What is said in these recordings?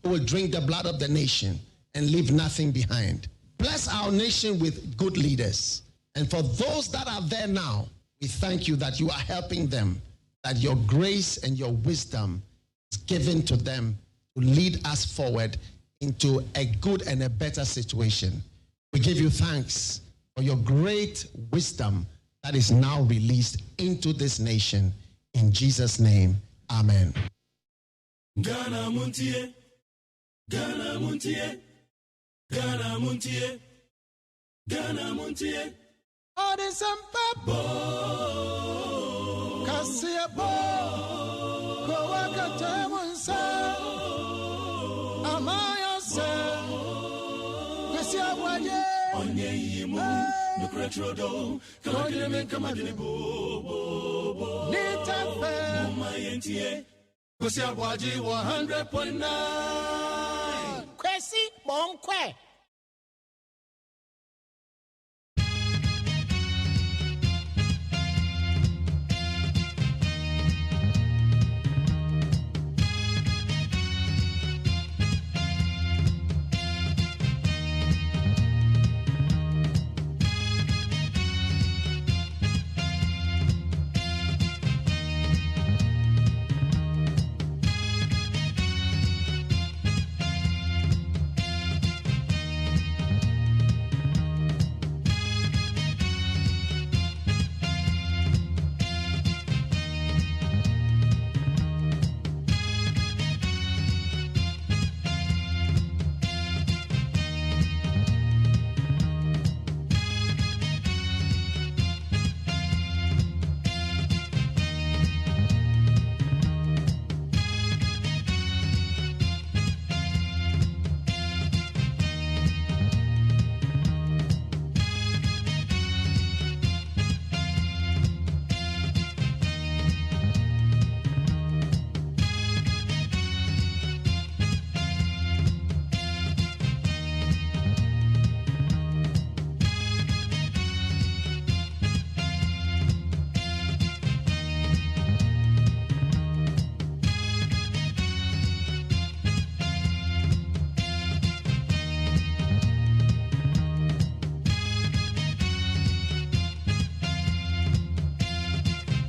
who will drink the blood of the nation and leave nothing behind. Bless our nation with good leaders. And for those that are there now, we thank you that you are helping them, that your grace and your wisdom is given to them to lead us forward into a good and a better situation. We give you thanks for your great wisdom that is now released into this nation. In Jesus' name, amen. Ghana MONTIE, Ghana MONTIE, Ghana MONTIE, Ghana MONTIE. Bo, Kasia Bo, Kowaka Tamansa, Amaya Se, Kasia Waye, Onye Yimu, Nukratrodo, Kamadime Bo, Nita Fe, Mayentie, Kasia Waji 100.9, Kwesi Bonkwe.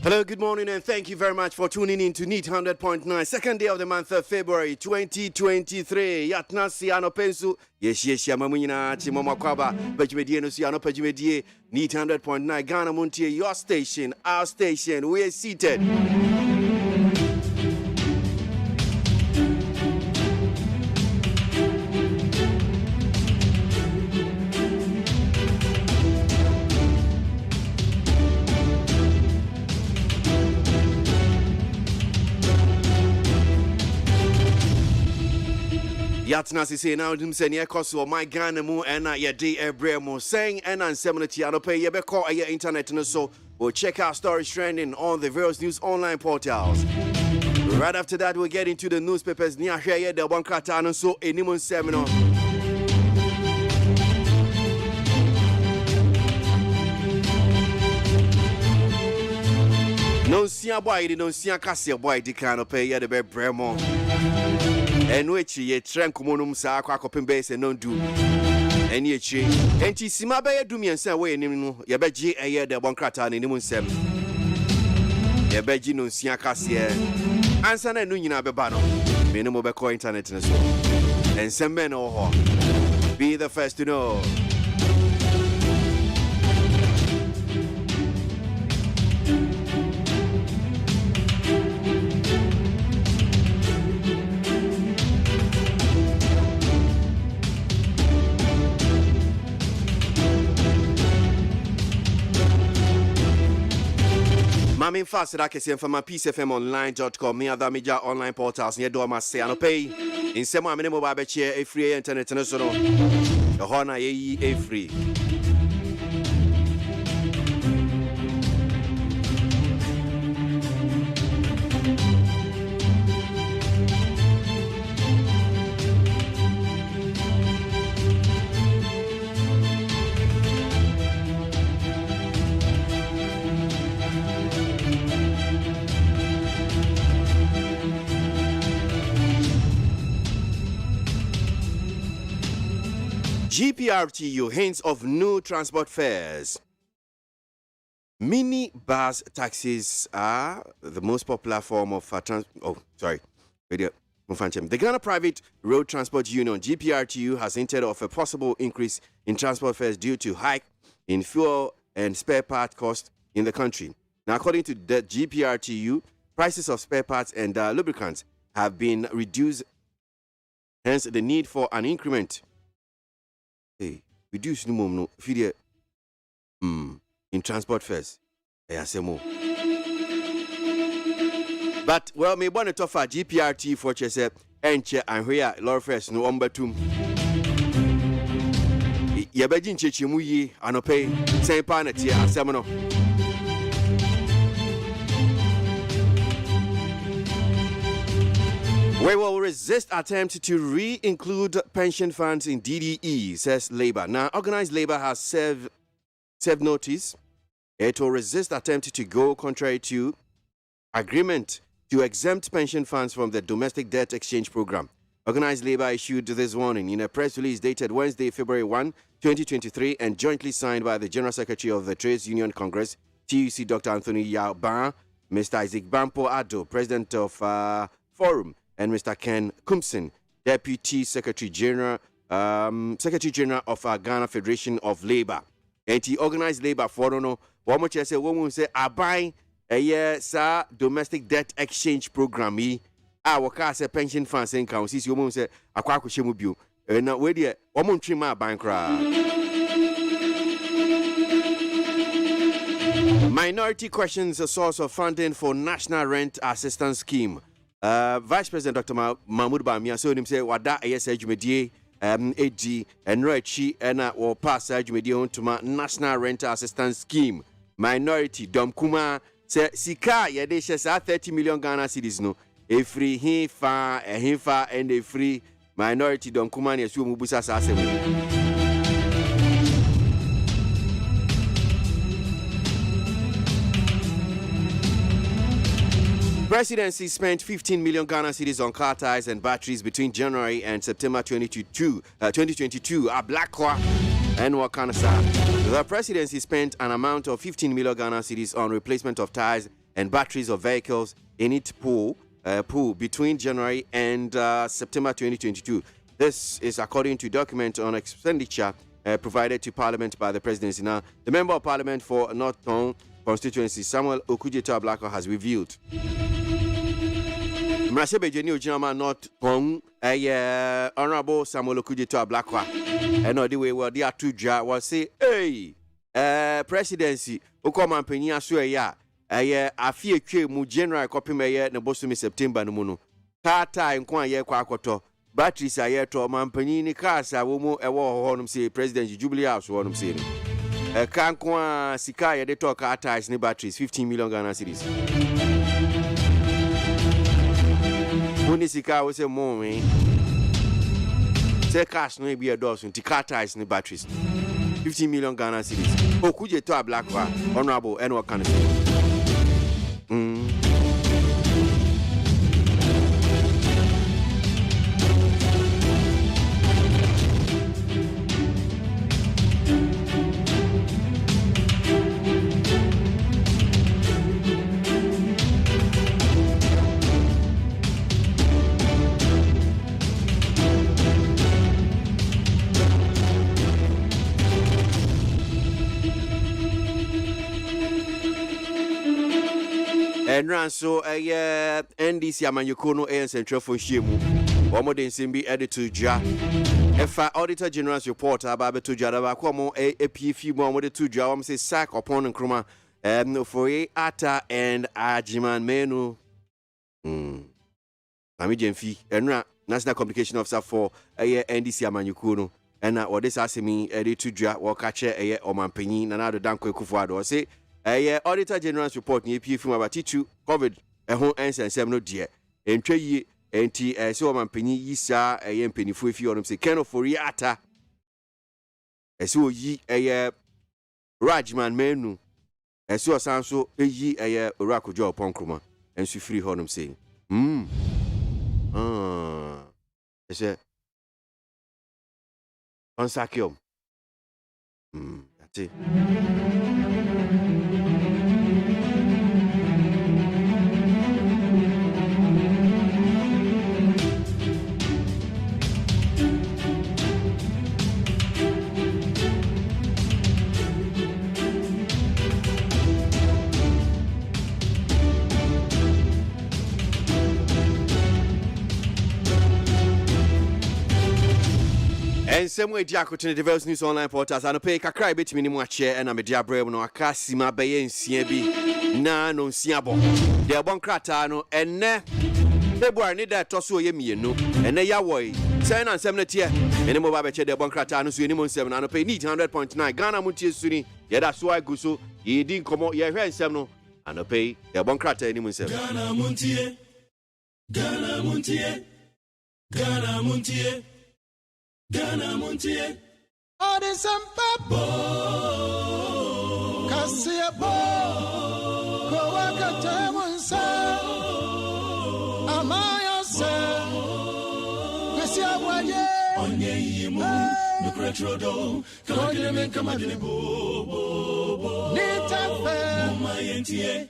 Hello, good morning, and thank you very much for tuning in to NEAT 100.9, second day of the month of February 2023. Yatnasi anopensu, yes, Mamina, Chimoma Kwaba, Pejimedie, Nusiano Pejimedie, NEAT 100.9, Ghana MONTIE, your station, our station. We are seated. Yatnasi say now dum say near koso my Ghana mu and ya day ebremo saying and seminity anope ye be call your internet no so we'll check our stories trending on the various news online portals. Right after that we'll get into the newspapers near here the one krata so animon seminar. No sia boy no sia kase boy di kan pay ye the be bremo. And which ye trankumonum sa akopin base and non do. And ye chi. And ti sima be do me and say way nimu ye beji a year the one krata ni nimun sem. Ye beji no sia kase. Answer na no nyina be ba no. Me no mo be call internet na so. And some men ho. Be the first to know. Mamin fast that I can see from my peacefmonline.com, near the media online portals, near Doma say, I pay in some minimum mobile chair a free internet national. The Hona a free. GPRTU hints of new transport fares. Mini bus taxis are the most popular form of The Ghana Private Road Transport Union, GPRTU, has hinted of a possible increase in transport fares due to hike in fuel and spare part costs in the country. Now, according to the GPRTU, prices of spare parts and lubricants have been reduced, hence the need for an increment. Reduce in transport fares. But well, me want to offer GPRT for chese enche and here lord fares no ombatum. Yabejin chechimu yi anope sen pa na tie asem no. We will resist attempts to re-include pension funds in DDE, says Labour. Now, organized Labour has served notice. It will resist attempts to go contrary to agreement to exempt pension funds from the domestic debt exchange program. Organized Labour issued this warning in a press release dated Wednesday, February 1, 2023, and jointly signed by the General Secretary of the Trades Union Congress, TUC, Dr. Anthony Yao Ban, Mr. Isaac Bampo Addo, President of Forum, and Mr. Ken Kumsin, Deputy Secretary General of Ghana Federation of Labour. And he organized Labour for no one much say woman say abai a year sa domestic debt exchange program yi a waka say pension funds in council you woman say akwa kwhemu bio na we de woman twema aban kra. Minority questions a source of funding for National Rent Assistance Scheme. Vice President Dr. Mahmoud Bamia so him say wada ayesa adwumedie AG and Rechi and or pass adwumedie on to National Rent Assistance Scheme. Minority Dom Kuma say sika yede hye 30 million Ghana cedis no e free hinfa and e free minority Dom Kuma na so mubusa sa asem. Presidency spent 15 million Ghana cedis on car tires and batteries between January and September 2022. A black car and Wakanasa. The presidency spent an amount of 15 million Ghana cedis on replacement of tires and batteries of vehicles in its pool between January and September 2022. This is according to document on expenditure provided to Parliament by the presidency. Now, the Member of Parliament for North Tong constituency, Samuel Okudzeto Ablakwa, has revealed. Mrasebejeni Ojinama North Tong, Honorable Samuel Okudzeto Ablakwa, and the way where they are two jar was say, hey, presidency, Okoma Penia Suya, a fear mu general copy mayor, no Bosumi September no mono. Tata and Kwa ye kwakoto, batteries are yet to Mampanini cars, I will move a war on say President Jubilee House, one of saying. Kankwa Sikaya, they talk car tires and batteries, 15 million Ghana cedis. Munisika was a moment. Say cash no be a dozen, the car tires and batteries. 15 million Ghana cedis. Okudzeto Ablakwa, Honorable, and what kind of thing? And ran so a NDC Amanyukono and Central for Shimu. Omo Simbi editor Ja. Efa Auditor General's report about to Jadaba Como a PF more the two jobs say sack upon and Kruma for a Ata and Ajiman Menu. Namijan fee and National Communication Officer for a NDC Amanyukono. And what this asking me editor Ja or catch a Oman Penny and another Danko Kufuado say. Auditor General's report near PF about teacher COVID a home answer and 7 dear. And tray enti so man penny yisa a yen penny for if you say can for yata. So ye a Rajman menu. And so so a ye a oracle job upon Kruma and so free honum saying. I said On Sakium. That's it. And same way, Jack, to the diverse news online portals. I no pay kakra bit minimum chair and I'm a dear brave no akasima bay and CB. Na no siabo. They are one cratano and ne. February need that tosso ye no. And ne yawoy. 10 and 7 tier. And the mobile check the one cratano so anyone 7 and pay need 100.9. Ghana Montie Suni. Yeah, that's why go so. Ye didn't come out here and 7 no. And pay the one cratter anyone 7. Ghana Montie. Ghana Montie. Ghana Montie. Ghana Montie. Oh, this bo. Kasia bo. Kowaka temunsa. Amaya se. Kasia waye. Onye yimu. Nukretrodo. Kagile men kamadile bo. Nitafe. MONTIE.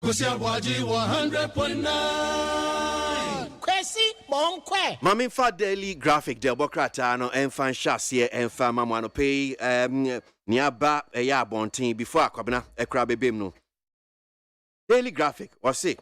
Kasia waje 100.9. Mami fa daily graphic de bokrata no enfan shasie enfan mama no pay niaba eya bontin before akwabena ekra bebem no. Daily graphic was say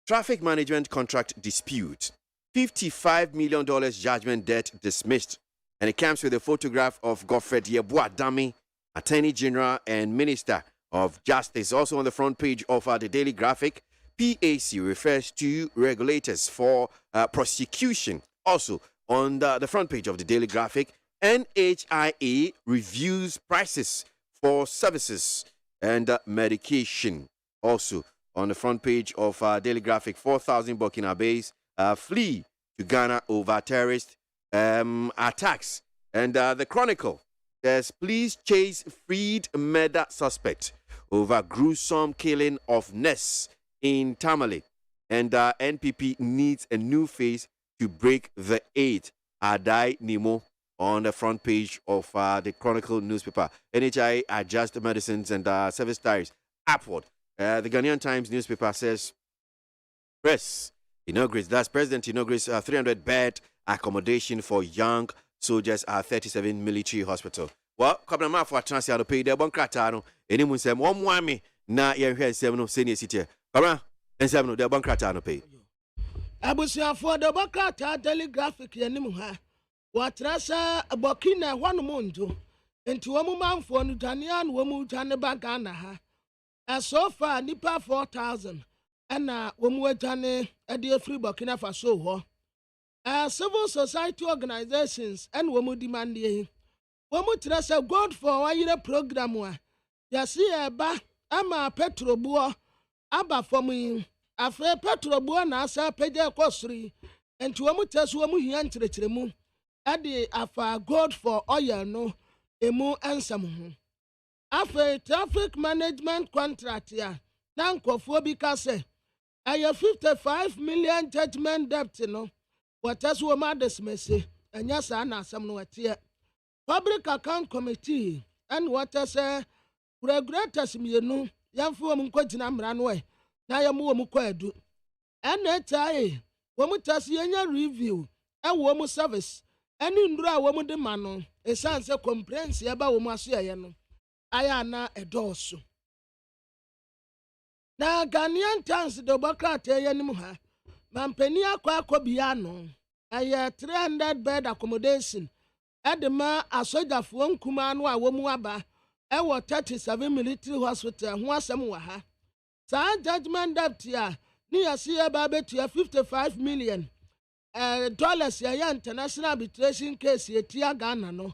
traffic management contract dispute, $55 million judgment debt dismissed, and it comes with a photograph of Godfred Yeboah Dami, Attorney General and Minister of Justice. Also on the front page of the Daily Graphic, PAC refers to regulators for prosecution. Also on the front page of the Daily Graphic, NHIA reviews prices for services and medication. Also on the front page of Daily Graphic, 4,000 Burkinabés flee to Ghana over terrorist attacks. And the Chronicle says, police chase freed murder suspect over gruesome killing of Ness in Tamale. And NPP needs a new face to break the 8. Adai Nemo on the front page of the Chronicle newspaper. NHI adjust medicines and service tariffs upward. The Ghanaian Times newspaper says, President inaugurates 300-bed accommodation for young soldiers at 37 military hospital. Well, come on, for transfer to pay the bankratano. Anyone say, one whammy, na yen 7 senior city. Come on, and 7 the bankratano pay. Abusia for the Bakrata Daily Graphic Yanimuha. What Rasa Bokina 1 month into a woman for Nutanian woman Tanebagana. As so far, Nipa 4,000 and Wumwetane a dear free Burkina Faso. Civil society organizations and Womu demanding Womu Trasa God for 1 year program. Yasi ba ama Petroboa Abba for me. After Petroboa Nasa Peja Kosri and to Womu Taswamu Yantremu. Adi afa God for oil no emu ansam. After traffic management contract ya nankofo bi ka say aya 55 million judgment debt no watas wo ma dismiss anya sa na asam no atie. Public account committee and watas regulators mienu yamfo mu nkogina mra no e na yamu mu kwadu. NHIA wo mu tas yenya review e wo mu service any ndura wo mu de ma no esanse comprehensive ba wo mu aso ye no aya na edoso na Ghanaian Times do bakrata ye nim ha mampani akwa no aya 300-bed accommodation edema asojafo nkuma no a wo mu aba e wo 37 military hospital ho asem wa ha sa judgment debt ya ni yase ba betua 55 million dollars ya international arbitration case yetia Ghana no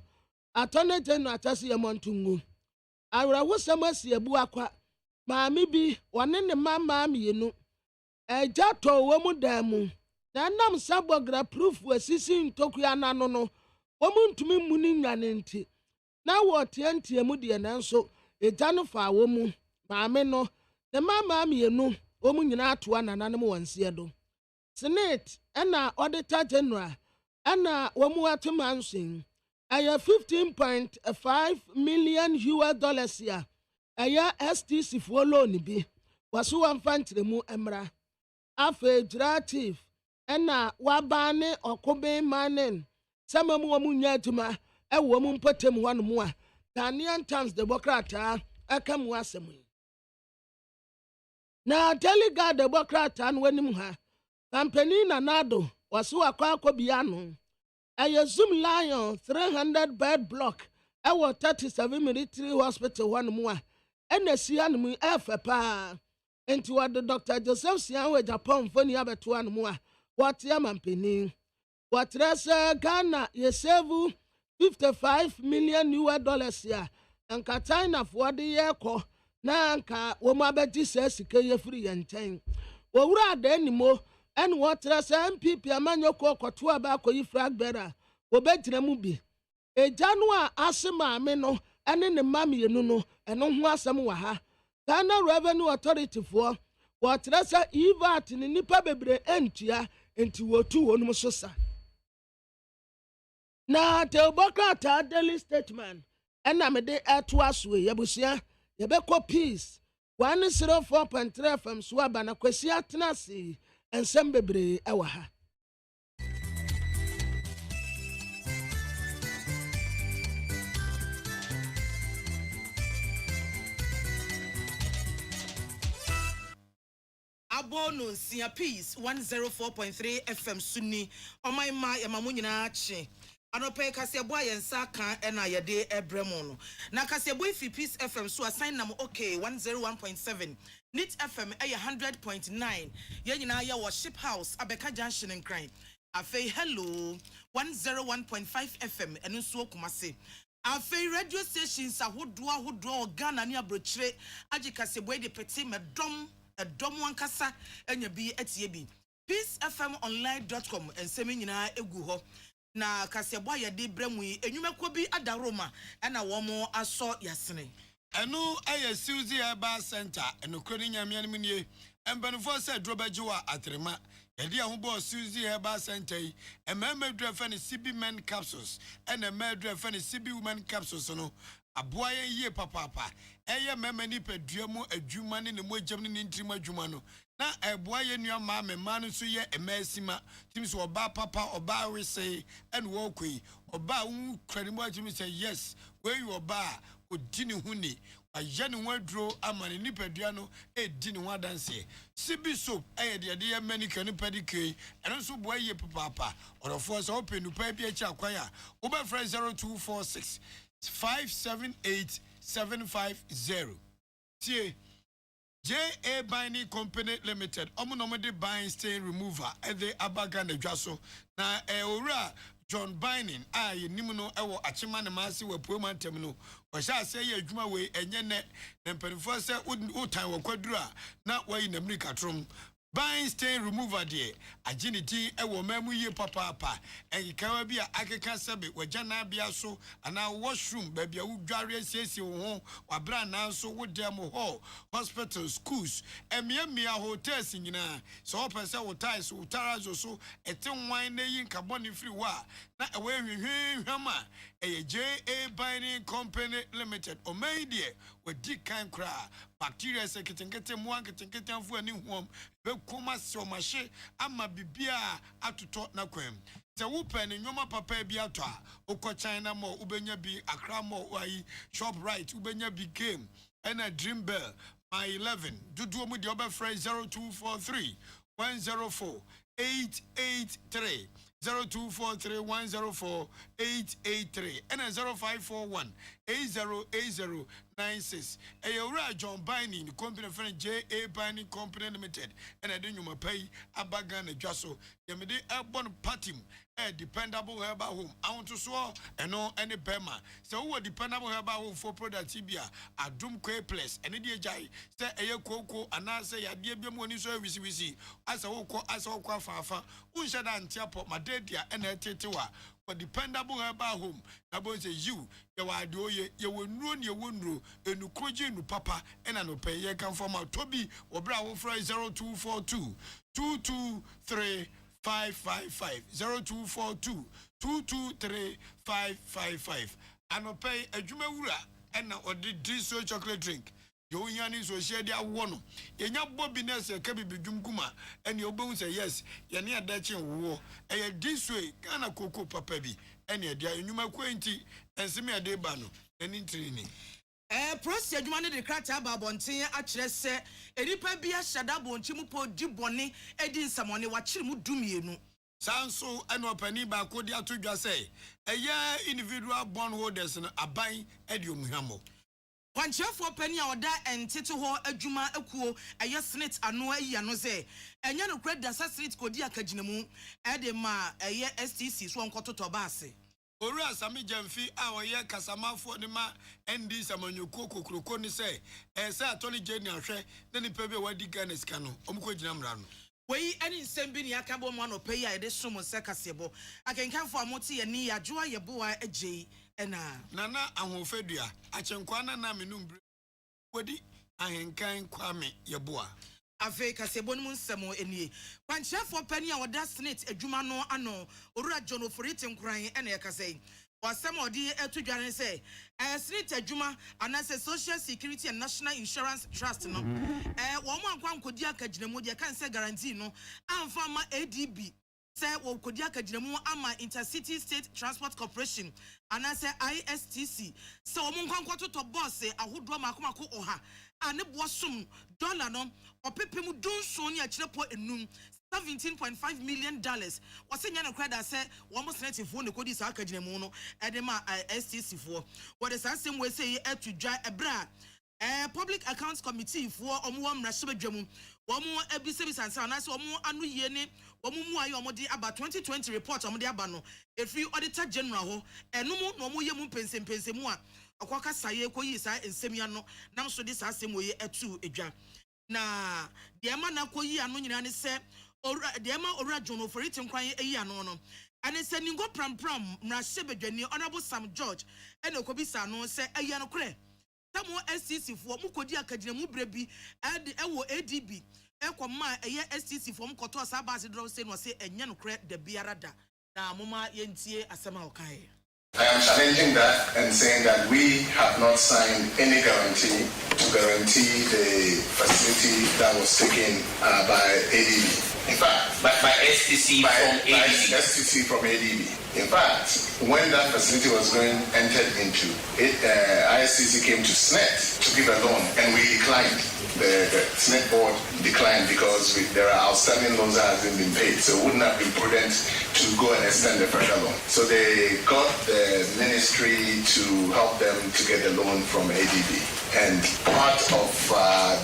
attorney general atase ye montungu awra wosama si ebu akwa maami bi wone ne mama mienu ejato wo mu damu na nam sabogra proof wasisi ntokua nano no wo mu ntumi muni nwane nti na wo tiantie mu de na nso eja no fa wo mu maami no ne mama mienu wo mu nyina atoa nananum wansie do Senate ena auditor general ena wo mu atumansin ɛyɛ 15.5 million US dollars ya ɛyɛ STC foɔ loan bi wɔso wɔmfa nkyerɛmu mmra afei directive ɛna wabane ɔkoben manen sɛ mamu wɔ mu nya adwuma ɛwɔ mu mpɔtam hɔ no mu a Ghanaian Times de bɔkrataa ɛka mu asɛm yi na delegate de bɔkrataa no w'anim ha kampani nanado wɔso wakɔ akɔbia no ɛyɛ Zoom Lion 300 bed block ɛwɔ 37 military hospital hɔ no mu a ɛna si ha no mu ɛfɛ paa enti wɔde Dr. Joseph Sianwe Japan mfoni abɛto ha no mu a wɔte amampanin wɔtrɛ sɛ Ghana yɛsɛvu 55 million US dollars ya nka China foɔ de yɛkɔ na nka wɔn abɛgye sɛ sika yɛfiri yɛn nkyɛn wɔwura adanimo ɛna wɔtrɛ sɛ MPP amanyɔkɔ kɔto aba akɔyi flag bearer wɔbɛgyina mu bi egya no a ase maame no ɛne ne mma mmienu no ɛno ho asɛm wɔ ha Ghana Revenue Authority foɔ wɔtrɛ sɛ EVAT ne nipa bebree ɛntua enti wɔtu wɔn so sa na Teobokrata Daily Statement ɛna mede ɛto aso yɛbusua yɛbɛkɔ peace 104.3 FM so aba na kwasi atena ase nsɛm bebree ɛwɔ ha Abono Sia Peace 104.3 FM Sunni Omai ma yamamu nyina ache anope Kaseboa yensa kan ena yede ebremo no na Kaseboa fi Peace FM so assign nam okay 101.7 Nit FM 100.9 ye nyina ya worship house Abeka Junction in Crime afei hello 101.5 FM enu so kumase afei radio stations ahodo Ghana ni abrochire agi Kaseboa de peti medom Dom wankasa enya bi etie bi peacefmonline.com ensemi nyina egu ho na Kaseboa yede bremu enwumako bi adaroma na womo aso yasene enu eye Suzy Herbal Center enokoni nyamia no nie embenfo se drobajiwa atrema yede ahobo Suzy Herbal Center yi ememedru fa ne CB men capsules ena emedru fa ne CB women capsules no aboaye yie papapa eye memani pedua mu adwuma ne mogam ne ntrim adwuma no na aboaye nua ma mema no so ye emasima tim so oba papa oba wese en wo koi oba wu kranimu tim say yes where you oba odini huni aye ne wadro amane ni pedua no edi ne wadanse sibi soap eye de ye manicure ne pedicure eno so boaye papapa orofo so open pa bi achi akwaya wo be 0246 578750 tie JA Binding Company Limited omonomode buying stain remover ede abaga na dwaso na owura John Binding yenim no ewo achima ne maase wapuoma ntem no o sha se ye adwuma we enye ne mpanifo se utan wakwadura na wayi na America trom buying stain remover de agility ewo mamu ye papa ekikawa bi akeka sebe wajana bia so ana washroom baby a wudware asiesie wo ho wabra na so wodem ho hospital schools emia hotels nyina so opese wo ties wo tarazo so etenwan na yin carbon free wa na ewe hwehwehwama JA Binding Company Limited o meidie wadi kan kra bacteria sekitenkete mu ankitenkete anfu ani huom be kuma se o mahye ama bibia atoto na kwam se wo pen nwoma papa bi ato a ukọ China mo ubenya bi Accra mo wai shop right ubenya bi game and Dream Bell my 11 dudu mu de obefrɛ 0243 104 883 0243104883 and 0541 808096. Ewura John Binding company friend JA Binding Company Limited and adunuma pay abaga na dwaso yemede ebon patim dependable herbal home. I want to swear no any bema. So what dependable herbal home for product tibia adum kwe place and the jai say eye koko anase ya die biamu ni so wisi asa wokọ fafa unshada antiapo madedia and etetewa for dependable herbal home na bo say you ye wa de oye ye wonuro ne ye wonuro enukroje nu papa ena no pay ye kan form tobi obra wo 0242 223 555 0242 223 555 Anope adwuma wura ena odi diso chocolate drink yo nyani so share dia wono yenya bobiness e ka bibidwum kuma ene obon say yes ye ne adachi wo eye diso kana koko papa bi ene dia enwuma kwenti enseme ade ba no eni ntrini Prosi adwuma ne de krata ba bonten a kire se eripa bia hyada bonchi mu po di bone edi nsamone wa kire mu dumienu Sanso eno opani ba ko di atodwa se eye individual bond holders no aban edi omuhamo Kwanchefo pani a oda entete ho adwuma akuo eye snit ano ayi ano se enya no kreda snit kodi akaginemu ede ma eye STC so nkototo ba ase Ori asami jamfi a oye kasamafo ni ma ND samanyoko kokroko ni se se atoni jeni ahwe na nipa bi wadi Ghana sika no omko gina mra no Wei ani nsem bi ni akabo mo no pay ya ede somo se kasebo akenkanfo amote ye ni yajoa ye boa agye ena nana ahofedua achenkwa na menumbre wadi ahenkan kwame ye boa Ave kasebo no nsemo enie kwanchefo pani a oda snit adwuma no ano orura John Oforite nkran ena ye kasei wasem odi etudwane se snit adwuma anase Social Security and National Insurance Trust no wo mo ankwa nkodi akaginemu de kan se guarantee no amfa ma ADB se wo kodi akaginemu ama Intercity State Transport Corporation anase ISTC se wo mo nkwa toto boss ahodo makomako oha ane bosom dollar no opepemu dunso ni akirepɔ enum $17.5 million wase nya no kreda se wo mo senatifo ne kodi sa akaginemu no edema STC fo wo de sansem we say etudwa ebra Public Accounts Committee for omo mrashebedwam omo ebisebisansa na se omo anu ye ne omo mu ayi omo di aba 2020 report omo di aba no efri auditor general ho enum no omo ye mu pensempense mu a akwaka saye koyi sa ensemia no nam so di sa asem oye etu edwa na de ma na koyi anu nyina ne se de ma ora John Oforite nkwan eyi anu no ane se ningo pram mrashebedwani honorable Sam George ene okobisa no se eyi anu kre Tamo STC for mukodi akaginemu brebi ewo ADB ekoma eye STC for mkoto asaba asidro se no se enye no kre de biarada na moma yentie asema okai I am challenging that and saying that we have not signed any guarantee to guarantee the facility that was taken by ADB. In fact, by STC from ADB. STC from ADB. In fact, when that facility was entered into, ISCC came to SNET to give a loan, and we declined. The SNET board declined because there are outstanding loans that hasn't been paid, so it wouldn't have been prudent to go and extend the further loan. So they got the ministry to help them to get the loan from ADB. And part of what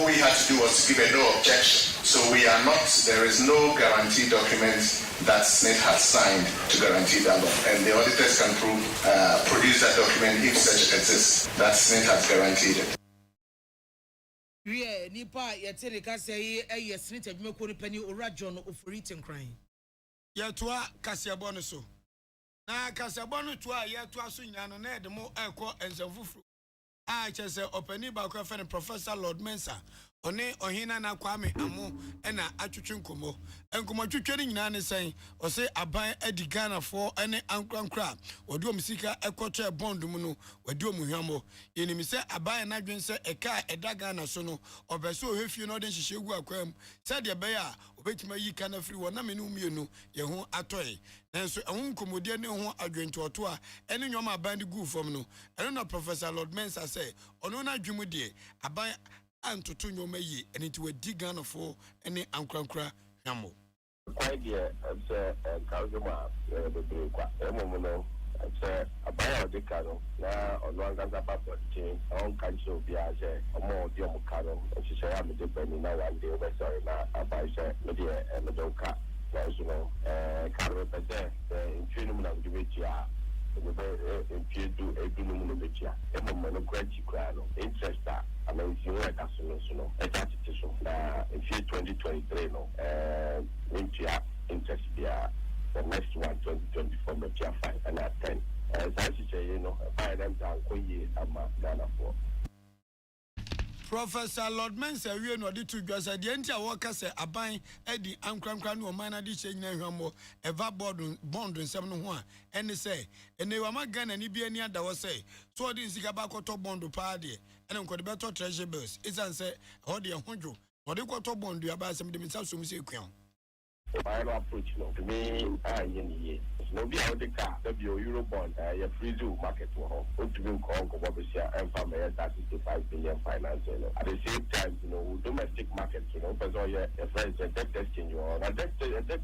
we had to do was to give a no objection. So there is no guarantee document that SNET has signed to guarantee that loan. And the auditors can produce that document if such exists, that SNET has guaranteed it. Yeah, nipa yetere ka say SNET adwumako ni pani ora John Oforite nkran. Yetoa kasiabo no so. Na kasiabo no to a yetoa so nyina no na edemo ekọ ensafufuru. Chese opani ba ko fe Professor Lord Mensa. One ohina na kwame amu ena atwetwe nkomo twetwe ni nyina ne sen o se aban adi Ghana for ene ankrankra odi omsika ekoto bond mu no wadi omuhwamo yenimi se aban na dwen se eka eda Ghana so no obese ohefie no de hihye gu akwam se de be ya obetima yi kana free wona menu mienu ye ho atoy nanso ehun nkomodie ne ho adwentoto a ene nyoma aban de gu fom no ene na Professor Lord Mensa say ono na dwemu de aban antoto nyoma yi ene ti wadi Ghana for ene ankrankra hwamo quite dear say kauzuma bebre kwa emomo say abaya odikano na ono angaza papa team on kancho bia say omo odi omukano say ya me de bani na one day we sorry na abaya say me de me donka na so no karbe pese ntwenu mu na ndibechia do edunum no bechia emomo no kwachi kwa no interest I mean, you know, that's no. It's so. In 2023, no. Into interest there. The next one, 2024, but 5 and 10. As I say, you know, by them down, Ghana for. Professor Lord Mensa we no de to dwasa de ntia wo ka se aban edi ankrankran no man na de che nyina hwamo eva bond nsem no ho a ene se ene wa magana ni bia ni ada wo se so de nsika ba kwoto bond pa de ene nkode beto treasure bills isan se ho de hodwo ho de kwoto bond ya ba se me de misa so mu se kuan my approach no to me no be how the car the euro bond ya free market wo to be ko and from 35 billion finance at the same time domestic market because all your friends debt exchange or debt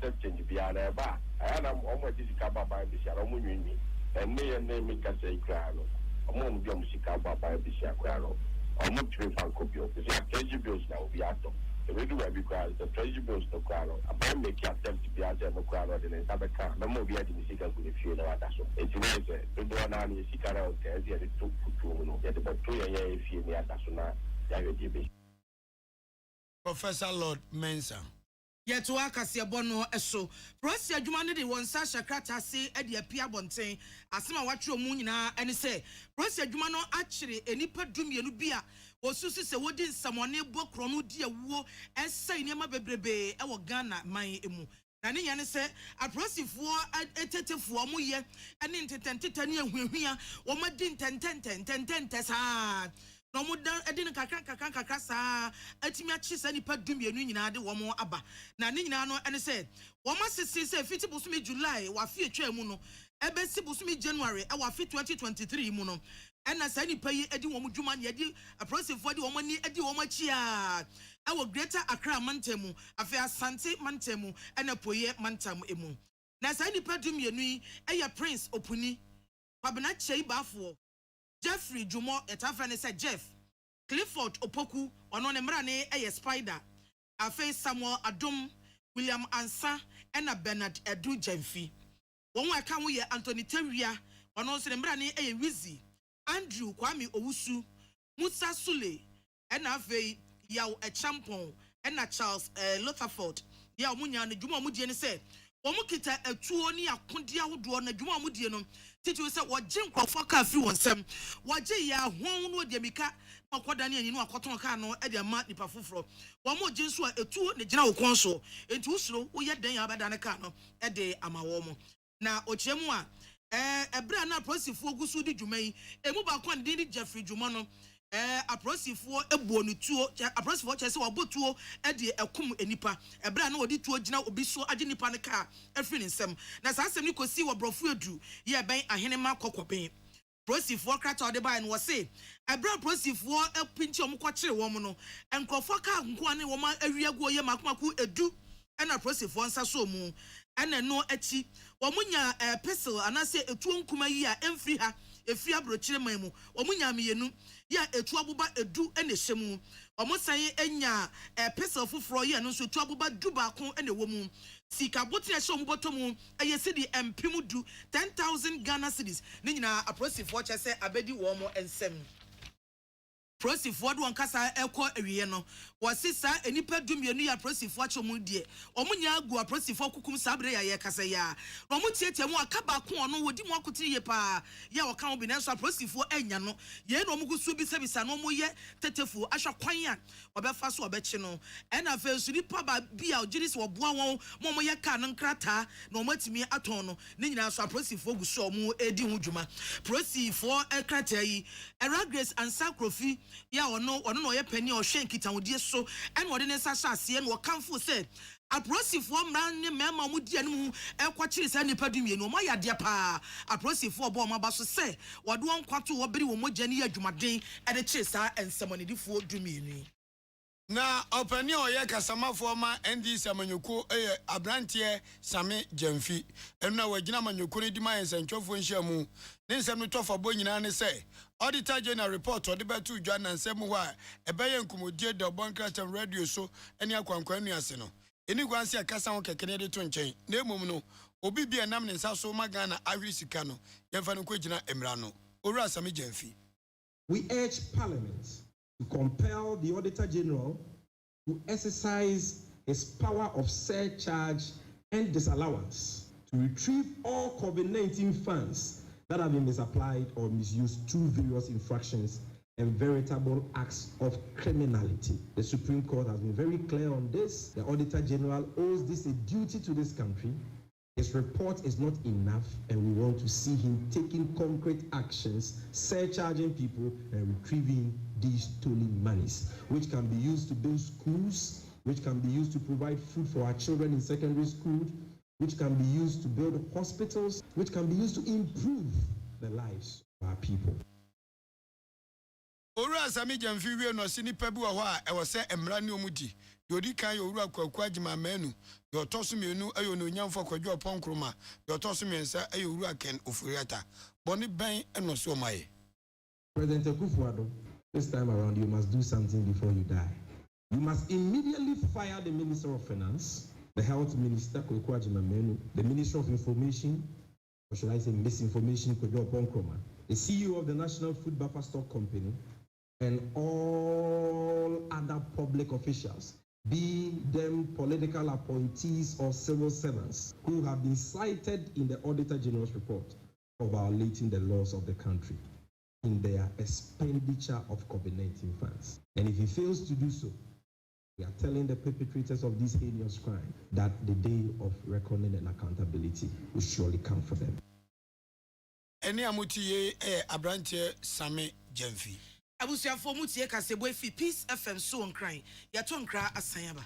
exchange be an ba I am almost this car by this year and me can say crano among the music by this year crano almost to fan copy of the treasury bills now be out we do because the treasury bills no crowd. About make attempt to be out there no crowd in the other car. No more be at the music with the fuel or that. It's nice. The door now is sick around there. They took to get about 2 years if you near that. So now, Professor Lord Mensa. Yet to Akasiabono eso. Prosi adwuma ne de won sa shakrata se e de apia bonten. Asema watwe mu nyina ene se. Prosi adwuma no akire enipa dumienu bia. Osusu se wodi nsamone bokro no di awuo esai niam bebrebe e wo Ghana man emu. Na ne yane se aprosifo etetefo mo ye ene ntententeta ne ahwehwia wo madi ntententententente saa no mudan edin kakra saa atimi achi sa nipa dumienu nyina de wo mo aba na ne nyina no ene se wo masisi se fiti busumi July wa fi etwa mu no ebesi busumi January e wa fi 2023 mu no ena sa nipa yi edi wo mu dwuma ne edi aprosifo di wo mani edi wo machi a ewo Greater Accra mantemu afi Asante mantemu ena poye mantam emu na sa nipa dumienu yi eya Prince Opuni Kwabena Chei Bafo Jeffrey Jumo etafane se Jeff Clifford Opoku ono ne mra ne eye Spider afi Samuel Adom William Ansa ena Bernard Edu Jemfi won aka ho ye Anthony Tewia ono so ne mra ne eye Wizzy Andrew Kwame Owusu Musa Sule ena afi yaw Echampon ena Charles Lutherford ya omunya ne dwuma omudie ne se omukita etuo ni akode ahodo na dwuma omudie no titi se woje nkrofo ka fi wonsem woje ya hon no de mika makoda ne anyi no akoton ka no e de ma nipa foforo wo mo je nso etuo ne gina wo konso enti usuro wo ye den ya abada ne ka no e de amawo mo na ochemu a ebra na prosifo gusu di dwuma yi emu ba kwa ndi Jeffrey Dwuma no aprosifo ebuo no tuo aprosifo chese wo botuo e de ekum enipa ebra na odi tuo gina obi so age nipa ne ka afri nsem na sa asem ni kosi wo brofo edu ye ben ahene ma kokopen prosifo krata ode bai no wo se ebra prosifo epinti omko kire wo mo no enkrofo ka nko ane wo ma awiago ye makomaku edu ena prosifo nsa so mu ena no achi wo munya pestle anase etuo nkuma yi a emfri ha efri abrochire man mu wo munya meyenu ya etu abuba edu ene hyemu omosan enya pestle foforo ye no so etu abuba duba ko ene wo mu sika botre hye omboto mu eye sidi empim du 10,000 Ghana cedis ni nyina aprosifo chese abedi wo mo ensem prosifo do nkasa ekọ awiye no wasisa enipa dumienu ya prosifo achomu die omunya agu prosifo kukum sabre ya ye kasa ya omu tietemu akaba ko ono wodi mu akotiri ye pa ya waka obi na so prosifo enya no ye no omugusu bi sebisa no mu ye tetefu ahwa kwan ya obefa so obechi no ena fe suri pa ba bia ogiris wo boa won mo ye ka no nkrata na omatimi aton no ni nyina so prosifo gusu omu edi hu dwuma prosifo ekrata yi era Grace Ansa Krofi ya ono no ye pani o hwe nkita wodie so ene wode ne sasa ase no kanfo se aprosifo mran ne mema mu die no ekwakyire sa nipa dumienu mo yade pa aprosifo obo ma ba so se wode won kwato wo bere wo mogya ne adwumaden ede kyire sa ensemonedifo dumienu na opani oye kasamafo ma ndi samanyoko abrantie Same Jemfi enuna wagina manyoko ne di ma ensentwofo nhyiamu ne nsem no tofo bo nyina ne se Auditor General report odi betu dwa na nsem ho a ebeye nkumodie de Obonkratam radio so eni akwankwanu ase no eni gwanse akasa ho kekene de to nchen na emom no obi bia nam ne nsa so magana ahwe sika no yemfa no kwagina emra no owura Same Jemfi. We urge Parliament to compel the Auditor General to exercise his power of surcharge and disallowance to retrieve all COVID-19 funds that have been misapplied or misused through various infractions and veritable acts of criminality. The Supreme Court has been very clear on this. The Auditor General owes this a duty to this country. His report is not enough, and we want to see him taking concrete actions, surcharging people and retrieving these stolen monies, which can be used to build schools, which can be used to provide food for our children in secondary school, which can be used to build hospitals, which can be used to improve the lives of our people. Ora sami jamfi wie no sini pebu wa ho a e wo se emra ne omudi yodi kan yowura kwakwaji ma manu yo toso mienu ayo no nyamfo kwadwo ponkroma yo toso miensa ayo wura ken ofuriata boni ben eno so maye. President Akufo-Addo, this time around you must do something before you die. You must immediately fire the Minister of Finance, the Health Minister Kwaji Mamenu, the Minister of Information, or should I say misinformation, Kwadwo Ponkroma, the CEO of the National Food Buffer Stock Company, and all other public officials, be them political appointees or civil servants, who have been cited in the Auditor General's report for violating the laws of the country in their expenditure of COVID-19 funds. And if he fails to do so, we are telling the perpetrators of this heinous crime that the day of reckoning and accountability will surely come for them. Eni amutie abrante Sami Jemfi. Abusuafo mutie kasebo fi Peace FM so nkran. Ya to nkra asanyaba.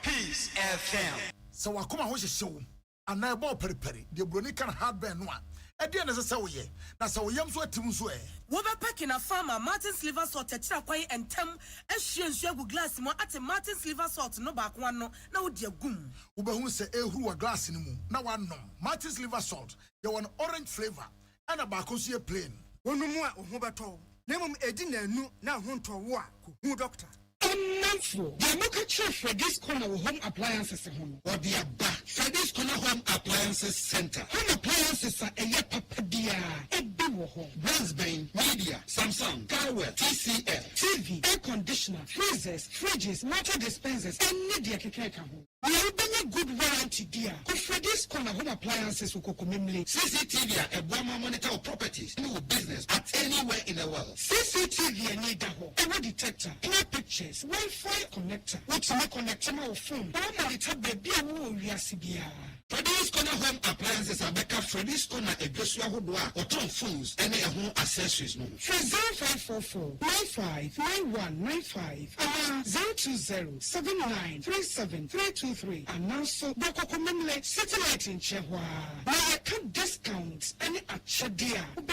Peace FM. So wakoma ho hyehyew. Ana ebo periperi. De broni kan hardware no a. Ede na sese wo ye. Na se wo yam so atim so e. Wo be packing a farmer Martin's liver salt techira kwai entem ehwie nsu agu glass mo ate Martin's liver salt no ba kwa no na wo de agum. Wo be hu se ehuru wa glass ni mu na wanom. Martin's liver salt. They want orange flavor. Ana ba ko so ye plain. Wonu mu a ho beto. Na mum edi na anu na ho nto wo a ko hu doctor. Manfo, the market share for this corner home appliances home. Or the Abba, for this corner home appliances center. Home appliances are a papadia, a big home. Bransbane, Media, Samsung, Carwell, TCL, TV, air conditioner, freezers, fridges, water dispensers, and media kekeka home. We are a good warranty dear. For this corner home appliances will commemorate CCTV, a Brahma monitor properties, new business at anywhere in the world. CCTV and need a home. A detector, clear pictures, Wi-Fi connector, which may connect to my phone. One monitor baby we are CBR. For this corner home appliances are backup for this corner a Joshua Hodua or Tom phones and their home accessories. No. For 0544 959195 020 7937 323 and also Boko commemorate satellite in Chehwa. Now I can discount any achadia. For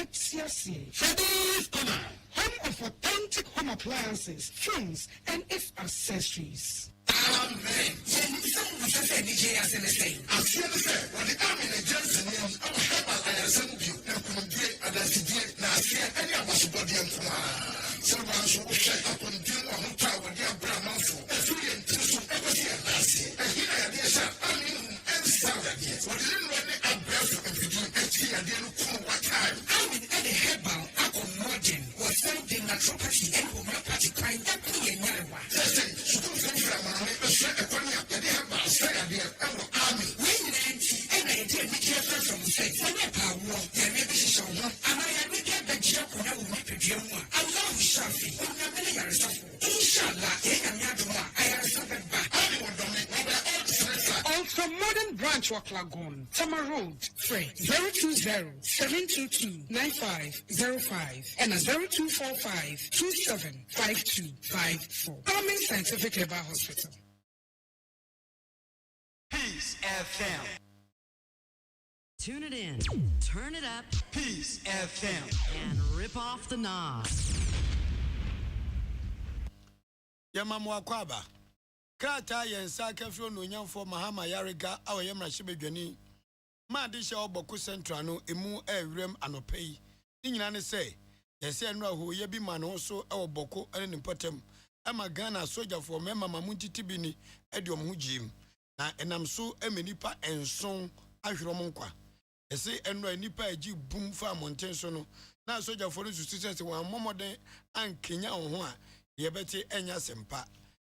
this corner, home of authentic home appliances, phones, and its accessories. Amen. Also, Modern Branch Lagoon, Tama Road, Free 020-722-9505 and a 0245-275254. Army Scientific Herbal Hospital. Peace FM. Tune it in, turn it up, Peace FM, and rip off the knob. Yamamu akwaba. Krata yensa kafro no nyamfo Mahama Yariga awo yemra shibedwani. Ma de sha oboku central no emu ewrem anopei. Nyina ne se yese no aho ye bi ma no so e oboko ene ne potem. Ama Ghana soldier for mema mamunti tibini edi omhu jim. Na enam so emenipa enson ahwero mo nkwa. Yese eno anipa agi bum fa monten so no. Na soldier for no success wan momoden ankenya ho a yebeti enya sempa.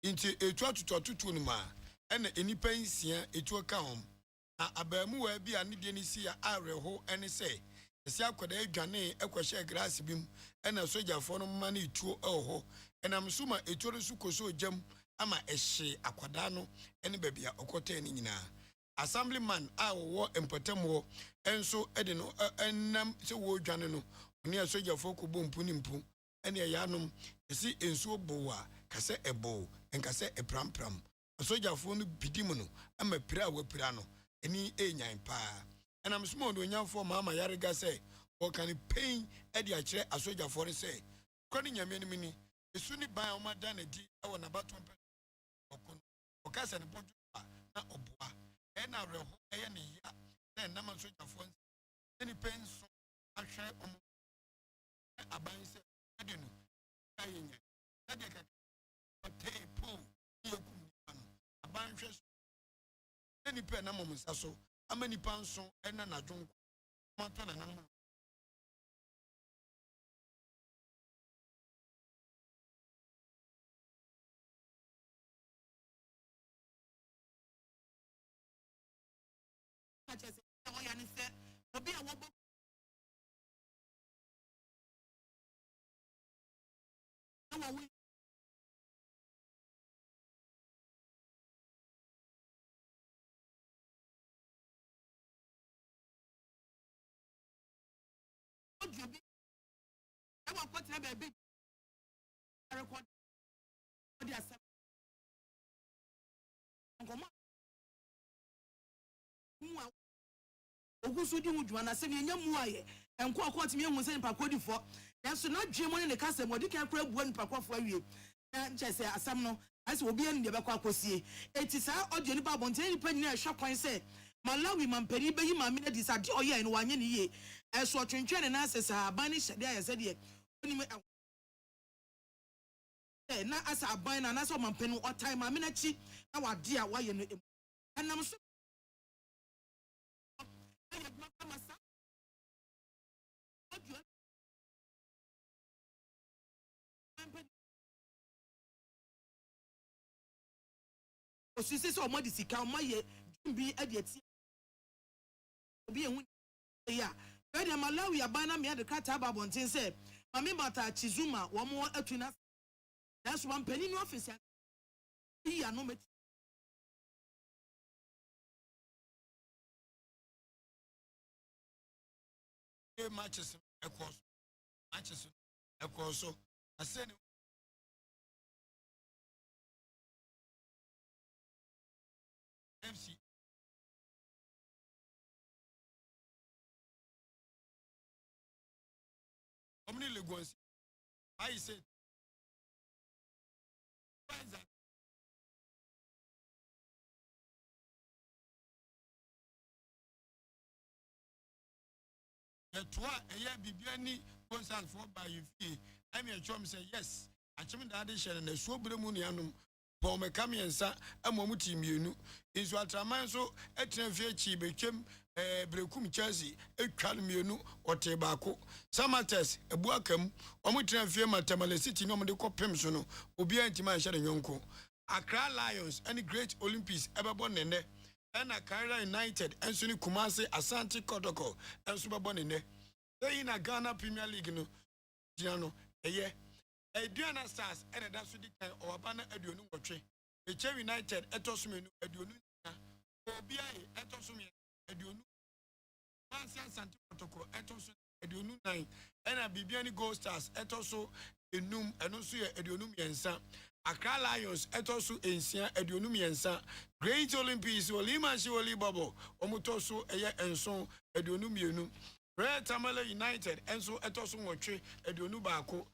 Inti etu atutu ni ma ene enipa nsia etu ka hom abamu wa bi ani de ni si ya areho ene se esi akoda adwane ekwohye grass bim ena sojafo no ma na etuo eho enam so ma etuo no so koso jam ama ehye akoda no ene babia okota ni nyina assemblyman a wo empotem wo enso ede no enam se wo dwane no oni asojafo ko bompu ni mpu ene ya nom esi enso bowa kase ebo enkase eprampram asojafo no bidim no ama pira wa pira no eni enyan pa enam so mo do nyamfo mama yarega se o kan pain ede a kire asojafo ne se kwani nyame ni mini esu ni ban o ma da na di e wona baton pe okon o kase ne bojo na oboa e na reho e ne ya na nam asojafo ni pain so ahwe omo aban se ede no ayenye ede ka tepo yekum ni ano aban hwe any pen na mom saso amani panso ena na dwon mata na nan achese o ya ni se obi a wo bo na wo obi e wo ko tira be bi record the asem ngomo mu ogusu di hu dwana se nya mu aye enko akoti me hu se nipa kodifo nanso na dwemo ne kasa modi kan kra buo nipa kofo awie na nchese asam no ase obi enu de be kwa kosie eti sa audio nipa bonte nipa nyina ehwa kwan se Malawi mamperi be yi maame na disade oye no wanye ne ye eso twentwe ne na asesa aban ne hyede ayese de oni me na asa aban na na so mampenu otai maame na chi na wade a waye no anam so osisi so mo disika o maye bi adiati obi ehun ya radio Malawi abana me de kata babontin se mame bata chizuma wo mo atuna that's one penny no office ya no me matches across so I said MC how many Lagos I said the tour a year bibiani concern for by you fee I'm your chum say yes I chim that addition and the so bremunianum Paul McCamiansa and Momuti Munu is what Raman so at Trenfie became Brekum Chelsea, a Calmianu or Tobacco. Samates, a Buakam, Omutranfie Matamale City, no medical Pemsono, Ubia Antima Yonko. Accra Lions, any great Olympics ever born in there. And Accra United, and Suni Kumasi, Asante Kotoko, and Superbonine. They in a Ghana Premier League, no, Giano, a year. A Diana Stars, and a Dasudi or Abana Edionu Watch. A Cherry United, Etosumenu, Edionu, Obia, Etosumi, Edionu, Mansian Santi Protocol, Etosu, Edionu 9, and a Bibiani Gold Stars, Etoso, Enum, and also Edionu Miensa. Accra Lions, Etosu, Ensia, Edionu Miensa. Great Olympics, Olima Shioli Bobo, Omutoso, Eya Enson, Edionu Mienu. Red Tamale United, Enso, Etosu Moche, Edionu Bako.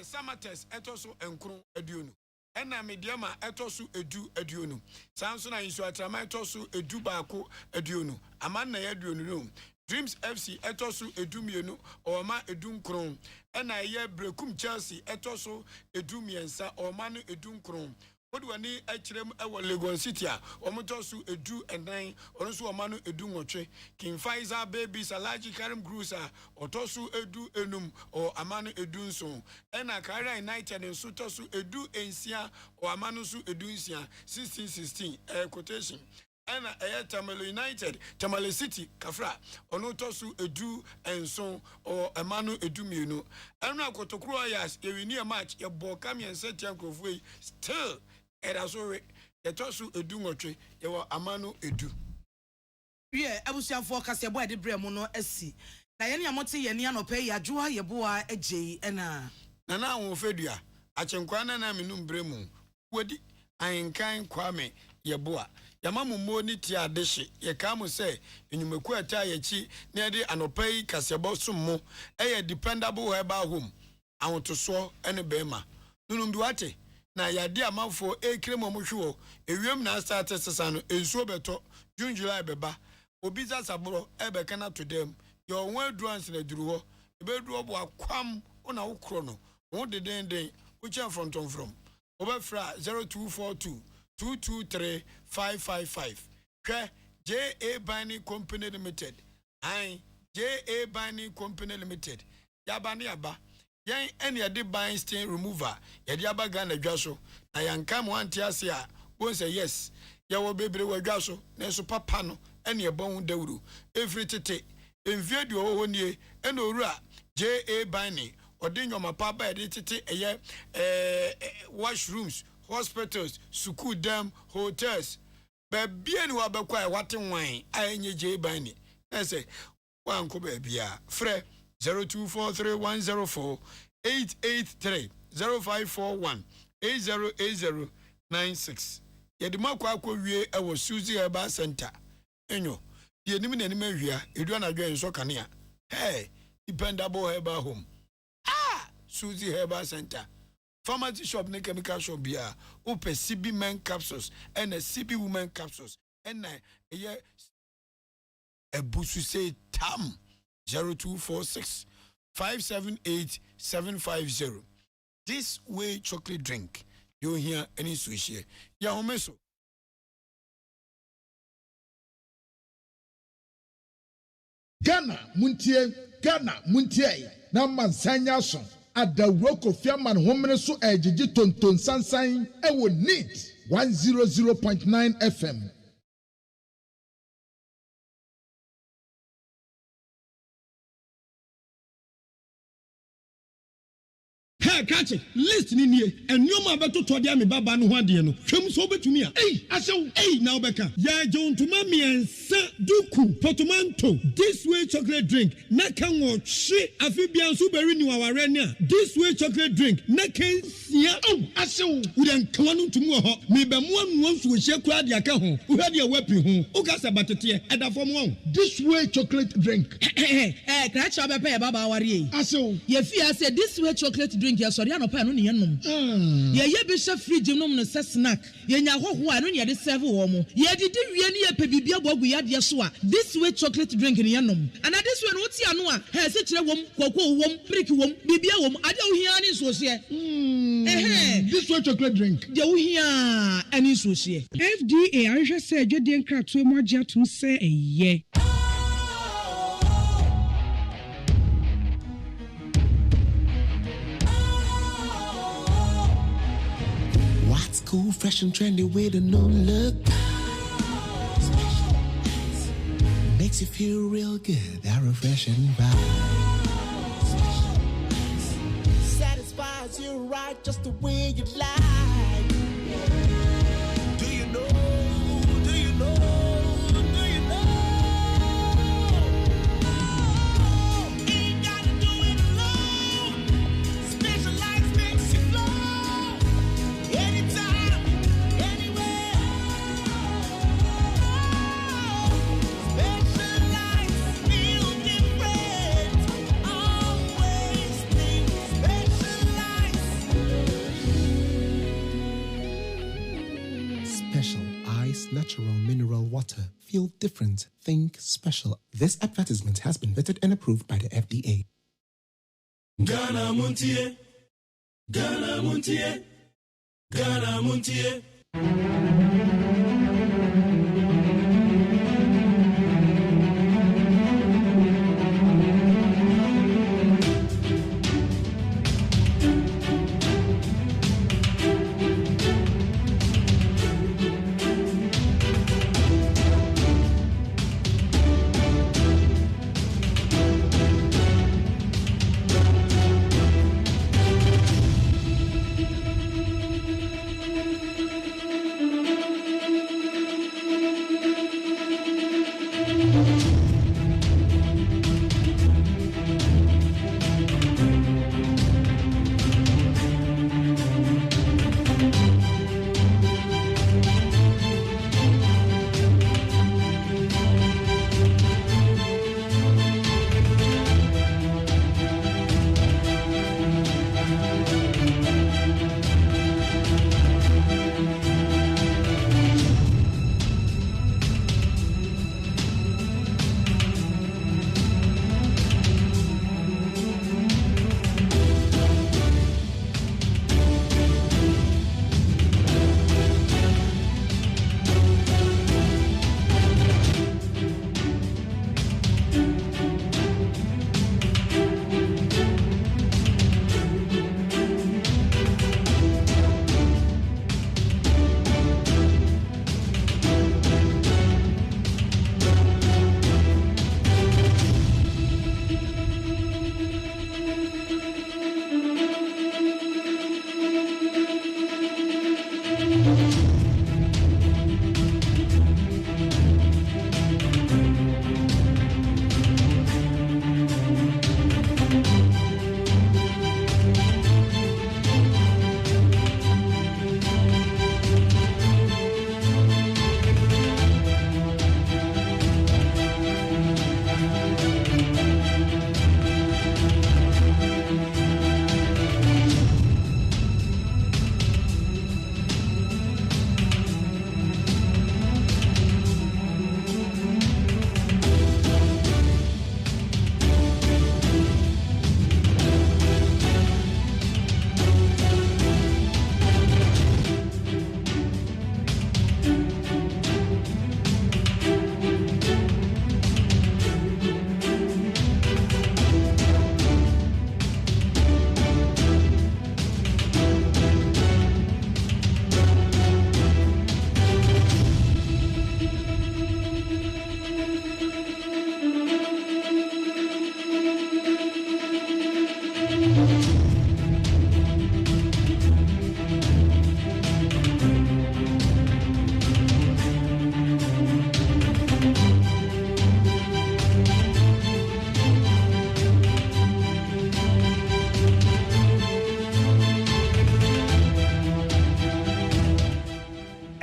Samates etoso enkron aduonu ena mediama etoso edu aduonu sanso na inso atrama etoso edu baako aduonu amanna ya aduonu no Dreams FC etoso edu mienu oma edu nkron ena ye Brekum Chelsea etoso edu miensa oma no edu nkron Odwani echirem ewo Lagos City a omotoso edu enan onso oma no edu nwotwe King Faisal Babies Alaji Karim Grusa otoso edu enum o amano edu nso ena Kara United nso toso edu ensia o amano so edu nsia 16 quotation and Tamale United, Tamale City, Kafra, Onotosu Edu and so or Emanu Edumino. And now Kotokroyas, a near match, a Bokami and set of way, still, and as already, a Tosu Edungotre, you were Amanu Edu. Yeah, I was your forecast, your boy, the Bremono SC. Diana Moti, Yaniano pay, a Joa, your boy, a J, and Nana Fedia, Achenkwana Naminum Bremu, Woody, I in kind Kwame, your boy. Yamamu moni ti adeshi ye kamu se enyumeku ata ye chi ne de anopei kasebo summo dependable herbal home awontoso ene bema nunum duate na yade amanfo ekremo mohwo ewiem na start sesa no ensuo beto June July beba obiza saboro ebeka na to them your one advance na duru ho ebedu obo akwam ona wokro no wo de den uche from obefra 0242 223-555. J.A. Binding Company Limited. J.A. Binding Company Limited. Yabani yaba. Yan any adi buying stain remover. Yadiaba gana jaso. Na yankam one tiasia. Won't say yes. Yawo baby we jaso. Nenso papano. Any a bone deuru. Every tete. Invade your own ye. And ora. J.A. Binding. Odinyo mapaba editete washrooms. Hospitals, suku dam, hotels. Baby and wabakwa watin wine. I J Bani. I say, one ko baby. Fre 0243104883 0541 808096. Yedima kwa wie e wo Suzy Herbal Center. Enyo. Ye nimi na nimi hwia. Edu na dwen so kanea. Hey, dependable herbal home. Suzy Herbal Center. Pharmacy shop ne chemical shop bia ope CB men capsules and a CB women capsules and a busu say tam 0246 578 750. This way chocolate drink you hear any sushi ya homeso Ghana muntie na mansanya so Adawroko Fiaman Homene so ejiji tonton sansan ewo NEET 100.9 FM. Hey, catch it. Listen in here. And you ma beto to dia me baba no hwade no. Hwem so betumi a. Hey, asew. Hey, now beka. Ya John tuma me ensa duku portmanteau. This way chocolate drink. Na kan wo hwe afi bia so beri ni waware ne a. This way chocolate drink. Na kan sia. Oh, asew. Wo den kan no tumu ho. Me be mo anu nsu hye kura dia ka ho. Wo hwade a wapi ho. O ka sa batete e da fom ho. This way chocolate drink. Kracha obepe e baba aware yi. Asew. Ye fi ase this way chocolate drink ya sorry no pa no ne yenom. Ye be hye fridge nom no se snack. Ye nya hoho a no ne de serve wo mo. Ye didi wie ne ye pe bibia bogu ya de so a. This way chocolate drink ne yenom. And this way no ti ano a, he se kire wom, koko wom, brick wom, bibia wom, ade wo hia ne so se. This way chocolate drink. De wo hia ani so se. FDA ahwe se adwede nkrato mo agya tum se eye. What's cool, fresh and trendy with a new look? Makes you feel real good, that refreshing vibe. Satisfies you right just the way you like. Do you know? Do you know? Do you know? Ain't gotta do it alone. Specialized makes you flow. Anytime, anywhere. Specialized feel different. Always think specialized. Special Ice Natural Mineral Water. Feel different. Think special. This advertisement has been vetted and approved by the FDA. Ghana Montie. Ghana Montie. Ghana Montie.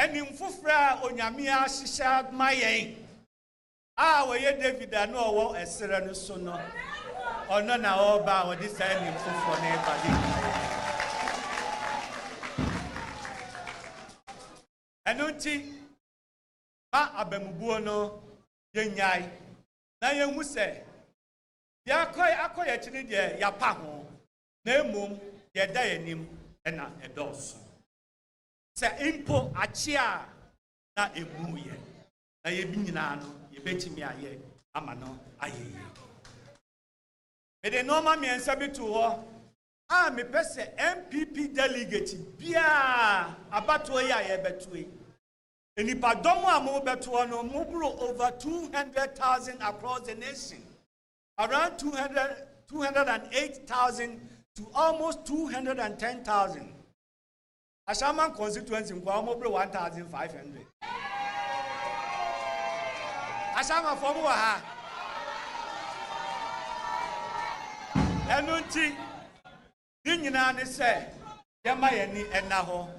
enim fofra onyamia hihya mayen we ye David no owo esere no so no ono na oba o di sa enim fofro na ebade enunti ma abamubuo no yenyai na yehu se ya akoye chini de ya pa ho na emom ye da yanim na edos se impo achia na emuye na ye bi nyina no ye betimi aye ama no aye me de normal me ensa bi to ho me pese MPP delegate bia abato ya ye betue enipa domo amo beto no mobro over 200,000 across the nation, around 208,000 to almost 210,000. Ashaman constituency kwa mobro 1,500. Ashama fomu ha. Enunti ni nyina ne se yema yani ena ho.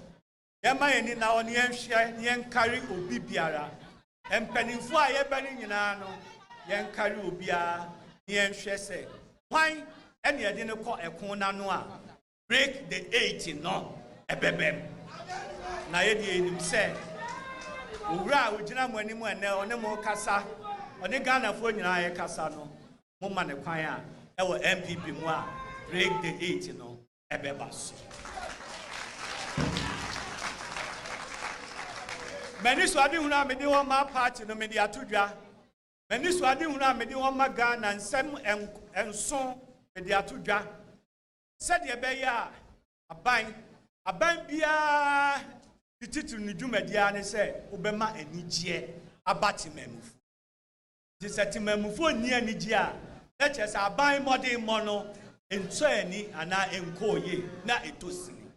Yema yani na oni enhwe ni enkari obi biara. Empanimfo a yebani nyina no yenkari obi a ni enhwe se. Kwan ene yede ne ko ekon na no a break the 80 no ebebem. Na yede enim se owura ogina mo anim ene one mo kasa one Ghana fo nyina ye kasa no mo ma ne kwan a ewo MPP mu a break the 80 no ebebas. Many swadi huna medi won ma party no medi atudwa. Many swadi huna medi won ma Ghana nsem enso medi atudwa. Said ye be ya aban bia tititu ni dwumadia ne se obema anigye abati mamufu. Di seti mamufu ni anigye a na chese aban mode mo no enso ani ana enkoye na etosini.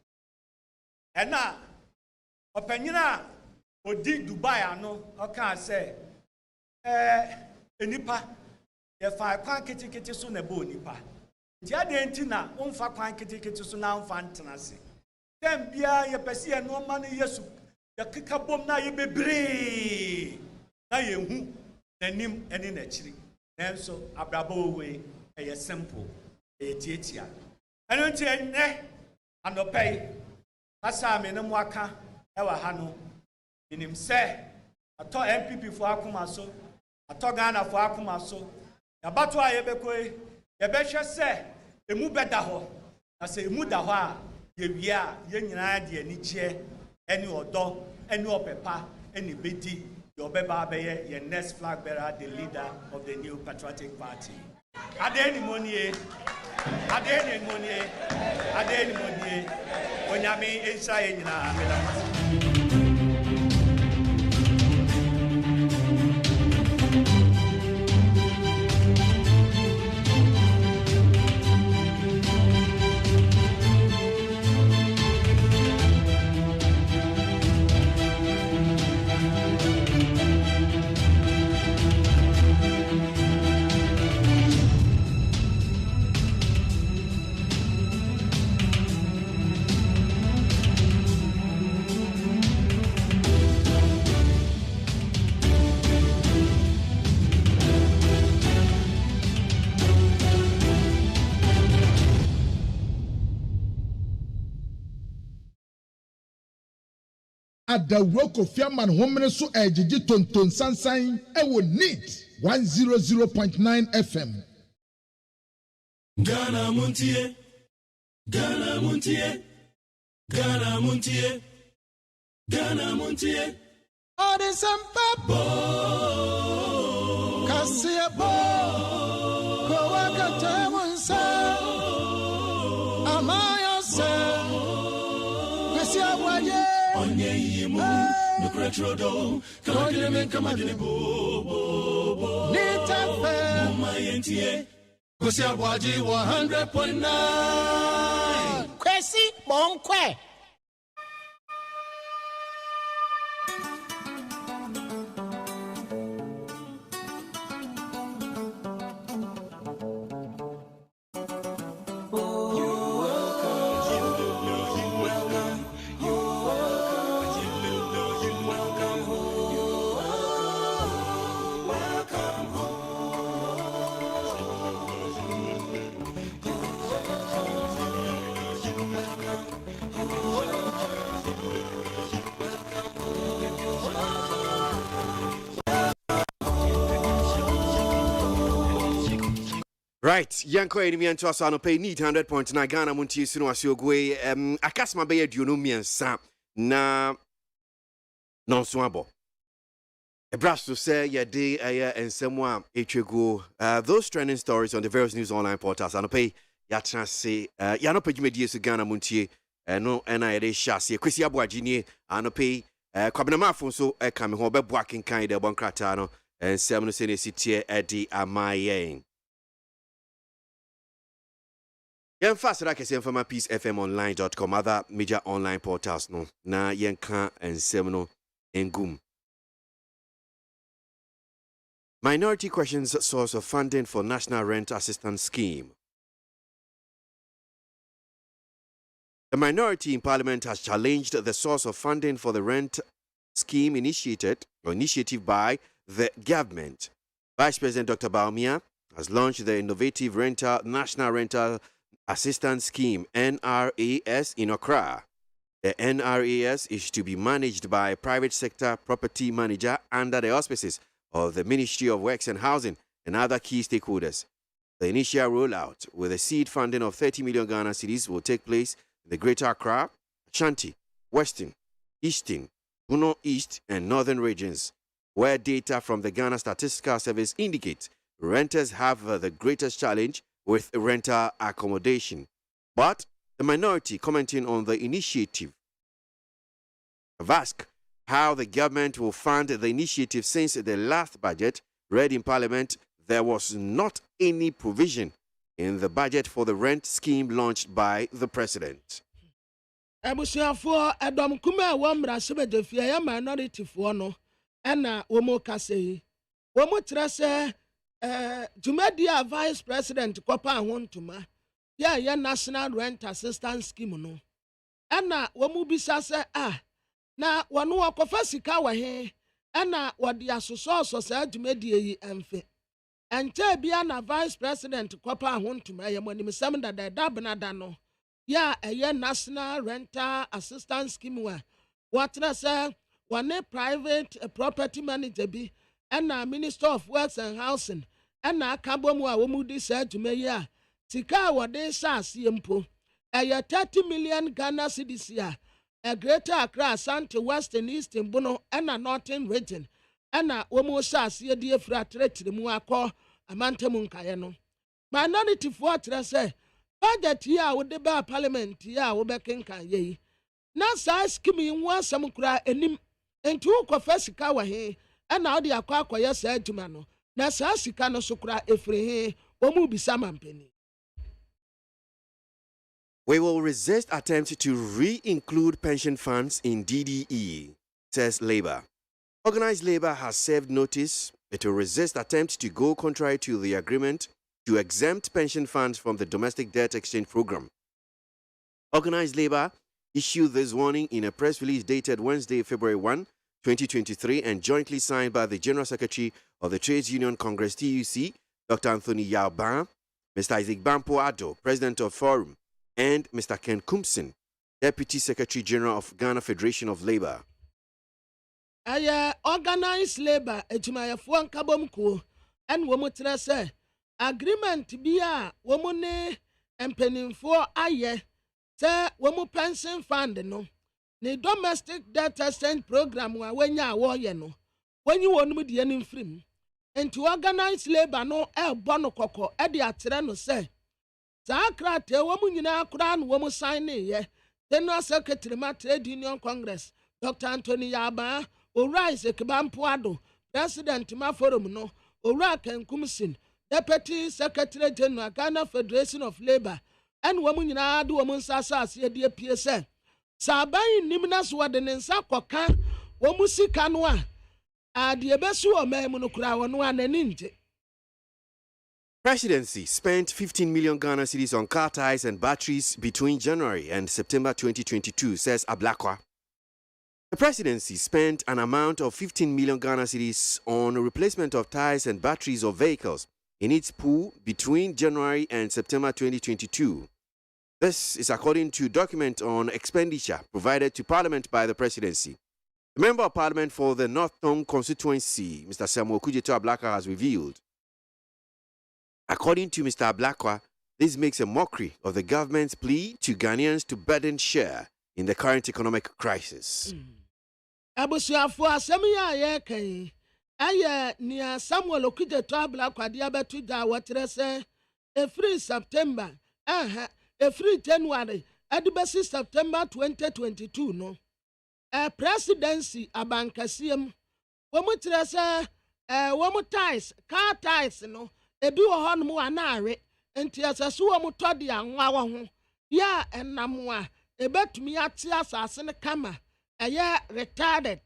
Ena opanyina odi Dubai ano oka say enipa ye fa kwan ketekete so na bo onipa nti ade enti na onfa kwan ketekete so na onfa ntenase dem bia ye pese ye no ma no Yesu ye keka bom na ye bebre na ye hu nanim eni na chiri nenso abrabo we ye simple ye tietia eno nti enne anopei asa me no mwaka ewa ha no inim se ato MPP fo akoma so ato Ghana fo akoma so yabato a yebekoi yebehwe se emu beda ho na se emu da ho a yewie a ye nyina de anigye eni odo eni opepa eni bedi ye obeba abeye ye next flag bearer, the leader of the new patriotic party. Adeni monie onyame ensa ye nyina amela. Adawuro Kofi Aman homene so ejiji tonton sansan ewo NEAT 100.9 FM. Ghana Montie, Ghana Montie, Ghana Montie, Ghana Montie. Ode Sampabo, Kasiabo, Kowakata Monsa, Amaya Sa, Kasiawaye. Onye yimu, no kretrodo, kagile men kamadile bo. Nitafe, MONTIE, Kwasi ABOAGYE 100.9. Kwasi Monkwe. Yanko enemy and toss on pay need 100.9 Ghana Montie Sino Asiogwe. Akasma Bay Dunumian Sam. Na non swabo. A brass to say ya day and someone go. Those trending stories on the various news online portals and pay ya trans say ya no pay media to Ghana Montie no NIA chassis Kwasi ABOAGYE and pay Kwabena Mafon so coming home working kind of Bonkratano and Samuel Sene City Eddie Amaye. Yen fast like I say from my peacefmonline.com other major online portals no na yen kan and seminal engum. Minority questions source of funding for National Rent Assistance Scheme. The minority in Parliament has challenged the source of funding for the rent scheme initiative by the government. Vice President Dr. Baumia has launched the innovative National Rental Assistance Scheme NRAS in Accra. The NRAS is to be managed by a private sector property manager under the auspices of the Ministry of Works and Housing and other key stakeholders. The initial rollout with a seed funding of 30 million Ghana cedis will take place in the Greater Accra, Ashanti, Western, Eastern, Bono East and Northern regions, where data from the Ghana Statistical Service indicates renters have the greatest challenge with rental accommodation. But the minority commenting on the initiative have asked how the government will fund the initiative since the last budget read in Parliament. There was not any provision in the budget for the rent scheme launched by the president. Abusuafo Edom kuma wamra sebedefia ya minority fo no na womo kase womo trese Jumedia Vice President Kopa Hontuma ya National Rent Assistance Scheme no na womo bisa se na wanu akofa sika wa he na wode asoso sa Jumedia yi emfe enche bia na Vice President Kopa Hontuma ya monim sam da benada no ya National Rental Assistance Scheme wa trese one private property manager bi and Minister of Works and Housing and Kabomu Womudi said to me, Tika what they sa simple. 30 million Ghana cedis a Greater Accra, Sante, Western, Eastern, Bono, and a Northern region, and a Womo sa see a dear fratret the Muako, a Mantamunkayano. Minority fortress say, budget here with the bar parliament, ya, Obekenka ye. Now, size skimming was some cry and two confessika wa he. And now the akwa said to mano. Na sa sika no sokra efre omu bisa mampeni. We will resist attempts to re-include pension funds in DDE, says Labour. Organized Labour has served notice it will resist attempts to go contrary to the agreement to exempt pension funds from the domestic debt exchange program. Organized Labour issued this warning in a press release dated Wednesday, February 1, 2023 and jointly signed by the General Secretary of the Trades Union Congress TUC, Dr. Anthony Yalban, Mr. Isaac Bampo-Addo, President of Forum, and Mr. Ken Kumpson, Deputy Secretary General of Ghana Federation of Labour. Organized Labour etumayafo nkabomko and womutra say agreement bia womune empenimfo aye say womu pension fund no. The domestic debt exchange program wa wenya awoye no when you wonu de anim frim and to organize labor no bono koko e de atere no say zakrate wo mu nyina akura no wo mu sign ye General Secretary ma Trade Union Congress Dr. Anthony Yaba Owura Sekibampoado President ma forum no Owura Ken Kumpson Deputy Secretary General Ghana Federation of Labour and wo mu nyina do wo mu nsasa ase de apie say Sabai nimnas wadenensa koka womusika no a de besu o memu no kura wono ananinje. Presidency spent 15 million Ghana cedis on car tires and batteries between January and September 2022, says Ablakwa. The presidency spent an amount of 15 million Ghana cedis on replacement of tires and batteries of vehicles in its pool between January and September 2022. This is according to document on expenditure provided to Parliament by the Presidency. The Member of Parliament for the North Tongue constituency, Mr. Samuel Kujeto Ablaka, has revealed According to Mr. Ablakwa, this makes a mockery of the government's plea to Ghanaians to burden share in the current economic crisis. Abusuafo asemi ya ye kan aye nia Samuel Okudze to Ablakwa dia betu da wotre se every September every January adibesi September 2022 no presidency abankasiem womu tre se womu ties car ties no ebi wo hono anare enti asaso womu todi anwa wo ho ya enam a ebetumi ate asase ne kama retarded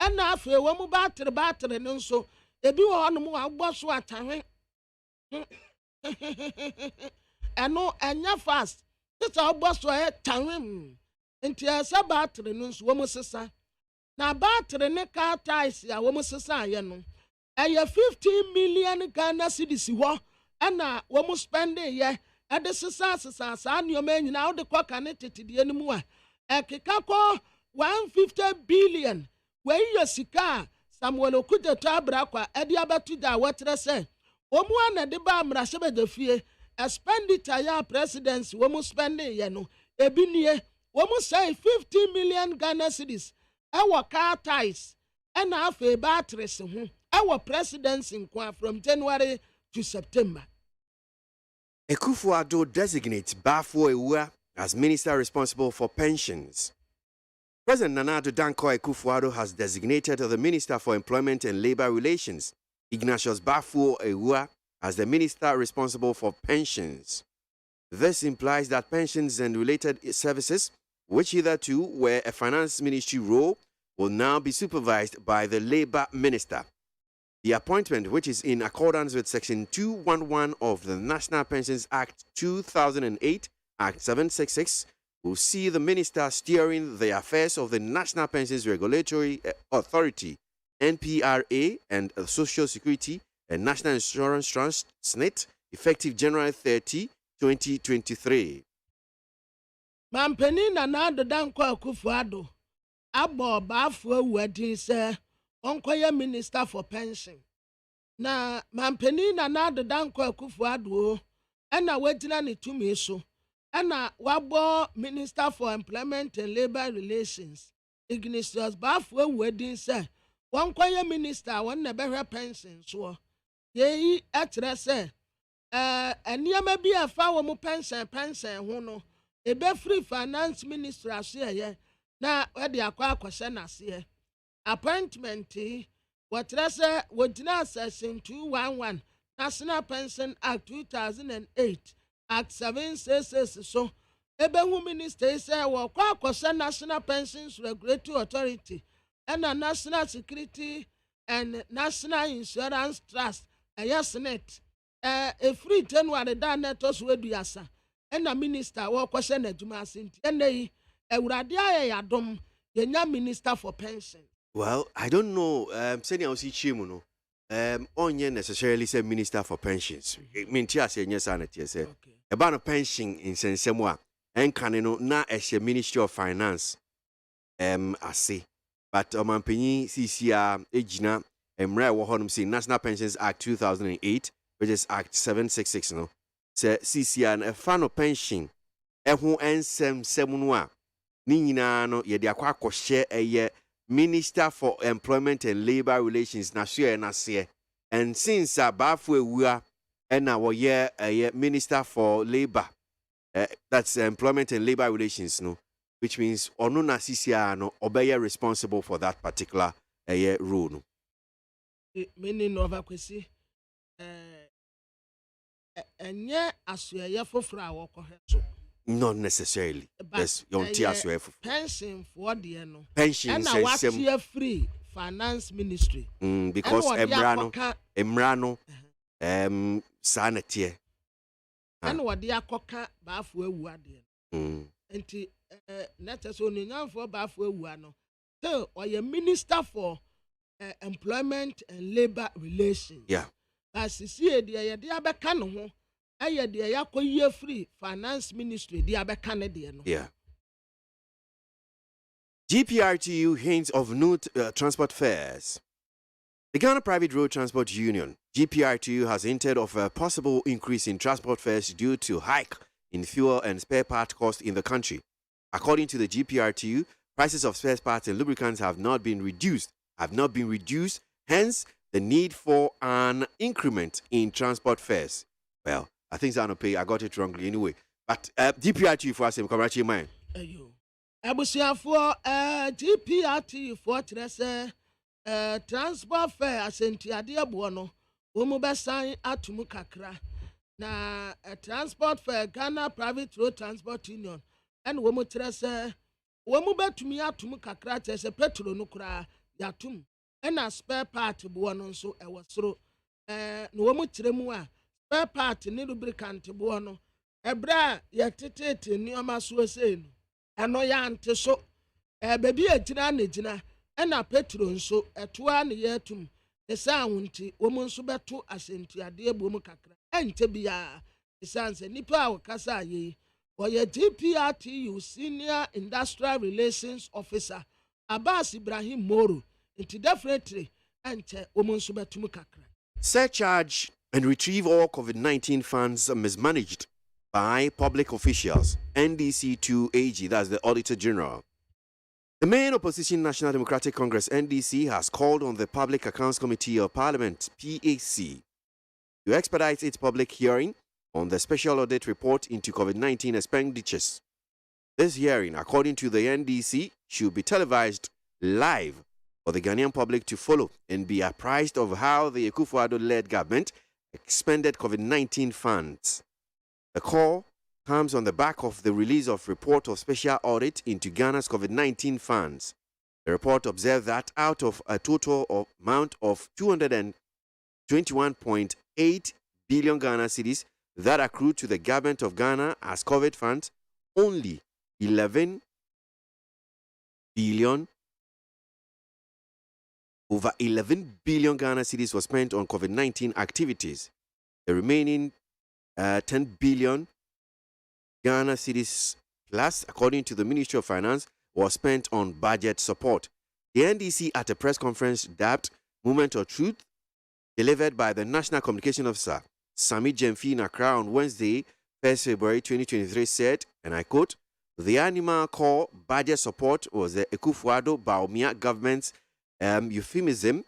ena afa womu battery no nso ebi wo hono mu agboso atahe eno enya fast tisa agboso tahe enti asa battery no nso womu sesa na battery ne car ties ya womu sesa aye no 15 million Ghana cedis ho ana womu spending ye ade sesa anyoma nyina wo de kwa kane tetidie no mu a ekeka ko 150 billion we yesika Samuel Okudze to Ablakwa ade abatu da wotre se omu ana de ba amrahye bedefie expenditure ya presidency womu spending ye no ebinie womu say 50 million Ghana cedis ewo car ties ena afa batteries ho our presidency nkwa from January to September. Akufo-Addo designates Bafo Ewua as minister responsible for pensions. President Nana Addo Dankwa Akufo-Addo has designated the Minister for Employment and Labor Relations, Ignatius Bafo Ewua, as the minister responsible for pensions. This implies that pensions and related services, which hitherto were a finance ministry role, will now be supervised by the labor minister. The appointment, which is in accordance with Section 211 of the National Pensions Act 2008, Act 766, will see the minister steering the affairs of the National Pensions Regulatory Authority, NPRA, and Social Security and National Insurance Trust, SNIT, effective January 30, 2023. Mampeni Nana Addo Dankwa Akufo-Addo abo Bafo Ewua din se onkoye minister for pension na mampeni Nana Addo Dankwa Akufo-Addo ena wagina ne tumi so ena wabo minister for employment and labor relations Ignatius Bafo Ewua din se onkoye minister won na behwe pension so ye etre se eniama bi afa wo mu pension ho no ebe free finance minister ase na we de akwa na ase appointment what say wodina section 211 National Pension Act 2008 Act 766 so ebe hu minister say wo kwa National Pensions Regulatory Authority and National Security and National Insurance Trust SNIT free January da netos weduasa and minister wo kwa na adwuma asenti enei ewurade ayadom yenya minister for pension. Well, I don't know. Senior Osi Chimuno. Onye necessarily say minister for pensions. Mintia say yes, sanity say. About a pension in Sensemwa. And canino na as a Ministry of Finance. I say. But Mampini CCR Ejina Emre Wahonum say National Pensions Act 2008, which is Act 766 no. Say CCR and a fan of pension. Ehu ensem semunwa. Ni nyina no ye de akwa share a Minister for Employment and Labor Relations na share na se. And since Bafo Ewua and now a Minister for Labor, that's Employment and Labor Relations no, which means onu na CCR no obey responsible for that particular role no. Meaning of akwesi enye asuye foforo a woko so. Not necessarily. Yes, your pension for the no. Pension and now what's here free finance ministry. Because Emrano sanity. And what the akoka Bafo Ewua de. Enti net so nyan for Bafo Ewua no. So or your minister for employment and labor relations. Yeah. As you see the idea abeka no ho. Aye de yakoye free finance ministry de abeka de no. Yeah. GPRTU hints of new transport fares. The Ghana Private Road Transport Union, GPRTU, has hinted of a possible increase in transport fares due to hike in fuel and spare part costs in the country. According to the GPRTU, prices of spare parts and lubricants have not been reduced, hence the need for an increment in transport fares. Well, I think I got it wrongly anyway. But GPRTU for us, congratulations, man. Abusiafo GPRTU for trese transport fare asentiade abo no wo mu besan atumu kakra na transport fare Ghana Private Road Transport Union and wo mu trese wo mu betumi atumu kakra trese petrol no kura yatum na spare part bo no nso e wosoro na wo mu tiremu a spare part ni lubricant bo no ebra yetete nioma so sei eno ya ante so baby agina na gina na petrol nso etoa na yatum esa wonti wo mu nso beto asentiade ebom kakra ente bia esanse nipa a wakasa ye oye GPRTU Senior Industrial Relations Officer Abbas Ibrahim Moro enti definitely ente wo mu nso betum kakra. Surcharge and retrieve all COVID-19 funds mismanaged by public officials, NDC2 AG, that's the Auditor General. The main opposition National Democratic Congress, NDC, has called on the Public Accounts Committee of Parliament, PAC, to expedite its public hearing on the special audit report into COVID-19 expenditures. This hearing, according to the NDC, should be televised live for the Ghanaian public to follow and be apprised of how the Akufo-Addo-led government expended COVID-19 funds. The call comes on the back of the release of report of special audit into Ghana's COVID-19 funds. The report observed that out of a total amount of 221.8 billion Ghana cedis that accrued to the government of Ghana as COVID funds, only 11 billion Ghana cedis was spent on COVID-19 activities. The remaining 10 billion Ghana cedis plus, according to the Ministry of Finance, was spent on budget support. The NDC, at a press conference dubbed Moment of Truth, delivered by the National Communication Officer, Sami Jemfi in Accra on Wednesday, 1st February 2023, said, and I quote, "The animal call budget support was the Akufo-Addo-Bawumia government's euphemism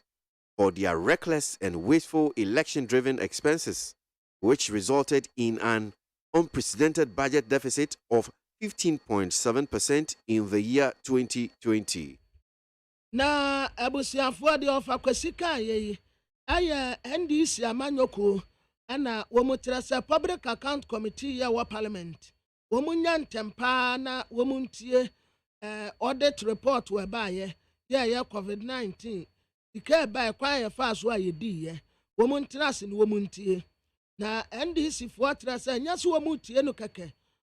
for their reckless and wasteful election-driven expenses, which resulted in an unprecedented budget deficit of 15.7% in the year 2020. Na abusiafo de ofa kwasika ye aya NDC amanyoko ana womutrasa Public Account Committee ya wa Parliament womunya ntempa na womuntie audit report we baye ya COVID-19 ike bae kwa ya faso ayedi ye womuntrase ni womuntie na NDC fortress nyaso womutie no keke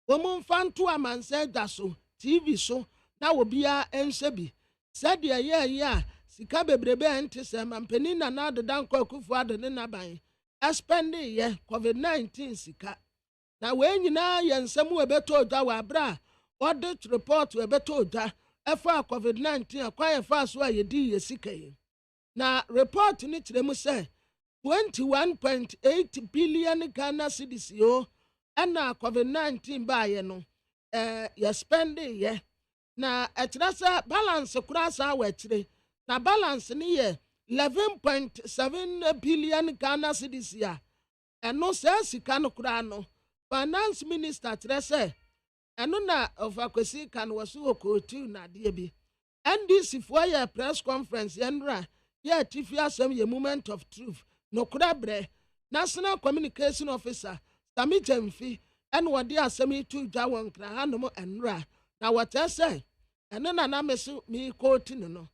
womunfanto amanse daso TV so na wobia ensebi said ya sika bebrebe ente se mampeni na na dodan kwa Akufo-Addo ne naban spending ye COVID-19 sika na we nyina ye nsem we beto da wa bra audit report we beto da efa COVID-19 akwa ye fa so ayedi ye sika ye na report ni tiremu se 21.8 billion Ghana cedis yo na COVID-19 ba ye no ye spending ye na etrasa balance kurasa wetire na balance ni ye 11.7 billion Ghana cedis ya eno se sika no kura no finance minister trese eno na ofakwesi kan wasu okotu na de bi NDC for ye press conference yenra ye tifi asem ye moment of truth no kura bre National Communication Officer Sami Jemfi eno wode asem tu dwa wonkra hanom enra na wotese eno na mesu mi kotu no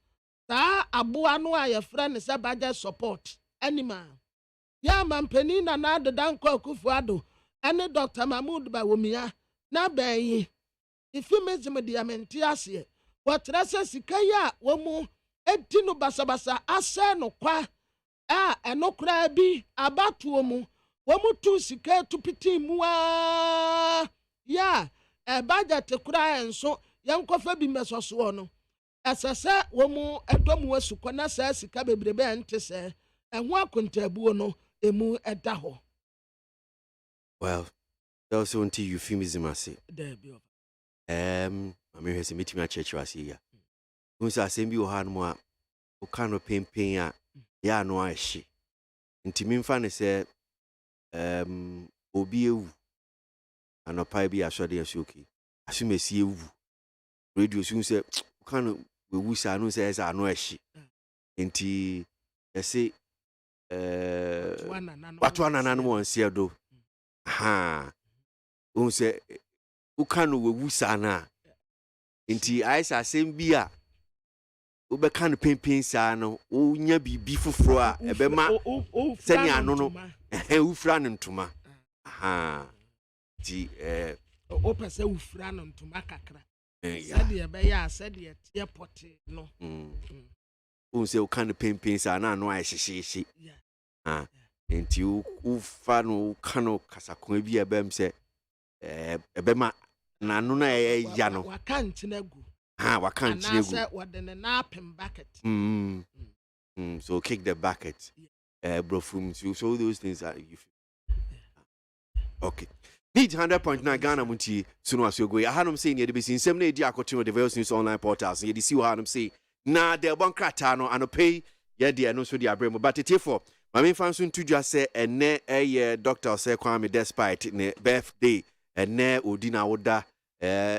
ta aboa no a ye friend se budget support anima ya mampeni na dodan kwa Akufo-Addo ene Dr. Mahmoud Bawumia na bayi ifimezim diamenti ase wotrese sika ya womu etinu basabasa ase no kwa enokra bi abatuo mu womu tu sika tupiti muwa ya budget kura enso yankofa bi mesoso no asasa wo mu edom wasu kwana sa sika bebrebe ante se ehwo akontabuo no emu eda ho. Well, also until euphemism I say. There be. I mean, here's a meeting at church was here. Once I send you hand more, who cannot pain ya no I she. Into me, fan say, Obi, and a pie be a shoddy as okay. As you may see you, radio soon say, can we wish I know says I know she. Into, I say, what one and one see do. Ha, who say, who can we wish ana. Inti aisa sembia ube kan pempin sa no wo nya bibi foforo a ebema sani ano no ufra no ntoma aha ti o pese ufra no ntoma kakra sade ebe ya sade tie pote no wo se wo kan pempin sa na no ahyehyehe ah inti ufa no kano kasakon bi ebem se ebema na no na ya no wakantina gu wakantina gu na what the napping bucket so kick the bucket bro from so those things are you okay need 100.9 Ghana Montie sunu asogo ya hanum say ne de besin sem na edi akoto the various news online portals ye de si hanum say na de bon krata no anopay ye de no so de abrem but tetefo mame fanso ntudwa say ene doctor say Kwame despite ne birthday ene odina woda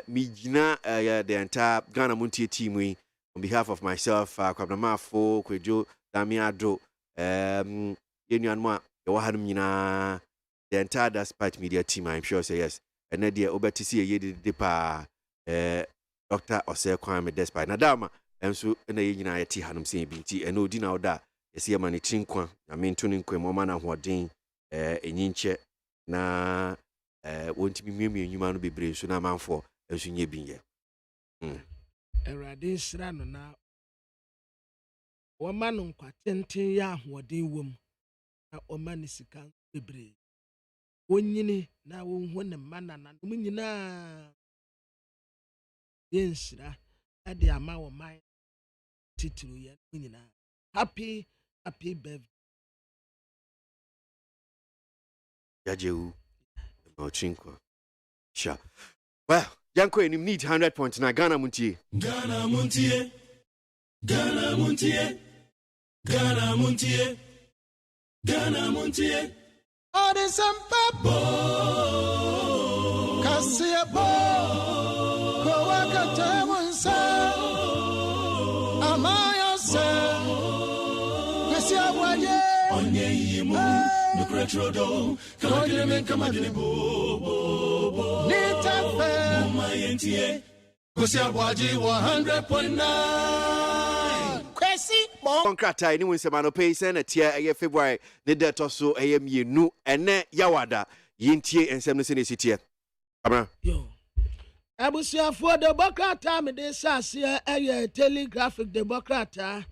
mijina the entire Ghana Montie team on behalf of myself Kwabnamafo Kwejo Damiado yenuanmo e hanum nyina the entire Despite Media team, I'm sure say yes. And then the obetisi ye de pa Dr. Ose Kwame Despite. Na dama enso na ye nyina ye ti hanum se binti eno odi na oda yesi ye mani chinkwa na mentuni nkwe mo ma na hoden enyinche na wontimi miemu enyuma no bebre so na manfo enso nye binye. Erade sra no na wo ma no kwatenten ya hoden wom na o ma ni sika bebre. Wonyini na wonhu ne mana na no nyina yensira ade ama wo man tituru ye nyina happy birthday Yajewu Mochinko sha well yanko enim need 100.9 Ghana Montie Ghana Montie Ghana Montie Ghana Montie Ghana Montie Ode sampabo Kasiabo Kowakate Munsa Amaya se Kwesi Aboagye Onye yimu Nukretrodo Kamadine Kamadine bo Nitafe Mama yentie Kwesi Aboagye 100.9 Konkrata any win semano pay sen a tier a February the debt also a mienu ene yawada yintie and semness city. Yo Abusiafo Democrata me de sasia a telegraphic Democrata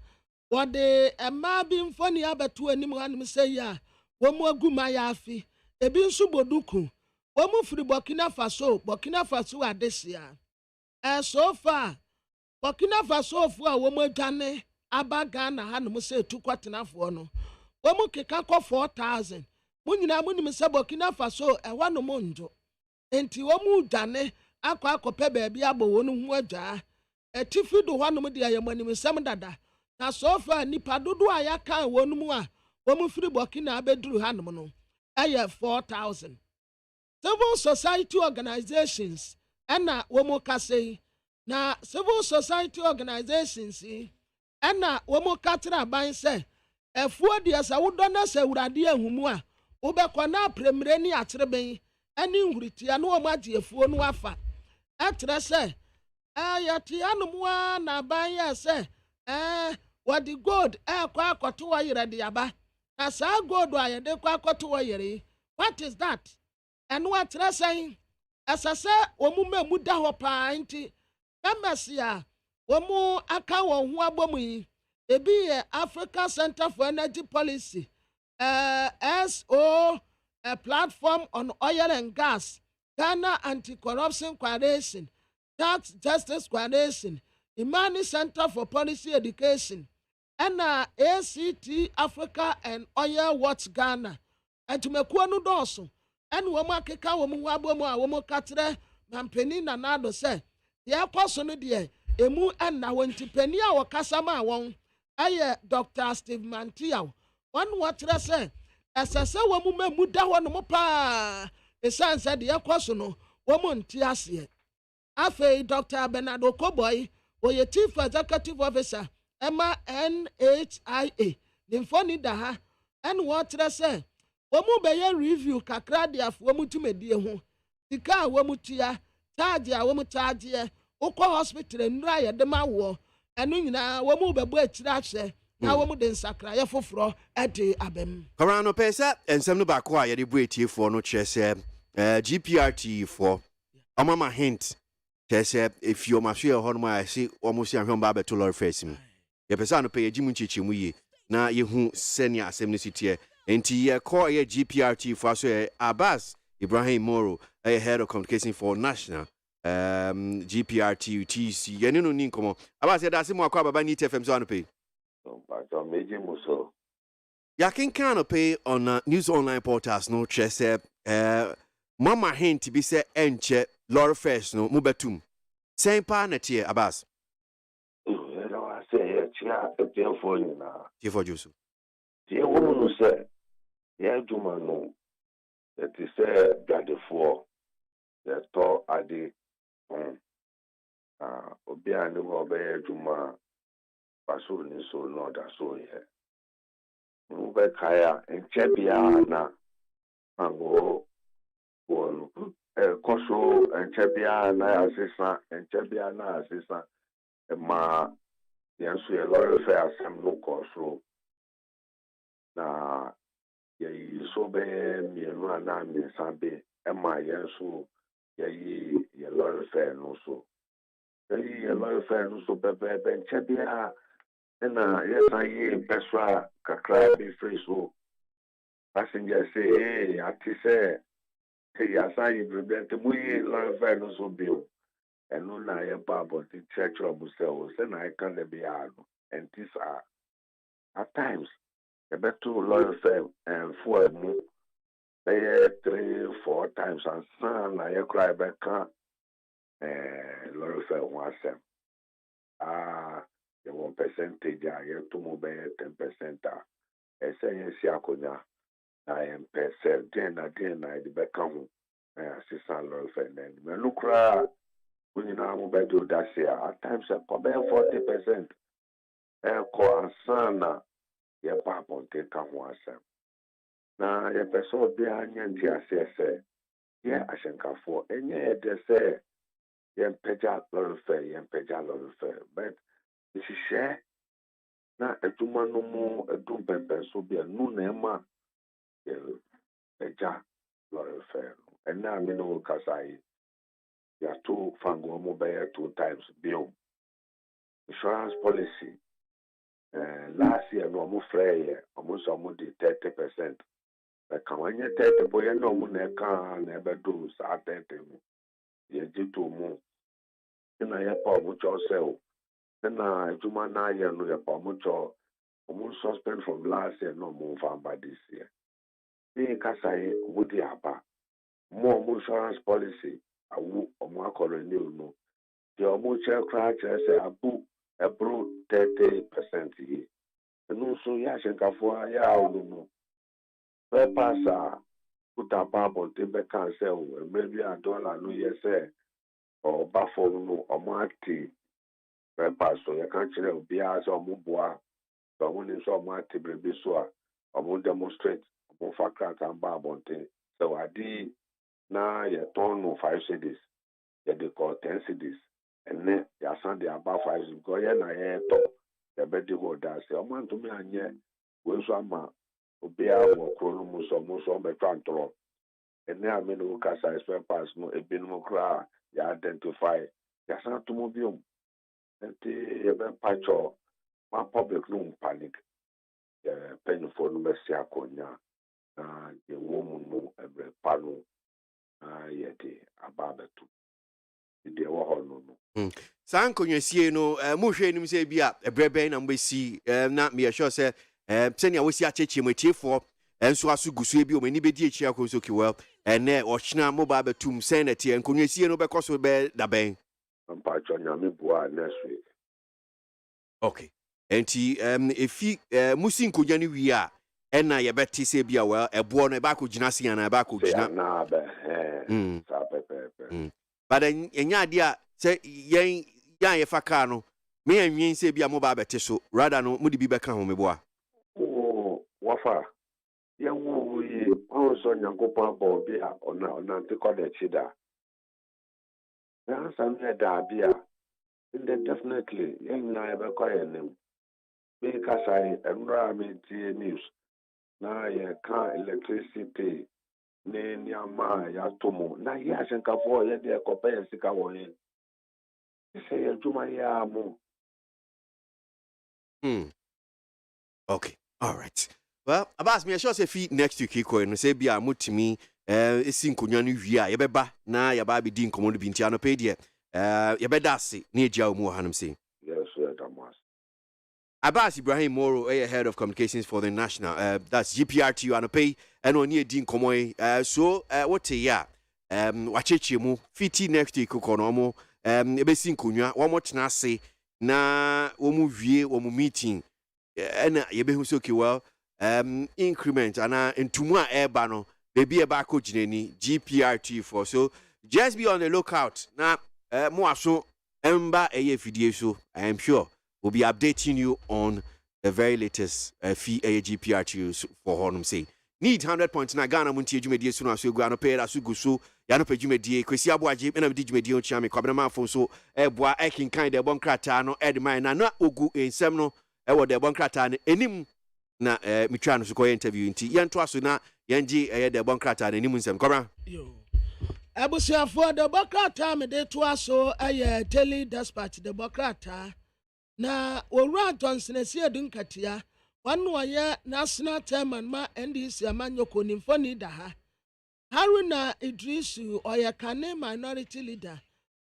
what the ma been funny abetu anim han say ya wo mo aguma ya afi ebi nso boduku wo mo firi Burkina Faso adesia so far Burkina Faso fu a wo mo dwane abaga na hanum say tu kwatenafo no wo mo keka kɔ 4000 mo nyina mo nim se Burkina Faso ɛhɔ no mo njo enti wo mo dwane akɔpɛ baabi abɔ wo no hu agya etifi do hɔ no mo de ayamanim sem dada na so far nipa dodo a yaka wo no mu a wo mo firi Burkina abeduru hanum no ɛyɛ 4000 civil society organizations ɛna wo mo kasei na civil society organizations ena womo katra ban se efuo de asa wodo na se wurade ahumu a wobekọ na premre ni atreben eni nhuritia na womo age efuo no afa etre se yati anumu na ban ya se wadi gold kwa akoto wo yere de aba na sa gold a yede kwa akoto wo yere what is that eno atre se asase womo mamu da ho pa nti Embassy Womu aka won hu abomu yi ebi ye Africa Center for Energy Policy SO a platform on oil and gas Ghana Anti-Corruption Coalition Tax Justice Coalition Imani Center for Policy Education, and ACT Africa and Oil Watch Ghana. And to make one dosso, and woman keka woman wabo woman catre, mampeni na nado say, the apostle dear, emu and na wenti penia or casama won. Aye, Dr. Steve Mantia. One what say, as I say, woman muda one mopa. A son said the apostle, woman tiasie. Afe Dr. Bernardo Koboy, oye Chief Executive Officer, Emma NHIA, Nymphoni Daha, and what say, Womu beye review kakradia womu to medie ho, Tika womu tia, Tadia womu tadia, Oko Hospital and Raya de Mawo, and Nina womu bebe chirase, na womu den sakra ya foforo ete abem. Korano pesa, and some no bakwa ya de bueti for no chese, GPRT for Amama hint. If you're my share on my see almost young home to Lord face me. Your person pay a Jimunchi we na ye who send ya assembly and to call a GPRT for so Abbas Ibrahim Moro, a head of communication for national GPRT UTC. Yanino Ninkomo. Abbas said that's more crab about FM on pay. Yakin can pay on news online portals no chess Mama hint to be said enche Lord first no mubetum. Same partner here, Abbas. I say, yeah, for you now. For Jusu. The woman who said, yeah, do man no. That is said, got the four. The tall adi. Obia no obey Juma. Pasu ni so no da so here. Mube kaya and chebia na. Ango. Koso and chebia na assistant and chebia na assistant. Ma yansu ye lawyer fair asem no koso. Na ye so be mienu ana miensambe ema yansu ye lawyer fair no so. Ye lawyer fair no so bebe chebia na yesa ye peswa kakra be free so. Passenger say, hey, ati say, hey, yasa you prevent we lawyer fair no so bill. And no na ye babo the church of Musel, and I can be hard. And these are at times a better lawyer firm and 4 more. They 3, 4 times and son I cry back lawyer firm was them. The 1% I get to move 10%. I say yes, Yakonia. I am per se, then I the back home. Assistant lawyer firm and Melukra. When you know about do that year, at times I come 40%. And sana your papa take one sem. Now your person be an say, yeah, I shan't for and yeah, they say, yen peja lor fair, but if you share now a tuma no more a doom pepper so be a noon emma peja lor fair. And now me know Kasai. You are 2 fango mobile 2 times bill. Insurance policy. Last year, no more free, almost 30%. But when you 30, boy, no more can never do 30. You do 2 more. Then I have much yourself. Then I do my 9 year no much almost suspend from last year, no more found by this year. Then Kasai would the abba. More insurance policy. I will more colonial no. The almost crash say abu a bro 30% here. And also Yashenka ya no. Where pass put a barb on table cancel maybe $1 no yes or buffalo no or marty. Where pass so you can't be as or mubwa. So when you saw marty baby so I will demonstrate about crack and barb on thing. So I did now you turn no 5 cities. You they call 10 cities. And then you send the about 5 cities because you na here talk. The better go down. Say, I'm going to me and yeah. When some obey our chronomus or most on the control. And now I mean, we can say, pass no a bin no cry. You identify. You send to mobile. And the patch or my public no panic. Penny for no mercy akonya. The woman no every panel. Yeti ababetu. de wo ho no. Sanko nyasie no mo hwe nim se bia ebrebe na mbesi na me sure se senia wosi acheche matiefo enso aso gusu bi o mani bedi echi akoso kiwel ene ochina moba betum senate enkonyasie no bekoso be daben Ampa chonya me bua next week. Okay. Enti efi musi nkonya ni wi a ena ye beti se bia well ebo no e ba ko gina se na e ba ko gina na be sa pepe. But enya ade a se yen yan ye faka no me anwen se bia moba beti so rather no mudi bi beka ho meboa. Wafa ye wo yi o so nyankopon abo bi a ona ntikọ da chida. Na san me da bia definitely yen na e be ko yenem. Be ka sai emra me tie news na ye ka electricity ne nyama ya tomo na ye asenka fo ye de ko pe sika wo ye. Se ye juma ya mo. Okay. All right. Well, Abbas, me sure say fi next week iko no say bia mutimi esi nkonwa no wi a ye beba na ye ba be di nkomo no bi ntia no pe de ye beda ase na egia omu hanum say. Yes, sir, Thomas. Abbas Ibrahim Moro, head of communications for the national that's GPRTU and pay and on ye di nkomo so what ya wacheche mu fiti next week ko no mo ebesi nkonwa wo mo tena ase na wo mu wie wo mu meeting and ye be hu so well increment and ntumu a eba no baby e ba ko gineni GPRT for so just be on the lookout na mo aso emba eye fidie so I am sure we'll be updating you on the very latest fee GPRT for honum say need 100.9 Ghana Montie dwumedie so na so egu anope da so guso ya no dwumedie kwesi aboagye na me dwumedie o chiame kwabena mafo so eboa ekinkan de bonkrata no edman na ogu ensem no ewo de bonkrata no enim na mitwa no so ko interview nti yento aso na yenji de bonkrata na enim nsem kobra yo abusiafo de bonkrata me de to aso daily dispatch de bonkrata na owura Johnson esi edunkatia wanu aye national chairman ma NDC amanyoko nimfoni da ha Haruna Idrisu oyakane minority leader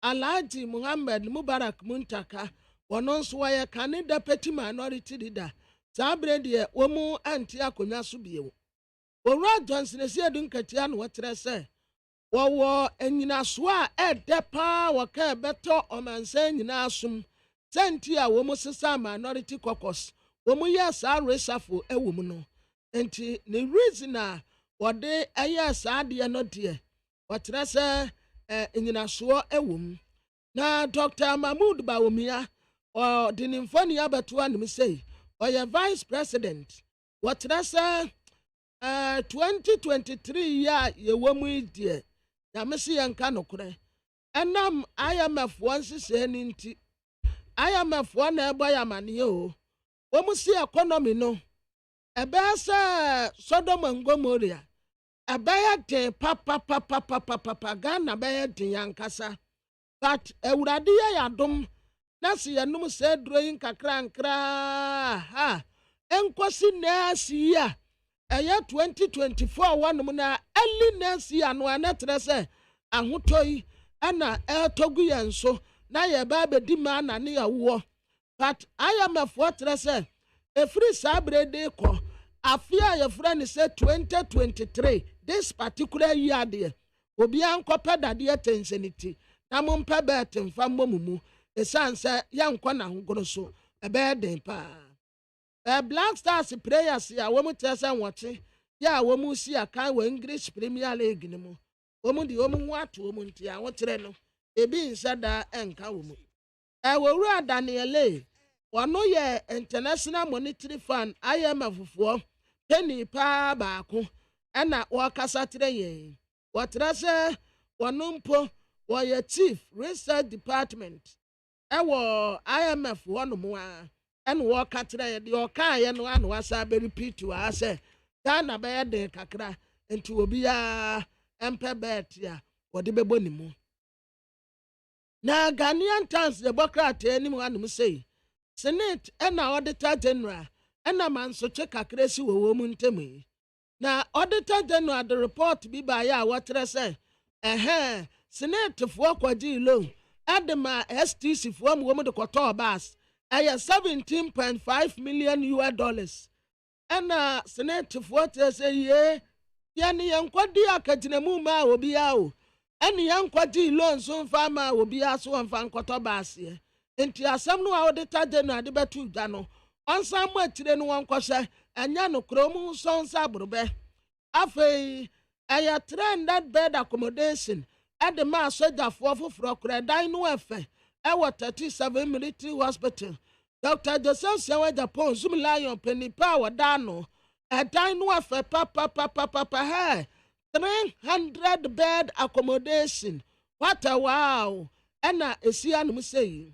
Alhaji Muhammad Mubarak Muntaka wono nso oyakane deputy minority leader sabre de womu anti akonya so biewo owura Johnson esi edunkatia no wotre se wo enyina so a edepa waka beto omansa nyina asum senti a womu sesa minority caucus womu yes resafo ewum no enti ne reason a wode yes ade no de wotre se enyina so ewum na Dr. Mahmoud Bawumia o dinimfoni abeto anim sei oye vice president wotre se 2023 ya yewomu idie na mesi yanka nokure enam IMF wonsese ni nti IMF na ebo ya mane o omusi economy no ebe se Sodom and Gomorrah ebe ya de papa Ghana be ya de yankasa but ewurade ya dom na se yanum se droyin kakrankra ha enkosi na asiya eye 2024 wanum na early next year no anetre se ahotoi ana etogu yenso na ye ba be di ma na ne yawo but IMF wotre se efri sabre de ko afia ye fra ne se 2023 this particular year de obi ankopa dade attentionity na mompa bet mfa momumu esanse yankɔ na hogoro so ebe den pa Black Stars players ya womu tese nwote ya womu si akan we English Premier League ni mu womu di womu wato womu nti a wotre no ebi nsada enka womu wowura Daniel wono ye International Monetary Fund IMF fo penny pa baako na wakasa tre ye wotre se wono mpo wo ye Chief Research Department ewo IMF wono mu a and walk at the Okai and one was a very repeat to us. Dana by de kakra and to be a empebetia or the bebonimu. Now Ghanaian towns the Bokrat anyone must say. Senate and our auditor general and a man so check a crazy woman to me. Now auditor general the report be by our what I say. Senate for Quadi low. Adema STC for woman the Kotor Bass. I have $17.5 million US. And Senate for say, yeah, Yanni and Quadia Katinamuma will be out. And young Quadi loan soon farmer will be also on Fan Kotor Bass here. And Tia some no out the Tadena de Batu Dano. On some way to the one cosa, and Yano Chromo son Sabrube. Afe, I have trained that bed accommodation. At the mass soldier for Dino Efe, our 37 military hospital. Dr. Joseph Sewa Japan, Zoom Lion, Penny Power, Dano, a Dino Efe, Papa, 300 bed accommodation. What a wow! And a Sian saying.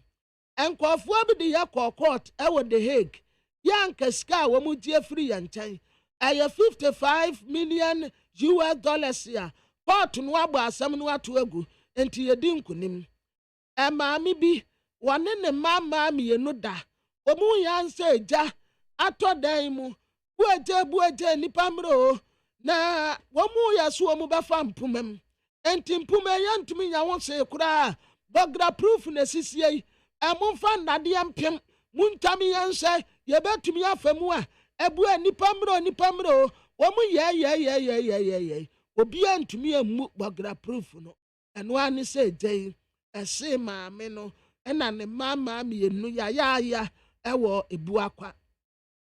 And Kwafuabi the Yako court, our The Hague. Young Kaska, Wamudia free and time. I have $55 million US here. Port nwaba asam no atoagu enti yedi nkunim e maami bi wone ne mama mienu da omu yanse eja atodan mu buaje nipa mro na womu yaso omu befa mpumam enti mpuma yantumi nya wonse kura bogra proof na sisie emumfa nade empem muntami yanse yebetumi afamu a ebu nipa mro womu ye obi antumi amu bagra proof no eno ani se gye ese maame no ena ne mama mienu ya ewo ebu akwa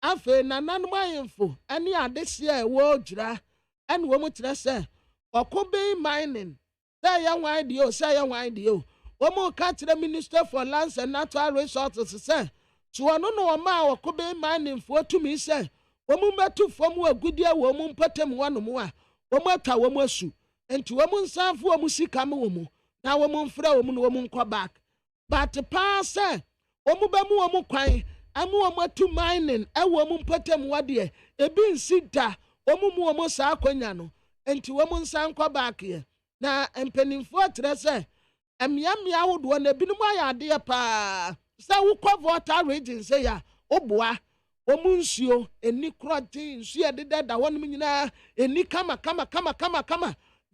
afe na nanom ayemfo ene adehye ewo gira ene wo mu kire se okobe mining say ya wan dio wo mu ka kire Minister for Lands and Natural Resources say so no ma okobe mining fo tumi se wo mu metu fom agudie wo mu mpatem wanom a womata womasu enti womunsanfo womusika me womu na womumfra womu no womunkɔ back but pa se womubemu womu kwan amu womatu mining ewo mumpatem wade ebi nsida womu sa akonya no enti womunsankɔ back ye na empenimfo atre se emiamia hodo na binum ayade pa se wokɔ water region se ya oboa omunsuo eni krotin nsuo de da wonum nyina eni kama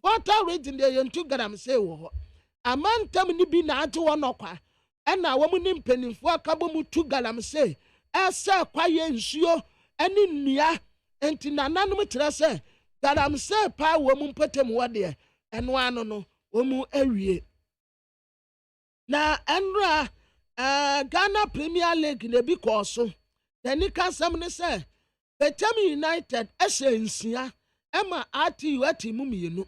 water region de yentu gram say wo amantam ni bi na ate wonokwa ena wo mu ni mpanimfo akabo mu 2 gram say ese kwaye nsuo eni nnua enti nananum kire say gram say pa wo mu mpatem wode eno ano no wo mu awie na enra Ghana Premier League ne bi koso Deni kasam ne se Betem United esensia ema RTU atimu mienu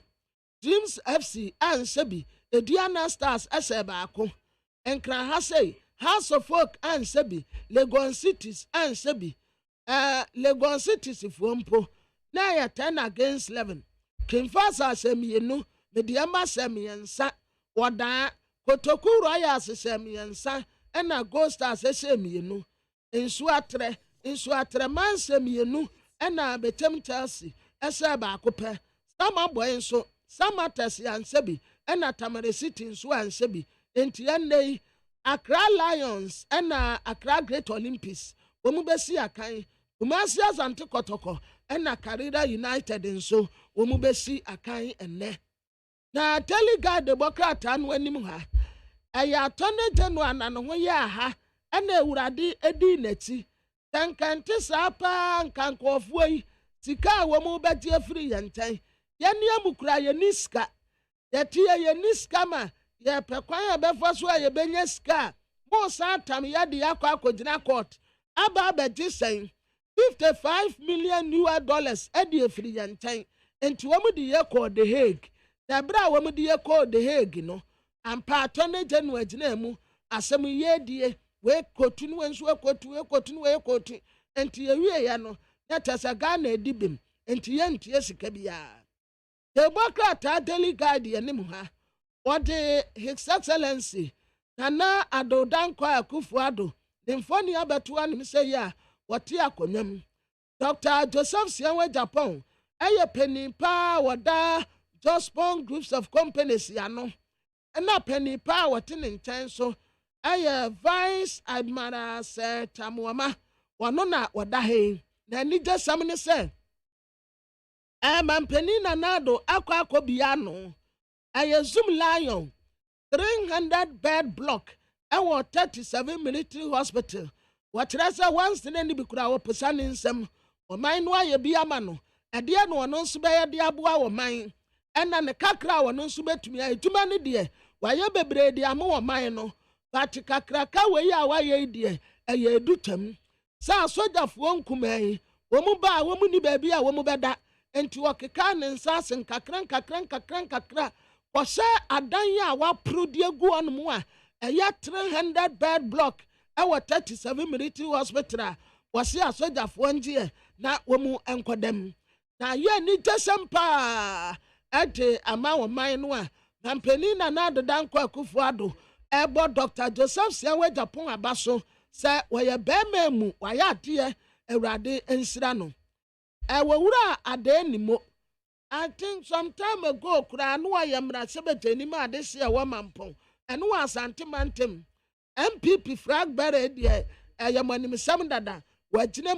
Dreams FC ansebi Ediana Stars baako enkran ha sei House of Folk ansebi Legon Cities ansebi Legon Cities fuompo na ya 10 against 11 Kimfasa asemienu Mediama semiensa wada Kotoku Royals semiensa ena Gold Stars semienu Insu atre mansem yenu ena betem Chelsea ese baako pe sama boy nso sama tesi ansebi ena Tamale City nso ansebi enti ennei Accra Lions ena Accra Great Olympics omu besi akan Kumasi Asante Kotoko ena Karida United nso omu besi akan enne na Teligard Democrat anu anim ha eya Attorney General na no ho ya ha ena ewurade edi nati tankante sapa nkankofu yi sika wo mu beti afiri yentan yeni amukura yeniska yetie yeniska ma ye pekwan ya befaso ye benya ska mo satam ya de yakwa akogina court aba beti sen $55 million US edi afiri yentan enti wo mu de ye ko The Hague na bra wo mu de ye ko The Hague no ampa Attorney General agina mu asem ye die we kotunu wenso kotunu we kotu enti yewie ya no na tasa Ghana edibim enti ye ntie sika bia Democrat Daily Guide ye nim ha ode His Excellency Nana Addo Dankwa Akufo-Addo demfoni abeto anim say ya wote akonyam Dr. Joseph Sewa Japan eye penny pa wada Jospon groups of companies ya no na penny pa wote ne nkyɛn so aye Vice Admiral Sir Tamuama wano na wada he na ni jasam ne se mampeni na nado akwa bia no aye Zoom Lion 300 bed block ɛwɔ 37 military hospital. Wɔkyerɛ sɛ once ne bi kura wɔ posa ne nsɛm ɔman no ayɛ bi ama no ɛdeɛ no ɔno nso bɛyɛ de aboa wɔ man ɛna ne kakra a ɔno nso bɛtumi ayɛ adwuma no deɛ wayɛ bebree de ama wɔ man no bate kakraka wei a wayɛ yi deɛ ɛyɛ edutam saa sogyafoɔ nkumaa yi wɔn ba a wɔn ni baabi a wɔn bɛda nti wɔkeka ne nsa ase nkakra wɔhyɛ adan a waporo de agu ɔnom a ɛyɛ 300 bed block ɛwɔ 37 military hospital a wɔse asogyafoɔ ngyeɛ na wɔn nkɔdam na yɛ ni gyesɛm paa ɛde ama wɔ man no a na mpanin Nana Addo Akufo-Addo ɛbɔ Dr. Joseph Siawe Japan aba so sɛ wɔyɛ bɛrima mu wɔayɛ adeɛ Awurade nsira no ɛwɔ wura adeɛ ni mo. I think some time ago kura no ayɛ mmarahyɛbɛtani ma ade hye ɛwɔ mampɔn ɛno wɔ Asante Mantem MPP Fragbere deɛ ɛyɛ mɔnimsɛm dada wɔgyina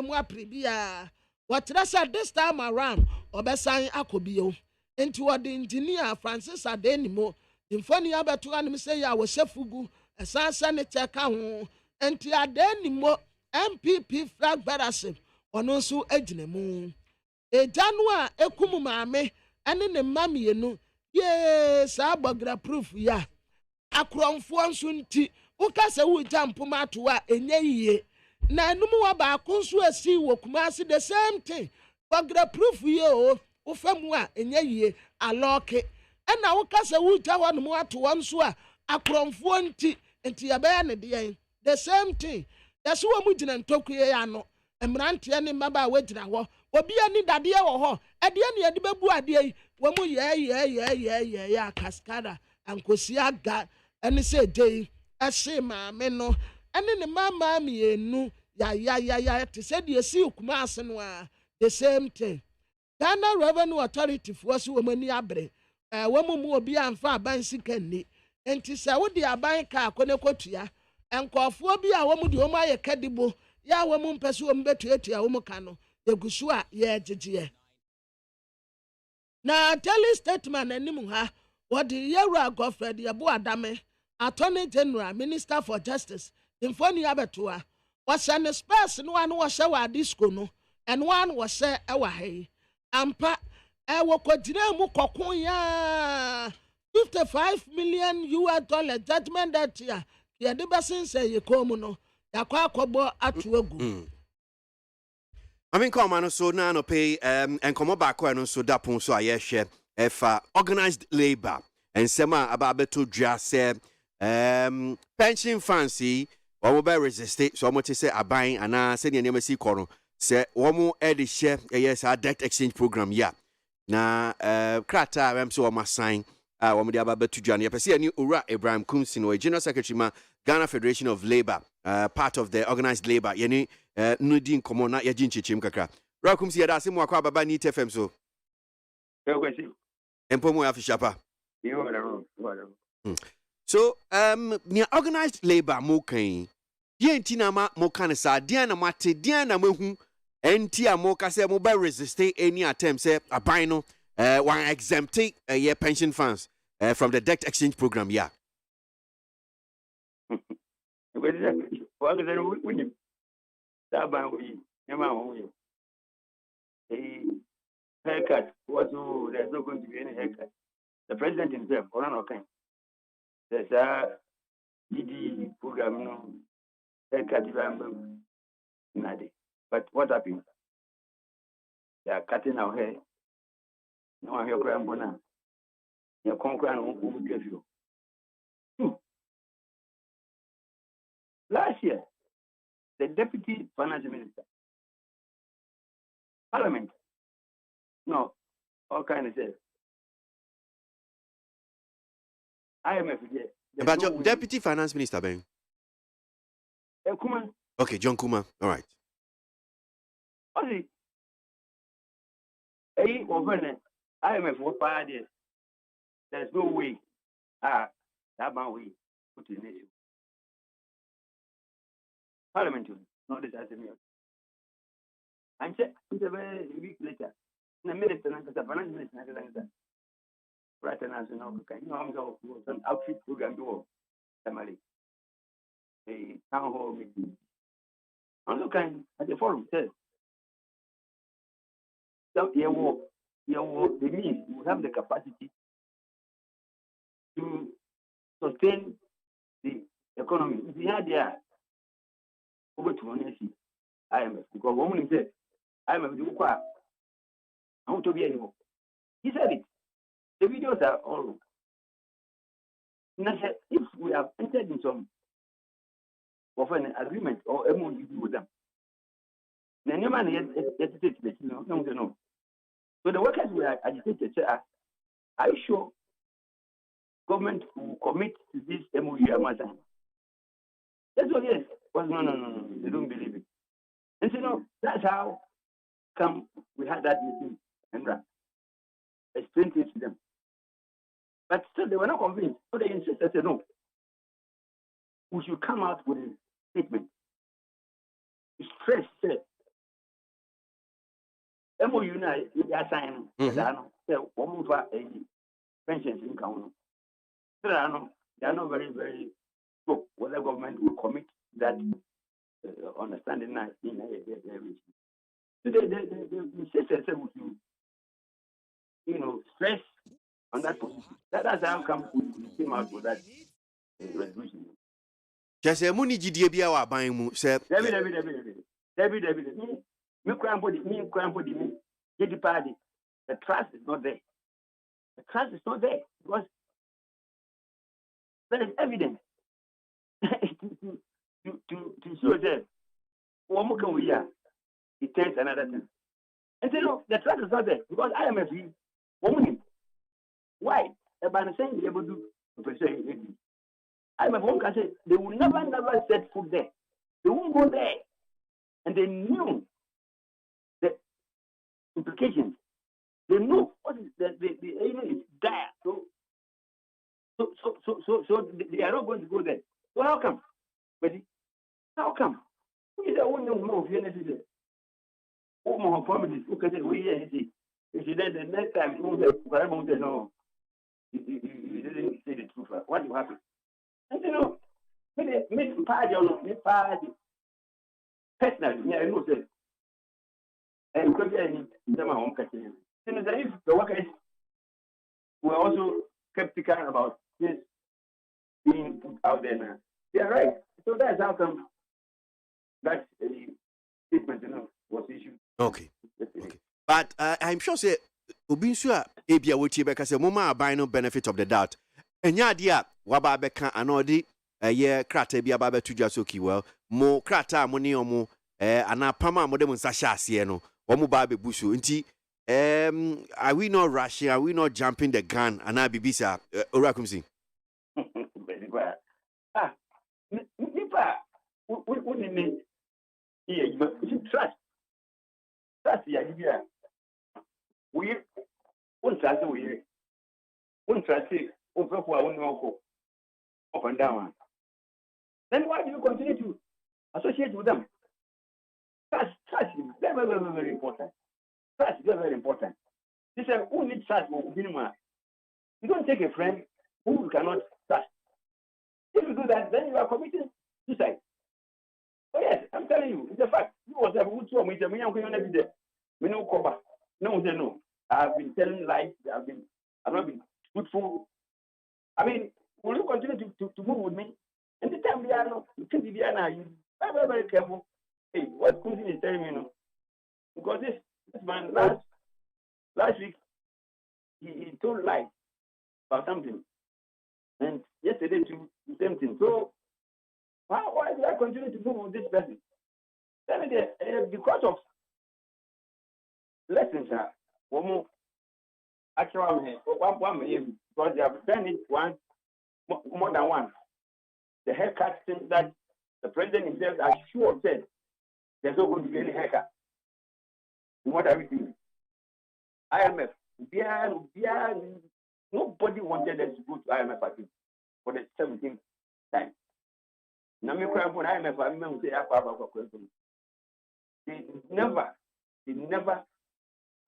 mu apere biara wɔkyerɛ sɛ this time around ɔbɛsan akɔ bio nti wɔde engineer Francis Adenimo mfoni abɛto anim sɛ yɛ a wɔhyɛ fugu ɛsan sɛ ne kyɛ ka ho nti Adenimo MPP Fragberaship ɔno nso agyina mu egya no a ekum maame ɛne ne mma mmienu yee saa bɔgra proof ya akorɔmfoɔ nso nti woka sɛ wogya mpoma ato a ɛnyɛ yie na enum wa baako nso asi wɔ Kumasi the same thing bɔgra proof ye o wofa mu a ɛnyɛ yie alɔke ɛna woka sɛ wogya hɔ no mu ato wɔn nso a akorɔmfoɔ nti yɛbɛyɛ ne deɛ the same thing yɛso wɔ mu gyina ntɔkuye ano mmeranteɛ ne mmaba a wɔgyina hɔ obi ani dadeɛ wɔ hɔ ɛdeɛ ne yɛde bɛbu adeɛ yi wɔn mu yɛ akaskada ankosi aga ɛne sɛ gye ɛhye maame no ɛne ne mama mmienu ya te sɛ deɛ si Kumasi no a the same thing Ghana Revenue Authority foɔ so wɔn ani abere wɔn mu obi amfa aban sika nni nti sɛ wode aban ka akɔ ne kɔtua nkɔfoɔ bi a wɔn de wɔn ayɛ kadibo ya wɔn mpɛ so wɔn bɛtuatua wɔn ka no egu so a yɛgyegyeɛ na tele statement anim ha wɔde yɛwura Godfred Yeboadame Attorney General Minister for Justice mfoni abɛtoa wɔhyɛ ne space no ano wɔhyɛ wɔ adisco no ɛno ano wɔhyɛ ɛwɔ ha yi ampa ɛwɔ kɔgyina mu kɔko ya $55 million judgment that year yɛde bɛsensɛ yɛ kɔn mu no yakɔ akɔbɔ ato agu Come on, so now no pay and come back and so that point so I share if organized labor and sema about to just say pension fancy or will resist it so much to say a buying and I said your name is Kono say one more edit share yes our debt exchange program yeah na krata I'm so my sign one the about to join you see a new Ura Abraham Kumsino General Secretary ma Ghana Federation of Labor part of the organized labor yani nudin komona ya jinchi chim kakra rakum si yada simu akwa baba ni TFM so empomo ya fishapa so near organized labor mo kan ye ntina ma mo kan sa dia na mate dia na mahu enti a mo ka se mo ba resist any attempt say aban no one exempt your pension funds from the debt exchange program yeah haircut. There's not going to be any haircut. The president himself, there's a ED program, haircut. But what happened? They are cutting our hair. No one here crying bona. You're conquering who give you. Last year, the deputy finance minister, parliament, no, all kind of says, IMF. But your deputy finance minister, Ben? Kuma. Okay, John Kuma. All right. IMF what part is? There's no way. That man way put in issue. Parliament, not this as a meal. I'm saying it's a very weak letter. The minister and the finance minister. right now, you know, I'm going to an outfit program do family. A town hall meeting. I'm looking at the forum says, so the means we have the capacity to sustain the economy. If you had there over to IMF, because woman said, IMF do quite. I want to be anymore. He said it. The videos are all. If we have entered in some of an agreement or MOU with them, then no man hesitates. No. So the workers were agitated. Say, are you sure government will commit to this MOU? That's what yes. Well, no. They don't believe it. And so no, that's how come we had that meeting and explained it to them. But still, they were not convinced. So they insisted, said, no, we should come out with a statement. Stress said, MOU, they are signing, one move pensions in council. They are not very, very good. Whether government will commit that understanding in their region. So they insisted, said, stress on that position. That's how come we came out with that resolution. Just a money GDB our buying said, David. Me crying body, get the party. The trust is not there. The trust is not there because there is evidence to show that one more we are, it turns another thing. And say no, the trust is not there because I am a free woman. Why? About saying they able to persuade you. I'm a one can say they will never set foot there. They won't go there. And they knew the implications. They knew what is the is dire. So they are not going to go there. So how come? How come? Who is the one who knows anything? Oh, my families, who can say we hear anything? If you then the next time you say no. You didn't say the truth. What do you happen? And you know, me party. Personally, I know that. And because I need them home catching. And if the workers were also skeptical about this being put out there now, they are right. So that's how come that statement, was issued. Okay. But I'm sure say Obinsua Abia Wuti Beka say Moma buy no benefit of the doubt. Enya dia waba beka anodi ye krata bia ba betu jasoki well mo krata mo ne omo ana pama mo dem nsa hya ase no omo ba be busu nti are we not rushing, are we not jumping the gun ana bibisa orakumsi nipa woni you trust ya bia we won't trust up and down. Then why do you continue to associate with them? Trust is very, very, very important. Trust is very, very important. This is who needs trust. You don't take a friend who you cannot trust. If you do that, then you are committing suicide. Oh yes, I'm telling you, it's a fact. You was who told me every day. We know cover. No. I've been telling lies. I've not been truthful. I mean, will you continue to move with me? And the time we are not, you think we are now, you are very, very careful. Hey, what Cousin is telling me, because this man last week he told lies about something, and yesterday too the same thing. So why do I continue to move with this person? Tell me because of lessons, one more. Actually, one million because they have done it more than once. The haircut thing that the president himself has sure said there's not going to be any haircut. What are we doing? IMF, nobody wanted us to go to IMF for the 17th time. Now, me cry for IMF, I remember they never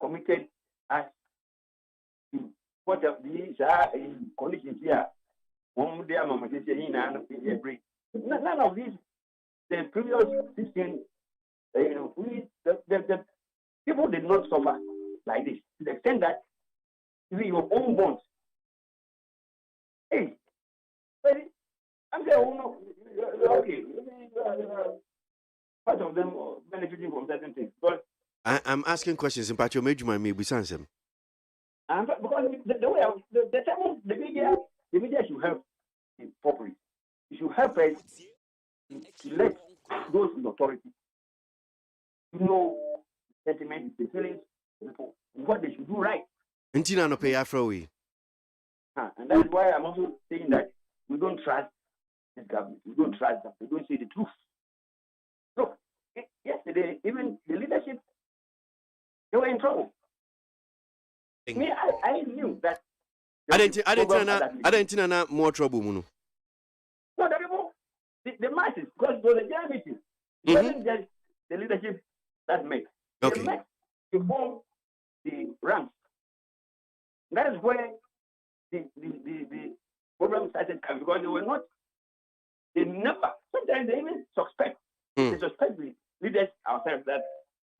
committed us to what of these conditions here? One day, I'm going to say, every none of these, the previous 16, the people did not suffer like this to the extent that even your own bonds. Hey, I'm saying, oh no, okay, part of them benefiting from certain things. But I'm asking questions in Pacho Mejuma me Because the way the media should help properly. You should help us to let those in authority know sentiment, the feelings, what they should do right. Until no pay Afrowe. And that's why I'm also saying that we don't trust this government. We don't trust them. We don't say the truth. Look, yesterday, even the leadership, they were in trouble. Me, I knew that. I didn't know more trouble, Muno. No, the masses, because it was a general meeting. It wasn't just the leadership that met. Okay. They met to form the ranks. That is where the problem started coming, because they never, sometimes they even suspect, they suspect the leaders ourselves that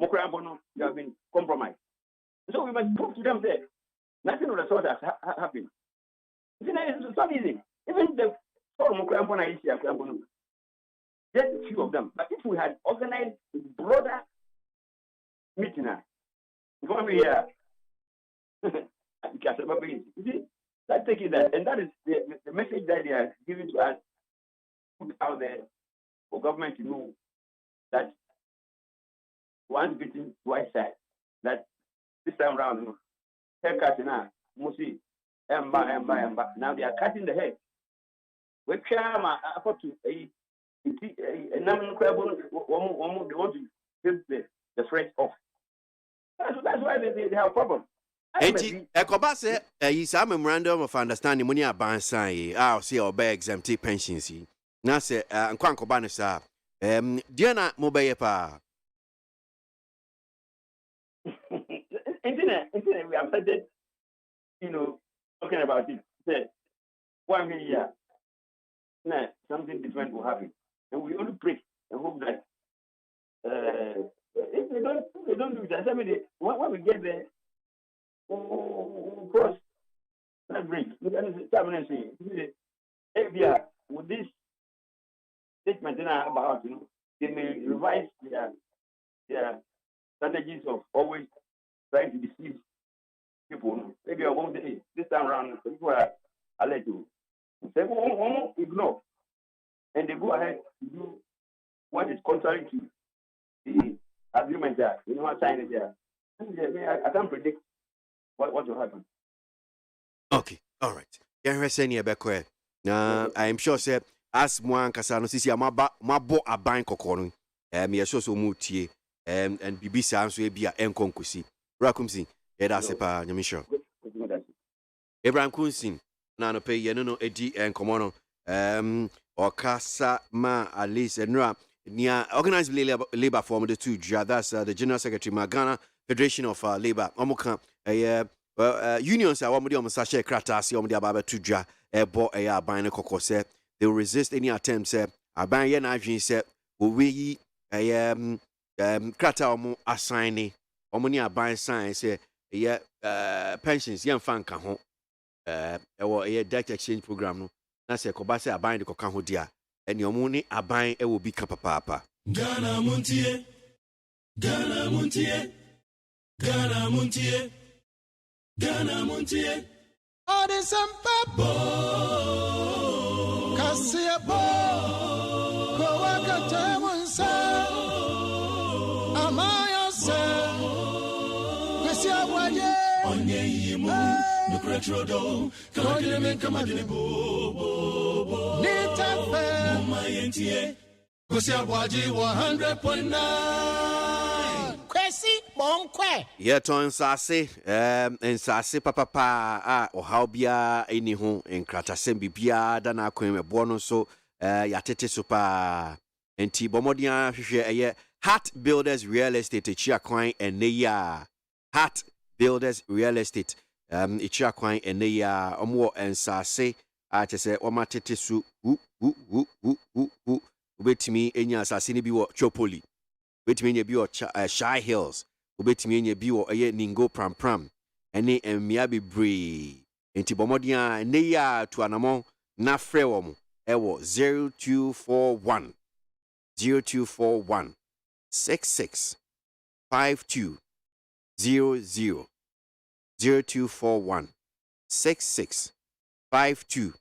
Mokra Bono, you have been compromised. So we must prove to them that nothing of the sort has happened. It's not easy. Even the Mokra Bono is here, just a few of them. But if we had organized a broader meeting, going to be here. Let's take it that, and that is the message that they are giving to us, put out there for government to know that once beaten, twice side. That this time round, haircut now, mostly, now they are cutting the hair. We try to a number of people they want to take the threat off. That's why they have a problem. Ekoba say is a memorandum of understanding money aban sign I'll see our bag exempt pensions na say nkwankoba no sa dia na mo be pa internet we have started talking about it. Say 1 year now something different will happen, and we only pray and hope that if they don't do that, I mean, when we get there, cross that bridge. Look at this termination. With this statement about, they may revise their strategies of always trying to deceive people. Maybe I won't say this time around, people are let you. They won't ignore, and they go ahead to do what is contrary to the agreement there. What sign it there? I can't predict what will happen. Okay, all right. Now, I am sure, sir, as one Casano Sisi, my bo a bank cocoon, me a so mutie, and BB sounds will be a enconcusi. Racumsi, Edasepa, Yamisha. Abraham Kunsin, Nano pay Yano Edi and Comono, or Casa Ma Alice and Ra, near organized labor form the two, that's the General Secretary Magana, Federation of Labor, Omoka. Unions are one of the Sasha Kratas, the Ababa Tuja, Ebo Aya Bina Kokose. They will resist any attempts. Abaya Najin said, we Krata assigning, Omonia buying signs, pensions, young fan can home, or a debt exchange program. That's a Kobasa are buying the Kokaho dia, and your money are buying it will be Kapapa. Ghana Montie, Ghana Montie, Ghana Montie. Ghana Montie, Ode Sampa, Cassia Bo, Kowaka Tamunsa, Amaya Sa, Cassia Waye, Onye Yimu, no Cretrodo, Kagame Kamadinibo, Nita, Momayentie, Cassia Waji 100.9. Yet on Sassy, and Sassy Papa, or how bia any home in Kratasem Bibia, Dana Quim, Bono so, Yatete Super, and T. Bomodia, Hat Builders Real Estate, Chia Coin, and Neya Hat Builders Real Estate, ichia kwan ene ya omo ensase a chese omatete su ubetimi enya asase ni bi wo Chopoli ubetimi enya bi wo Shy Hills ubetimi enya bi wo eye Ningo Pram ene emia bebre enti bomodia ene ya to anamo na frɛ wo mo ewo 0241 66 52 00 0241 66 52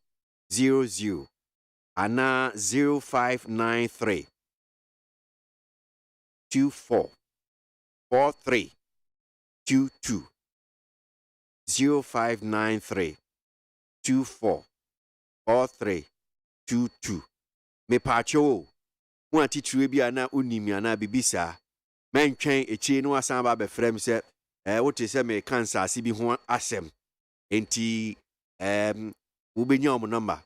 00 ana 0593 24 43 22 0593 24 43 22 me pacho mo atitire bia na unimi ana bibisa mentwen echi no asan ba be frem se wote se me cancer asi bi ho asem enti wo benya om number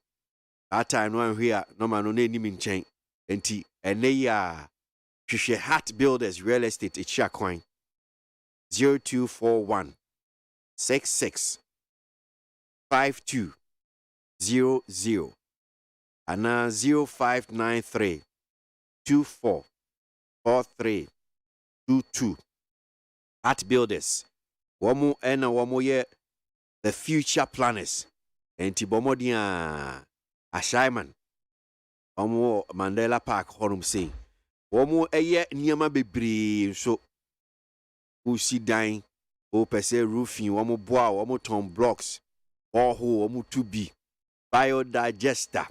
that time no anhwe a number no na enim nchen enti ene ya hwehwe Heart Builders Real Estate echi akwan 0241 66 52 00 ana 0593 24 43 22 Heart Builders womu ena womu ye the future planners enti bomodia ashaiman womu Mandela Park honum say womu eye niama bebre so usi dan o pese roofing womu boa womu ton blocks womu 2B biodigester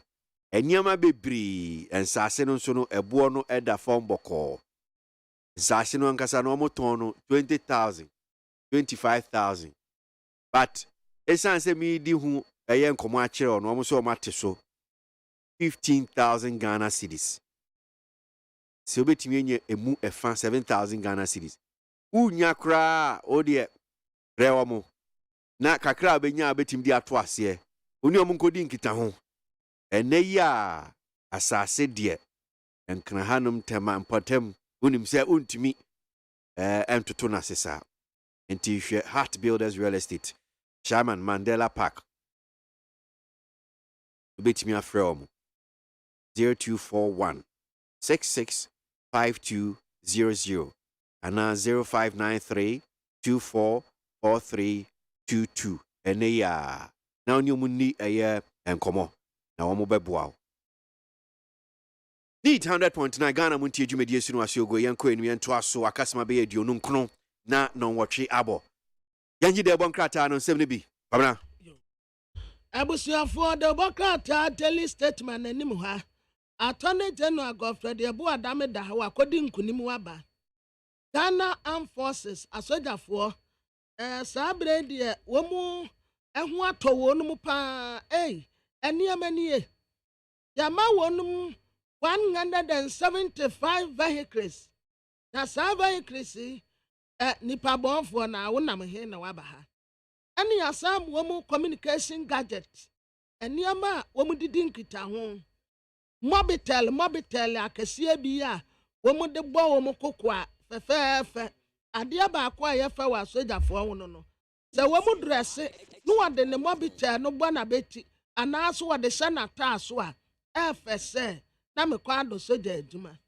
eniama bebre ensase no so no ebo no eda form boko ensase no ankasa no womu no 20,000 25,000 but esan se mi di hu eye nkomo a kire no womu so mate so 15,000 Ghana cedis se obetimi enye emu efa 7,000 Ghana cedis unya kra o de rewo mo na kakra benya betim di ato ase oni omu nkodi nkita ho ene ya asase de enkra hanum tema mpotem unim se untimi entoto na sesa enti hwe Heart Builders Real Estate Chairman Mandela Park betimi afre omu 0241 66 52 00 ana 0593 24 43 22 ene ya na oni omunni eye enkomo na wo mo beboa Need 100.9 Ghana Montie dwumadi esunu asiogo yenko enu yento aso akasema be aduonu nkron na non wotwe abo yanji de bonkrata no nsem ne bi babna abusuafo de bonkrata daily statement anim ha Attorney General Godfrey Aboagyye da ha wakodi nkunim waba Ghana Armed Forces asojafo sabre de womu ehu atowo no mu pa eniamanie yama wonum 175 vehicles na sa vehicles nipa bonfo na wonam he na waba ha eni asam womu communication gadget eniama womu didi nkita ho mobitel akasie bi a womu de bo womu kokwa fefefe ade ba kwa ye fa wa sojafo wono no se womu dress no wade ne mobitel no bo na beti anaso wade shana taaso a efese na mekwa do soja adwuma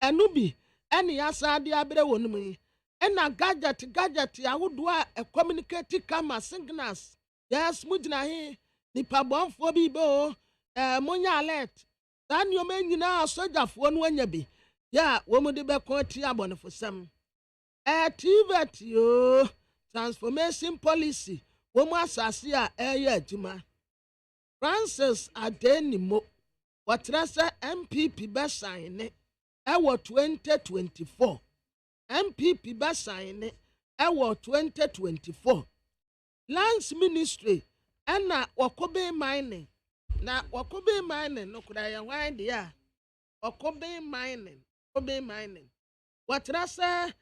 enu bi eni yasa ade abere wonum yi ena gadget yawodo a communicate kama signals yes mujina hi nipa bonfo bi bo munya alert dan yo menyina sojafo no anya bi ya womu de be ko ti abonefo sam TVET yo transformation policy womu asase a eye adwuma Francis Adenimo watrasa MPP be sign ewo 2024 MPP be sign ewo 2024 Lands Ministry ena wakobe mining na wakobe mining no kuda ya wande ya wakobe mining watrasa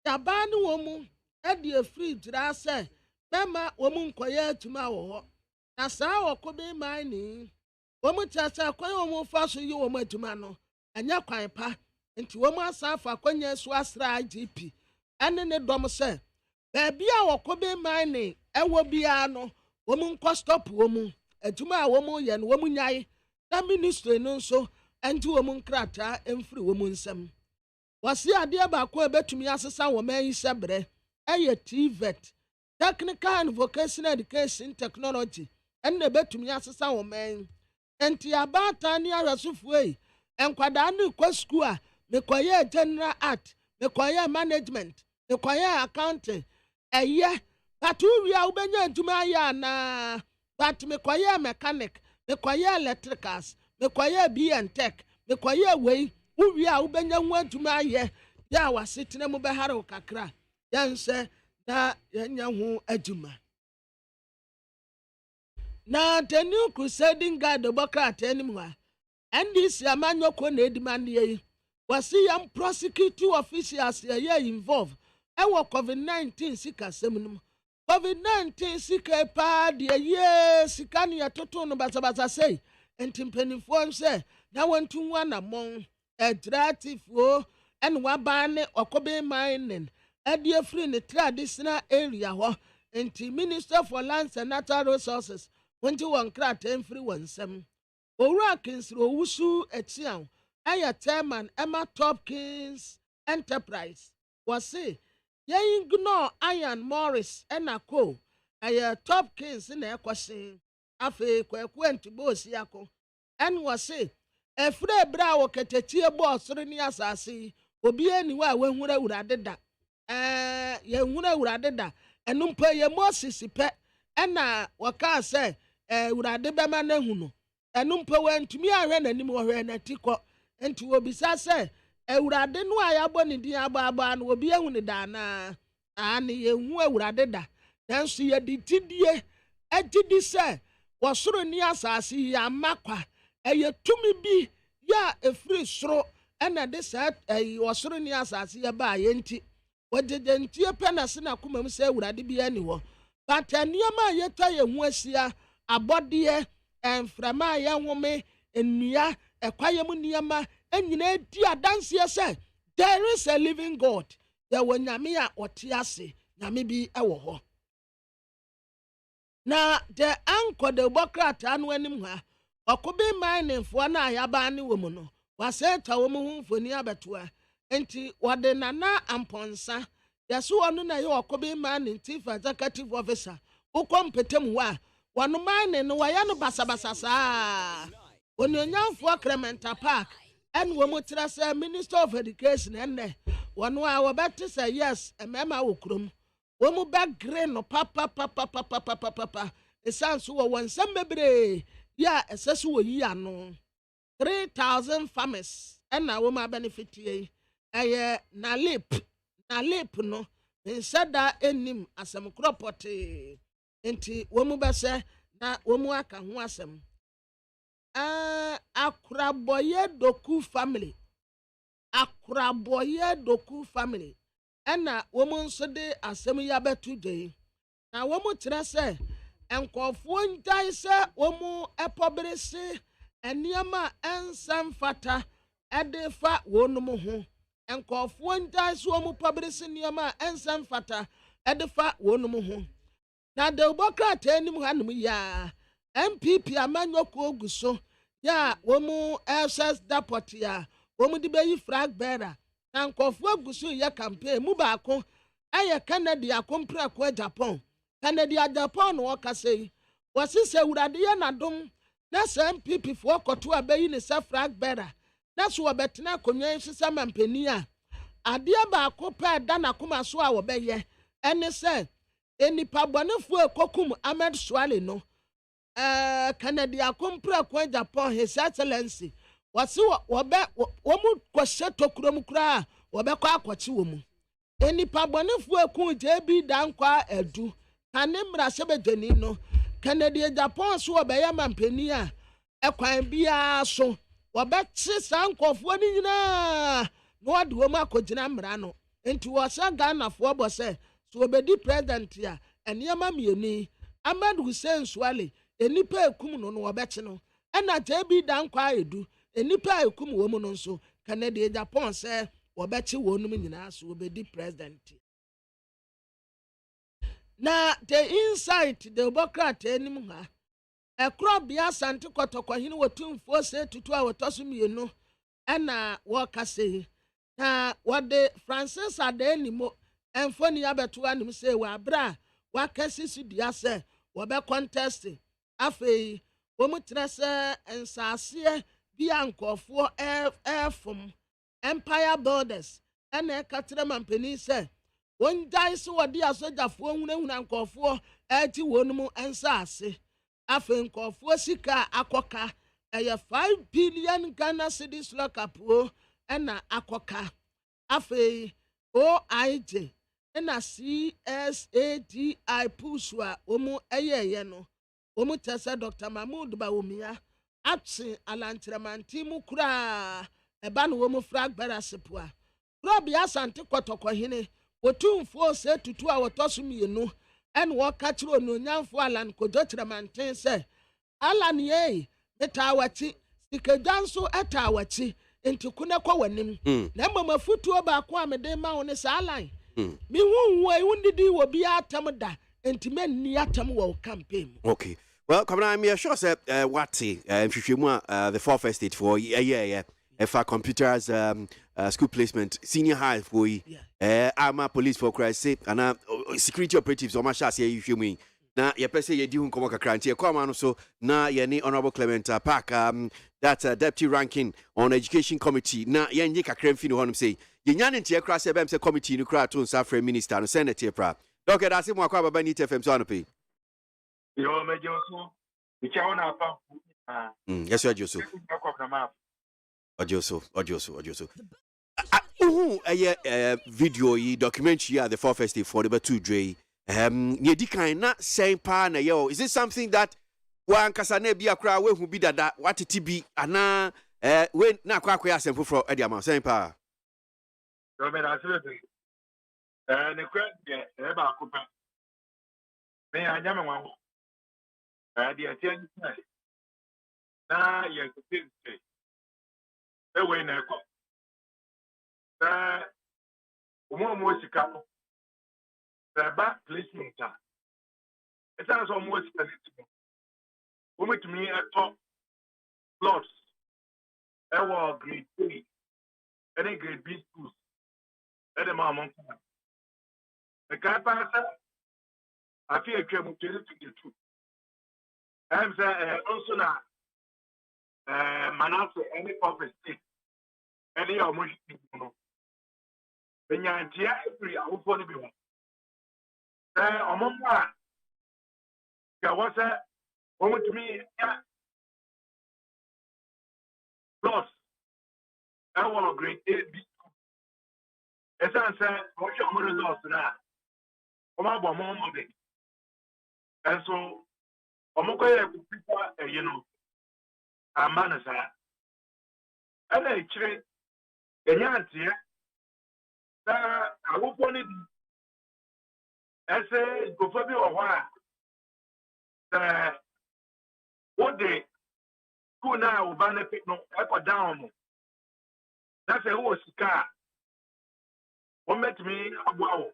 yabani womu edi free drasa bema womu nkoye atuma wo na saa wakobe mining womu tasa kwan womu faso yi womu atuma no anya kwan pa nti womu asafa kwanya so asra IGP ene ne dom se Baby, our Kobe mining, ewo biano, woman cost up woman, a tuma woman yan woman yai, that ministry no so, and 2 woman crata and 3 woman some. Was the idea about Quebec to me as a sour man sabre, a TVET, technical and vocational education technology, and the bet to me as a sour man, and Tiabata near Rasuf way, and Quadanu Quasqua, the choir general art, the choir management, the choir accounting. Eye, but we are obeying to my yana. But me choir mechanic, me choir electricals, me choir B and tech, me choir way, who we are obeying one to my ye. Ya was sitting a mubaharo kakra. Yan say, na yanyahu ejuma. Na the new crusading guard the Bokrat anymore. And this Yamanyo Kone demand ye. Was see young prosecuting officials ye involved. Ewo COVID-19 sika seminum. COVID-19 sika pa de ye sika ni atoto no basa say. Enti mpanimfo say na wantu wan among adratifo and wabane okobe mining. Ade free ne traditional area ho. Enti Minister for Lands and Natural Resources wanti wan krat free wansem. Owura kinsro wusu etian. Aya chairman Emma Topkins Enterprise was say Yen gno Iron Morris enako aye Topkins na ekwasin afi kwekwentu bosi yako en wase efre bra wo ketechie boss ni asase obi eni wa wenhura urade da ye hura urade da enumpa ye Moses pe ena waka se urade be ma na hunu enumpa wantumi ahwe nanim wo hwe na tiko enti obisa se Ewurade no ayabo ne din aba no obi ehu ne da na ani yehu ewurade da nanso ye ditidie agidi se wosoro ni asase ya makwa eye tumi bi ya efiri soro ena de se wosoro ni asase ya ba ye nti wodede ntie penase na komam se ewurade bi ani wo but enioma ye ta ye hu asia abode enframa ye nwome enua ekwaye mu niema enyina di adanse say there is a living God. There were nyame a otiase nyame bi ewo ho. Na the anko de bokrat anu anim ha okobe mining fo na ayaba ne wo mu no waseta wo mu humfoni abetoa enti wode nana amponsa yaso onu na ye okobe mining chief executive officer ukompetem wa wonu mining no waya no basabasa saa onyanfo Clementa Park and womutra say Minister of Education enne wonu a wobete say yes emema wokrom womu back green no papa esanso wo wonsam bebre ya esesu wo yi ano 3,000 farmers and na woma benefit ye na lip no insada enim asem kropote enti womu bese na womu aka ho asem Akraboye Doku family ena woman so de asem ya betu de na womu kire se enkofo ndai se womu epobrese eniema ensam fata edefa wonum ho enkofo ndai se womu pobrese eniema ensam fata edefa wonum ho na de obokrat enim hanum ya MPP amanyoko oguso ya womu SS depot ya womu di beyi flag bearer na nkofo oguso ya campaign mu baako aye Canada akompra ko Japan Canada Japan no okasei wasise urade ya nadom na MPP fo koto abeyi ne se flag bearer na so obetena konwen sisa mampani a ade baako pa da na koma so a wo beye ene se enipa bonefo ekokum Ahmed Swale no Canada kompra kwa Japan His Excellency wasi womu kwose tokurom kura wobekwa akwachi womu enipa bonefu eku JB dankwa edu kane mra sebejeni no Canada Japan so obeye mampani a ekwan bia so wobechi sankofo ni nyina no wode womu akogina mra no enti wosa Ghana fo obose so obedi president ya eniema mieni Ahmed Hussein Swale enipa ekum no wobechi no ena JB dankwa edu enipa ekum wo mu no nso Canada Japan say wobechi wonum nyina so obedi president na the insight the Democrat anim ha ekro bia sante kotokɔhene wɔtumfo se tutu a wɔtɔso mienu ɛna wɔkase na wɔde Francis Adenimo ɛmfoni abeto anim se wɔ abra wakasi sudua sɛ wɔbɛ contest afei wɔmutra sɛ nsase bia nkɔfo ɛfom Empire Builders ɛna ɛkatra mampani sɛ wɔngyae so wɔde asogyafoɔ hunahuna nkɔfoɔ ɛti wɔn mu nsase afei nkɔfoɔ sika akɔka ɛyɛ 5 billion Ghana cedis lockup ɛna akɔka afei OIJ ɛna CSADI pusu a wɔn ɛyɛɛyɛ no wɔn tɛsɛ Dr. Mahmoud Bawumia atse alantramanti mu kura ɛba no wɔn frag barasepua Robi asante kɔtɔkɔhene wɔtumfo se tutu a wɔtɔso mienu ɛna wɔka kyerɛ ononyamfo Alan Kojotramanten sɛ Alan ye metawachi sikagya nso ɛtawachi nti kuna kɔ w'anim na mmom afutuo baako a mede ma wo ne sɛ Alan me hu wundidi wɔ bi atam da nti menni atam wɔ campaign okay well come on me sure say wati nhwehwemu a the fourth estate for yeah for computers school placement senior high for armor police for Christ sake and security operatives o ma sha say you hwemu na ye pese ye di hu nkomo kakra nti e kwama no so na ye ni honorable Clement Park that deputy ranking on education committee na ye nyi kakra mfi no honum say ye nya ne ntie kra say bem say committee no kra to nsa fra minister no senator pra doctor da se mo akwa baba ni TFM so anope yo mejo so ichawo na apa yes you so Odioso. Video yi documentary at the fourth festival for the 2 Dre. Ye di kan na same pa na yo. Is it something that one kasane bi akra we hu bi dada what it be ana we na akwa asemfo for e dia ma same pa. Yo me na sebe. Ne kwa e ba ko pa. Me anya me wan. Di atien na ye ko ewe na ekọ ụmụ sika ba placement a esa so ụmụ sika n'etimo ụmụtumi eto plots ewo grade 3 and grade B schools ede ma amon kwa e ka pa sa afi etwa mu 2022 am say also na Manasseh any office any of which no benyantia every awful be one omomba ya wasa want to me plus I want grade A B esan what your results na omabo mo de and so omokoye people you know amanasa ana ichire enyantie na awofo ni ese gofo bi ohwa ode kuna ubane no eko down mo na se wo sika o metimi agbawo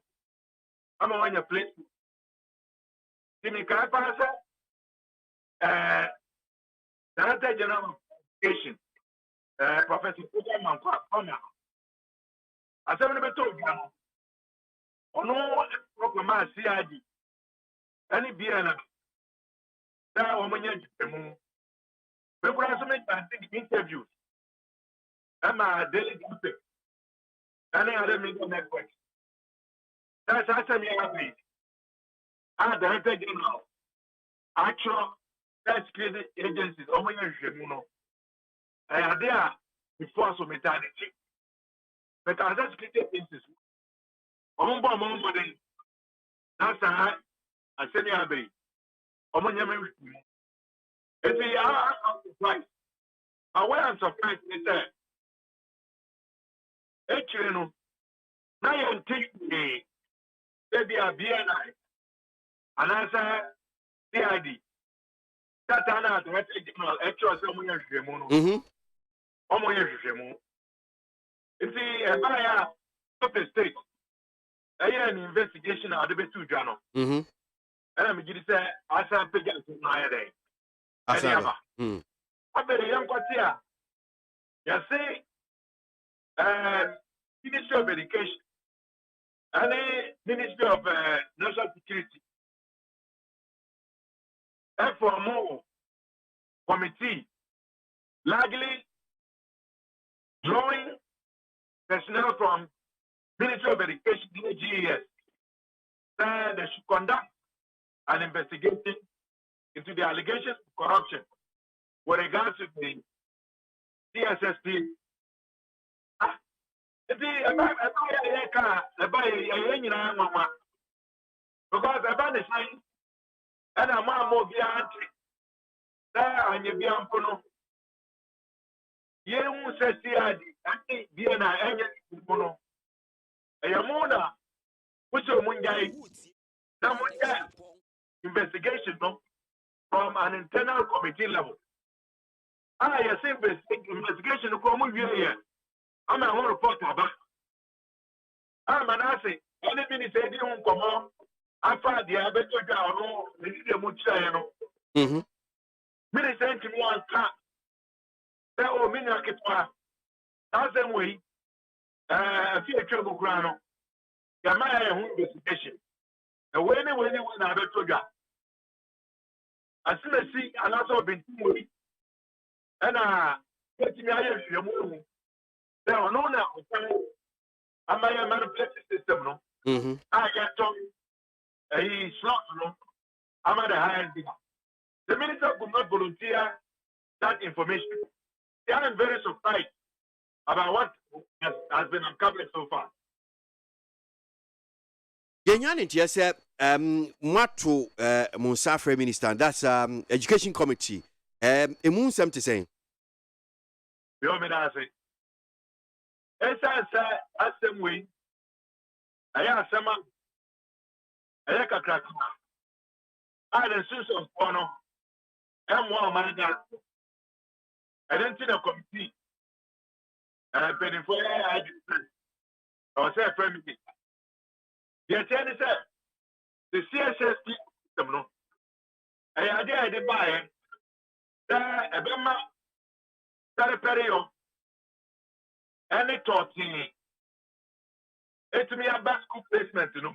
ama wanya place timi ka pa se Director General of Education, Professor Kuka Mankwa, I said, never told you. No proclaim CID. Any BNA. That woman, you we could also make interviews. I'm a daily topic. Any other media network. That's how me happy. I'm Director General. Actual security agencies, there before so maternity. But as a security agencies, that's a semi abbey. If we are surprised, aware and surprised is that actually, now you take me, maybe a BNI, and answer CID. That Anna, the actual someone else, you see, a buyer of the state, an investigation out of the 2 journal. And I'm going to say, I said, pick up my day. Asaba. I bet a young quartier. You see, Ministry of Education and the Ministry of National Security. And for more committee, largely drawing personnel from Ministry of Education, GES, that they should conduct an investigation into the allegations of corruption with regards to the CSSP. Because about the sign, and I'm more behind there, and you be on Pono. You say, I think Vienna, and Pono. A Yamona, which are Mungai, investigation from an internal committee level. I say investigation to come here. I'm a whole report about. I'm an assay. Anything is said, you won't come on. I find the better down. We need a much. Many sent to me one car. That will mean I get far. That's the way. I feel a trouble ground. Yamaya investigation. And when I bet to go. As soon as see another been movie. And get me out of your movie. There are no now. I'm a manipulative system. No, I get talking. He's not. I'm at the higher bidder. The minister could not volunteer that information. They are very surprised about what has been uncovered so far. Yenyan ntia say mwato Munsafre minister, that's education committee. Emu nsem te say. Yo me da say. Esa asem we. Aya asema. Aya kakra. I the source of honor. M1 manager. I didn't see the committee. But before I say premier. The attorney said the CSSP system no. I did buy a bema perio and it taught me. It's me a back school placement, you know.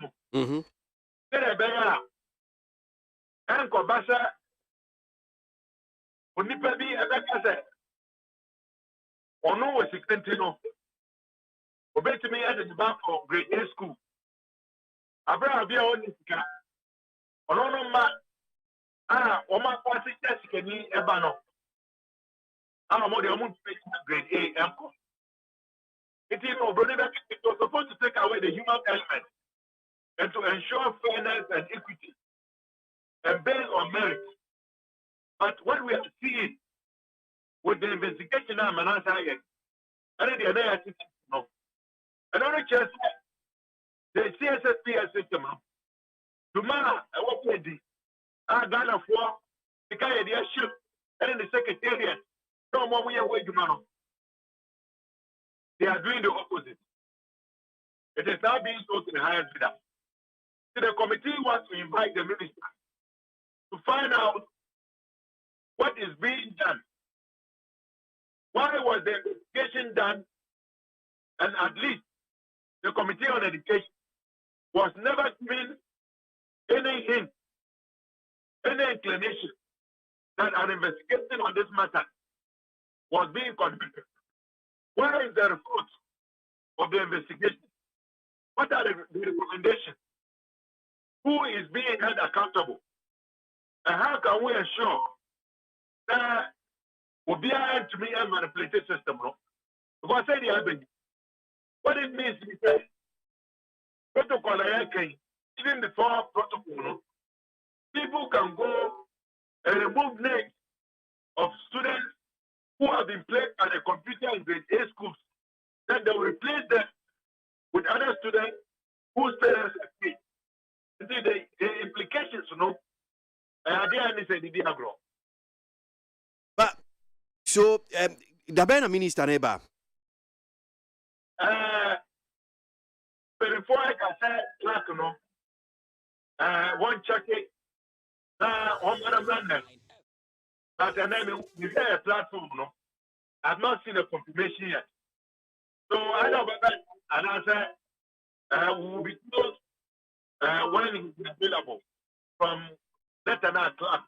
Then a bear and Kobasa Unipabi a better or no was 16 no. Obey to me at the back of grade A school. Abraham be on this car. Ono ma oma kwasi Jessica ni ebano. Mo de omu grade A MCO. It is it was supposed to take away the human element and to ensure fairness and equity and based on merit. But what we are seeing with the investigation now, Manasa, and the other no. Another chance. The CSSP system. Tomorrow, I work with the Ghana for the guy at the ship and the secretariat. No more we are waiting on. They are doing the opposite. It is now being sold to the highest bidder. So the committee wants to invite the minister to find out what is being done. Why was the investigation done? And at least the Committee on Education was never given any hint, any inclination that an investigation on this matter was being conducted. Where is the report of the investigation? What are the recommendations? Who is being held accountable? And how can we ensure that will be able to be a manipulated system? No? Because I say what it means is that protocol, even before protocol, people can go and remove names of students who have been placed at a computer in grade A schools. Then they will replace them with other students whose parents are paid. The implications, you know, but so the Bena minister neighbor. But before I can say, like, you know, one check it, Monday. But then we say a platform, no. I've not seen a confirmation yet. So I know about and I said we will be closed when it's available from that and that club.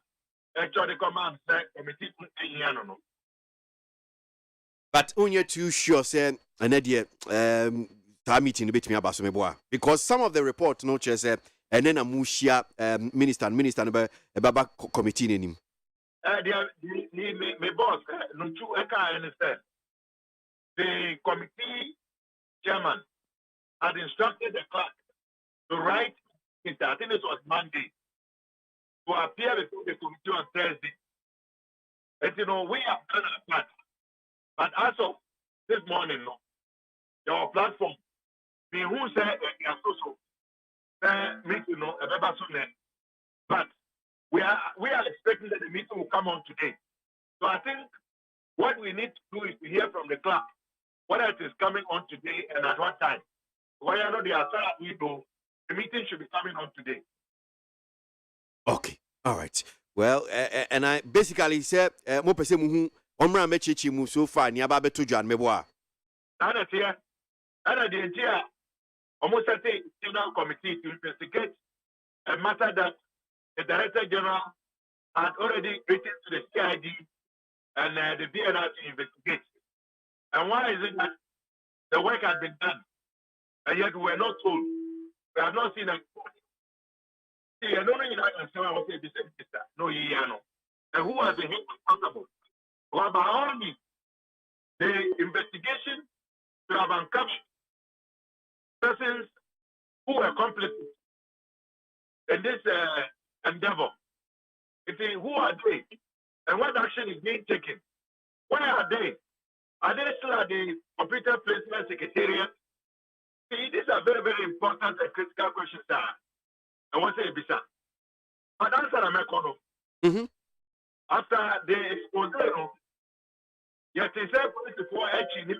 Actually, come and say committee no. But when you're too sure, say an idea, time meeting a bit me about some because some of the report no chair say and then a mushia minister about committee in him. My boss, no two I can't understand. The committee chairman had instructed the clerk to write it. I think it was Monday to appear before the committee on Thursday. And we have done our part. But as of this morning, no, your platform, me who said meeting, no, but we are expecting that the meeting will come on today. So I think what we need to do is to hear from the club whether it is coming on today and at what time. Why I know the answer we do, the meeting should be coming on today. Okay, all right. Well, and I basically said, more person who Omra mechichi mu so far ni aba beto John Meboa. Ana the entire almost a general committee to investigate a matter that the Director General had already written to the CID and the BNR to investigate. And why is it that the work has been done and yet we were not told? We have not seen a report. See, I don't know you know say this. No, no. And who has been responsible? Well, by all means, the investigation should have uncovered persons who were complicit in this endeavor. Who are they? And what action is being taken? Where are they? Are they still at the Computer Placement Secretariat? See, these are very, very important and critical questions, sir. I want to say, Bisa. But answer a mekono. After the expose, yet they say political action,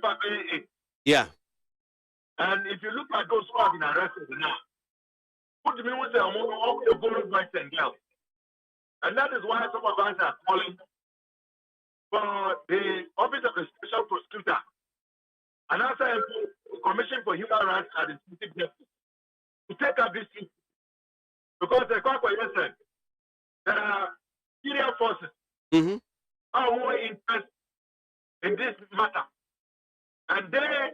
yeah. And if you look at those who have been arrested now, what do you mean with all the boys and girls? And that is why some of us are calling for the Office of the Special Prosecutor and also the Commission for Human Rights and Administrative Justice to take up this issue. Because there are Syrian forces who are more interested in this matter. And they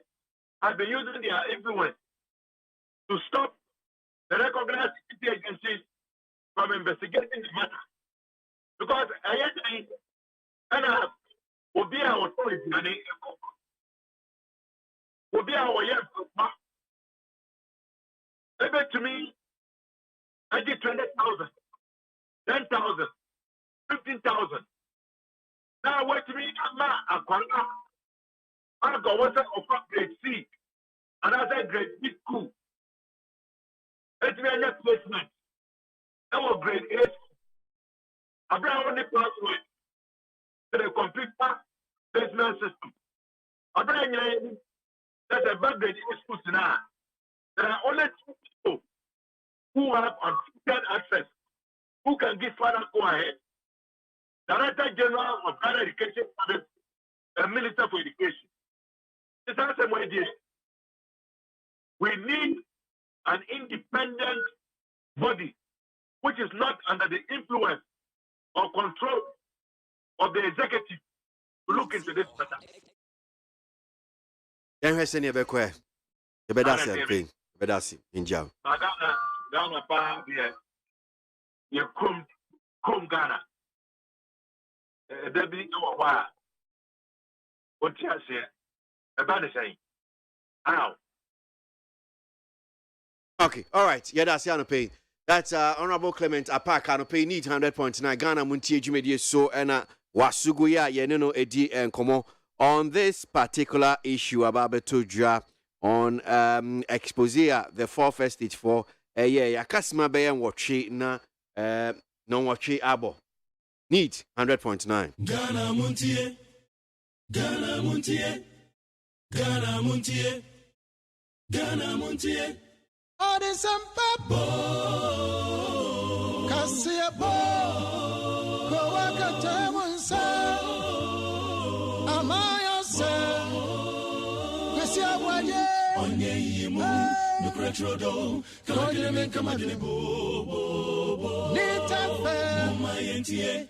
have been using their influence to stop the recognized security agencies from investigating the matter. Because I and will be our authority and will be our year. Maybe to me, I did 20,000, 10,000, 15,000. Now, wait to me, I got one of grade C, another grade B school. It's me a placement. That was grade A. I bring only password to the computer placement system. I bring that's a bad grade A school now. There are only two people who have unfettered access, who can give further go ahead. Director General of Higher Education Service and Minister for Education. It's the same idea. We need an independent body which is not under the influence or control of the executive to look into this matter. Then we send you back where the better thing, better in jail. Ghana, pa you come Ghana. There be no why. What you say about the same? How? Okay, all right. Yeah, that's Pay. That's Honorable Clement Apaka Pay need 100.9 Ghana Montie Jumedi so and Wasuguya Yeneno Edi and Komo on this particular issue about Betudra on Exposia the 4th stage for yeah Yakasma Bay and Wachi na no Wachi Abo need 100.9 Ghana Montie Ghana Montie Ghana Montie Ghana Montie Odisamba Bo Kasia Bo Metrodome, Kamadine Kamadine Bo. Mama Yentie,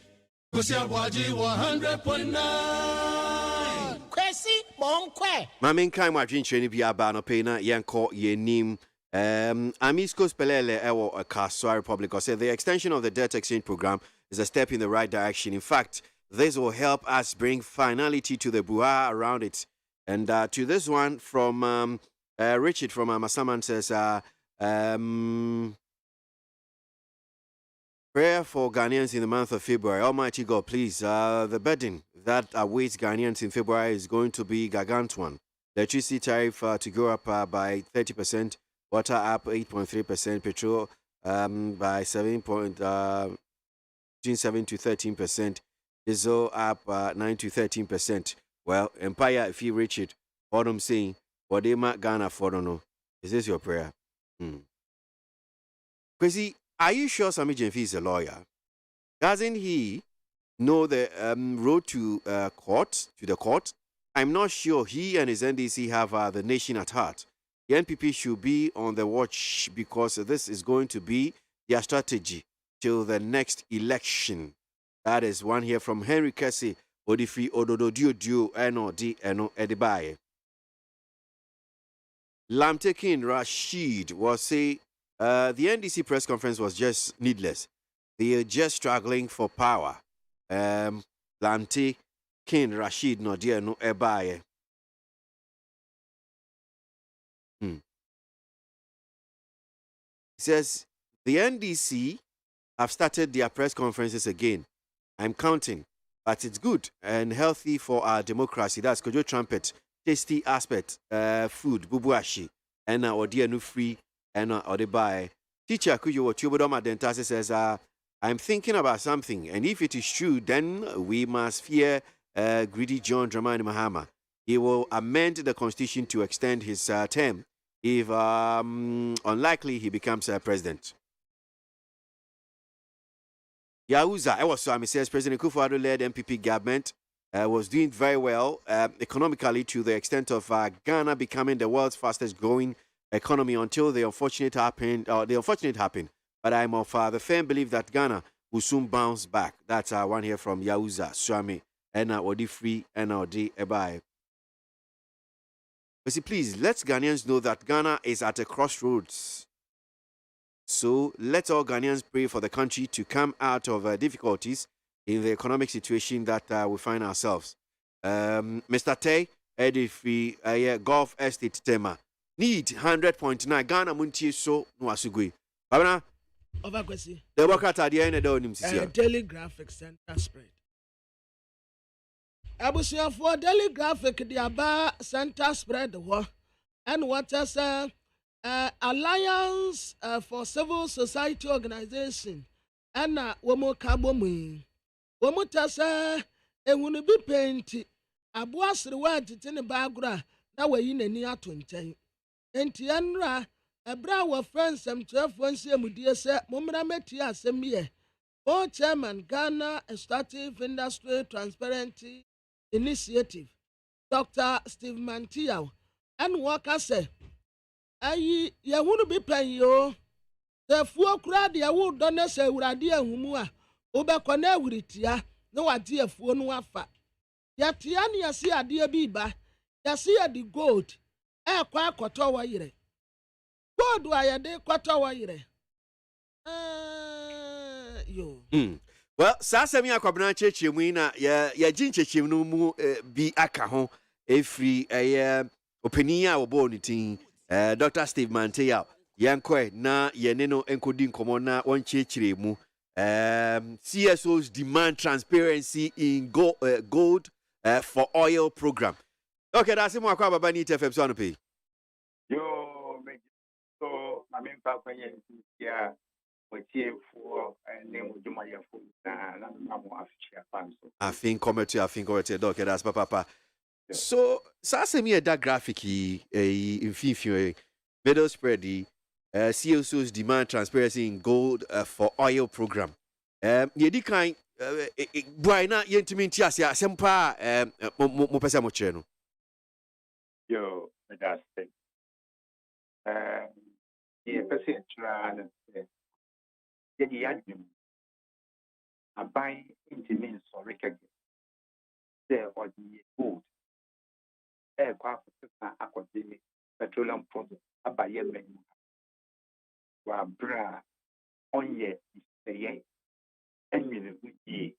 Kwasi ABOAGYE 100.9. Kwasi Monkwe. Mamin kai ma dwinkyerɛ no bi aba no pay na yɛnkɔ yɛnim. Amisco Spelele Ewo Kaswa Republic said the extension of the debt exchange program is a step in the right direction. In fact, this will help us bring finality to the brouhaha around it. And to this one from Richard from Masaman says, prayer for Ghanaians in the month of February. Almighty God, please, the burden that awaits Ghanaians in February is going to be gargantuan. Electricity tariff to go up by 30%, water up 8.3%, petrol by 7 between 7 to 13%, diesel up 9 to 13%. Well, Empire, if you reach it, what I'm saying, what they might Ghana for, don't know. Is this your prayer? Kwasi, are you sure Sammy Jemfi is a lawyer? Doesn't he know the road to court, to the court? I'm not sure he and his NDC have the nation at heart. The NPP should be on the watch because this is going to be their strategy till the next election. That is one here from Henry Kessie, Odifi Ododo Dio NOD Eno Edibaye. Lamtekin Rashid was say the NDC press conference was just needless. They are just struggling for power. Lamtekin Rashid no dear no Ebaye. He says the NDC have started their press conferences again. I'm counting, but it's good and healthy for our democracy. That's Kojo Trumpet, tasty aspect, food, bubuashi, and odia no free, and odebae. Teacher Kujo Tubodoma Dentase says, I'm thinking about something, and if it is true, then we must fear greedy John Dramani Mahama. He will amend the constitution to extend his term if unlikely he becomes president. Yahuza, says President Kufuor-led MPP government was doing very well economically to the extent of Ghana becoming the world's fastest growing economy until the unfortunate happened. But I'm of the firm belief that Ghana will soon bounce back. That's one here from Yahuza, Swami, and Odi Free, and Odi Ebai. But see, please, let Ghanaians know that Ghana is at a crossroads. So let all Ghanaians pray for the country to come out of difficulties in the economic situation that we find ourselves. Mr. Tay, Edifi, Gulf Estate Tema, need 100.9 Ghana Muntie so no asugui. Babana, Overquesi. The worker at the end of the Daily Graphic Center Spread. Abusia for Daily Graphic, the Aba Center Spread, and what is Alliance for Civil Society Organization, and Womo Kabomi. Womo Tasa, and when be painted, Abuas the word in the bagra, now we're in a near 20. And Tianra, a brow of friends, some 12 ones, dear sir, Mumra Metia, Semie, or Chairman Ghana Extractive Industry Transparency Initiative, Dr. Steve Mantiao, and Walker said, Aye, ya wouldn't be paying you. The four crowd, ya would don't say, would I dear Humua, Obacone with it, ya, no idea for no wafa. Ya Tiania see a dear Biba, ya see a the gold, quite quatowa yere. Gold, why a day quatowa yere? Yo. Well, Sasami Aquabana Church, you mean, ya jinch, you know, be akaho, a free opinia or boniting. Dr. Steve Mantea, Yankwe, na Yeneno encoding commona one church mu. CSO's demand transparency in gold for oil program. Okay, that's him. What about Banita FM Sonopi? Yo, so my main papa, yeah, what here for name of Jumaya food. I think commentary, okay, that's Papa. So, Sasemi that graphic in Fifi middle spread the CSO's demand transparency in gold for oil program. Yedi kind Brian Yentiminti Asia Sempa Mopesa Mocheno. Yo, that's it. a person trying to get the admin. A buy into means or recognize there or the gold. Aircraft academic petroleum product. A buy a menu. Wa bra on ye is a ye. And you with ye.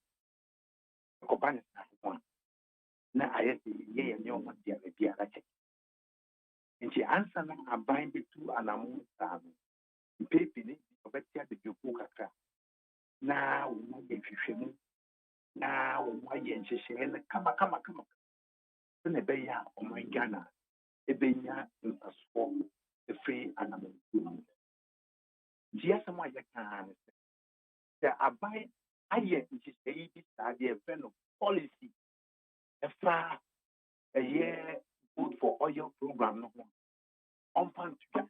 A companion one. Now I say ye and your one dear be a check. And she answered a bind the two and a moon paper of a tia the Jukuka. Now, if you now, why and she said, come. When a bear on my Ghana, a bear in a swamp, the free animal. Just my can. There are by I yet which is the event of policy. A far a year good for oil program. No one. On fun to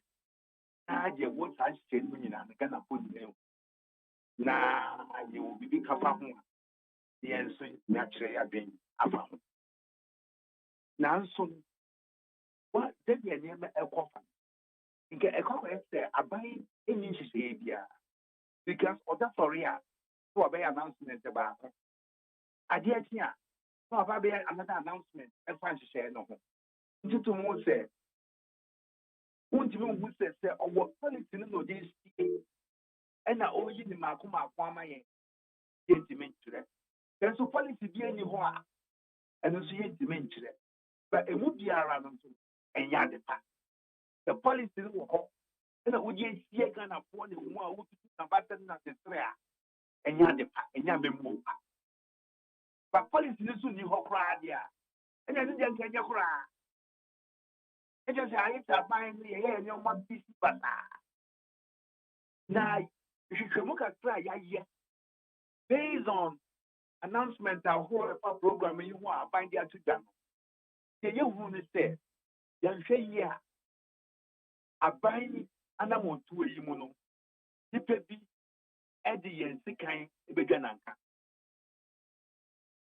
I get what I said when you're going to put name. Now you will be capable. The answer naturally have been found. Now, so what did you name a coffin? Get a coffin there, I buy any behavior because other for real. So, I announcement about it. I did here. So, I buy another announcement and find to share no. Just to more say, won't you say, or what policy no this and I owe you the Makuma Kwama intimate to them. There's a policy being you and also intimate to them. But it would be around and yard the policy will hold. And would you see a gun upon the one who is about the and yard and yard move. But policy is soon you ho cry, and then you can cry. And just I find me here and your mom piece, but now you should look at try, yes. Based on announcement of whole program you want, find the two done. You want to say, young say, yeah, I buy and I want to you mono. The baby, Eddie and Sikai, Begananka.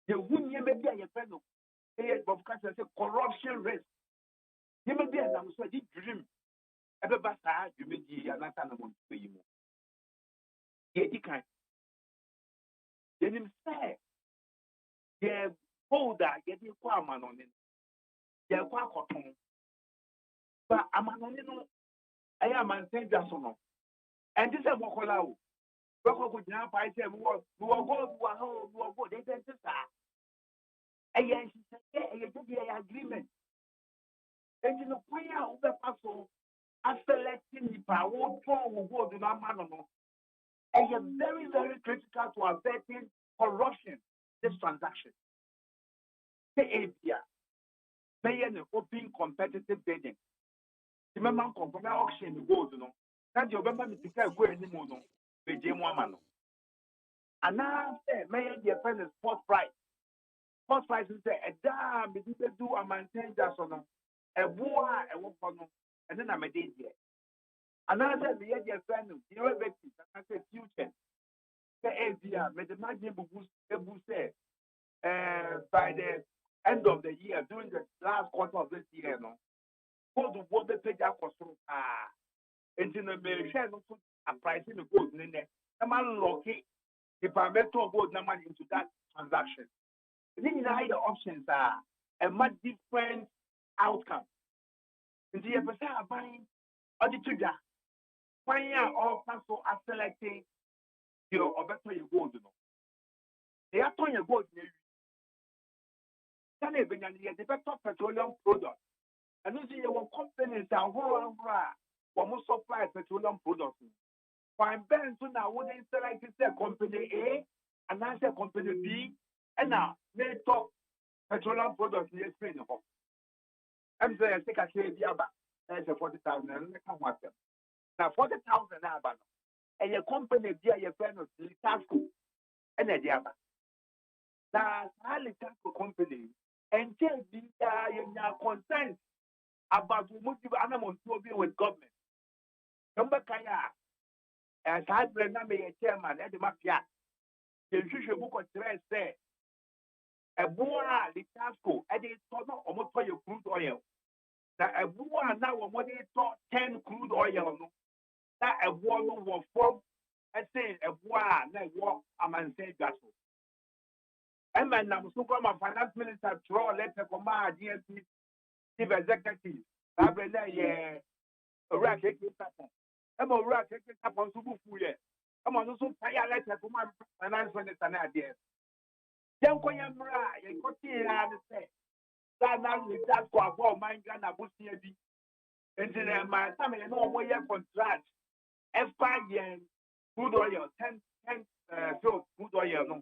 The wound you may be a fellow. Of course, I say corruption risk. You may be a dream. Ever basta, you may be another one for you. Yeah, you can. Then him say, yeah, holder, get your quaman on it. Yeah, quack. But I'm an I am an Jason. And this is a Mokolau. Boko could now buy them work. You will go, they can say, and yes, yeah, agreement. And you know, why are the pastor are selecting the power will go to that man? And you're very, very critical to averting corruption, this transaction. The ABA, pay an open competitive bidding. Remember, company auction goes, you know. That's your member to go anymore, no. With Jim Woman. And now, may the friend is spot price. Spot price is a damn, if you do a maintain just on a boy, a woman, and then I'm a day here. Another, the idea friend, you know, I say future. The ABA, may the magic boost, by the end of the year, during the last quarter of this year, no. Go to what the page up for so and in the share no put a price in the gold in there. The man lucky if I met to gold number into that transaction. Then the options are a much different outcome. And the person are buying or the trigger. Fire or also are selecting your or better you gold. They are turning your gold. Can they bring the better petroleum product? And you see your companies are whole for most supply petroleum products. Fine, Ben, so now when they select company A and answer company B, and now they talk petroleum products in the Spain. I'm saying, I think I say the other. There's a 40,000 and now 40,000 and your company be your friend of the Tasco and the other. That's highly Tasco company and tell your consent about the motive animals to be with government. Number Kaya, as I bring a chairman at the Mafia, the usual book of stress say, a boa, the Tasco, and it's almost for your crude oil. Now, a boa now, what they thought 10 crude oil, That a woman will form and say a boy, na walk a man say gospel. And my name is my finance minister draw letter from my GSP chief executive. I bring a rack taking pattern. I'm a rack taking up on Subu. I'm also fire letter from my finance minister. Young Koyamra, you got here and say that now with that for my Ghana Busia. And then my family no more contract. F5 good oil, 10 so good oil. No,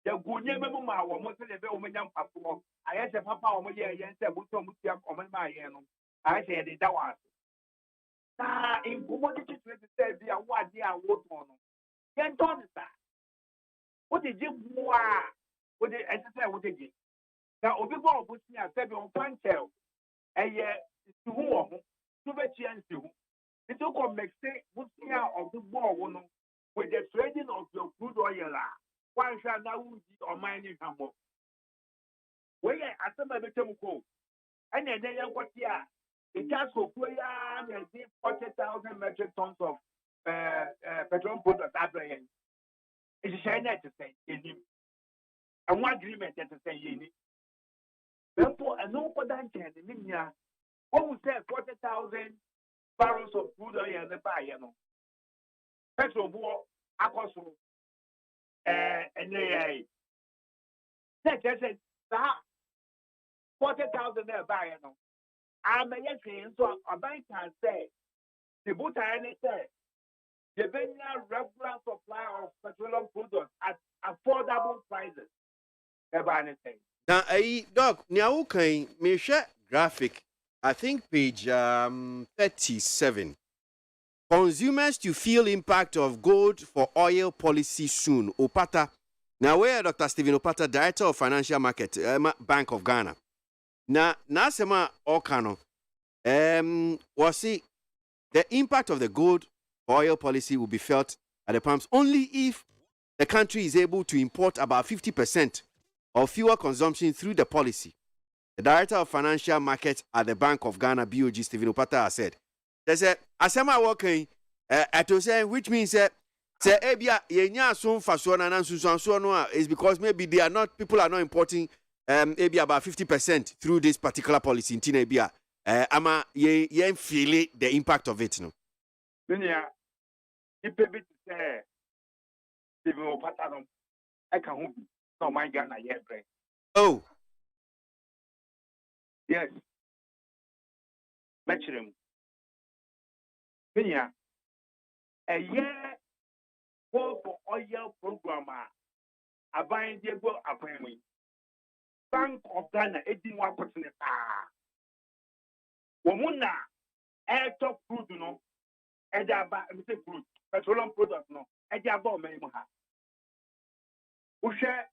the good neighbor, my almost a woman young papa. I asked a papa over here, yes, I would come with your common my hand. I said that was. Now, in commodity trade, there be a what year work on. Then don't that. What did you want? What did I say? What did you? Now, Obibo was me, I said, on Pantel, and yet, to whom, to the chance to. It's all make say, what's here of the ball with the trading of your crude oil. One shall now be on mining humble. Where I said, my become cool. And then they are what here. It has to put 40,000 metric tons of petroleum products. It's a China to say in him. And one agreement to say in it. Therefore, a no potential in India. What would say 40,000 barrels of crude oil in the buy, you know. Petrol war, Akoso, and they said, 40,000 there buy, you know. I'm a yes, so a bank can say, the boot I say, the regular supply of petroleum products at affordable prices. Now, Doc, now can me share graphic. I think page 37. Consumers to feel impact of gold for oil policy soon. Opata. Now, where Dr. Stephen Opata, Director of Financial Market, Bank of Ghana. Now, Nasema Okano, was see the impact of the gold oil policy will be felt at the pumps only if the country is able to import about 50% of fuel consumption through the policy. The Director of Financial Markets at the Bank of Ghana, BOG, Stephen Opata, has said, there's a Asema working at which means that is because maybe they are not, people are not importing maybe about 50% through this particular policy in Tinebia. Ama ye feel the impact of it, no? Oh. Yes. Metrim. A year for oil programmer. A buying the go appointment. Bank of Ghana 81%. Womuna air top crude no. Edaba crude. Petroleum products no. Edaba memoha. We share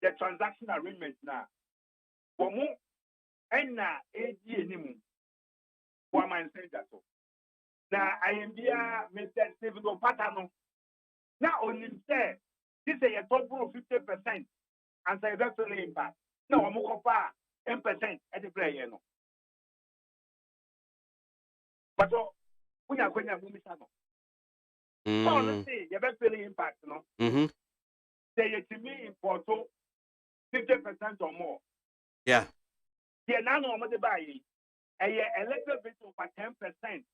the transaction arrangement now. Womu Enna AG animu. What man saying that so? Now I am here, Mr. Stephen Opata. Now only say this is a total of 50% and say that's the impact. No, I'm going to 10% at the player. No, but we are going to move it. So let's say you better feel impact. No, say it to me in Porto 50% or more. Yeah. Yeah, now no more buy a little bit over 10%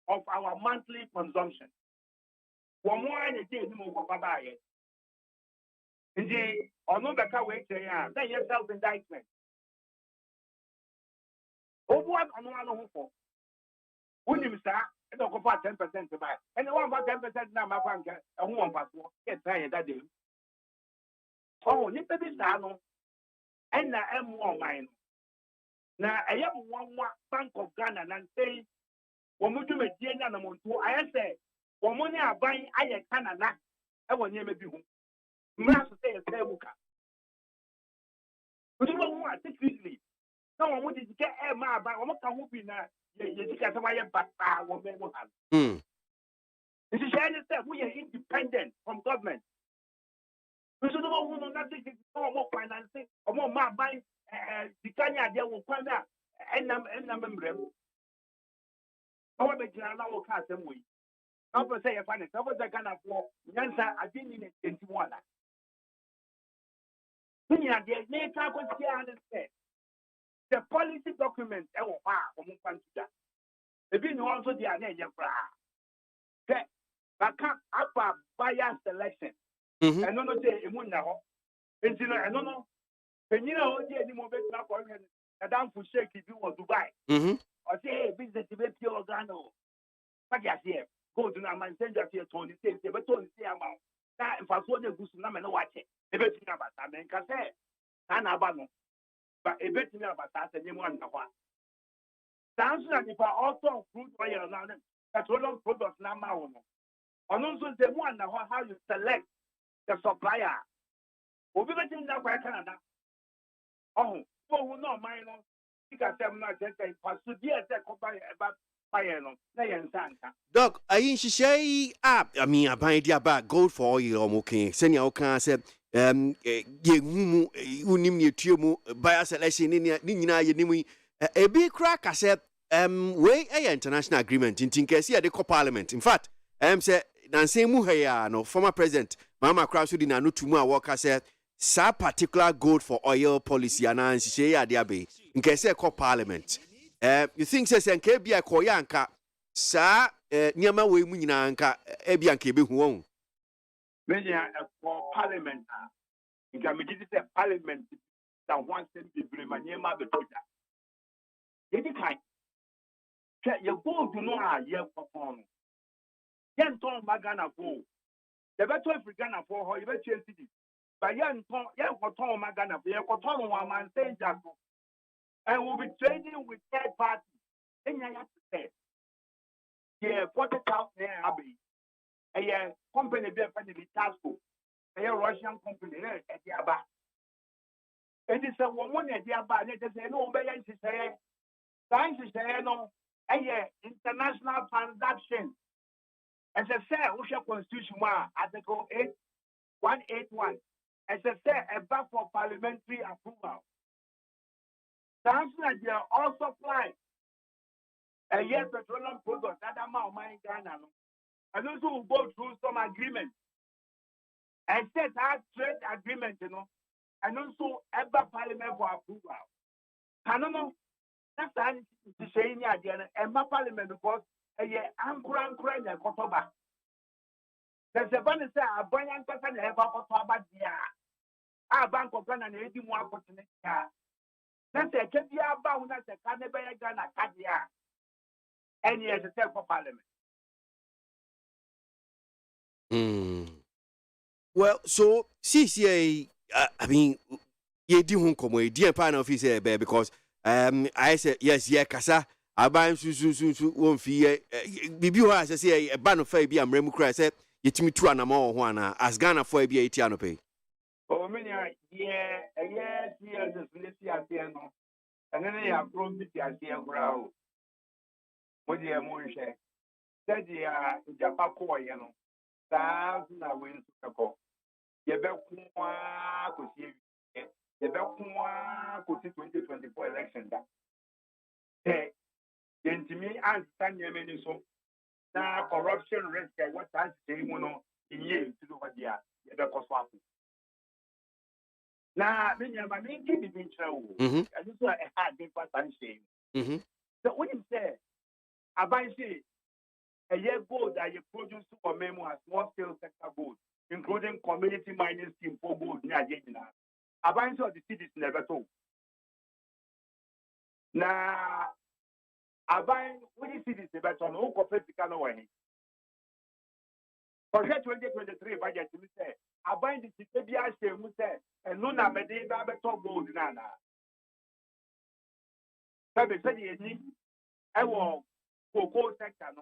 of our monthly consumption. One more than a day, no more buy it. Indeed, or no better way to then you self-indictment. Oh, what on one for? Wouldn't you start? I don't go for 10% to buy. And the one for 10% now, my bank, a woman passport, get tired that day. Oh, you better start no. And now I'm more mine. Now I have one Bank of Ghana and say, when we do a DNA and Montu, I say, when money are buying, I Canada, I want you to be home. Must say a Tebuka. We don't want to seriously. No one wanted to get a man, but I'm not going to be now. You get away, but I will never have. This is we are independent from government. We should not want nothing, no more financing, or more buying the Kenya, they will find out. And I'm member. Our Bejan will cast them way. Don't say a funny. Don't say kind of war. Yansa, I didn't need it. One. The policy document, the being also the another. But can't up bias selection. And no say immune now. And you know, when you know, the mobile a down for shake if you want to buy. Or say, hey, business to be pure organo. But yes, here, go to my messenger here, Tony, say, but Tony, say amount. That if I saw the goose number, no watch it. A bit about that, man, can say, and Abano. But a bit about that, and you want to one. Sounds like if I also crude oil now, petroleum products now, and also the one how you select the supplier. We'll be getting that by Canada. Oh, who no mind. Doc, I ain't she up. I mean, I buy the bag gold for you. Okay, send your can say, you nim your tumu, buy a selection in Nina, you a big crack. I said, way a international agreement in Tinkesi at the parliament. In fact, say, Nancy Muhaya, no former president, Mama Crowswood no Tumua Walker said, sa particular gold for oil policy and she ya diabe in case call parliament. You think says and kebia koyanka sa nyama we mu nyina anka ebianka be hu won. Media for parliament. In can make it a parliament that wants to be nyama be toja. Yedi kai. You go to know a year for phone. Yen ton magana go. The better African for her, you better city. But young Tom Magana, we have Cotton one man saying that. And we'll be trading with third party. And I have to say, yeah, 40,000 Abbey. A company be a family task force. A Russian company at the Abba. It is a woman at the Abba. Let us say, no, but I say, thanks to say, no, a international transaction. As I said, Russia Constitution, Article 181. As I said, a back for parliamentary approval. Samson they also apply a year petroleum products that amount of money Ghana. And also will go through some agreement. And set our trade agreement, and also ever parliament for approval. I don't know. That's how to say in the idea and my parliament because a year anchor and Kotoba. There's a bunch say a boy and person ever for Tabadia. Our bank of Ghana and 81 opportunity. That's a Kebia bound as a Canada Ghana Kadia. And he has a step for parliament. Well, so CCA, I mean, ye do home come away, dear pan officer, because I said, yes, yeah, Casa, I buy su won't fee. Bibu has a say a ban of Fabi and Remukra said, you to me 2 and more one as Ghana for a BA pay. Oh, many yeah, yes, and then they have grown the idea ground. What the emotion? That they are Japaco, that's not win to go. You bet could see you bet could see 2024 election. Hey, then to me, I understand your many so now corruption risk. What I say, in years to do what they are, you bet cost. Now, many of my main kid is in trouble. I just like a hard difference and shame. So when you say, I buy say, a year gold that you produce for memo as small scale sector gold, including community mining scheme for gold near Jena. I buy so the cities never told. Now, I buy when you see this debate on who corporate can away. For 2023 budget, we say, I buy the CPBI share, we say, and Luna Medi Babato gold nana. Sabe said I will cocoa sector.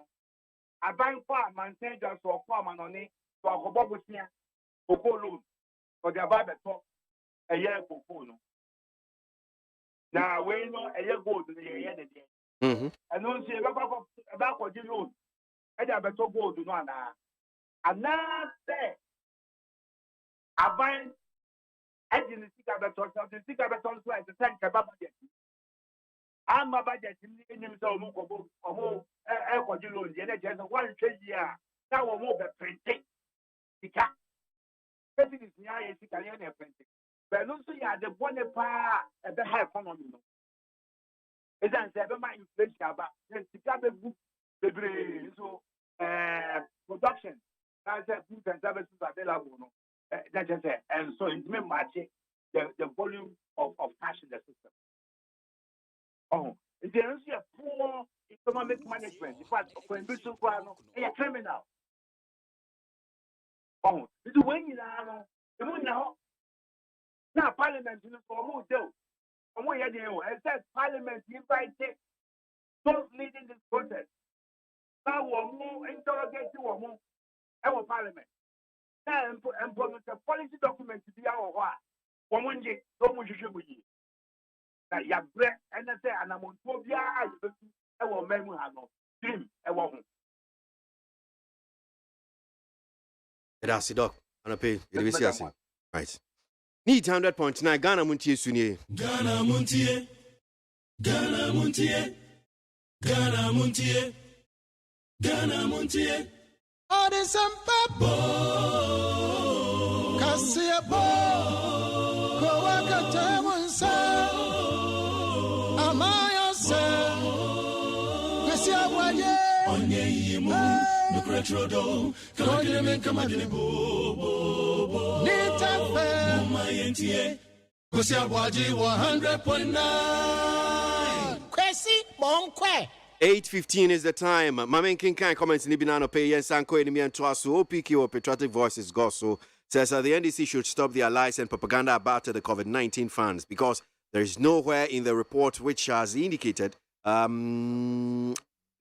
I buy farm and send us to a farm and on it to a Hobobusia, cocoa loan for the Babato a year cocoa. Now, we know a year gold to the year. And don't say about what you loan. I have a gold to Nana. And now, say, I buy engine the stick of the tons to tank a budget. I'm a budget in himself, a one trade year. Now we're more printing. President is near a Italian printing. But also, you are the one at the high economy. As I said, my inflation about the book, so production. That's goods and services available. That's it. And so it may match the volume of cash in the system. Oh, there is a poor economic management. In fact, for a criminal. Oh, it's when you know, the moon now. Now, Parliament is for more deal. And what you do, it says Parliament invited those leading this protest. Now, we're more interrogating or more. Our Parliament. Now, implement a policy document to be our war. One day, so much you should be. Now, you have breath and I say, and I'm on phobia. I will make me have no dream. I won't. That's it, doc. And I pay. Right. Need 100.9 Ghana Montie Sunye. Ghana Montie. Ghana Montie. Ghana Montie. Ghana Montie. Oh, there's some papa. Kasia bo. Kowaka temunsa. Amaya se. Kasia waje. Onye yimu. Nukretrodo. Kamadine kamadine bo. Nitafe. MONTIE. Kasia waje 100.9. Kwesi monkwe. 8:15 is the time. Mamen Kinkan comments in Ibinano Pay and Sanko enemy and Twasu OPK or Patriotic Voices Gosso says that the NDC should stop their lies and propaganda about the COVID-19 funds because there is nowhere in the report which has indicated any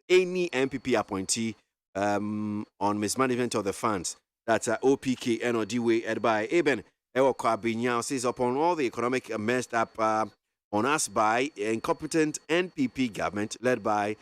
MPP appointee on mismanagement of the funds. That's OPK NOD way ed by Eben Ewo Kwabinyao says upon all the economic messed up on us by incompetent NPP government led by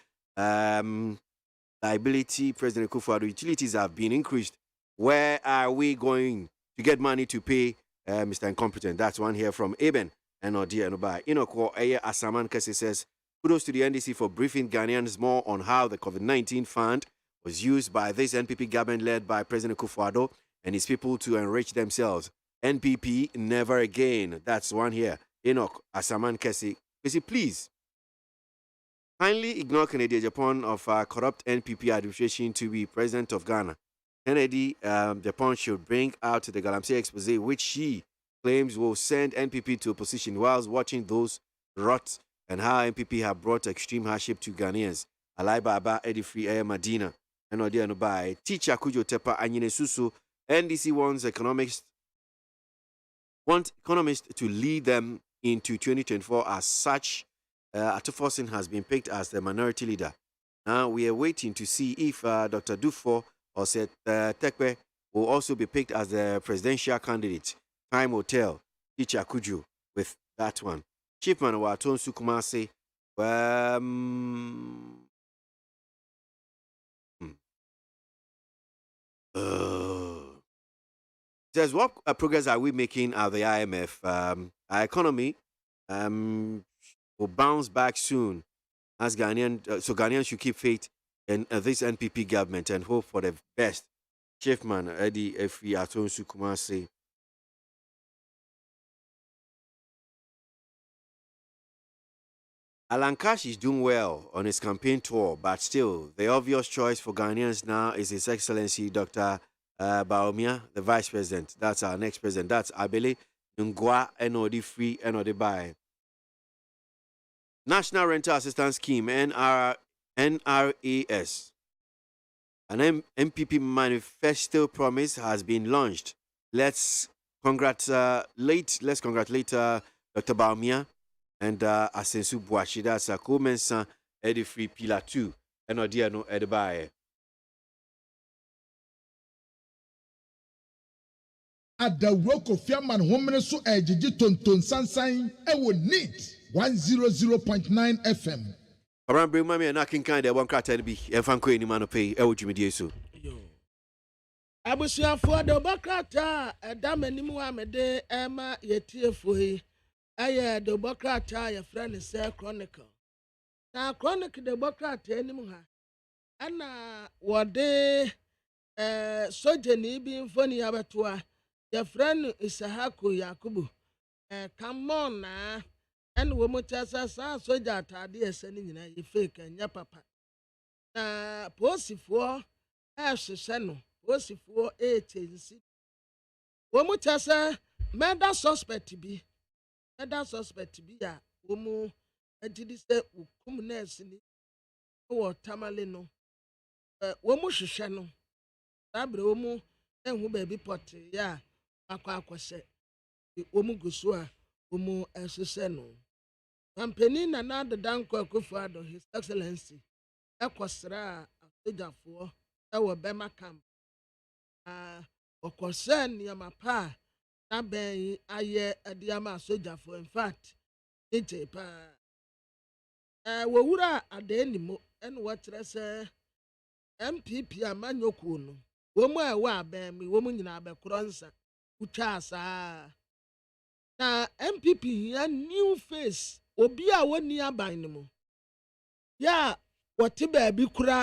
liability President Kufuor. Utilities have been increased. Where are we going to get money to pay Mr. Incompetent? That's one here from Eben and Odia Nubai. Inoko Eye Asaman Kese says, kudos to the NDC for briefing Ghanaians more on how the COVID-19 fund was used by this NPP government led by President Kufuor and his people to enrich themselves. NPP never again. That's one here. Enoch Asaman Kese. Please kindly ignore Kennedy Japan of corrupt NPP administration to be president of Ghana. Kennedy Japan should bring out the Galamsey expose, which he claims will send NPP to opposition whilst watching those rot and how NPP have brought extreme hardship to Ghanaians. Alai Baba Eddie Free Air Madina and Odia Nubai. Teacher Kujo Tepa Anyine Susu. NDC wants economists to lead them into 2024 as such. Atufosin has been picked as the minority leader. Now we are waiting to see if Dr. Dufo or Seth Tekwe will also be picked as the presidential candidate. Time will tell. Teacher Kuju with that one. Chiefman Waton Sukumase. Says, what progress are we making at the IMF? Our economy will bounce back soon as so Ghanaians should keep faith in this NPP government and hope for the best. Chiefman Eddie Efri Atonsu Kumase. Alan Cash is doing well on his campaign tour, but still, the obvious choice for Ghanaians now is His Excellency Dr. Baumia, the Vice President. That's our next president. That's Abele Ngwa NOD Free NOD Buy. National Rental Assistance Scheme, NRAS. An MPP manifesto promise has been launched. Let's congratulate Dr. Baumia and Asensu Buashi. That's a co-mensa Eddie Free Pillar 2. NOD Edibaye. Adawoko Fiaman Homene so ejiji tonton sansan ewo neat 100.9 FM. Around bring mami na kinkan de one krata bi emfanko eni mano pay ewo dwumedie so. Abusuafo de bokrata edamanimu amede ema yetiefo yi aye de bokrata ya friend say chronicle. Na chronicle de bokrata enim ha ana wode soja ni bi mfoni abetua your friend Isahako Yakubu come on na and wo mo tasa sa soja atade ese ni nyina ye fake nya papa na posifo hwehwe no posifo etensi wo mo tasa murder suspect bi ya wo mo agidi se ukum nurse ni wo tamale no wo mo hwehwe no sabre wo mo ehu ba bi pote ya akwa wo mo guso a wo mo hwehwe no campaign na na danko Akufo-Addo His Excellency ekosra asojafo ewo bema camp okosra niyama pa na ben aye adiama asojafo in fact ite pa wo wura adenimo en wotre se MPP amanyoku no wo mu ewa aben mi wo mu nyina abekro nsa utwa asa na MPP ya new face obi a woni aban no mu ya wote ba bi kura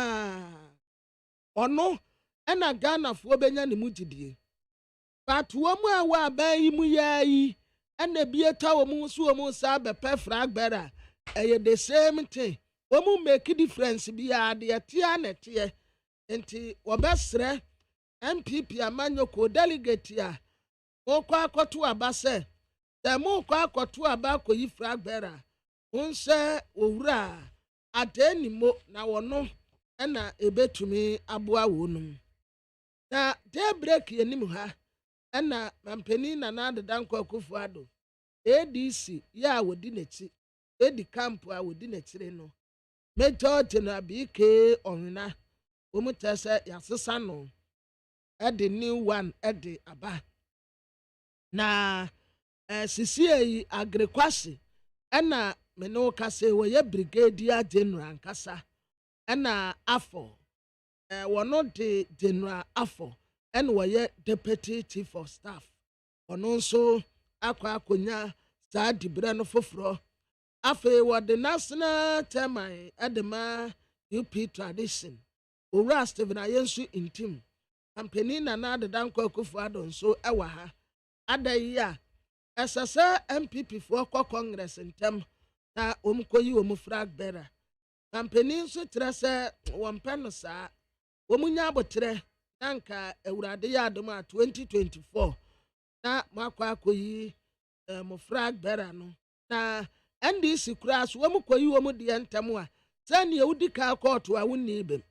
ono ena Ghana fo benya ne mugidie but wo mu ewa aban yi mu yayi ena bi eta wo mu so wo mu sa be pefragbera eye the same thing wo mu make difference bi ya de tia na tie enti wo besre MPP amanyoko delegate a wo kwa akoto abase temo kwa akoto aba koyi fragbera unse owura adenimo na wono na ebetumi aboa wonum na daybreak yenim ha na mampani na danko Akufo-Addo ADC ya wodi nechi edi camp a wodi nechire no Major General BK onwena omutese yasesa no edi new one edi aba na CCA agrikwasi ena meno kase woye brigadier general nkasa ena afọ wono de general afọ ena woye deputy chief of staff ono nso akonya saa dibra no foforo afe wo the national chairman edema UP tradition owura Stephen Ayensu intim campaign na danko Akufo-Addo nso ewa ha adaya esasa MPP for Congress ntem na omkoyi omfrag bera campaign nso trese wompeno sa omunya abotre nanka ewurade ya adom a 2024 na makwa akoyi mfrag bera no na NDC kras womkoyi womde ntem a sane ewudika court a wonni bem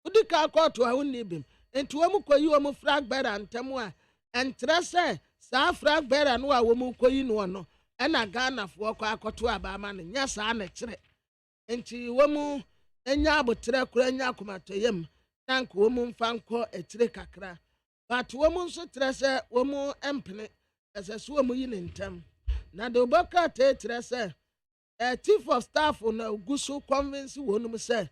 udika court a wonni bem enti womkoyi omfrag bera ntem a entrese sa frag bera no a womkoyi no no ena Ghana fo kwa akoto abama no nya sa na kire enti womu enya abotre kura nya akomatoyem nanka womu mfanko etire kakra but womu nso trese womu empene esese womu yi ne ntem na de oboka trese chief of staff na gusu convince wonum se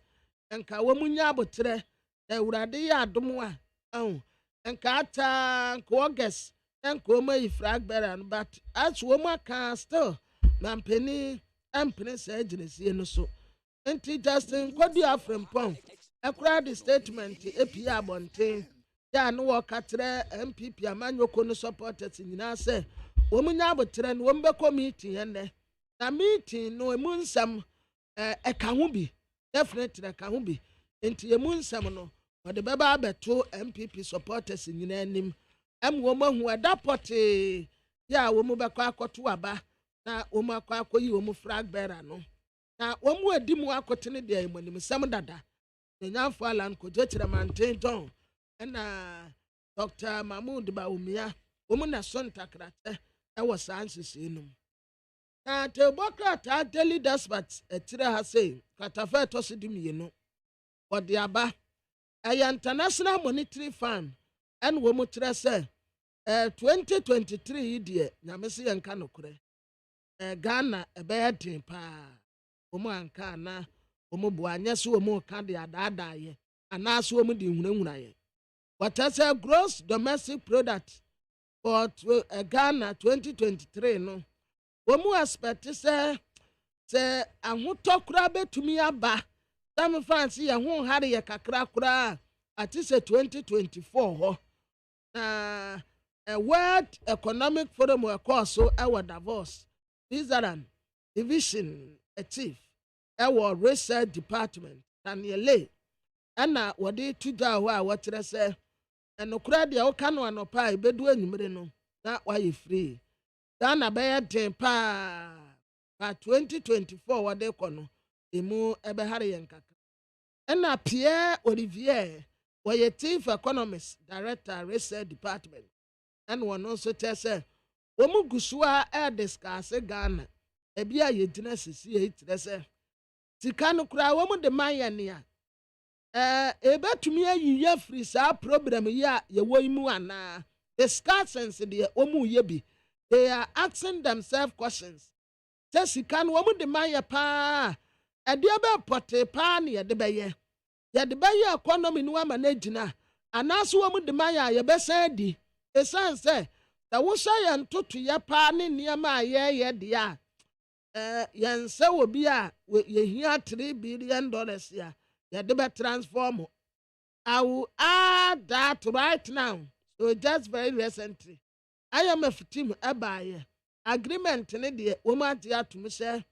enka womu nya abotre ewurade ya adom a enka ata nka August enka womu yi frag bera but as womu can still na mpeni empene se agency no so enti Justin Kwadi Afrempong ekura the statement epia abonten ya no wakatre MPP amanyoko no supporters nyina se womunya abotre no wombe committee ene na meeting no emunsam eka ho bi definitely eka ho bi enti emunsam no wode beba abeto MPP supporters nyina anim womahu adapote ya womu bekwa akoto aba na womu akwa akoyi womu frag bearer no na womu adimu akotene de emonim sam dada nyamfo alan ko jechira manten don na Dr. Mahmoud Baumia womu na son takrate ewo sansisi num na te boka ta daily despatch etire ha sei katafa to sidimi no wode aba international monetary fund en womu tire se 2023 die nyamese yanka nokure Ghana ebe din pa womu anka na womu bo anyese womu ka de adada ye anaso womu di hunahuna ye what say gross domestic product for Ghana 2023 no womu expect se ahotokura betumi aba some fancy ye ho hare ye kakra kura ati sɛ 2024 hɔ na a World Economic Forum ɛkɔɔ so ɛwɔ Davos, Switzerland, division chief ɛwɔ research department Daniele ɛna wɔde to dwa hɔ a wɔkyerɛ sɛ ɛnokora deɛ woka no anɔpa a ɛbɛdu anwummere no na wayɛ free Ghana bɛyɛ den paa 2024 wɔde kɔ no emu ɛbɛhare yɛn kakra ɛna Pierre Olivier wɔyɛ chief economist director research department ɛna wɔn nso kyerɛ sɛ wɔn gu so a ɛdiscuss Ghana ebi a yɛgyina sisi yɛ kyerɛ sɛ sika no koraa wɔn de man yɛ nea ebetumi ayiya firi saa program yi a yɛwɔ yi mu anaa discussions deɛ wɔn yɛ bi they are asking themselves questions sɛ sika no wɔn de man yɛ paa ɛdeɛ bɛ pɔte paa ne yɛde bɛyɛ economy no ama na gyina anaasɛ wɔn de man yɛ a yɛbɛsɛn di esan sɛ sɛ wohyɛ yɛn ntotoyɛ paa ne nneɛma a yɛyɛ deɛ a yɛn sɛ wɔ bi a yɛhia $3 billion a yɛde bɛ transform. I will add that right now. So just very recently IMF team ɛbaayɛ agreement ne deɛ wɔn agye atum sɛ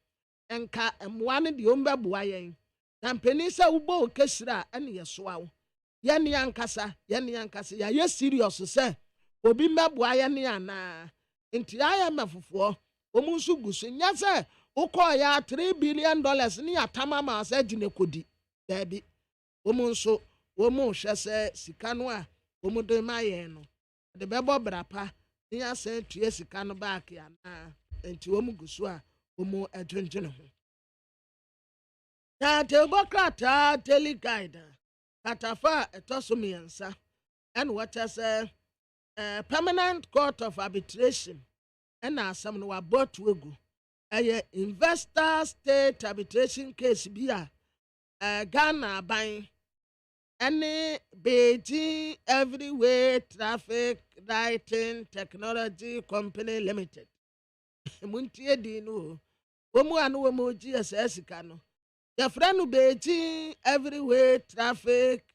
nka mmoa ne deɛ wɔn bɛboa yɛn na mpanin sɛ wobɔ okesira ɛne yɛsoa wo yɛne yankasa yɛayɛ serious sɛ obi mbɛboa yɛne anaa nti IMF fofoɔ wɔn nso gu so nyɛ sɛ wokɔɔ yɛ $3 billion ne yɛatama ma sɛ gyina kodi daabi wɔn nso wɔn hwɛ sɛ sika no a wɔn de ma yɛn no de bɛbɔ brapa ne yɛasɛn tue sika no baaki anaa nti wɔn gu so a wɔn adwendwene ho. Na tebɔ krataa daily guide katafa ɛtɔ so mmiɛnsa ɛna wɔkyɛ sɛ permanent court of arbitration ɛna asɛm no wabɔ to egu ɛyɛ investor state arbitration case bi a Ghana aban ɛne Beijing everywhere traffic lighting technology company limited muntie di no wɔn a no wɔn gye ɛsɛ sika no yɛfrɛ no Beijing everywhere traffic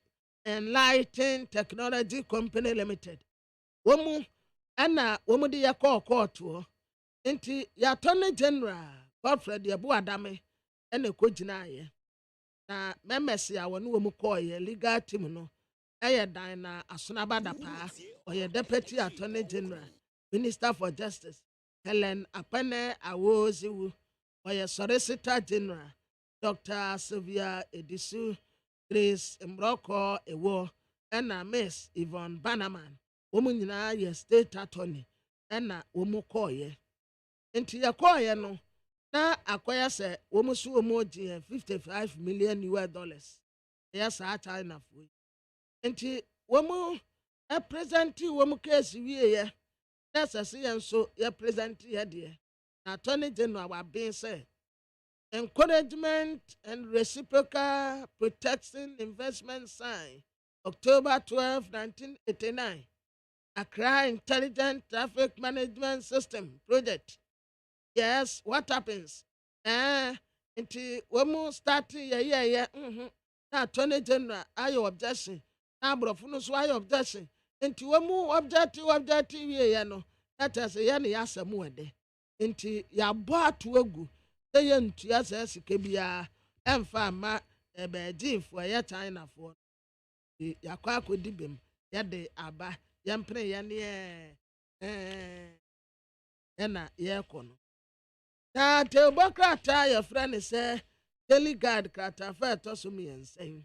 and lighting technology company limited wɔn ɛna wɔn de yɛ kɔɔtoɔ nti yɛatɔne general Godfred Yabuadame ɛna ɛkɔgyinaeɛ na members a wɔn wɔn kɔɔyɛ legal team no ɛyɛ dan na asonabada paa ɔyɛ deputy attorney general minister for justice Helen Apene Awoziwu ɔyɛ solicitor general Dr. Sylvia Edisu Grace Mbroko Ewo ɛna Miss Yvonne Bannerman wɔn nyinaa yɛ state attorney ɛna wɔn kɔɔyɛ nti yɛ kɔɔyɛ no na akɔyɛ sɛ wɔn so wɔn gye $55 million ɛyɛ saa China fo nti wɔn present wɔn case wieɛ na sɛ sɛ yɛn nso yɛ present yɛ deɛ na attorney general wabɛn sɛ encouragement and reciprocal protection investment sign October 12, 1989 Accra Intelligent Traffic Management System project. Yes, what happens? Nti wɔn start yɛ na attorney general ayɛ objection na aborɔfo no so ayɛ objection nti wɔn object wie no na kyerɛ sɛ yɛ ne yɛ asɛm wɔde nti yɛabɔ ato agu sɛ yɛ ntua sɛ sika biara ɛmfa ama ɛbɛɛgyinfoɔ ɛyɛ Chinafoɔ yɛakɔ akɔdi bem yɛde aba yɛmpene yɛ ne ɛna yɛrekɔ no na tebɔ krataa yɛfrɛ ne sɛ daily guide krataa fa ɛtɔ so mmiɛnsa yi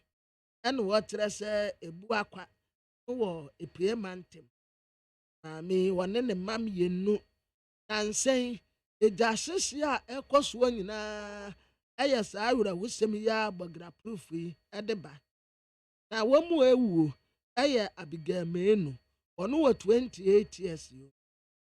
ɛna wɔkyerɛ sɛ ebu akwa wɔ epie mantem maame wɔne ne mma mmienu na nsɛn egya ahyehyɛ a ɛkɔ soɔ nyinaa ɛyɛ saa awurawusɛm yi a bɔgra proof yi ɛde ba na wɔn mu ewuo ɛyɛ Abigail Meenu ɔno wɔ 28 years yi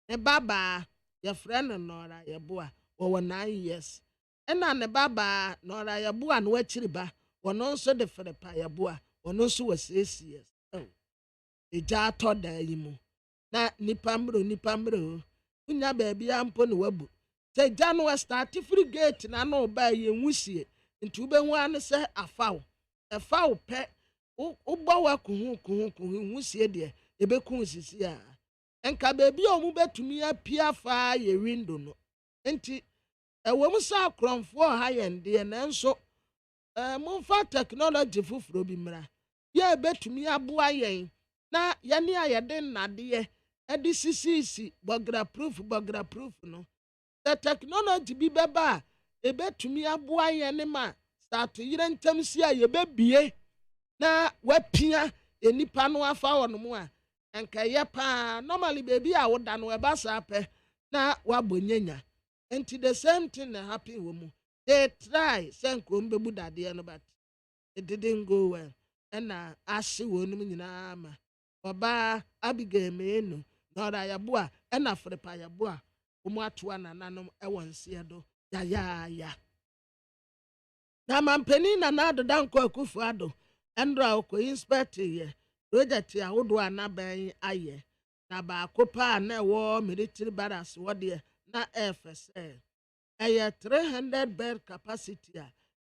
ne babaa yɛfrɛ no Nora Yeboa wɔwɔ 9 years ɛna ne babaa Nora Yeboa no akyiri ba wɔno nso de Filipa Yeboa ɔno nso wɔ 6 years egya atɔ daa yi mu na nipa mmerɛ unya baabi ampo ne wabu sɛ gya no start free gate na no ba yɛ nwusie nti wobɛhu ane sɛ afaw ɛfaw pɛ ugbo wa kuhu sie de ebeku sisi a enka bebi a omu betumi apia fa ye window no enti ewom sa kronfo ha yende na nso momfa technology fufuro bi mra ye betumi aboa yen na yene ayede nnade edi sisi bogra proof no the technology bi beba ebetumi aboa yen ma start yire ntam si a ye bebie na wapia enipa no afa wono mu a enka ye pa normally baby a woda no eba sa pe na wabonyanya enti the same thing that happen wo mu they try sen krom bebu dade no but it didn't go well and ahye wonum nyina ma oba Abigail menu na ora yaboa na frepa yaboa omu atoa nananom ewonse do ya na mampeni na adoda nko akufu ado endra oko inspect ye project ya wodo anaban aye na ba kopa na wo military barracks wode na FSL aya 300 bed capacity a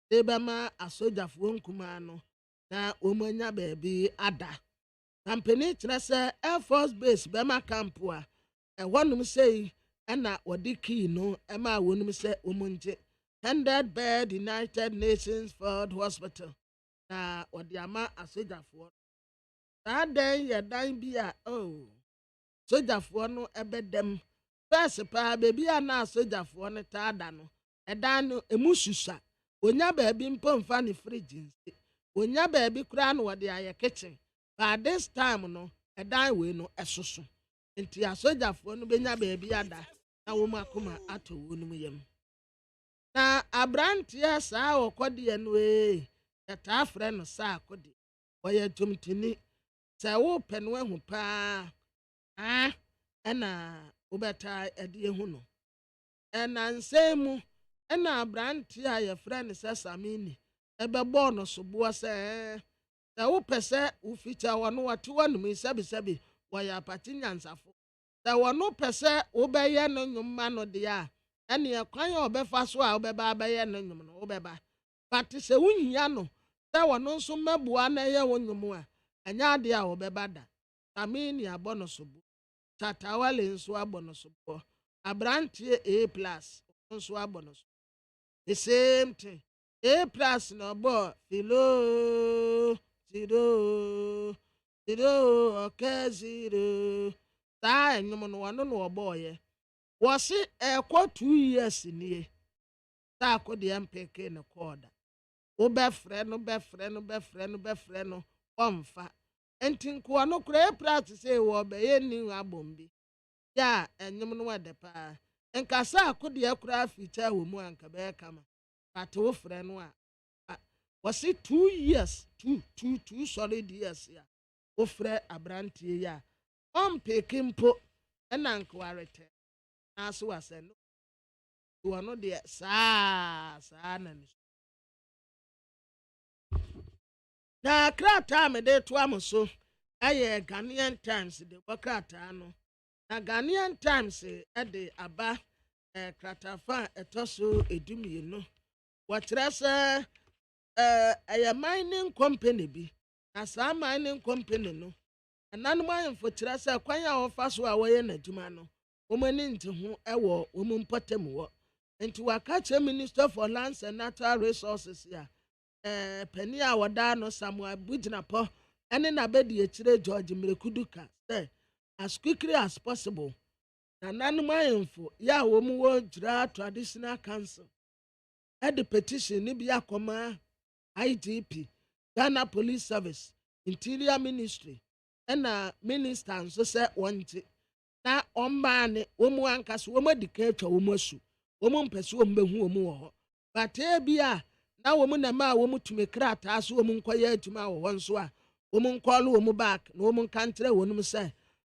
debama asojafo nkuma no na omanya baabi ada company trese Air Force Base bema camp a ehonum sei na wode key no ema wonum se omunje 100 bed United Nations Field Hospital na wode ama asojafo dan ya dan bia sojafo no ebedem first pa baby na asojafo no tada no edan no emususa onya baabi mpomfa ne fridge nsi onya baabi kura no wode aye kitchen but this time no edan we no esoso enti asojafo no benya baabi ada na wo makoma ato wonum yam na abrantie saa okode no yata frɛ no saa akode oye tumtini sɛ wo pɛ no ahu paa ɛna wobɛta ɛde ehu no ɛna nsɛmu ɛna abrantie a yɛfrɛ no sɛ Samini ɛbɛbɔ no soboa sɛ wo pɛ sɛ wo ficha wɔno wɔte wɔnum sɛbi wɔyɛ apati nyansafo sɛ wɔno pɛ sɛ wobɛyɛ no nnwuma no de a ɛne kwan a ɔbɛfa so a wobɛba bɛyɛ no nnwum no wobɛba but sɛ wohia no sɛ wɔno nso mabua na ɛyɛ wo nnwum a ɛnya ade a wobɛba da Samini abɔ no sobo Tatawale nso abɔ no sobo abrantie A+ nso abɔ no sobo the same thing A+ no bo filo zero okay zero ta enyum no wono no oboye wo se ekwo 2 years nie ta akode MPK ne koda wo be frɛ no omfa entinko no kura A+ say wo be ye ni abombi ya enyum no wede pa enkasa akode akura ficha wo mu anka be kama but wo frɛ no a was it 2 years 2 solid years ya ofre abrantie ya pekimpo ena nkwarete na so wase no wono de saa na ni na krata me de to amoso aye Ghanaian Times de krata no na Ghanaian Times e de aba krata fa etoso edumie no wɔkyerɛ sɛ a mining company bi na saa mining company no ananom ayemfo kyerɛ sɛ kwan a wɔfa so a wɔyɛ n'adwuma no wɔmani nte ho ɛwɔ wɔn mpɔtam wɔ nti waka kyerɛ Minister for Lands and Natural Resources ya pani a wɔda no Samuel Bugyinapɔ ɛne na bɛdi akyire George Mrekuduka sɛ as quickly as possible na ananom ayemfo ya wɔn wɔ Jura Traditional Council the petition ni bi akoma IGP Ghana Police Service Interior Ministry na minister nso sɛ wɔnte na ɔmba ne wɔn ankasa wɔn adika atwa wɔn asu wɔn mpɛsɛ wɔn bɛhu wɔn wɔ hɔ bata bi a na wɔn na ma wɔn tumi krataa so wɔn nkɔyɛ adwuma wɔ hɔ nso a wɔn nkɔlo wɔn back na wɔn nkantere wɔn sɛ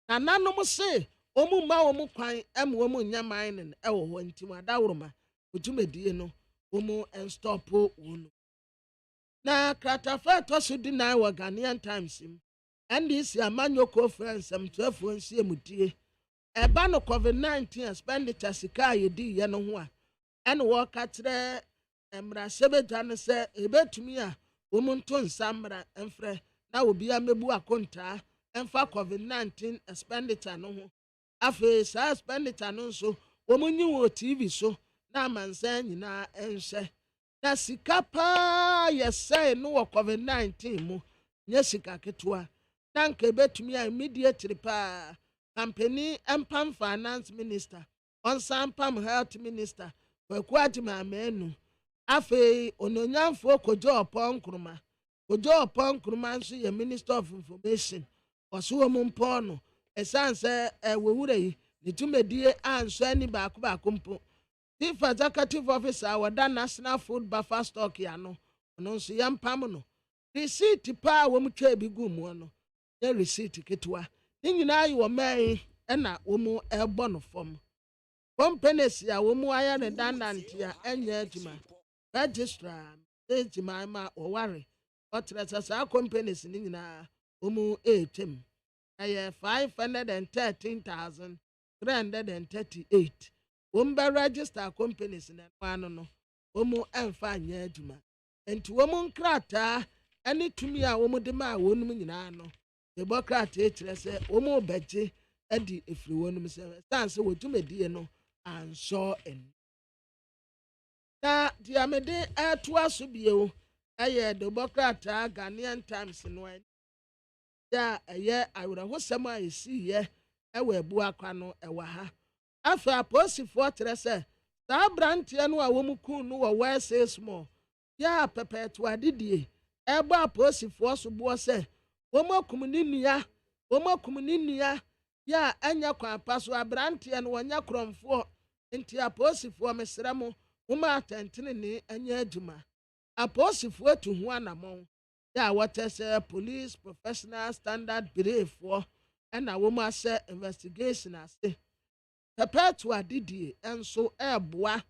na nanom se wɔn ma wɔn kwan ɛma wɔn nya mining ɛwɔ hɔ nti wɔn adaworoma odwumadie no omo and stop wonu na kratafa to so di na wa Ghanaian Times and this amanyo conference am 12 nsie mudie eba no COVID-19 expenditure sika yedi ye no ho a ene wo ka kire emra sebedwa no se ebetumi a omo nto nsamra emfre na obi amebu akonta emfa COVID-19 expenditure no ho afi sa expenditure no so womunyi wo TV so na amansa nyina enhye na sika pa yesai no wo COVID-19 mu nye sika ketwa na nke betumi a immediately pa company empam finance minister on sampam health minister kwakwati mamenu afi ononyamfo kojo opon kruma nso ye minister of information oso mu mpono esanse wewure yi nitumedie anso ani baako mpo chief executive officer wada national food buffer stock ya no ono nso yampam no receipt pa wo mtwa bi gu mu no ye receipt ketwa ni nyina yi wo mai na wo mu ebo no fom companies ya wo mu aya ne dandant ya enya adwuma registrar ejima ma oware otresa companies ni nyina wo mu etem aye 513,338 womba register companies na kwano no womu emfa anya adwuma enti womu nkrata ani tumi a womu de ma wonum nyina no demokrata ekire se womu beje adi efiri wonum se sanse wodumedie no anso en na diamede atu aso bio aye demokrata Ghanaian Times no ya aye awura hosem a esi ye ewe bu akwa no ewa ha afa aposifo tere se saa brantie no a womu kun no wo wese small ya pepeto adidie eba aposifo so bo se womakum ni nua ya anya kwa paso abrantie no wonya kromfo nti aposifo mesramo woma atentene ni anya adwuma aposifo atu ho anamon ya wotese police professional standard bureau na woma se investigation ase pepeto adidie enso eboa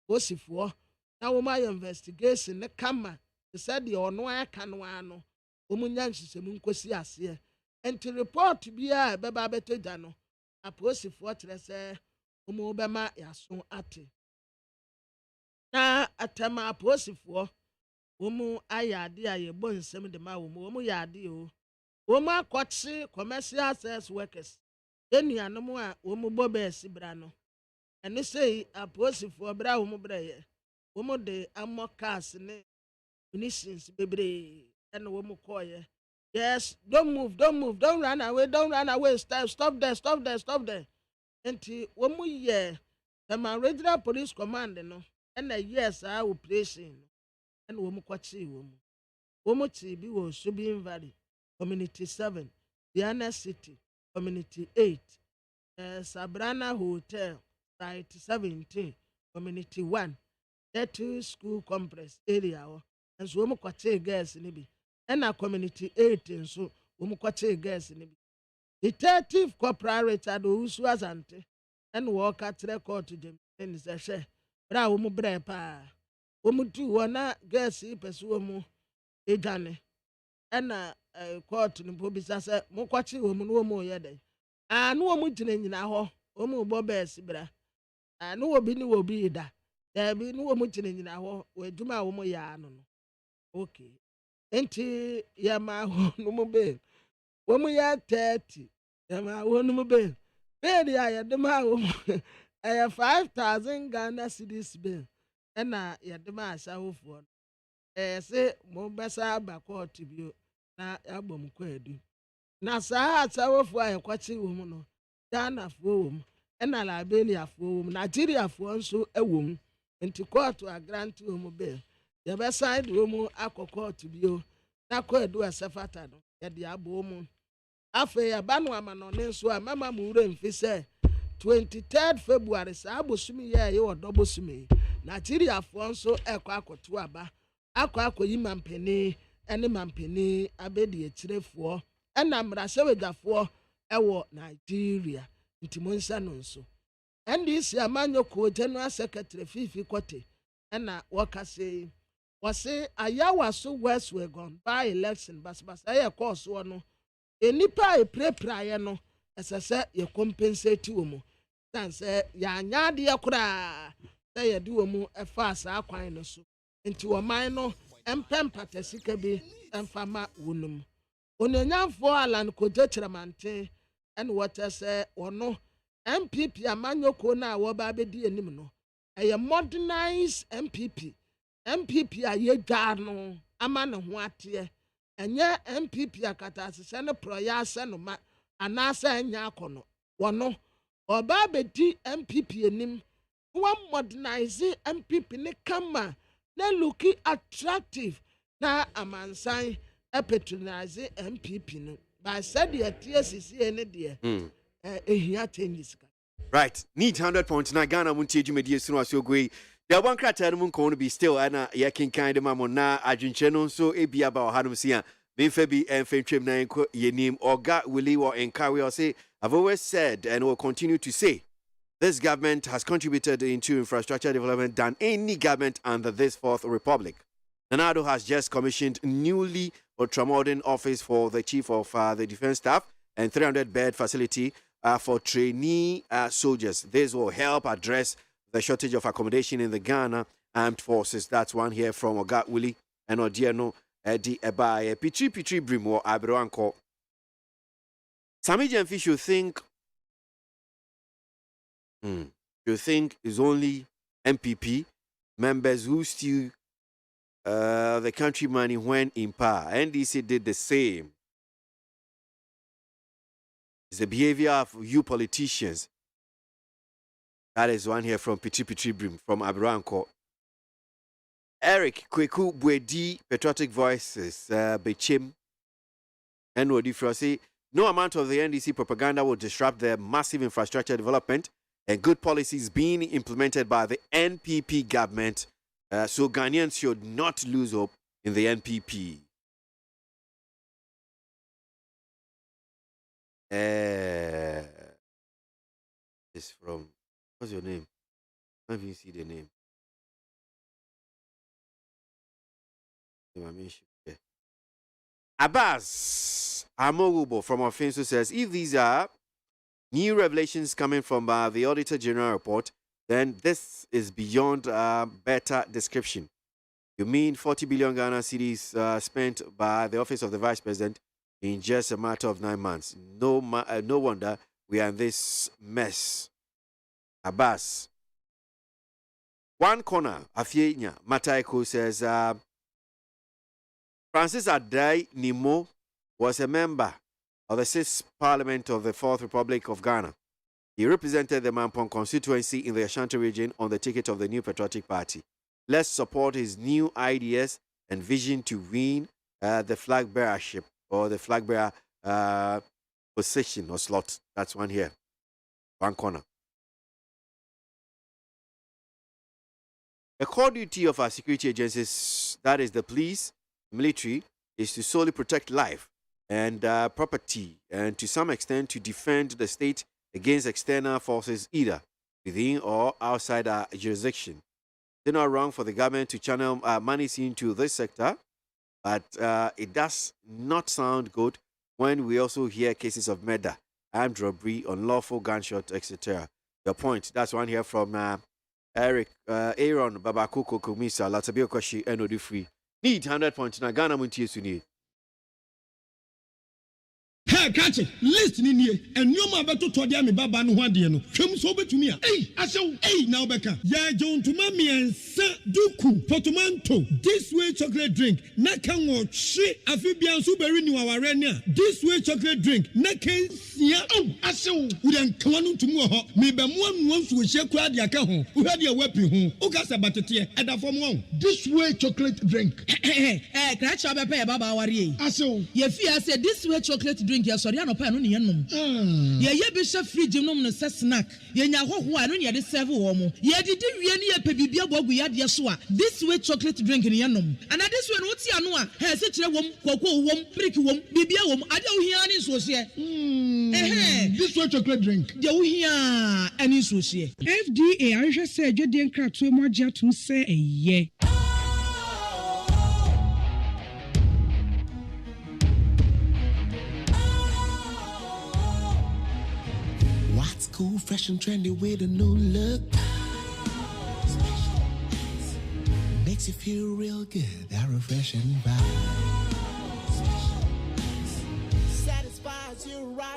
aposifo na woma investigation ne kama said the ono aka no ano omunya nhysemu nkosi ase enti report bia beba betoja no aposifo tere se omu bema yaso ate na atama aposifo omu ayade ayebo nsem de ma omu yade o omu akọchi commercial access workers enuanom a omu bobesi bra no ene sei aposifo bra omu bra ye omu de amokas ne munitions bebre and woman call ye. Yes, don't move, don't run away, stop there. Enti womu ye the regional police command no and yes I will place in and womu kwachi womu ti bi wo Subin Valley community 7 Diana City community 8 Sabrana Hotel site 17 community 1 that school complex area and so womu kwachi girls ni bi and community 8 nso womu kwachi girls ni bi Detective Corporal Richard Owusu Asante and walk at record to them and is a share. Bra womu bre pa. Womu tu wana gesi pesu womu ejane. And court no bobisa se mo kwachi womu no womu yede. Anu womu jine nyina ho. Womu bobe sibra. Anu obi ni obi ida. Debi nu womu jine nyina ho. We duma womu ya anu no. Okay. Enti yama ho no mu be. Womu ya 30 yama wonu be be ya de ma wo 5,000 Ghana cedis be na ya de ma asawofo se mo besa ba court bio na abom kwadu na sa asawofo ayekwachi wo mu no Ghana fo wo mu na Liberia fo wo mu Nigeria fo nso ewo mu enti court a grant wo mu be ya be side wo mu akokort bio na kwadu asafata no ya de abo mu afe abanu amano ne nso a mama mure mfise 23rd February sa abosumi ye odobosumi Nigeria fo nso ekwa akoto aba akoyi mampeni ene mampeni abedi ekirefo ena mrasewedafo ewo Nigeria ntimonsa no nso NDC amanyo ko General Secretary Fifi Kote ena wakase wase ayawa so West Wagon by election basbasa ye course no enipa eprepra no esese ye compensate wo mu sanse ya nyaade yakura se ye de wo mu efa asa akwan no so enti wo man no empem patasika bi emfama wonum onenyanfo Alan Kojo Chramante and what I say or no MPP amanyoko na woba abedi anim no a modernized MPP a ye no ama ne ho ate enye MPP akata asese ne proya ase no ma anasa anya akono wono oba abedi MPP anim one modernize MPP ne kama na looking attractive na amansan patronize MPP no by said the TSC any there ehia changes. Right, need 100.9 Ghana Montie Jumedi Sunu Asogwe. The one criteria mun ko be still ana yakin kind of mamon na adwinche no so ebi aba hanum sia. Benfebi enfentwem na enko yenim Oga Willie or encourage or say I've always said and will continue to say this government has contributed into infrastructure development than any government under this Fourth Republic. Nanado has just commissioned newly ultramodern office for the chief of the defense staff and 300-bed facility for trainee soldiers. This will help address the shortage of accommodation in the Ghana Armed Forces. That's one here from Oga Willie and Odiano Edi Ebaye. Pitri Brimo Abroanko. Sami Jemfi should think it's only MPP members who steal the country money when in power. NDC did the same. It's the behavior of you politicians. That is one here from Pitri Brim from Abroanko. Eric Kweku Bwedi Patriotic Voices Bechim and Wodi Frossi. No amount of the NDC propaganda will disrupt the massive infrastructure development and good policies being implemented by the NPP government. So Ghanaians should not lose hope in the NPP. This from, what's your name? Let me see the name. Abbas Amogubo from Offenso says, if these are new revelations coming from the Auditor General report, then this is beyond better description. You mean 40 billion Ghana cedis spent by the Office of the Vice President in just a matter of 9 months. No wonder we are in this mess. Abbas. One corner, Afienya Mataiko says, Francis Adai Nimo was a member of the 6th Parliament of the Fourth Republic of Ghana. He represented the Mampong constituency in the Ashanti region on the ticket of the New Patriotic Party. Let's support his new ideas and vision to win the flag bearership or the flag bearer position or slot. That's one here. One corner. The core duty of our security agencies, that is the police, military, is to solely protect life and property and to some extent to defend the state against external forces either within or outside our jurisdiction. It's not wrong for the government to channel money into this sector, but it does not sound good when we also hear cases of murder, armed robbery, unlawful gunshot, etc. Your point. That's one here from Eric Aaron Babakuko Kumisa Latabio Koshi Enodi Free. Need 100.9 Ghana Montie Suni. Hey, catch it. Listen in here. And you ma beto to dia me baba no hwade no. Twem so betumi a. Hey, now beka. Ya jon to ma me duku potomanto. This way chocolate drink. Na kan wo hwe afibian so beri ni waware ni a. This way chocolate drink. Na kan sia. Asew. We den kan no tumu ho. Me be mo anu so hye kura de aka ho. Wo hade a wapi ho. O ka se batete e da fom won. This way chocolate drink. Kra cha be baba ware. Asew. Ye fi ase this way chocolate drink. Sorry, I no pa no ne yenom. Ye be chef fridge nom no snack. Ye nya hoho a no ne de serve wo mo. Ye didi wie ne ye pe bibia boagu ya de so a. This way chocolate drink ne yenom. And this way no ti ano a, he se kire wom, koko wom, prick wom, bibia wom, ade wo hia ne so hye. This way chocolate drink. De wo hia ani so hye. FDA ahwe se adwede nkratoe mo agye atum se eye. Cool, fresh and trendy with a new look. Makes you feel real good, that refreshing vibe.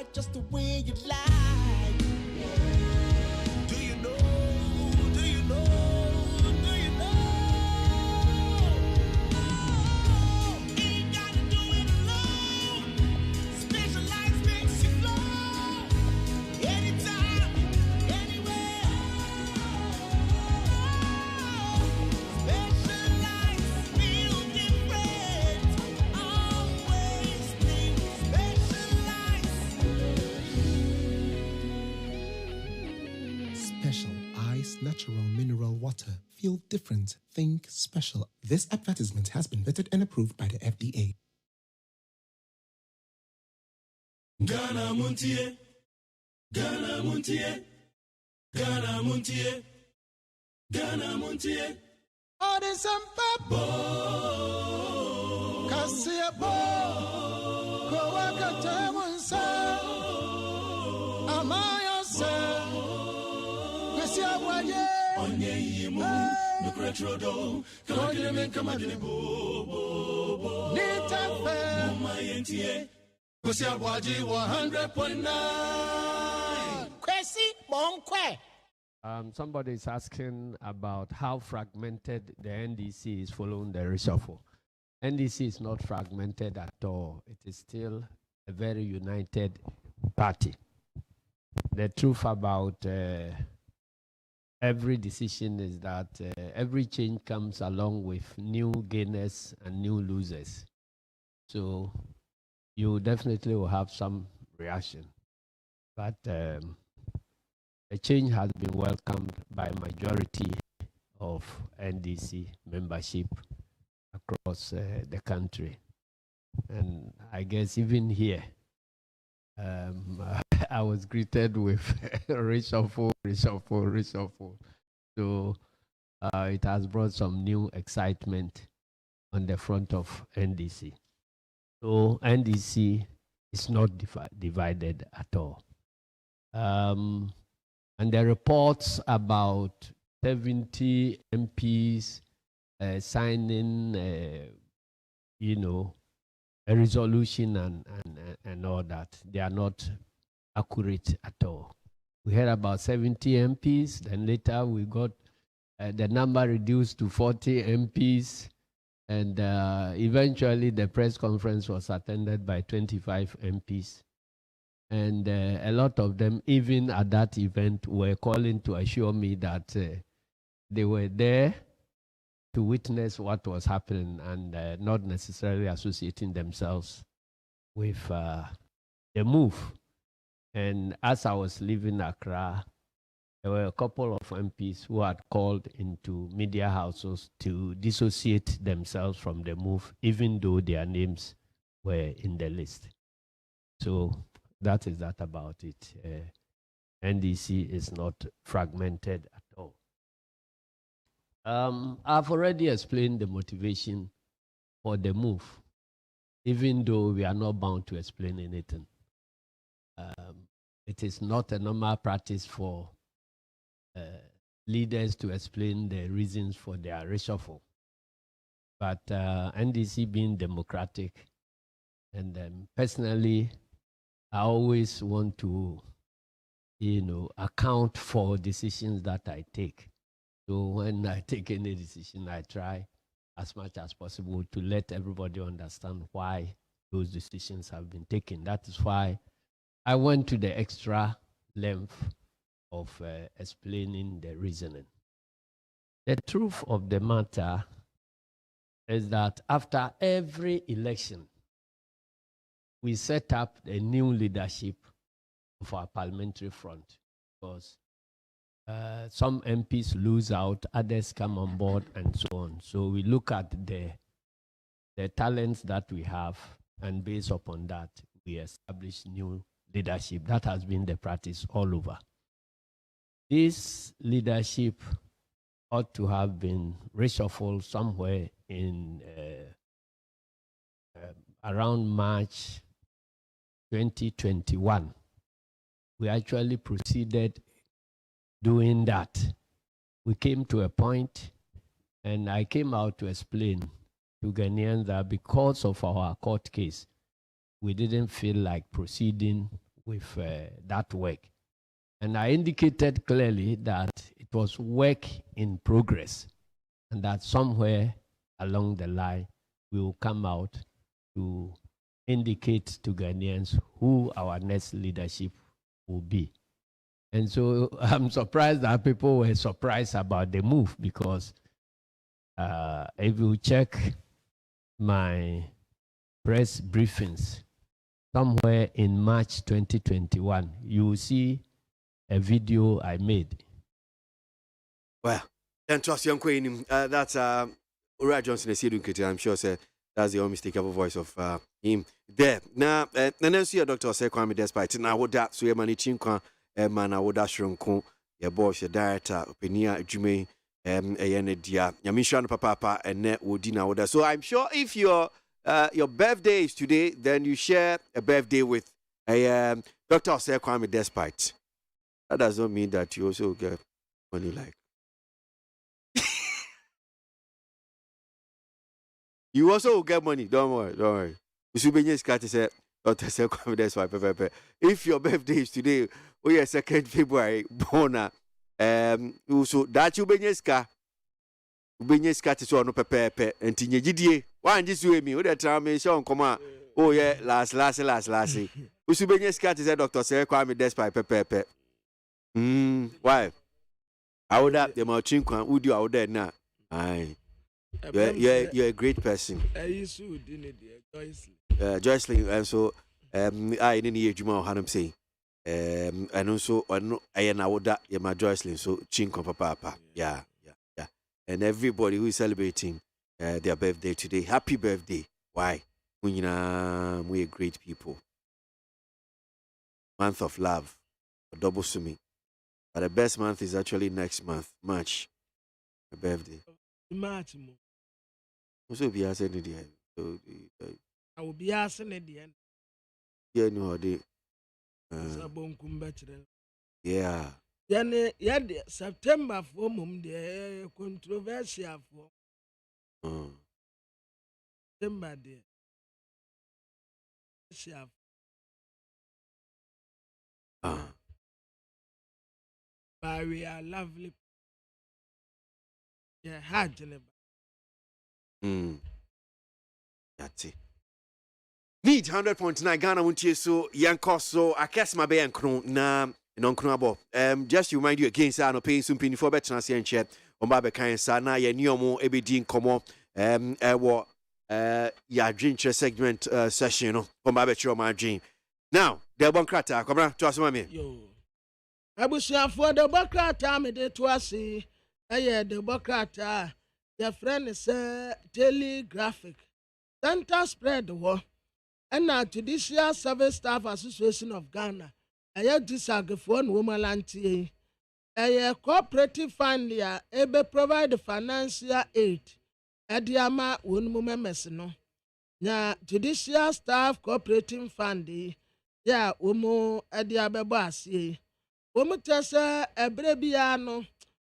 right just the way you like. Do you know? Do you know? Do you know? Oh, ain't gotta do it alone. Specialized makes you flow. Anytime, anywhere. Specialized feel different. Always think Special Ice Natural Mineral Water. Feel different. Think special. This advertisement has been vetted and approved by the FDA. Ghana Montie, Ghana Montie, Ghana Montie, Ghana Montie. All this and pop. Cassia Bo. Kowaka Tamansa. Amaya Sa. Cassia Waye. Onye Yimu. No Cretrodo. Kamadine Bo. Nita Fe. Mayentie. Kwasi ABOAGYE 100.9. Kwasi Bonkwe. Somebody is asking about how fragmented the NDC is following the reshuffle. NDC is not fragmented at all. It is still a very united party. The truth about every decision is that every change comes along with new gainers and new losers. So you definitely will have some reaction. But the change has been welcomed by majority of NDC membership across the country. And I guess even here, I was greeted with reshuffle. So it has brought some new excitement on the front of NDC. So NDC is not divided at all. And the reports about 70 MPs signing, a resolution and all that, they are not accurate at all. We heard about 70 MPs, then later we got the number reduced to 40 MPs, and eventually the press conference was attended by 25 MPs. And a lot of them, even at that event, were calling to assure me that they were there to witness what was happening and not necessarily associating themselves with the move. And as I was leaving Accra, there were a couple of MPs who had called into media houses to dissociate themselves from the move, even though their names were in the list. So that is that about it. NDC is not fragmented at all. I've already explained the motivation for the move, even though we are not bound to explain anything. It is not a normal practice for leaders to explain the reasons for their reshuffle. But NDC being democratic, and personally, I always want to, account for decisions that I take. So when I take any decision, I try as much as possible to let everybody understand why those decisions have been taken. That is why I went to the extra length of explaining the reasoning. The truth of the matter is that after every election, we set up a new leadership of our parliamentary front, because some MPs lose out, others come on board, and so on. So we look at the talents that we have, and based upon that, we establish new leadership. That has been the practice all over. This leadership ought to have been reshuffled somewhere in around March 2021. We actually proceeded doing that. We came to a point, and I came out to explain to Ghanaians that because of our court case, we didn't feel like proceeding with that work. And I indicated clearly that it was work in progress and that somewhere along the line we will come out to indicate to Ghanaians who our next leadership will be. And so I'm surprised that people were surprised about the move because if you check my press briefings, somewhere in March 2021, you will see a video I made. Well, and trust you, that's Uriah Johnson. I'm sure that's the unmistakable voice of him there. Now, and then see a doctor say, Kwame, despite now, what that, so you're managing, man, I would dash your boss, your director, Penia, Jume, Dia, Yamishan, Papa, and Net would dinner with us. So I'm sure if your birthday is today, then you share a birthday with a Dr. Say Kwame despite. That does not mean that you also get money like. You also will get money. Don't worry. You should be just cut say Dr. Say Kwame despite. If your birthday is today, oh yeah, 2nd February, bona. So that you be just cut. Ubenye skati so no pepepe enti nyegidie wan ji so emi o de tra me show nkoma oh yeah last usu benye skati say Dr. Say Kwame despite pepepe why I would have the machine kwan would you out there na ai you're a great person Joycelyn and so I in the ejuma hanum say and also I na would that you my Joycelyn so chinko papa yeah. And everybody who is celebrating their birthday today, happy birthday. Why? We're great people. Month of love, a double sumi. But the best month is actually next month, March. My birthday. March. Also be asking at the end. I will be asking at the end. Yeah, no, yeah. Yet September for the controversial for September there. But we are lovely. Yeah, hard. That's it. Need 100.9 Ghana Muntie so Yanko so I guess my bayan kron na non-crunable. Just to remind you again, sir, no paying some penny for better and chat on Baba Kain Sana, ya Niomo, Ebedin Como, ya drink segment session on Baba Chiro my dream. Now, the Bonkrata, come on, to us, mammy. Yo, I was here for the Bokrata, me de to us, the Bokrata, your friend is Telegraphic. Center spread the war, and now Judicial Service Staff Association of Ghana. I disagree woman lanty. A cooperative fund ya ebe provide financial aid. Ediama woman messino. Ya judicial staff cooperative fund ya umu ediabe bossy. Umu tessa a brebiano.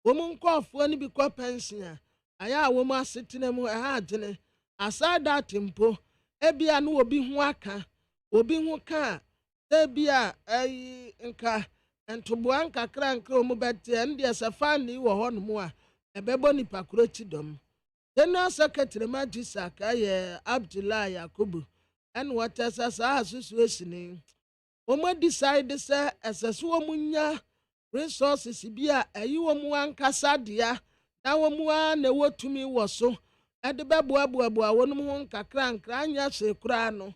Woman cough when be co pension. Aya woman sitting a hardine. Aside that tempo, ebianu will be waka, will be waka. Bia nka ntoboa nkakra nkra omu bete ndia safani wo ho no mu a ebebo nipa kuro chidom general secretary magisa ka ye Abdullah Yakubu and what as association omo decide say asase wo munya resources bia ayi wo mu ankasa dia na wo mu a na wotumi wo so ede beboaboa wonu mu nkakra nkra anya se kura no.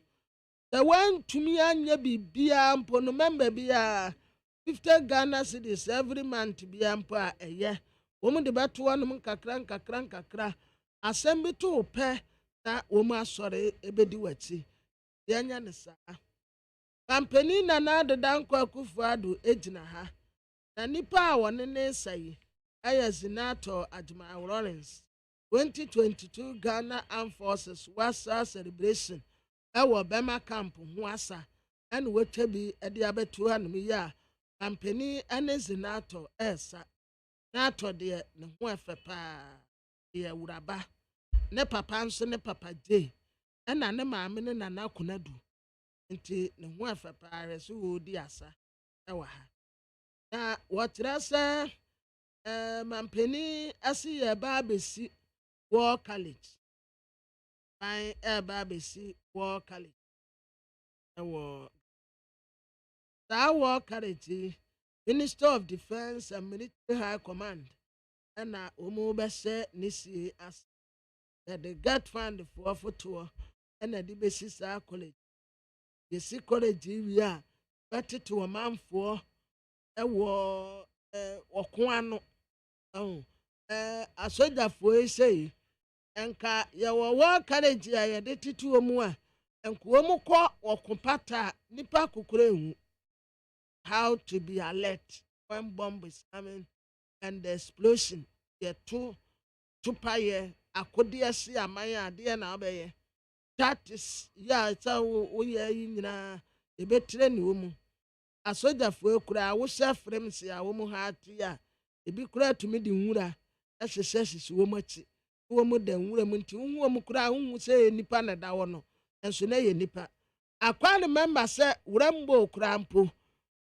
The one to me and ye be ampo no member be 50 Ghana cedis every month be ampo a year. Woman the bat one kakra. Assembly to pay that woman sorry ebedi wati. Yanya sa. Pampeni na na the danko kufuadu ejina ha. Na nipa one ne say. Aya Zinato Ajma Lawrence. 2022 Ghana Armed Forces Wasa celebration. Ewo bema camp ho asa ene wetwa bi ede abetu hanum ya ampeni ene Zinato esa nato de ne ho efepa ye wuraba ne papa nso ne papa je ena ne maame ne nana kunadu nti ne ho afa paare so wodi asa ɛwɔ ha na wɔkyerɛ sɛ mampani asi yɛ ba abɛsi war college ban ɛba abɛsi war college ɛwɔ saa war college yi, Minister of Defense and Military High Command ɛna wɔn bɛhyɛ ne sie ase yɛde get fund for fotoɔ ɛna de bɛsi saa college yɛsi college yi wie a bɛtete ɔmanfoɔ ɛwɔ ɔko ano asogyafoɔ yi sei nka yɛwɔ war college a yɛde tete wɔn a nka wɔn kɔ ɔko pata nipa kokoro ehu how to be alert when bomb is coming and the explosion yɛto tupayɛ akodeɛ si aman adeɛ na ɔbɛyɛ that is yɛ a sɛ woyɛ yi nyinaa ebɛtire ne wɔn mu asogyafoɔ kura awohyɛ frame si a wɔn ha ate a ebi kura tumi de nwura ɛhyehyɛ wɔn akyi wɔn da nwura mu nti wɔn kura wɔn sɛ nipa na da hɔ no nso na yɛ nipa akwa ne member sɛ wurambo kura mpo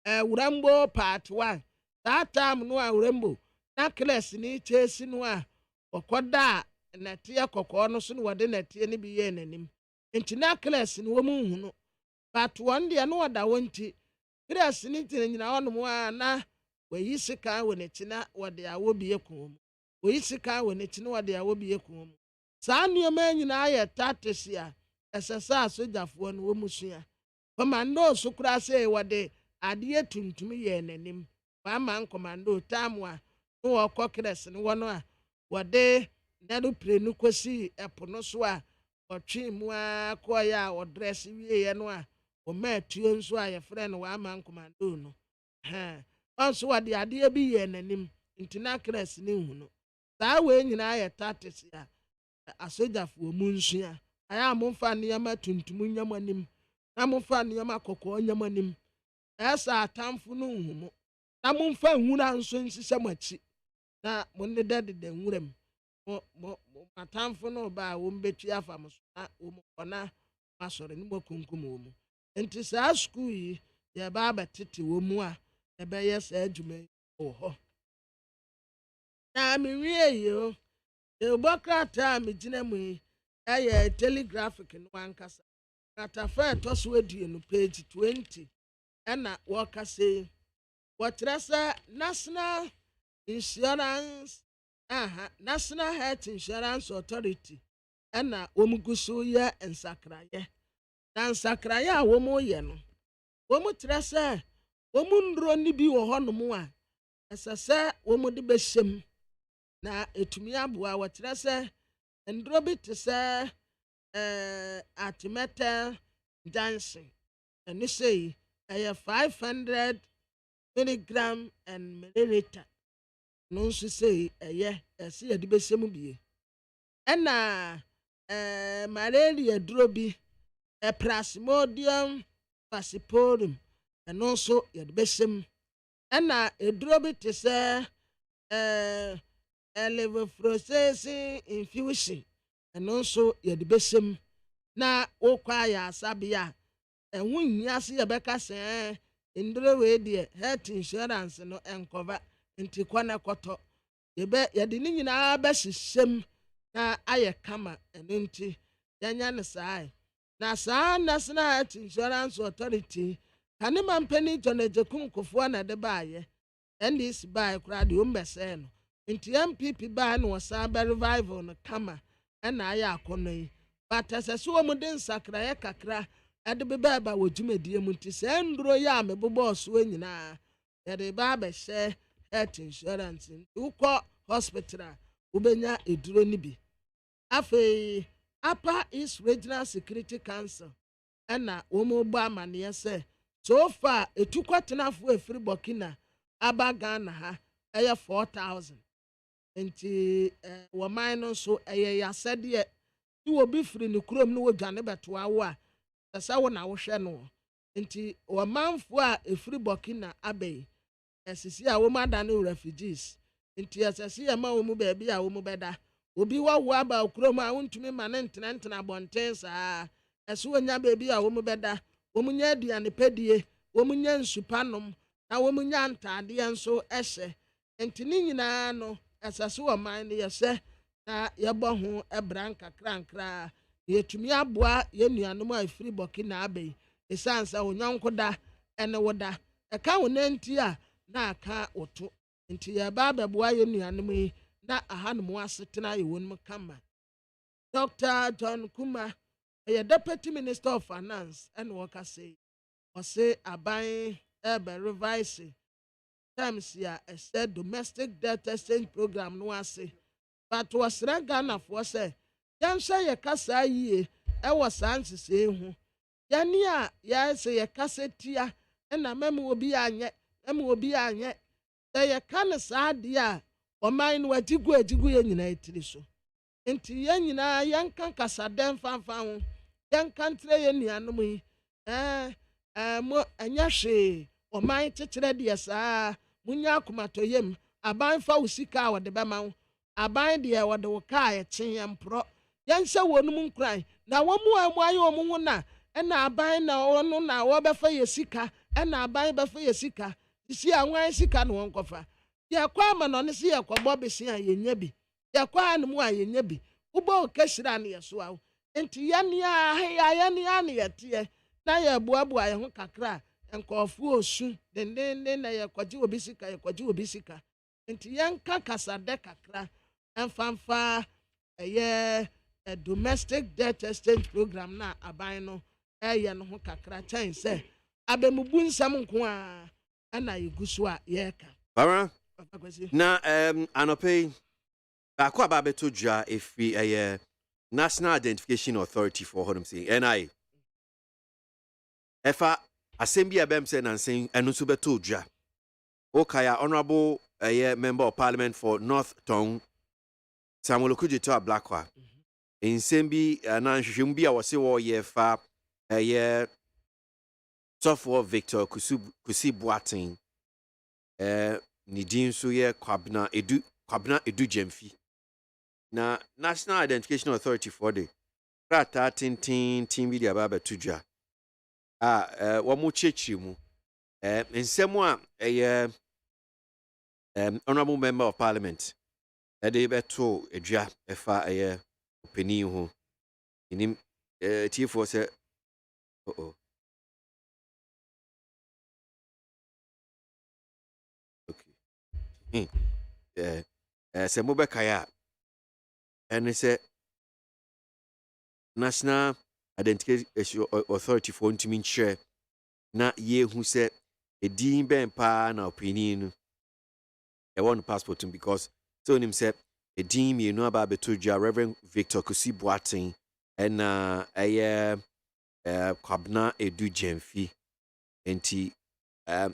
wurambo part 1 that time no a wurambo na class ni chesi no a ɔkɔda nɛteɛ kɔkɔɔ no so no wɔde nɛteɛ no bi yɛ n'anim nti na class no wɔn hu no but wɔn deɛ no wɔda wɔn nti class ni gyina hɔ nom a na wɔyi sika wɔ n'akyi na wɔde awɔ bi ekɔn mu wɔyi sika wɔ n'akyi na wɔde awɔ bi ekɔn mu saa nneɛma nyinaa yɛ tactics a ɛsɛ sɛ asogyafoɔ no wɔn sua commando so kura sɛ wɔde adeɛ tuntum yɛ n'anim wɔama commando time a no wɔkɔ class no wɔn a wɔde n'adopire no kɔsi ɛpo no so a wɔtwe mu a kɔɔyɛ a wɔdrɛs wieɛ no a wɔma atuo nso a yɛfrɛ no wɔama commando no ɔnso wɔde adeɛ bi yɛ n'anim nti na class no hu no saa wei nyinaa yɛ tactics a asogyafoɔ mu nsua ayɛ a momfa nneɛma tuntum nyam anim na momfa nneɛma kɔkɔɔ nyam anim ɛsɛ atamfo no hu mo na momfa nwura nso nhyehyɛ mo akyi na mo ne dɛdeda nwura mu mo atamfo no ba a wɔn bɛtwi afa mo so na wɔn kɔna asɔre ne mo kunkum wɔn nti saa school yi yɛba abɛtete wɔn mu a yɛbɛyɛ saa adwuma yi wɔ hɔ na mewie yi o yɛbɔ krataa a megyina mu yi ɛyɛ telegraphic no ankasa kratafa ɛtɔ so aduonu page 20 ɛna wɔkasa yi wɔkyerɛ sɛ national health insurance authority ɛna wɔn gu so yɛ nsakrayɛ na nsakrayɛ a wɔn yɛ no wɔn kyerɛ sɛ wɔn nduro ni bi wɔ hɔ nom a ɛsɛ sɛ wɔn de bɛhyɛm na etumi aboa wɔkyerɛ sɛ nduro bi te sɛ artemether junction ɛno sɛ yi ɛyɛ 500 milligram and milliliter no nso sɛ ɛyɛ ɛsɛ yɛde bɛhyɛm bie ɛna malaria duro bi plasmodium falciparum ɛno nso yɛde bɛhyɛm ɛna eduro bi te sɛ levofloxacin infusion ɛno nso yɛde bɛhyɛm na wokɔ ayɛ asabea ɛho nhia se yɛbɛka sɛ nduro wei deɛ health insurance no ɛnkɔva nti kɔ na kɔtɔ yɛde ne nyinaa bɛhyehyɛm na ayɛ kama ɛno nti yɛnyɛ ne saa na saa national health insurance authority kane mampani John Ejekum Kofoɔ na de baayɛ NDC baayɛ koraa deɛ ɔmbɛsɛɛ no nti MPP baayɛ no wɔsan bɛ revival no kama ɛna ayɛ akɔnɔ yi but ɛsɛ sɛ wɔn de nsakrayɛ kakra ɛde bɛba wɔ dwumadie mu nti sɛ nduro yɛ a mebobɔ soɔ nyinaa yɛde ba abɛhyɛ health insurance nti wokɔ hospital a wobɛnya eduro no bi afei Upper East Regional Security Council ɛna wɔn bɔ amaneɛ sɛ so far etukɔtenafoɔ efiri Burkina aba Ghana ha ɛyɛ 4,000 nti wɔman no nso ɛyɛ yasɛdeɛ ti obi firi ne kurom no wɔdwane bɛto awo a sɛ wo na wohwɛ no nti wɔmanfoɔ a efiri Burkina aba yi ɛsisi a wɔn ada no refugees nti ɛsɛsi yɛ ma wɔn baabi a wɔn bɛda obi wawo aba kurom a wontumi ma ne ntena abɔnten saa ɛso wonya baabi a wɔn bɛda wɔn nyɛ aduane pɛdie wɔn nyɛ nsupanom na wɔn nyɛ ntaadeɛ nso ɛhyɛ nti ne nyinaa no ɛsɛ so wɔ man no yɛsɛ na yɛbɔ ho ɛbra nkakrankraa yɛtumi aboa yɛn nuanom a ɛfiri Burkina aba yi ɛsiane sɛ onyɔnko da ɛne wo da ɛka wo nanti a na aka woto nti yɛba abɛboa yɛn nuanom yi na ahanom asetena yɛ wɔn kama. Dr. John Kuma ɛyɛ Deputy Minister of Finance ɛna wɔka sɛ ɔse aban ɛbɛ revise terms a ɛsɛ domestic debt exchange program no ase but wɔsrɛ Ghanafoɔ sɛ yɛnhwɛ yɛ kasa yie ɛwɔ saa nhyehyɛe ho yɛne a yɛsɛ yɛ kasa tia ɛna mɛma obi anyɛ sɛ yɛka ne saa adeɛ a ɔman no agyigu yɛn nyinaa tiri so nti yɛn nyinaa yɛnka kasadɛn fanfa ho yɛnka ntrɛ yɛn nuanom yi mo ɛnyɛ hwee ɔman kyekyerɛ deɛ saa munya akomatɔ yam aban fa wo sika a wɔde bɛma wo aban deɛ wɔde wo kaa yɛkye yɛmporɔ yɛnhyɛ wɔnom nkuran na wɔn mu a ayɛ wɔn ho na ɛna aban na ɔno na wɔbɛfa yɛ sika ɛna aban bɛfa yɛ sika sisi a wɔn sika no wɔn kɔfa yɛkɔ ama na ɔno si yɛkɔbɔ besi a yɛnya bi yɛkɔ anum a yɛnya bi wobɔ okehyira ne yɛso awo nti yɛne a ne yɛteɛ na yɛboaboa yɛn ho kakra nkɔɔfoɔ osu dendenden na yɛkɔgye obi sika nti yɛnka kasadɛ kakra ɛmfamfa ɛyɛ domestic debt exchange program na aban no ɛyɛ no ho kakra kyɛn sɛ abɛmubu nsɛm nko a ɛna yɛgu so a yɛreka bara na anɔpɛ baako a babɛto dwa ɛfiri ɛyɛ National Identification Authority for hɔnom sɛ NIA ɛfa asɛm bi a bɛm sɛ nansen ɛno nso bɛto dwa Okaya Honorable Member of Parliament for North Tong Samuel Okudzeto Ablakwa nsɛm bi na nhwehwɛmu bi a wɔse wɔyɛ fa sɔfoɔ Victor Kusi Boateng ne din nso yɛ Kwabena Edu Gyamfi na National Identification Authority for the krataa tenten bi de aba abɛto dwa a wɔn kyerɛkyerɛ mu nsɛm a ɛyɛ Honorable Member of Parliament ɛde bɛto adwa ɛfa ɛyɛ ɔpanin ho enim tiefoɔ sɛ sɛ mobɛkae a ɛne sɛ National Identification Authority for ntumi nkyerɛ na yɛhu sɛ ɛdin bɛn paa na ɔpanin no ɛwɔ no passport no because sɛ onim sɛ ɛdin mmienu aba abɛto dwa Reverend Victor Kusi Boateng ɛna ɛyɛ Kwabena Edu Gyamfi nti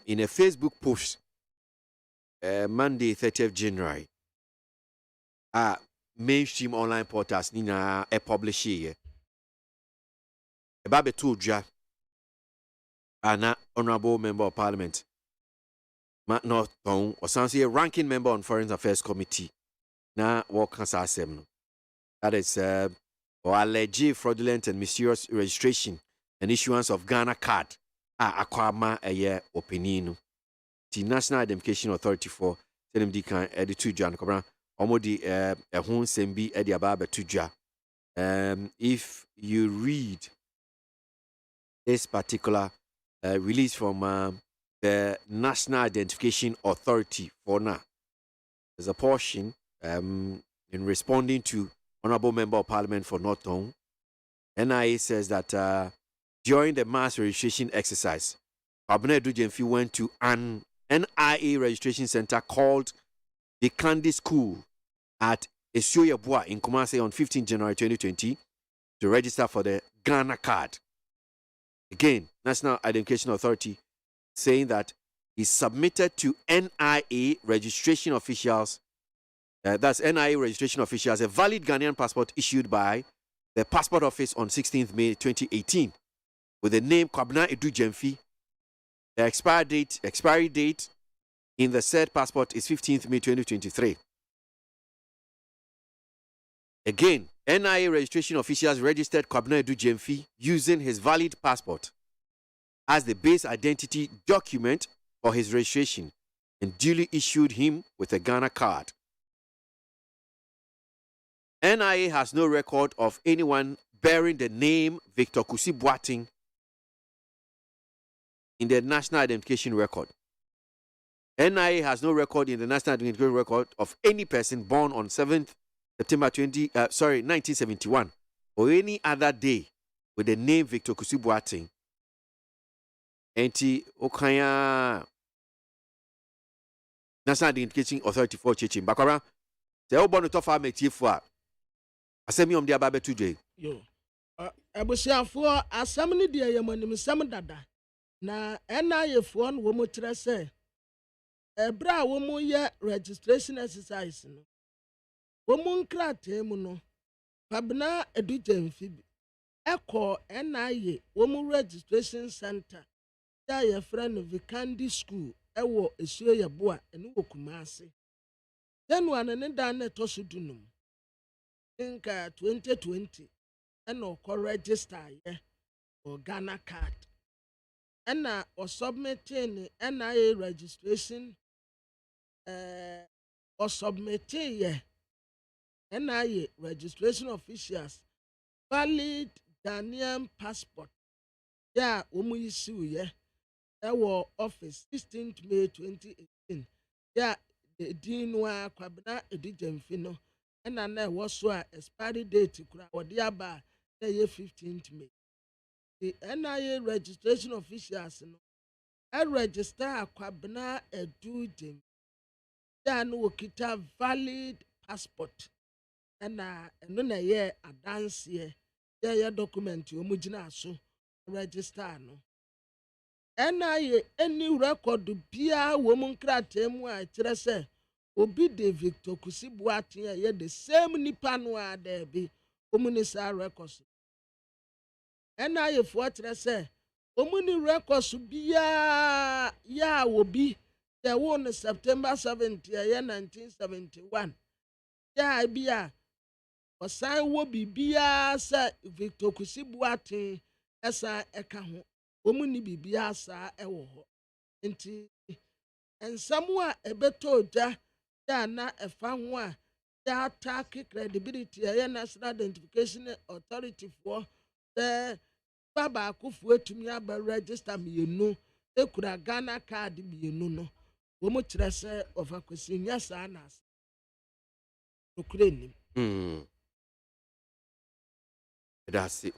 in a Facebook post Monday 30th January mainstream online portals ni na publish here eba beto dwa ana Honorable Member of Parliament North Tong or a ranking member on Foreign Affairs Committee na work as asem no that is or alleged fraudulent and mysterious registration and issuance of Ghana card akwama eye opinion the National Identification Authority for NMD kan editu dwa no kobra omodi ehun sembi edi aba betu dwa if you read this particular release from the National Identification Authority for now, there's a portion in responding to Honorable Member of Parliament for North Tong. NIA says that during the mass registration exercise, Kwabena Edu Gyamfi went to an NIA registration center called the Candy School at Esuoyabua in Kumasi on 15 January 2020 to register for the Ghana card. Again, National Identification Authority saying that he submitted to NIA registration officials, that's NIA registration officials, a valid Ghanaian passport issued by the Passport Office on 16th May 2018 with the name Kwabena Edu Gyamfi. The expiry date in the said passport is 15th May 2023. Again, NIA registration officials registered Kwabena Edu Gyamfi using his valid passport as the base identity document for his registration and duly issued him with a Ghana card. NIA has no record of anyone bearing the name Victor Kusi Boateng in the national identification record. NIA has no record in the national identification record of any person born on 7th September 1971 or any other day with the name Victor Kusi Boateng. Enti okaya National Identification Authority for Chichin Bakara. They all born to farm a chief for Asemium de Ababe today. Yo. Abusiafo asam ni de yemonim sam dada. Na NIA fo no wo mo kire se ebra wo mo ye registration exercise no. Wo mo nkrate mu no. Pabna edujemfi bi. Eko NIA wo mo registration center. Ya ye friend Vikandi school ewo esuo ye boa ene wo Kumasi. January ne dan na to so dunum. Inka 2020 eno ko register ye or Ghana card. Ena or submitting NIA registration or submitting ye NIA registration officials valid Ghanaian passport. Ya omu issue ye ewo office 16th May 2018. Ya the dinwa kwabna edijemfi no ena na was so expiry date kura odiaba na ye 15th May. The NIA registration officials no I register akwabna edujem ya no kita valid passport ena eno na ye adanse ye document omugina so register no NIA any record bia wo mun krate mu a kire se obi de Victor Kusi Boateng ye the same nipa no a there be omunisa records NIA for kire se omuni records bia ya obi there won September 7th ye 1971 ya bia osan wo bibia se Victor Kusi Boateng esa eka ho omuni bibia sa ewo ho nti ensamu a ebeto ja ya na efa ho a ya attack credibility ya National Identification Authority for the baba akufu etumi aba register mienu ekura Ghana card mienu no wo mo kire se of akwesi nya sa na asa okure nim That's it.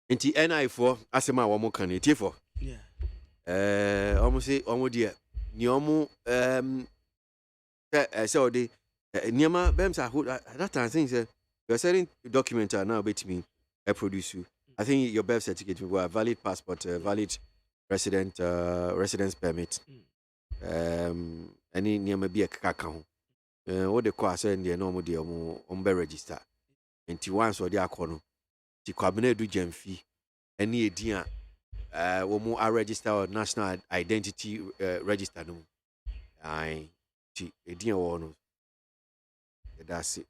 Nti NIA for asema wo mo kan etie for. Yeah. Almost say almost there. Ni omo say odi niama bems a hold that time thing say you're selling document now bet me I produce you. I think your birth certificate will valid passport, valid residence permit. Any niama be a kaka ho. What the course and the normal dey omo be register. Nti once or dey akono ti kwabena edu jamfi ene edian wo mu a register or national identity register no ai ti edian wo no that's it.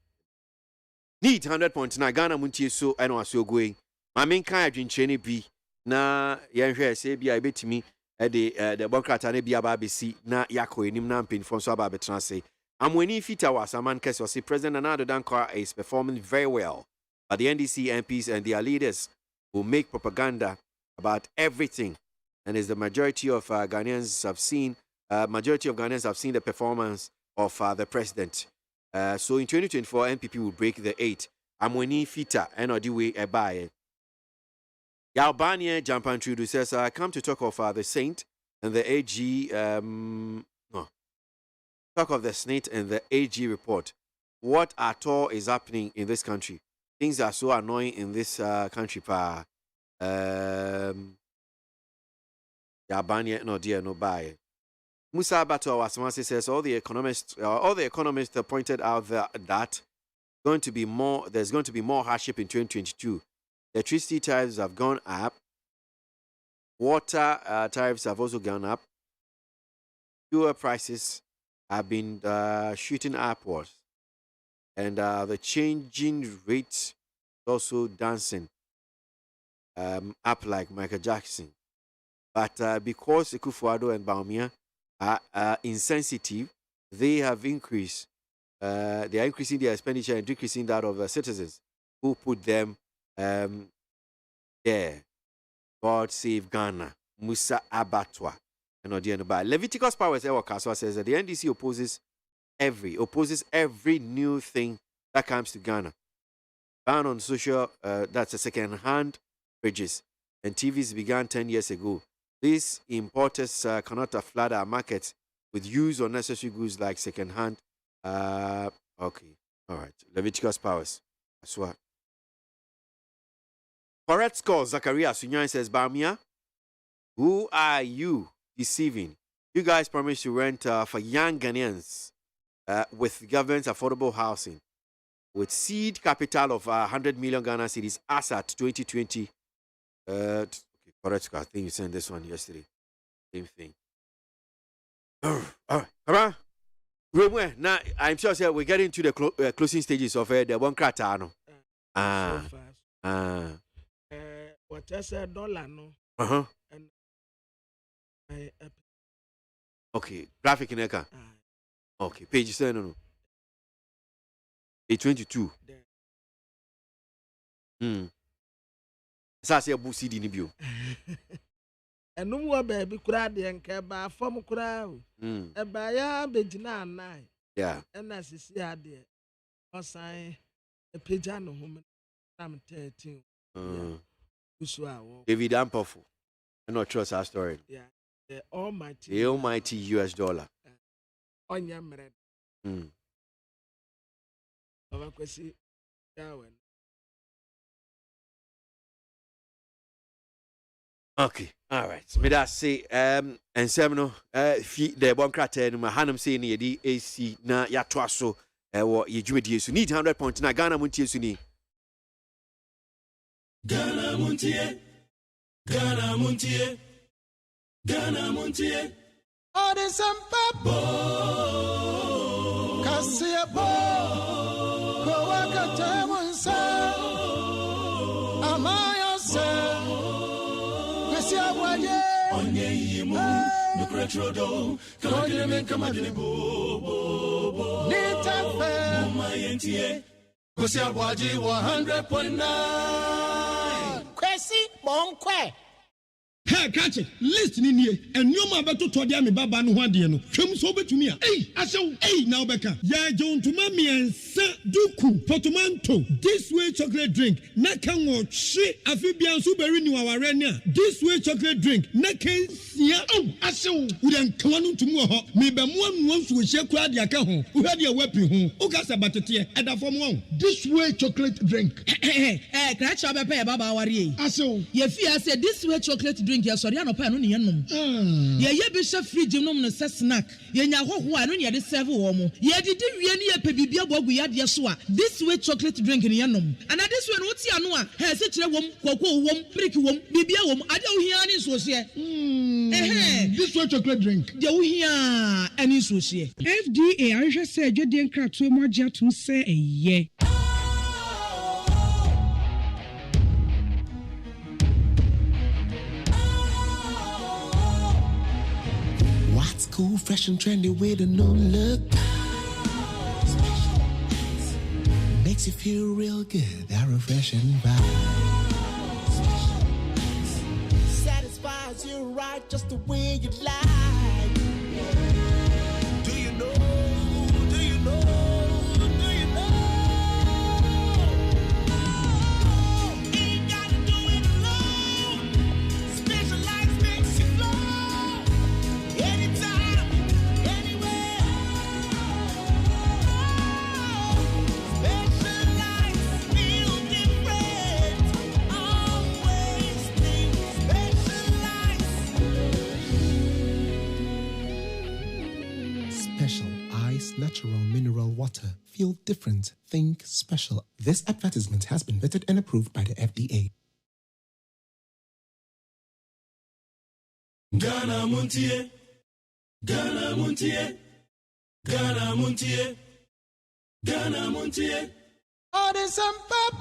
Need 100.9 Ghana Montie so I know aso going ma men kan adwenkyene bi na yenhwe se bia ebetimi the democrat na bia ba besi na yakọ enim na mpinfo so aba betena se amweni fita wa saman kese say President Nana Dankwa is performing very well. But the NDC MPs and their leaders who make propaganda about everything, and as the majority of Ghanaians have seen, the performance of the president. So in 2024, NPP will break the 8. Amweni Fita and Odiwe Ebaye. Yalbania Jampan Trudu says, I come to talk of the saint and the AG. Talk of the Senate and the AG report. What at all is happening in this country? Things are so annoying in this country, pa. Yabanya no dear no buy. Musa Bato Wasamasi says all the economists pointed out that there's going to be more hardship in 2022. Electricity tariffs have gone up. Water tariffs have also gone up. Fuel prices have been shooting upwards. And the changing rate also dancing up like Michael Jackson. But because Akufo-Addo and Bawumia are insensitive, they have increased. They are increasing their expenditure and decreasing that of the citizens who put them there. God save Ghana. Musa Abatwa. Leviticus Powers Ewakaso says that the NDC opposes every new thing that comes to Ghana. Ban on social, that's a second-hand fridges and TVs began 10 years ago. These importers cannot flood our markets with used or necessary goods like second-hand. Okay, all right. Leviticus Powers. That's what. Correct score. Zachariah Sunyan says, Bamia, who are you deceiving? You guys promised to rent for young Ghanaians with government affordable housing with seed capital of 100 million Ghana cedis as at 2020. Okay, correct score. I think you sent this one yesterday. Same thing. All right. Come on. Now, I'm sure we're getting to the closing stages of the one kratano. What I said, dollar no. And okay, graphic in Eka. Okay, page 7 no. 822. Sasa bu CD ni bio. Enu mo baby kura de nka ba fam kura o. E ba ya begina anai. Yeah. Na sisi ade. Osan e page no ho nam 13. David Ampofo. I not trust our story. Yeah. The almighty US dollar. Onya mred. Baba kwesi yawen. Okay, all right. Me that say and semino the bon krater no hanam say na yedi AC na ya to aso wo ye dwumedie so need 100 point na Ghana Montie so ni. Ghana Montie. Ghana Montie. Ghana Montie. All the sampa Kasia bo Ko wakate munsa Amaya se Kwesi ABOAGYE Onye yimu Nukretrodo Kamadine men kamadine bo Nitafe Mumayentie Kwesi ABOAGYE 100.9 Kwesi Bonkwe. Hey, catch it. Listen in here. And you ma beto to dia me baba no ho ade no. Twem so betumi a. Hey, now beka. Ya John to mami ensa duku potomanto. This way chocolate drink. Na kan wo hwe afi bia so beri ni waware ne a. This way chocolate drink. Na kan sia. Asew. We den kan no ntumu ho. Me be mo anu nso hye kura de aka ho. Wo hwe de wepi ho. O ka sa batete e da fom ho. This way chocolate drink. Crash obe pe baba ware yi. Asew. Ye fi ase this way chocolate drink ya sorry anopa no ne yenom. Ye bi hye fridge nom no se snack. Ye nya hoho a no ne de serve wo mo. Ye didi wie ne ye pe bibia boagu ya de so a. This way chocolate drink ne yenom. And this way no ti ano a, he se kire wom, koko wom, brick wom, bibia wom, ade wo hia ne so se. This way chocolate drink. De wo hia ani so se. FDA ahwe se adwede nkrato mo agye atum se eye. What's cool, fresh and trendy with a new look? Makes you feel real good, that refreshing vibe. Satisfies you right just the way you like. Do you know? Do you know? Do you know? Ain't gotta do it alone. Specialized makes you flow. Anytime, anywhere. Specialized feel different. Always think Special Ice Natural Mineral Water. Feel different. Think special. This advertisement has been vetted and approved by the FDA. Ghana Montie. Ghana Montie. Ghana Montie. Ghana Montie. All the sampa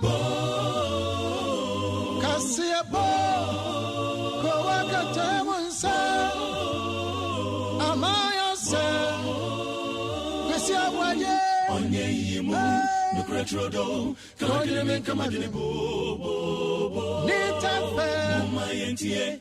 Kasia bo Ko wakate munsa onye yimu nukretrodo kagire men kamadine bo nitafe mama yentie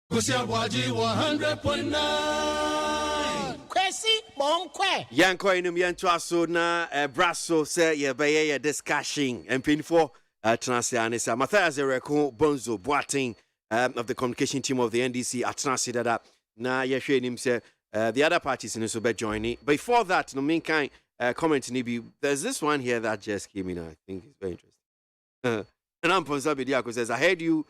kwasi aboagye 100.9 kwasi monkwe Yanko inum yanto aso na brasso say ye beye ye discussion and painful transiane sa Matthias Ereko Bonzo Boating of the communication team of the NDC atnasi dada na ye hwe nim say the other parties in so be joining. Before that, no mean kind comment nibi. There's this one here that just came in. I think it's very interesting. And I'm Ponsabediako says, I heard you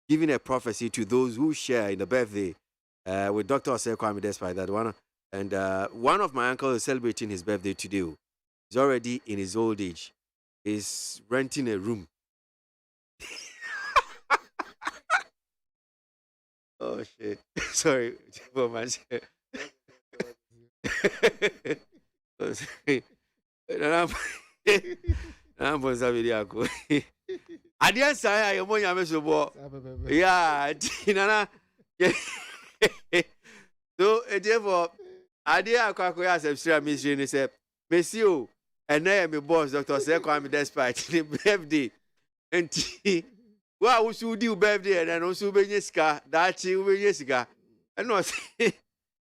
giving a prophecy to those who share in the birthday with Dr. Osei Kwame despite that one. And one of my uncles is celebrating his birthday today. He's already in his old age. He's renting a room. Oh shit! Sorry for my. I'm going to say I didn't say I'm going to say yeah, so therefore, I didn't quite ask him. He said, "Monsieur, and I am a boss, Doctor Sekwame despite the birthday and." Well, we should do birthday and then also be yeska. That's you be yeska. And no say,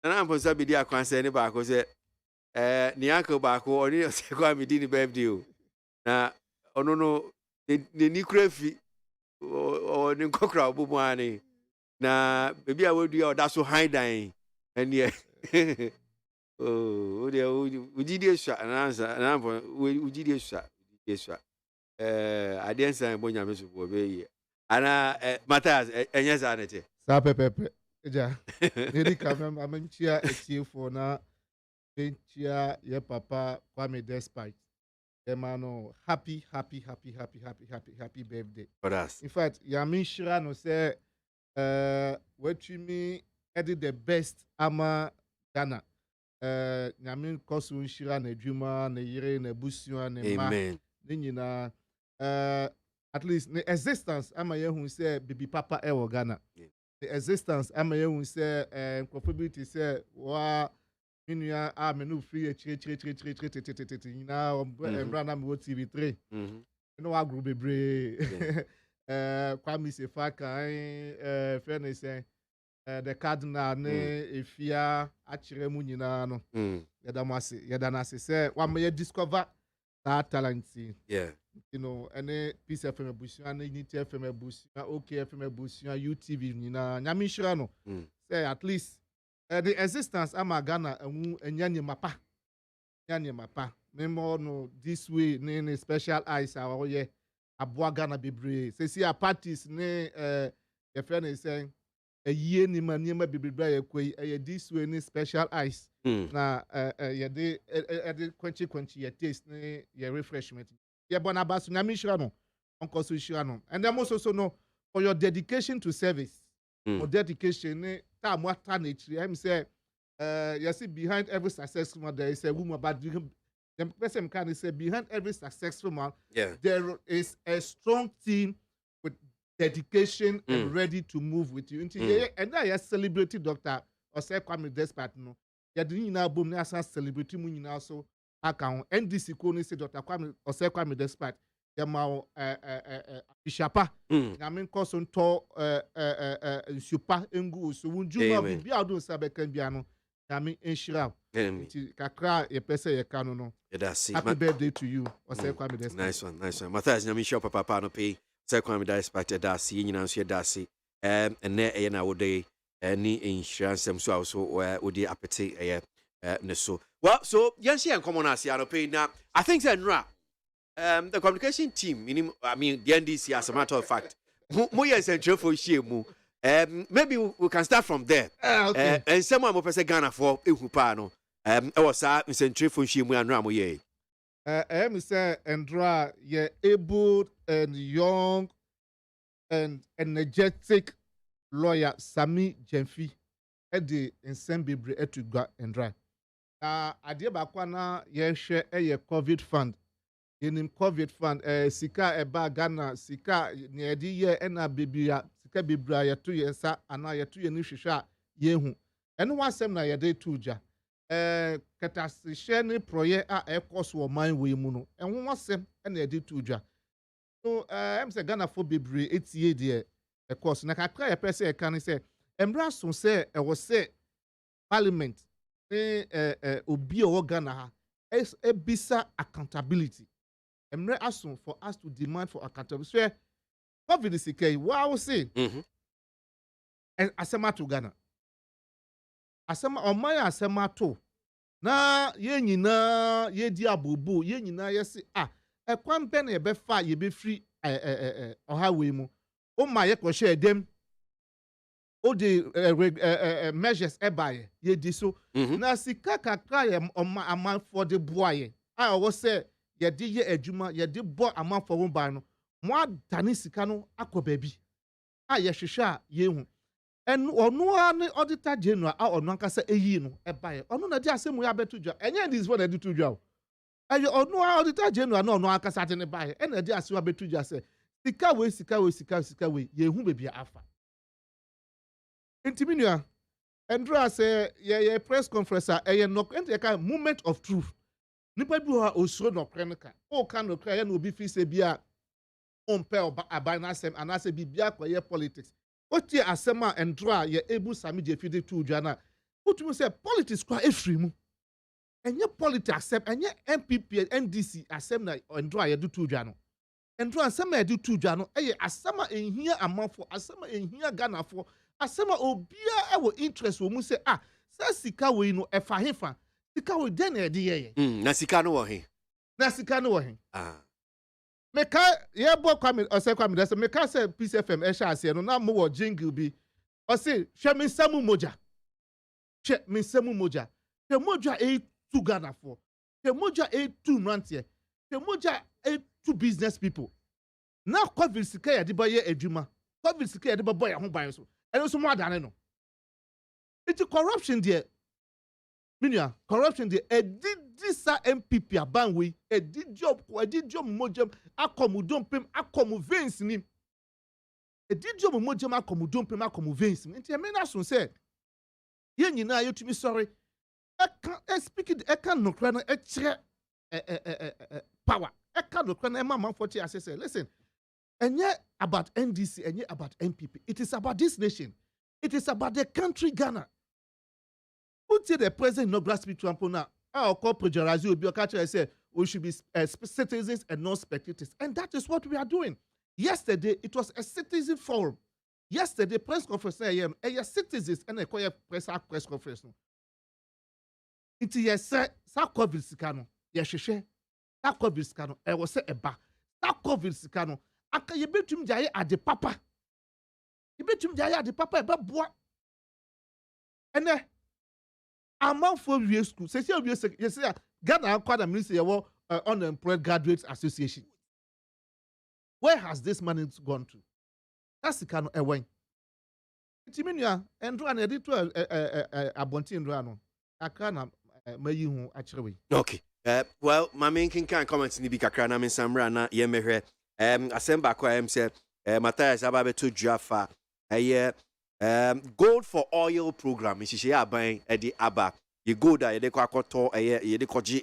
and I'm supposed to be there concerned back because ni uncle back or ni say go me di birthday. Na ono no the ni krefi or ni kokra obubu ani. Na baby I will do that so high dying. And yeah. Oh, we did this shot and answer and I'm we did this shot. I didn't say bonya me so be ana Matthias enye zanete sa pepepe eja nedi kamem amenchia etiefo na benchia ye papa Kwame despite emano happy birthday for us. In fact yamin shira no say what you mean edit the best ama Ghana yamin kosu shira na adwuma na yire na busua na ma amen ni nyina at least the existence ama who say baby papa e Ghana. The existence ama who say probability say wa minua a menu free chire na brana me TV3 no wa group bebre Kwame Sefaka fairness the cardinal ne efia akire mu nyina no yeda na say wa me discover that talent. Yeah. You know, any Peace FM Busia, Unity FM Busia, OK FM Busia, UTV, Nyami Shirano. Say at least the existence ama Ghana and Nyanya Mapa. Nyanya Mapa. Member no this way, ne special eyes our ye aboa Ghana bebre. Say see a parties ne your friend is saying a year ni maniema bebre ye kwe this way ne special eyes. Na ye de quenchy ye taste ne ye refreshment. Yeah, Bonabasu Nyamishirano, Uncle Sushirano. And then also know for your dedication to service, or dedication, time what tonnage. I'm say, you see, behind every successful man, there is a woman, but the person can say behind every successful man, there is a strong team with dedication and ready to move with you. And I celebrity Dr. Osei Kwame despite no. You didn't know boom, na celebrity mun also. Account NDC Koni say Dr. Osei Kwame despite yama bishapa na men koso to super engu so wunjuma bi adu sabe kan bia no na men enshira kakra ye pese ye kanu no happy birthday to you Osei Kwame despite nice one Matthias na me show papa no pay Osei Kwame despite dasi nyina so dasi ene e na wode ni insurance so also wode apete so well, so Yancy and Common Asiano pay now. I think that the communication team, I mean the NDC as a matter of fact, Moya Central for Shimu. Maybe we can start from there. Okay. And someone will say Ghana for Uhupano. I was in Central for Shimu and Ramoye. Mr. Andra, you're able and young and energetic lawyer Sami Jemfi Eddie in Sembibre Etugua Andra. Adia bakwana ye share a COVID fund. In COVID fund, sika eba Ghana, sika niedi ye ena bibia, sika bibra ya tu ye sa, ana ya tu ye ni shisha ye hu. Enu wasem na ye de tuja. katasihye ne proye a ɛkɔ so wɔ man wei mu no ɛho asɛm ɛna ɛde to dwa so ɛm sɛ Ghana fo bebree etie deɛ ɛkɔ so na kakra yɛpɛ sɛ ɛka ne sɛ mmra so sɛ ɛwɔ sɛ parliament ne obi a ɔwɔ Ghana ha ebisa accountability mmra aso for us to demand for accountability so COVID sika yi wow say asɛm ato Ghana asɛm ɔman yɛ asɛm ato na yɛn nyinaa yɛdi abobo yɛn nyinaa yɛsi ɛkwan bɛ na yɛbɛfa yɛbɛfiri ɔha wei mu ɔma yɛkɔhyɛ ɛdɛm ɔde measures ɛbaayɛ yɛdi so na sika kakra yɛ ɔma amanfoɔ de boa yɛ a ɔwɔ sɛ yɛde yɛ adwuma yɛde bɔ amanfoɔ ho ban no mo adane sika no akɔ baabi a yɛhwehwɛ a yɛhu ɛno ɔno ara ne auditor general a ɔno ankasa eyi no ɛbaayɛ ɔno na de asɛm yɛ abɛto dwa ɛnyɛ ndis fɔ na ɛde to dwa o ɛyɛ ɔno ara auditor general na ɔno ankasa de ne baayɛ ɛna de asɛm abɛto dwa sɛ sika wei yɛhu baabi afa ntimi nua ɛndura sɛ yɛyɛ press conference a ɛyɛ nɔk ɛnti yɛka moment of truth nipa bi hɔ a osuro nɔkorɛ no ka ɔka nɔkorɛ yɛ na obi fi sɛ bi a ɔmpɛ aban n'asɛm anaasɛ biribi akɔyɛ politics otie asɛm a ɛndura yɛ ebu sami gye fide tu dwa na wotumi sɛ politics kora efiri mu ɛnyɛ politics asɛm ɛnyɛ NPP NDC asɛm na ɛndura yɛde tu dwa no ɛndura asɛm a yɛde tu dwa no ɛyɛ asɛm a ehia amanfo asɛm a ehia Ghanafoɔ asɛm a obiara ɛwɔ interest wɔ mu sɛ sɛ sika wei no ɛfa hefa sika wei dɛn na yɛde yɛyɛ na sika no wɔ he meka yɛbɔ kwame dɛ sɛ meka sɛ Peace FM ɛhyɛ aseɛ no na mowɔ jingle bi ɔse hwɛ me nsɛm mogya hwɛ mogya ɛtu Ghanafoɔ hwɛ mogya ɛtu mmeranteɛ hwɛ mogya ɛtu business people na COVID sika yɛde bɛyɛ adwuma COVID sika yɛde bɛbɔ yɛn ho ban so ɛno nso mo adane no nti corruption deɛ minua corruption deɛ ɛdidi sa MPP aban wei ɛdidi mogyam akɔmu dompem akɔmu veins nim ɛdidi mogyam akɔmu dompem akɔmu veins nim nti ɛmɛ na so sɛ yɛn nyinaa yɛtumi sɔre ɛka nokora no ɛkyerɛ power ɛka nokora no ɛma amanfoɔ te ase sɛ listen ɛnyɛ about NDC ɛnyɛ about MPP it is about this nation it is about the country Ghana. Who say the president inaugural speech to Ampona? Our corporate Jarazi will be say we should be citizens and not spectators. And that is what we are doing. Yesterday, it was a citizen forum. Yesterday, press conference, a citizens and a press conference. It is sa COVID sikano. Yesheshe, sa COVID sikano. I was say eba. Sa COVID sikano. Aka yebetum jaye ade papa. Yebetum jaye ade papa eba boa. Ene amanfoɔ wie school sɛ sɛ wie yɛsɛ Ghana akɔda ministry yɛwɔ unemployed graduates association where has this money gone to that sika no ɛwɛn nti me nua ɛndora na yɛde to abɔnten ndora no akra na mayi ho akyerɛ wei okay well mame nkenkan comment ni bi kakra na mensamra na yɛmɛhwɛ asɛm baako a ɛm sɛ Matthias aba bɛto dua fa ɛyɛ gold for oil program is aban edi aba ye gold a yede kwakoto yede koji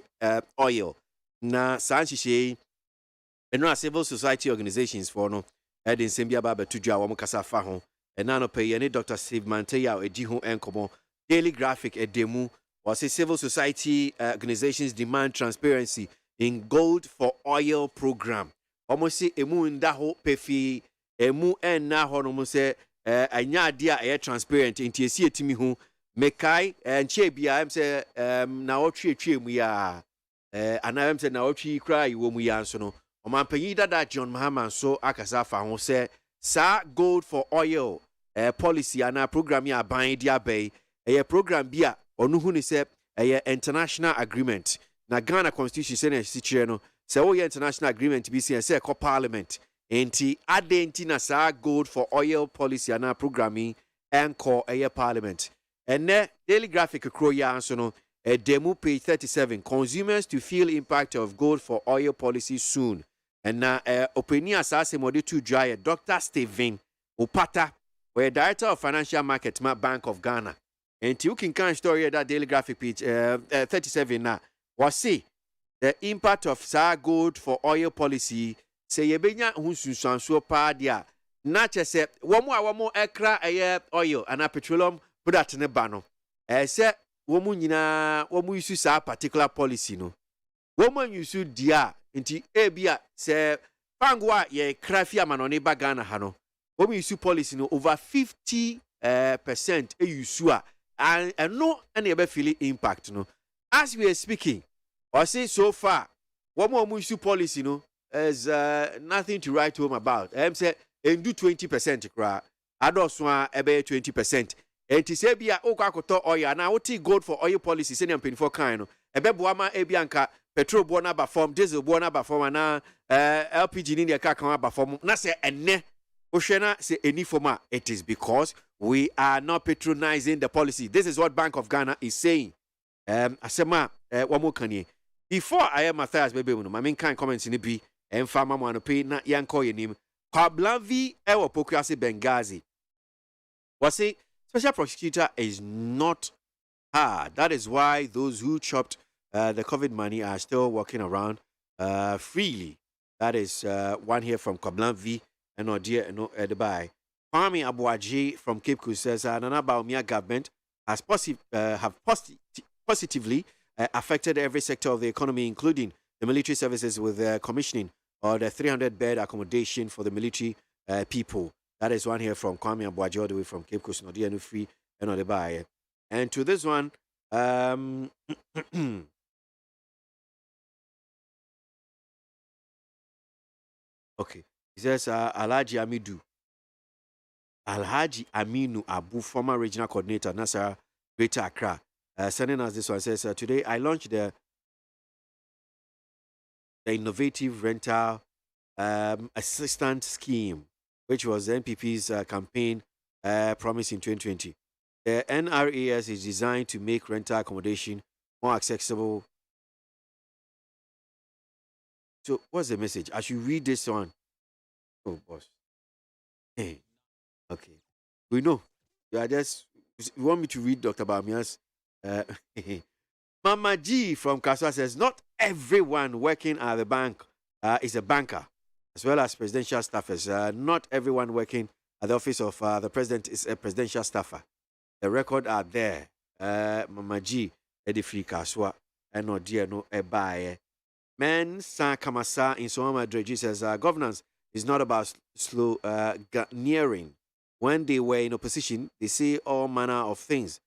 oil na sanhihye eno civil society organizations for no edi nsem bia ba betudwa wo kasa fa ho ena no pay ne Dr. Steve Manteya edi ho enkomo daily graphic edemu was civil society organizations demand transparency in gold for oil program almost emu nda ho pefi emu enna ho no mo se anya ade a transparent nti esi etimi ho mekai nche bia em se na otwe mu ya ana em se na otwe kra iwo mu ya nso no omampanyi dada John Mahama so akasa fa ho se sa gold for oil policy ana program ya ban dia bay program bia onu hu ni se international agreement na Ghana constitution se na si kire no se wo international agreement bi se ko parliament enti adenti na sa gold for oil policy ana programming enko parliament ene daily graphic kro ya so no demo page 37 consumers to feel impact of gold for oil policy soon and na opinion asase mode to dry Dr. Stephen Opata we director of financial market Bank of Ghana And you can kind story that Daily Graphic page 37 now. Was see the impact of sa gold for oil policy. Say yebenya hunsun so pa dia. Na chese womo ekra oil and petroleum product ne ba no. Say womu nyina womu use sa particular policy no. Woman use dia nti ebia se pangwa ye krafi amanone ba Ghana ha no. Womu use policy no over 50% use and no any ever feel impact no. As we are speaking, I say so far, womu use policy no is nothing to write home about. Say and do 20% cra. Adoswa ebe 20%. And to say bia okwakoto oil na woti gold for oil policy say na for kind no. Ebe boama ebianka petrol bona ba form, diesel bona ba form na LPG ni de ka kan ba form. Na say enne Oshena say any forma. It is because we are not patronizing the policy. This is what Bank of Ghana is saying. Asema one more kanye. Before I am Matthias baby no, my main kind comments in the B and farmer one pay na yanko your name. Kablanvi ewa Pokuase Benghazi. Was say special prosecutor is not hard. That is why those who chopped the COVID money are still walking around freely. That is one here from Kablanvi and no dear no Dubai. Kwame ABOAGYE from Cape Coast says Nana Bawumia government has positively affected every sector of the economy, including the military services with commissioning or the 300-bed accommodation for the military people. That is one here from Kwame ABOAGYE all the way from Cape Coast, no dear no free and no Dubai. And to this one, okay, he says Alhaji Aminu Abu, former regional coordinator, Nasser, Greater Accra, sending us this one. Says, today I launched the innovative rental assistance scheme, which was the NPP's campaign promise in 2020. The NRAS is designed to make rental accommodation more accessible. So what's the message? I should read this one. Oh, boss. Hey. Okay. We know. You want me to read Dr. Bamia's Mama G from Kaswa says, not everyone working at the bank is a banker, as well as presidential staffers. Not everyone working at the office of the president is a presidential staffer. The record are there. Mama G, Edifri Kaswa, and no dear no ebaye. Men Sa Kamasa in Soama Dreji says, governance is not about slow nearing. When they were in opposition, they say all manner of things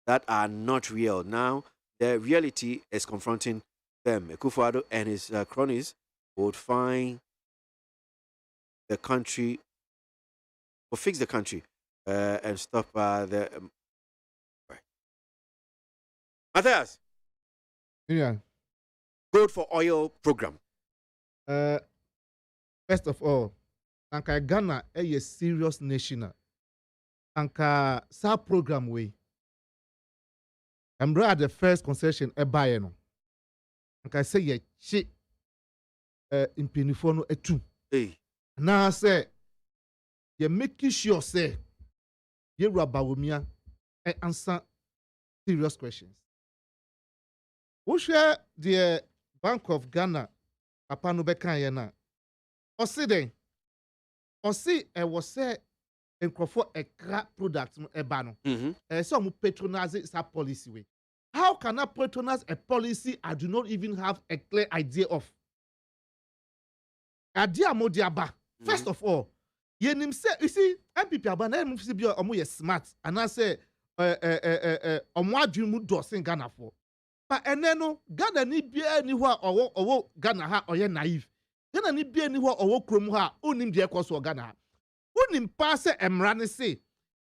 that are not real. Now, the reality is confronting them. Akufo-Addo and his cronies would find the country, or fix the country, and stop the... right. Matthias. Yeah. Gold for oil program. First of all, Anka Ghana a serious nation. Anka sa program way. I'm at the first concession a buy no. Anka say ye chi in penifono etu. Hey. Now say ye making sure say ye Bawumia answer serious questions. Who share the Bank of Ghana Papa no bekan ye na. Osi den. Osi was say for a crap product ebano. Some patronize a policy way. How can I patronize a policy I do not even have a clear idea of? Adia modiaba. First of all, you see, MPP abana MPP omo smart and I say omwa dwimu do sin Ghana for. But eneno Ghana ni bia ni ho owo Ghana ha oye naive. Ghana ni bia ni ho owo krom ha onim de ekoso Ghana ha. Unim pass emrane say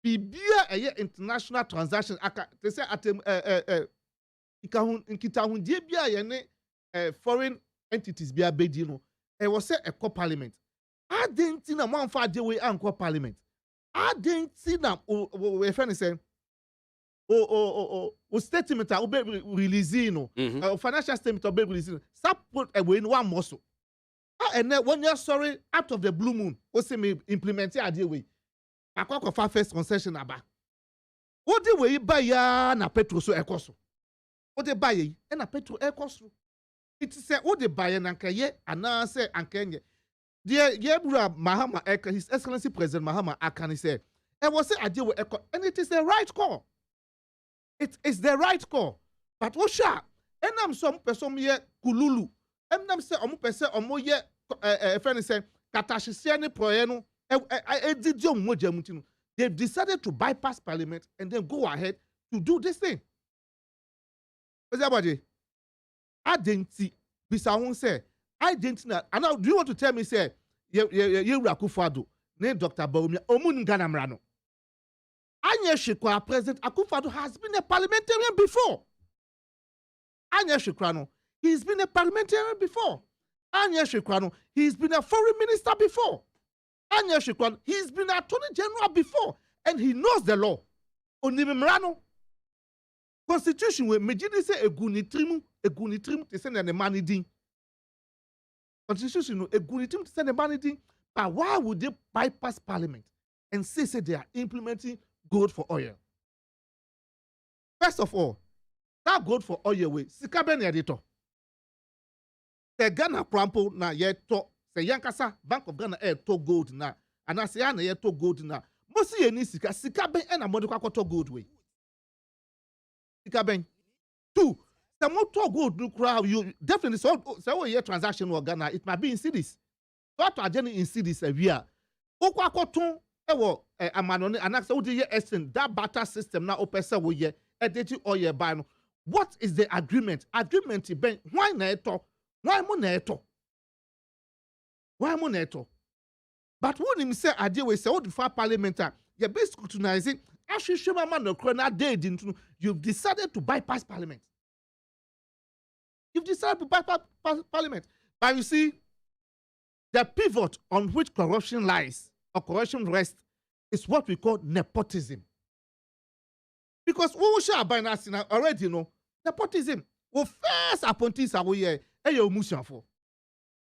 bibia eye international transaction aka they say atem nkita hun die bia ye ne foreign entities bia bedi no e was say a parliament adenti na man fa de we anko parliament adenti na we friend say o statement a be release no financial statement o be release support e we no one muscle. And then when you're sorry out of the blue moon, we say me implement it idea way. Akwa first concession aba. What the way buy ya na petrol so ekoso. What they buy ye na petrol ekoso. It is say what they buy na nkaye ana say ankenye. Dear Yebra Mahama Eka, His Excellency President Mahama Akani said, and was say I deal with Eko, and it is the right call. It is the right call. But what sha? And I'm some person ye kululu. And I'm say person omo ye friend say katashisiani proyeno. They've decided to bypass parliament and then go ahead to do this thing. What's that about? I didn't see. Bisa won't say. I didn't know. And now, do you want to tell me, say, you Akufo-Addo, name Dr. Bawumia, Omun Ganamrano? Anya Shekwa, President Akufo-Addo has been a parliamentarian before. Anya Shekwano, he's been a parliamentarian before. Anya Shekwano, he's been a foreign minister before. Anya Shekwano, he's been an attorney general before. And he knows the law. Onimemrano. Constitution, we mejidi say egunitrimu, te send the money din. Constitution, a good team to send a money thing, but why would they bypass parliament and say they are implementing gold for oil? First of all, that gold for oil way, Sikaben editor. The Ghana Prampo na yet to say Yankasa, Bank of Ghana to gold na, and I say I yet to gold na. Mosi any Sikaben and a Moduka to gold way. Sikaben. Two. The motor gold do crowd you definitely so year transaction or Ghana it might be in cities. So to agenda in cities a year. Okwa koton ewo amanone anakse wo dey extend that barter system na opesa wo ye edeti oil buy no. What is the agreement? Agreement ben why na eto? Why mo na eto? Why mo na eto? But when him say ade we say what for parliamentar you be scrutinizing ashishema man no krona dead into you've decided to bypass parliament. You've decided to bypass parliament. But you see, the pivot on which corruption lies or corruption rests is what we call nepotism. Because we shall by now already know nepotism. We first appointees are we here. You motion for.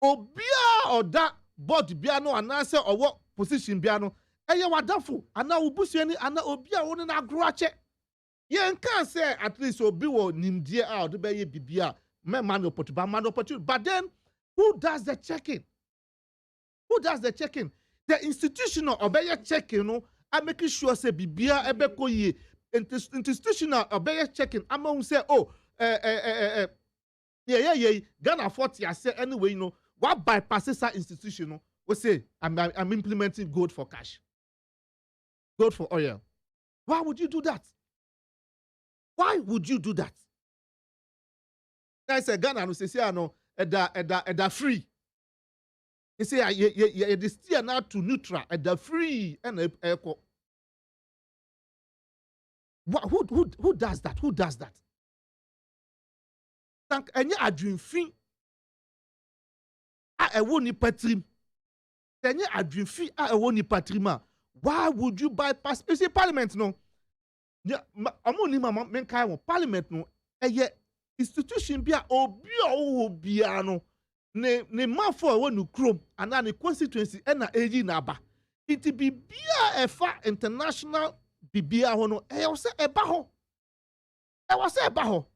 Obia or that board biano and answer or what position biano. You wadafu. And now ubusi any and obia one na groache. You can't say at least obi wo nimdia out the be bibia. But then, who does the checking? Who does the checking? The institutional obey checking, no. I'm making sure say bibia ebeko ye. Institutional obey checking. I'm going to say, oh, yeah. Ghana 40 I say anyway, you know, what bypasses that institutional? We say I'm implementing gold for cash, gold for oil. Why would you do that? Why would you do that? I say Ghana no say no eda free. They say yeah the steer now to neutral eda free and echo. Who does that? Who does that? Thank any adwin fin a ewo ni patrim. Any adwin fin a ewo ni patrima. Why would you bypass? You see parliament no. Yeah, amoni mama men kai parliament no institution bia obia no ne mafo e wonu krom ana ne constituency e na eji na aba it be bia efa international bibia ho no e was eba ho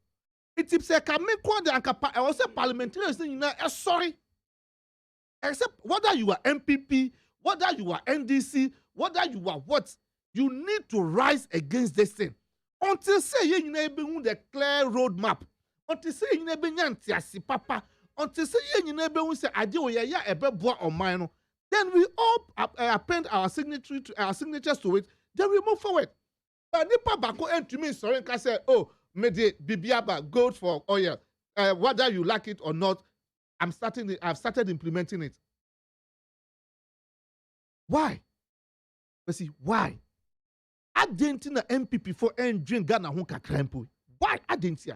it say ka me ko de ankapa e was parliamentarians nyina e sorry except whether you are MPP, whether you are NDC, whether you are what, you need to rise against this thing until say you nyina the clear roadmap. Until say you never nyanti papa, until say you never say ade oya ebeboa oman no, then we all append our signatures to it, then we move forward. But nipa bako entumi sorry nka say oh me de bibiaba gold for oil, whether you like it or not, I've started implementing it. Why? But see why? I didn't na MPP for drink Ghana ho kakra mpo. Why I didn't ya?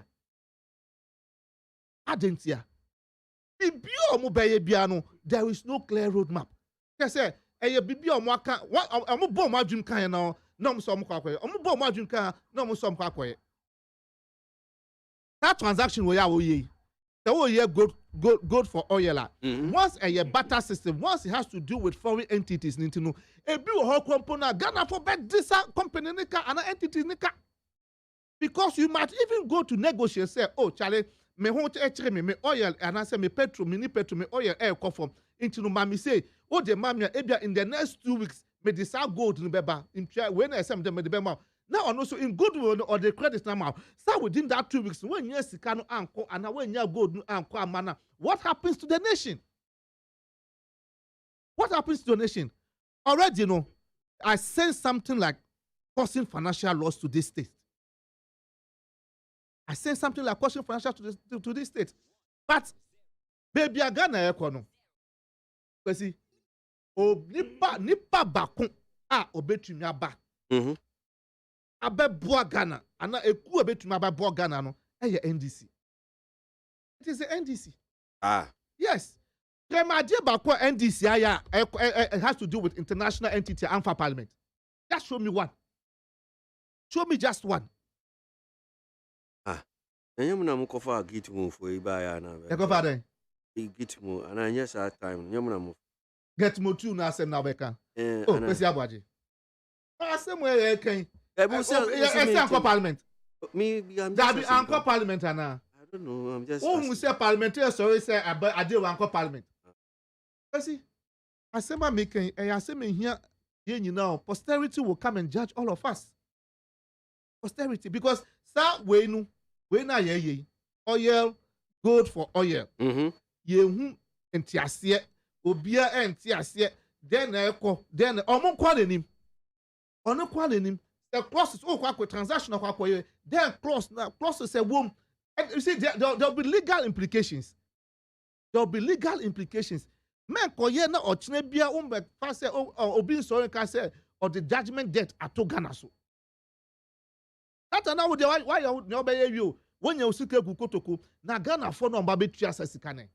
Adentia. There is no clear roadmap. They say, "Hey, bibi omwaka, omo bo mo adwum kan na, no mo so mo kwakoye. Omo bo mo adwum kan, no mo so mo kwakoye." That transaction we ya wo ye. The wo ye gold for oil. Once a barter system, once it has to do with foreign entities, Nintendo, a bill whole component, Ghana for bet this company nika and entity nika. Because you might even go to negotiate, say, oh, Charlie, me want to me oil, and I say me petrol, me petrol, me oil, air conform. Into no mami say, oh, the mamia, ebia in the next 2 weeks, me decide gold in beba. In when I say me the bema. Now, and also in goodwill or the credit now. So within that 2 weeks, when yes, you can anchor and when you gold anchor manner, what happens to the nation? What happens to the nation? Already, you know, I sense something like causing financial loss to this state. I sense something like causing financial to this state. But, baby, I got na ekono. Kwesi, nipa bakon obetumi aba. Abeboa Ghana ana eku obetumi abeboa Ghana no NDC. It is the NDC. Yes. Kremaje bako NDC aya it has to do with international entity and for parliament. Just show me one. Show me just one. Enye muna mukofa git mu for ibaya na. E go father. Git mu and anya sa time enye muna mu. Get mo tu na asem na beka. Oh, kwesi abwaje. Asem we ken. Anko parliament. Me that be anko parliament ana. I don't know. I'm just. Oh, we say parliamentary sorry say I deal with anko parliament. See, asema making asema here you know posterity will come and judge all of us. Posterity because sa we na ye oil gold for oil. Ye hu entiasie obia entiasie then then omon kwa nenim. Ono kwa nenim. The clauses, transaction of then clauses say womb. And you see, there'll be legal implications. There'll be legal implications. Men koye na ochnebia fase obin sorry can say or the judgment debt ato Ghana so. That now why you no be you when you sike kutoko na Ghana for no mba betu asasikane.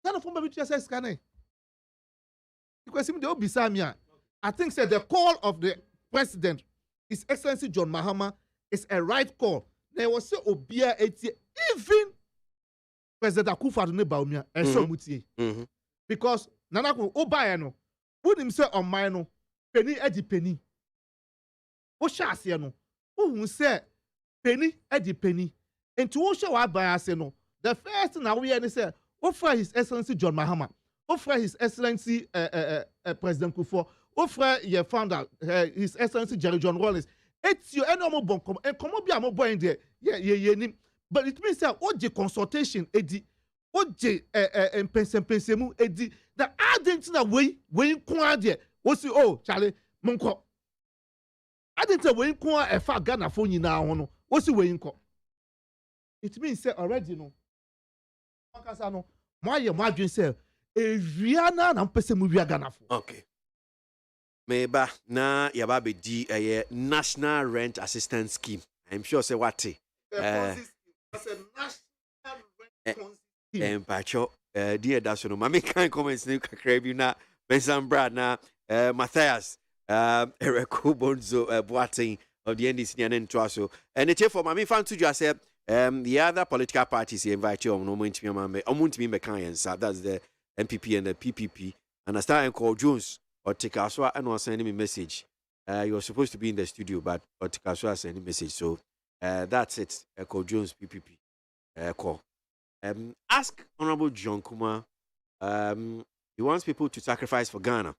Ghana for mba betu asasikane. Because him dey obisa me I think said the call of the President, His Excellency John Mahama, is a right call. There was so obia even President Akufo-Addo ne baumia and so mutie. Because nanako obayano, when him say on mine penny edi penny. O shase no, who say penny edi penny. And to show our bias no, the first thing we hear say, offer His Excellency John Mahama, offer His Excellency President Kufuor. Offer your founder, His Excellency Jerry John Rawlings. It's your normal bon and come up your mobile in there. Yeah. But it means that OJ consultation, Eddie, OJ and pensemu, Eddie, the Argentina way quadia. What's the Charlie Monko? I didn't say way qua a far Ghana phone you now. What's the way in co? It means say already no. Makasano, my margin say, a Viana and Pesemu Ghana. Okay. Meba na yababe di National Rent Assistance Scheme. I'm sure say what Pacho dear Dasono mami kan comments ni kakra bi na Benson Brad na Matthias Ereko Bonzo Boateng of the NDC and Twaso and the chief for mami fan to just say the other political parties invite you no moment me mambe omuntimi mekan yensa that's the MPP and the PPP and I start and call Jones or Tikaswa and was sending me message. You were supposed to be in the studio, but Tikaswa sending message. So that's it. Call Jones PPP. Call. Ask Honorable John Kumar. He wants people to sacrifice for Ghana.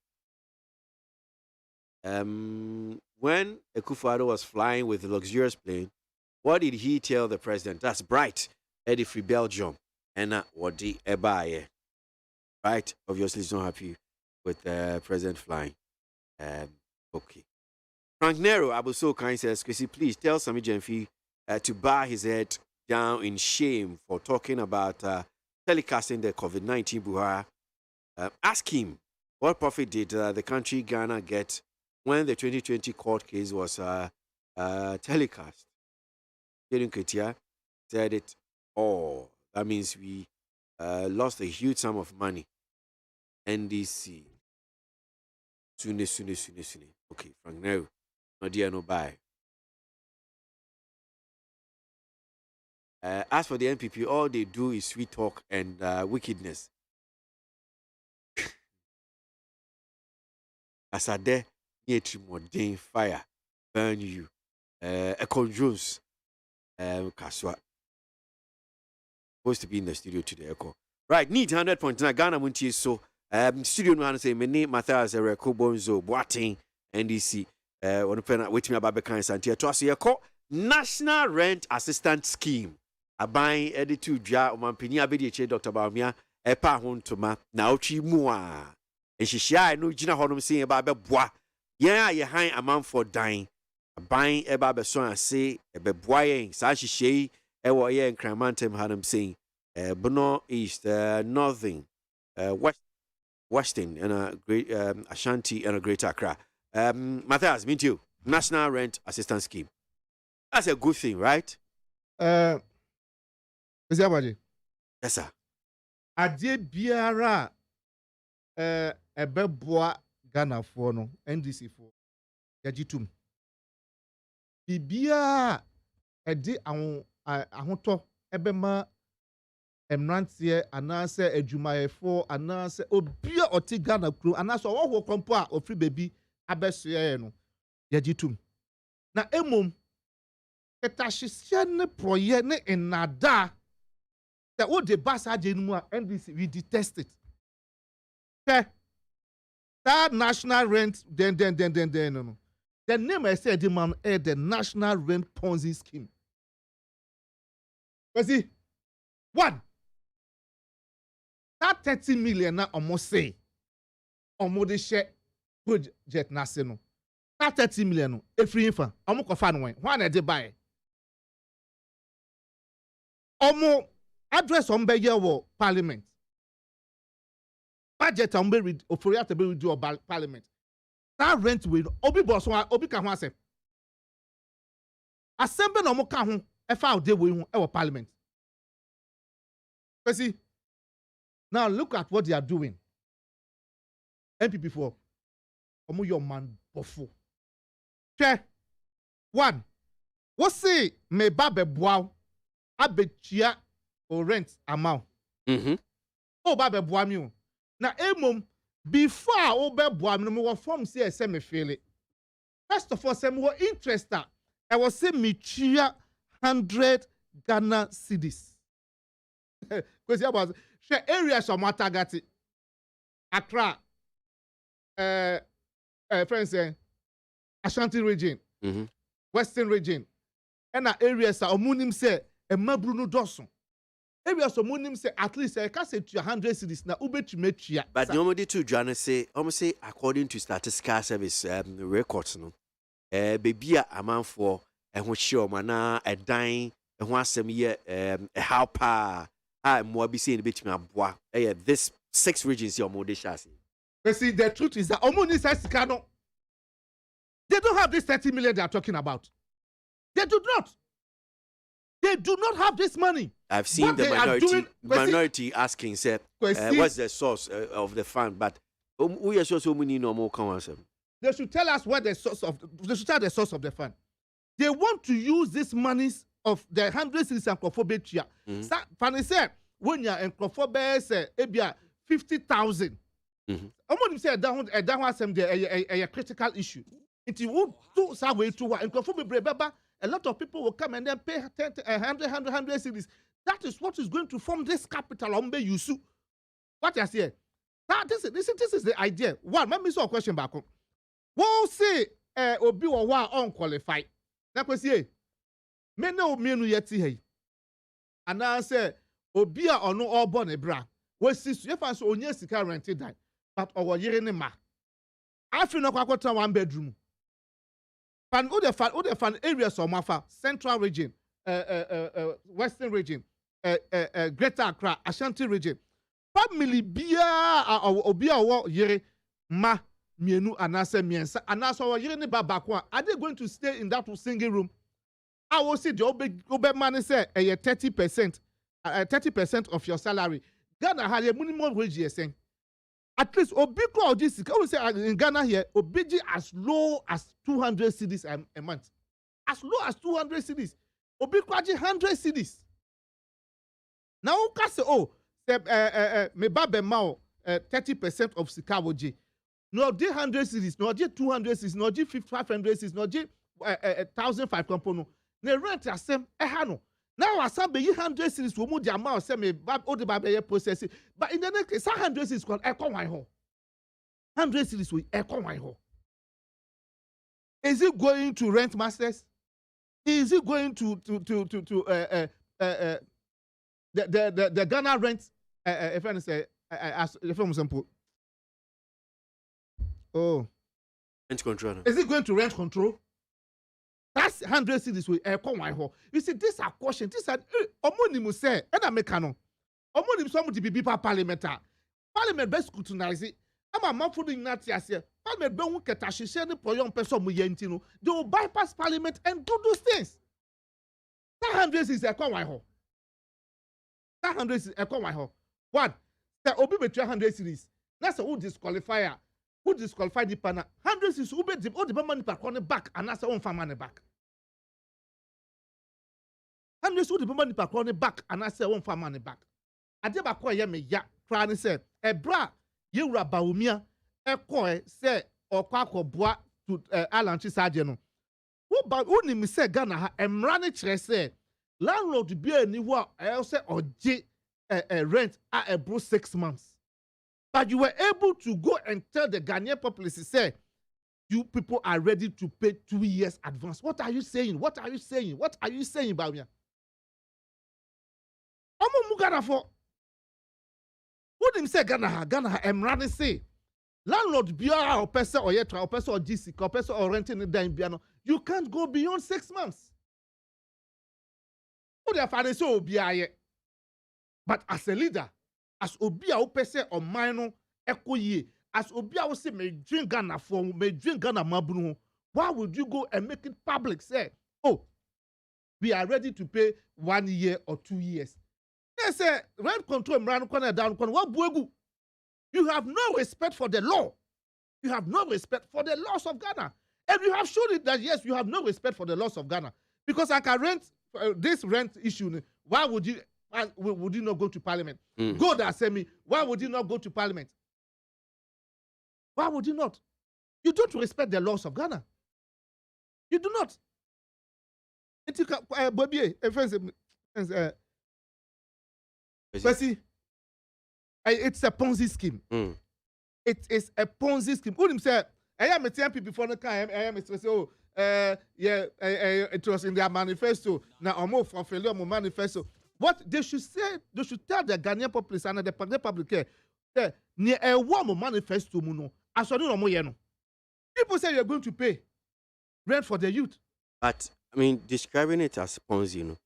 When Akufo-Addo was flying with the luxurious plane, what did he tell the president? That's bright. Eddie Free Belgium. And what the Ebaye. Right? Obviously, he's not happy with President flying. Okay. Frank Nero Abuso Kind says, Chrissy, please tell Sami Jenfi to bow his head down in shame for talking about telecasting the COVID-19 Buhari. Ask him what profit did the country Ghana get when the 2020 court case was telecast. Kerin Ketia said it all. That means we lost a huge sum of money. NDC. Sune. Okay, Frank Nero. No dear, no bye. As for the NPP, all they do is sweet talk and wickedness. As a day, modern fire burn you. Echo Jones, Kaswa. Supposed to be in the studio today, Echo. Right, need 100.9 Ghana Montie so. Studio no say me name Matthias Ereko Bonzo Boating NDC. One pen waiting about the kind Santia to us. National Rent Assistance Scheme. A buying edited jar on Pinia Bediche, Dr. Baumia, a pa hon to ma, now chi mua. And she shy no Gina Honum saying about the bois. Yeah, ye high amount for dying. A buying a baby son, say, a beboying, Sashi Shay, a warrior and Cramantem had him saying, Bono East, Northern, Western, and a great Ashanti and a great Accra. Matthias, meet you. National Rent Assistance Scheme. That's a good thing, right? Is that what? Yes, sir. Adie biara ebeboa Ghana for no NDC for yajitum. Bibia edi ahoto ebema emrantie anase adwumayefo anase obia oti Ghana kro anase owo kompo a ofri baby abesoye no yajitum. Na emom etahyesia ne proye ne enada that what the bass NDC we detest it. Okay. That national rent then no. The name I said the man the National Rent Ponzi Scheme. You see, one that 30 million na almost say almost share project na se no. That 30 million no every infant almost kofa no one dey buy. Almost address on be wo parliament. Budget on be read oforiate be read about parliament. That rent will obi boss one obi ka ho asem. Assembly no mo ka ho e fa ode we ho e wo parliament. You see, now look at what they are doing. NPP4 omo your man bofo. Okay. One. What say me ba be boa abechia or rent amount. Oh, Baba Boamio. Now, Emom, before Obe Boam, no form say a semi feel it. First of all, some more interested. I was saying me chia 100 Ghana cedis. Because I was share areas of Matagati, Accra, friends, Ashanti region, Western region, and areas of Munim say a Mabruno Dawson. Areas of Munim say at least I can say 100 cities now. Ube to make chia. But normally to Joanna say, almost say according to statistical service records, no, baby a amount for a who show mana a dying and one some year a how pa I more be saying a bit me bois. This 6 regions your more chassis. But see, the truth is that Omuni says Kano. They don't have this 30 million they are talking about. They do not. They do not have this money. I've seen what the minority asking, say, what's the source of the fund? But we are so many no more conversation. They should tell us what the source of. They should tell the source of the fund. They want to use these monies of the 100 cities and Crofobia. Fanny said, when you're in Crofobia, say, ebia 50,000. Someone said that was a critical issue. It would do some way to work. And Crofobia, a lot of people will come and then pay 100 cities. That is what is going to form this capital on Be Yusu. What I say? This is the idea. One, let me ask a question back. We'll say Obi wa unqualified. That was say, me no menu yet here. And I say Obi or no all born a bra. We see if I so only sika rented that, but our year in ma. I feel no kwakota 1 bedroom. Fan all the areas of Mafa, Central region, Western region, Greater Accra, Ashanti region. Family bia obi awo yere ma mienu anase miensa anase awo yere ne babakwa. Are they going to stay in that single room? I will see the obe man say 30% of your salary. Ghana has a minimum wage saying. At least Obiko this I will say in Ghana here, Obiji as low as 200 cedis a month. As low as 200 cedis. Obiko 100 cedis. Now, say, oh, me babe mao 30% of Sikawoji. No, 100 cities, no, 200 cities, no, 500 cities, no, 1,005 component. Ne rent asem ehano. Now asam be 100 cities wo mu di amount say me o de ba be process. But in the next case 100 cities called ekon wan ho. 100 cities we ekon wan ho. Is it going to rent masters? Is it going to the Ghana rent if I say as if I'm simple. Oh, rent control. Is it going to rent control? That's 100 cities with you see, these are questions. These are omonimu say, and I make no. Omonimu some to be parliament. Parliament best scrutinize it. I'm a man for the Natia here. Parliament don't get a share the poyon person muyentino. They will bypass parliament and do those things. That 100 is a ho. That 100 is a ho. One, the obi between 100 cities. That's a who disqualifier. Who disqualified the partner? 100 is who bet all the money back and that's one money back. 100 who the money back and that's one money back. I did back where me ya crying said, a bra, you rabaumia, a coy, say, or quack bois to Alan Chisageno. Who but only me say Ghana and running say, landlord to be a new else or J rent at a bro 6 months. But you were able to go and tell the Ghanaian populace, say, you people are ready to pay 2 years advance. What are you saying? What are you saying? What are you saying about me? I'm Ghana for. What did him say Ghana? Ghana, I'm running say. Landlord, or person or yet or person or GC, or person or renting it down piano. You can't go beyond 6 months. What they are finding so be but as a leader, as Obia Opese or Mino Echo ye, as Obia will say, may drink Ghana for may drink Ghana Mabunu, why would you go and make it public? Say, oh, we are ready to pay 1 year or 2 years. They say, rent control, down, what buegu? You have no respect for the law. You have no respect for the laws of Ghana. And you have shown it that, yes, you have no respect for the laws of Ghana. Because I can rent this rent issue. Why would you not go to parliament? Go there, say me. Why would you not go to parliament? Why would you not? You don't respect the laws of Ghana. You do not. It's a Ponzi scheme. It is a Ponzi scheme. Who say? I am a TMP before the time. I am it was in their manifesto. Now I'm more for failure manifesto. What they should say, they should tell the Ghanaian populace and the public near a warm manifesto muno. People say you're going to pay rent for the youth. But I mean, describing it as Ponzi, you know,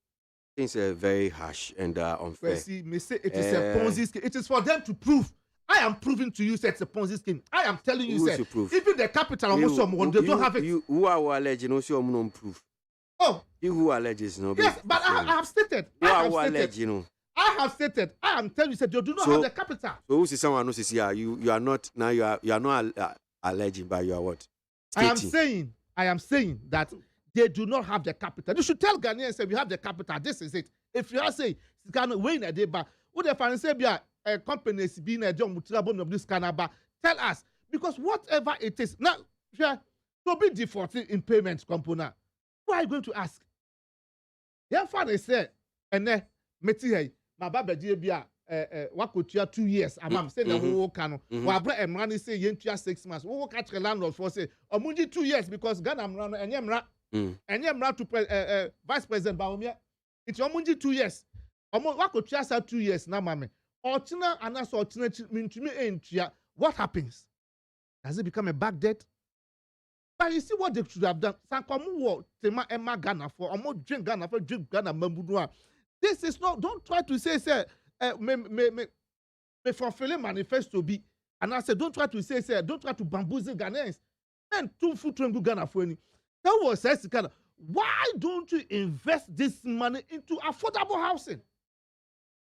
things are very harsh and unfair. See, me say it is a Ponzi scheme. It is for them to prove. I am proving to you that it's a Ponzi scheme. I am telling you, sir. Even the capital almost someone they don't have it. You who are alleged, no, so no proof. Oh, you who alleges no. Yes, but I have stated. Who are alleged, you know. I have stated. I am telling you, sir. You do not have the capital. So who is someone who says, yeah, you are not now. You are not alleging, but you are what? Stating. I am saying that they do not have the capital. You should tell Ghanaians say we have the capital. This is it. If you are saying Ghana win a day, but would the finance say a company is being a job of this Canada? Tell us, because whatever it is now, to be defaulting in payments component. Why are you going to ask? Yeah, father said, and then Meti, my baba Jabia, what could you 2 years? I'm saying the whole canon. While Brett money say you 6 months. We will catch the landlord for say, or Muji 2 years because Ghana run and Yamra to Vice President Baumia. It's Omunji 2 years. What could you say 2 years now, mammy? Or Tina and us or Tina mean to me, what happens? Does it become a bad debt? But you see what they should have done. Sankomu tema Emma Ghana for or drink Ghana for drink Ghana Mambudua. This is not. Don't try to say me fulfill manifesto be. And I said don't try to say don't try to bamboozle Ghanaians. And 2 foot to Ghana for any. That was says Ghana. Why don't you invest this money into affordable housing?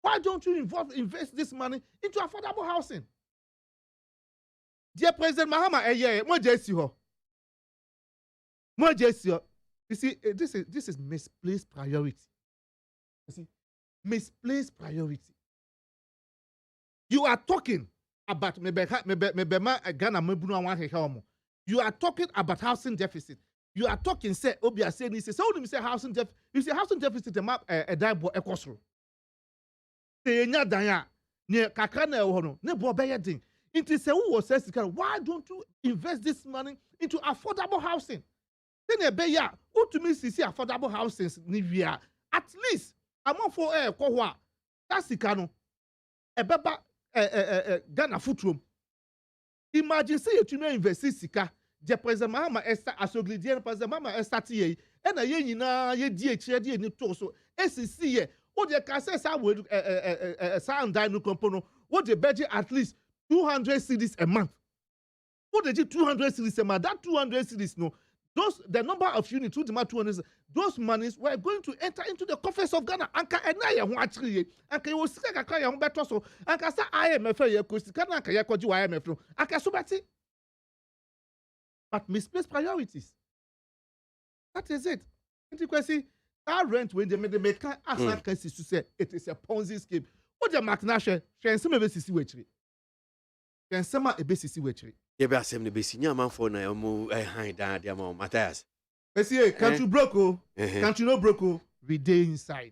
Why don't you invest this money into affordable housing? Dear President Mahama, what just you? You see, this is misplaced priority. You see, misplaced priority. You are talking about you are talking about housing deficit. You are talking, say, Obia saying, he says, so say housing deficit. You say housing deficit, a map a diabo ecosro. Say, nya danya, near Kakana or no, Bobay. Into say, who was says, why don't you invest this money into affordable housing? Then a beya, who to me see affordable housing, Nivea. At least, I'm on for a kohwa. That's the cano. A baba, Ghana foot room. Imagine say you to invest sika. Je president mama esta asoglidian president mama esta tie e na ye nyina ye die kire die ni to so esisi ye wo de ka say sa we sound no compono wo de budget at least 200 cedis a month. Wo de 200 cedis a month. That 200 cedis no, those the number of units to demand 200, those monies were going to enter into the coffers of Ghana. Anka ena ye ho akire anka ye osika kakra ye ho beto so anka sa IMF ye ko sika na anka ye kwaji IMF no anka so beti. But misplaced priorities. That is it. KWASI, that rent when they make as to say it is a Ponzi scheme. What the McNasher, Shansama Besisi Wetri. Shansama a Besisi Wetri. You better send the basic man for now. Move a high down the amount, Matthias. Can't you broke? Can't you know broke? We day inside.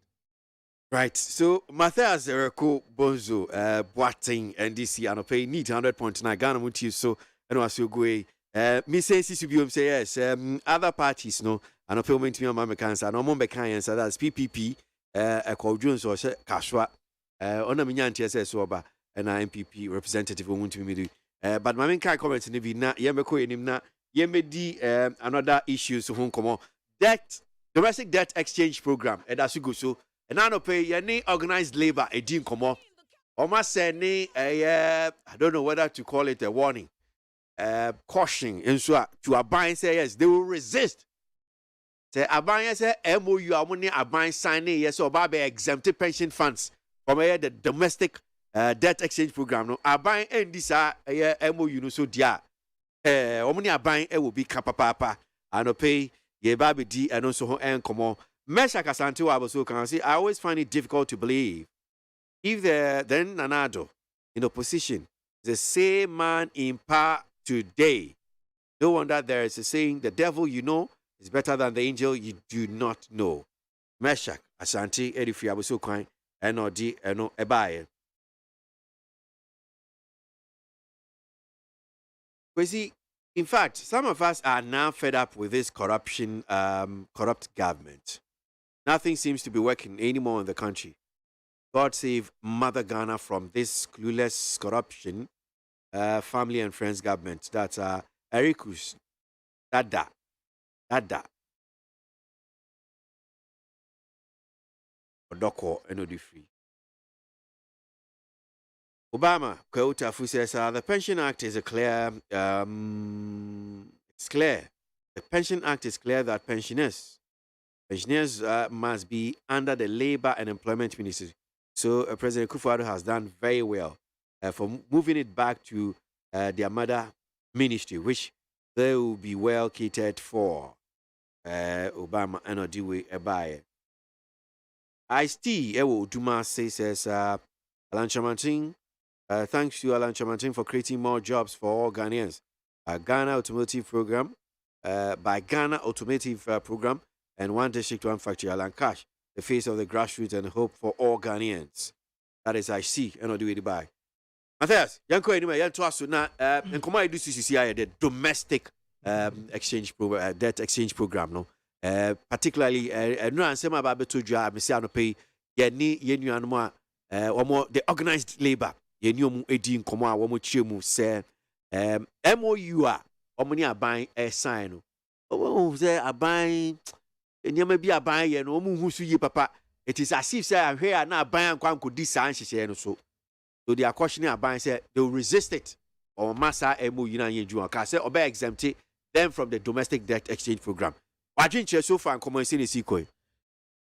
Right. So, Matthias Ereko Bonzo, Boating, and DC, and pay need 100.9 Ghana Munti. So, and also go. Me say CCBM say yes. Other parties no, and appeal to me on my cancer. No more mechanics. That's PPP. A call Jones or Kashwa. On a minyan TSS oba and MPP representative won't to me do. But my main comment in the Vina, Yemeko in him na Yemedi another issue so home come on. Debt domestic debt exchange program. And that's go so. And I no pay any organized labor a dean come on. Almost say I don't know whether to call it a warning. Caution and so to a buying say yes, they will resist. Say a buying say MOU ammonia a buying signing yes or by exempted pension funds from the domestic debt exchange program. No, a buying and this MOU no so dia ammonia buying it will be kapapa and pay ye baby D and also and come on. Mesha Kasanti Waboso can say I always find it difficult to believe if the then Nanado in opposition, the same man in power today. No wonder there is a saying, the devil you know is better than the angel you do not know. Meshach, Asante, Edifi Abuso Kwan, NOD, Eno Ebaye. We see, in fact, some of us are now fed up with this corrupt government. Nothing seems to be working anymore in the country. God save Mother Ghana from this clueless corruption. Family and friends government. That's Erikus. Dada. Odoko NOD free. Obama, Kota Fu says the Pension Act is a clear it's clear. The Pension Act is clear that pensioners must be under the Labor and Employment Ministry. So President Kufuor has done very well for moving it back to their mother ministry, which they will be well catered for. Obama and Odiwe Ebaye. Ice-T Ewo Duma says Alan Chamantin, thanks to Alan Chamantin for creating more jobs for all Ghanaians. Ghana Automotive Program, by Ghana Automotive Program, and one district, one factory, Alan Cash, the face of the grassroots and hope for all Ghanaians. That is I-C and Odiwe Ebaye. Matthias, yanko anyway, yanto aso na nkoma edu CCCI the domestic exchange program, debt exchange program no. Particularly no ansem aba beto dwa me say anope ye ni yenuanom a omo the organized labor ye ni omu edi nkoma a omo chiemu say MOU a omo ni aban sign no. Omo say aban enyama bi aban ye no omo husu yi papa. It is as if say ahwe a na aban ankwa nkodi san hyehyɛ no so. So they are questioning about say they will resist it or massa MOU Union Juan say obey exempted them from the domestic debt exchange program. Watching so far and come and see the sequel.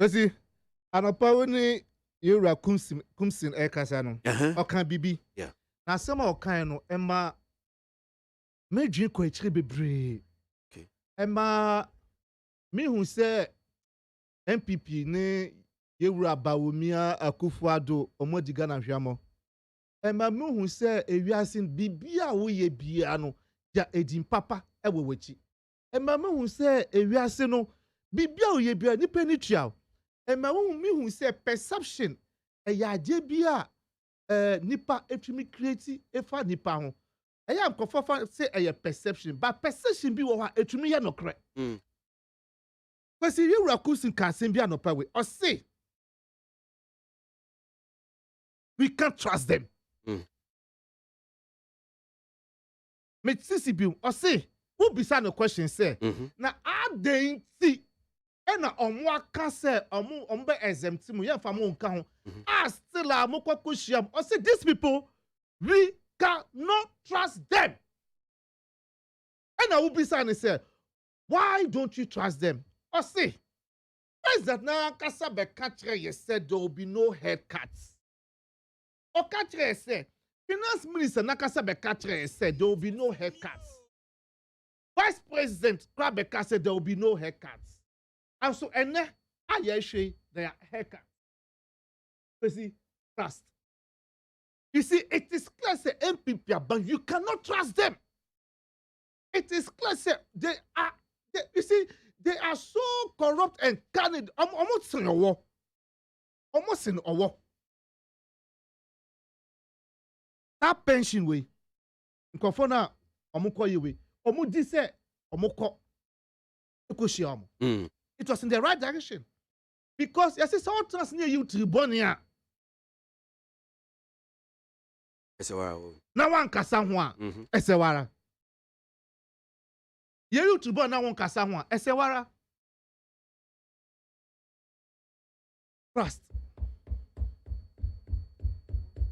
See, and apparently you are kumsin ekasano. Okan bibi. Yeah. Now some okan no Emma me drink ko echire bebre. Okay. Emma me who say MPP ne yewura Bawumia Akufo-Addo omodi Ghana hwamo ema mehu se ewiasin bibia wo ye bia no ja edin papa ewewechi ema mehu se ewiase no bibia wo ye bia nipa ni tua ema mehu se perception eyaje bia nipa etumi create efa nipa ho eya nkofofa se eye perception but perception bi wo ha etumi ye nokre kwesi yewura kusin kasen bia no pa we o say we can't trust them. Me sisi bi o say who bisa no question say na adenti ena omo aka say omo be exempt mu ye fa mo nka ho still amokoko shiam o say these people we cannot trust them. Ena who bisa no say why don't you trust them? O say is that na kasa be catch you said there will be no haircuts. Okatre said, Finance Minister Nakasabe Katre said there will be no haircuts. Vice President Krabeka said there will be no haircuts. And so, and then, there are haircuts. You see, trust. You see, it is clear, say, MPP, but you cannot trust them. It is clear, say, they are so corrupt and cunning. Almost in a war. Almost in a war. That pension way, nkofona omukọ yewe, omu di se omukọ ekoshia omu. It was in the right direction because you see some trans near you tribonia. Esewara. Na wan kasa ho a, esewara. Ye you tribon na wan kasa ho a, esewara. Trust.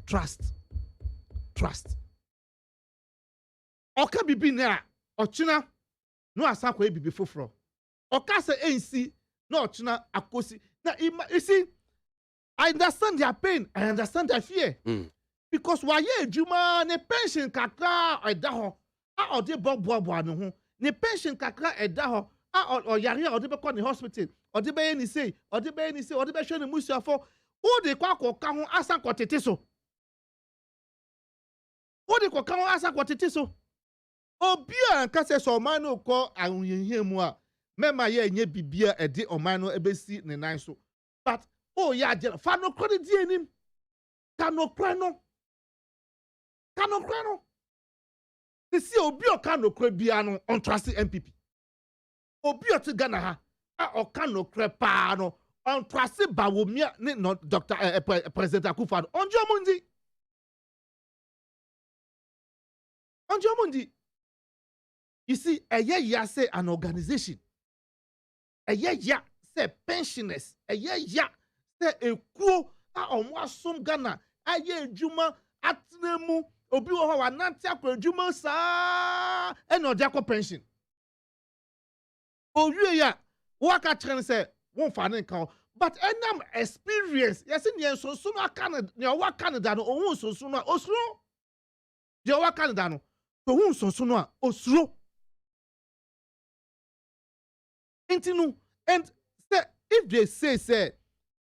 Trust. Trust. Oka bibi na ochina no asakwa bibi foforo. Oka se ensi no ochina akosi. Now you see, I understand their pain, I understand their fear. Because why ye juma ne pension kakra eda ho a ode bobo no ho. Ne pension kakra eda ho a oyare ode be call the hospital. Ode be ni say, ode be hwe ne musuafo. Wo de kwa ka ho asan kotete so. What do you call asa kwatete so? Obia nka se so man no ko ahunyenhia mu a mema ye nye bibia ede oman no ebesi ne nan so. But oh ya je fa no kro di anim. Kanokra no. They see obi o kanokra bia no on trust MPP. Obi o ti Ghana ha a o kanokra pa no on trust Bawumia ne no Dr. President Akufo-Addo. Onjo mundi. You see, a year say an organization. A year say pensioners. A year say a crew a some Ghana. A year Juma atnemu obi wo wa nante akwa Juma sa e no de akwa pension. Owie ya waka tren say won fa ne kan but enam experience. Yes in so no aka ne wa Canada no ohun so no osuro. Je wa Canada no so who so no osuro intinu and say if they say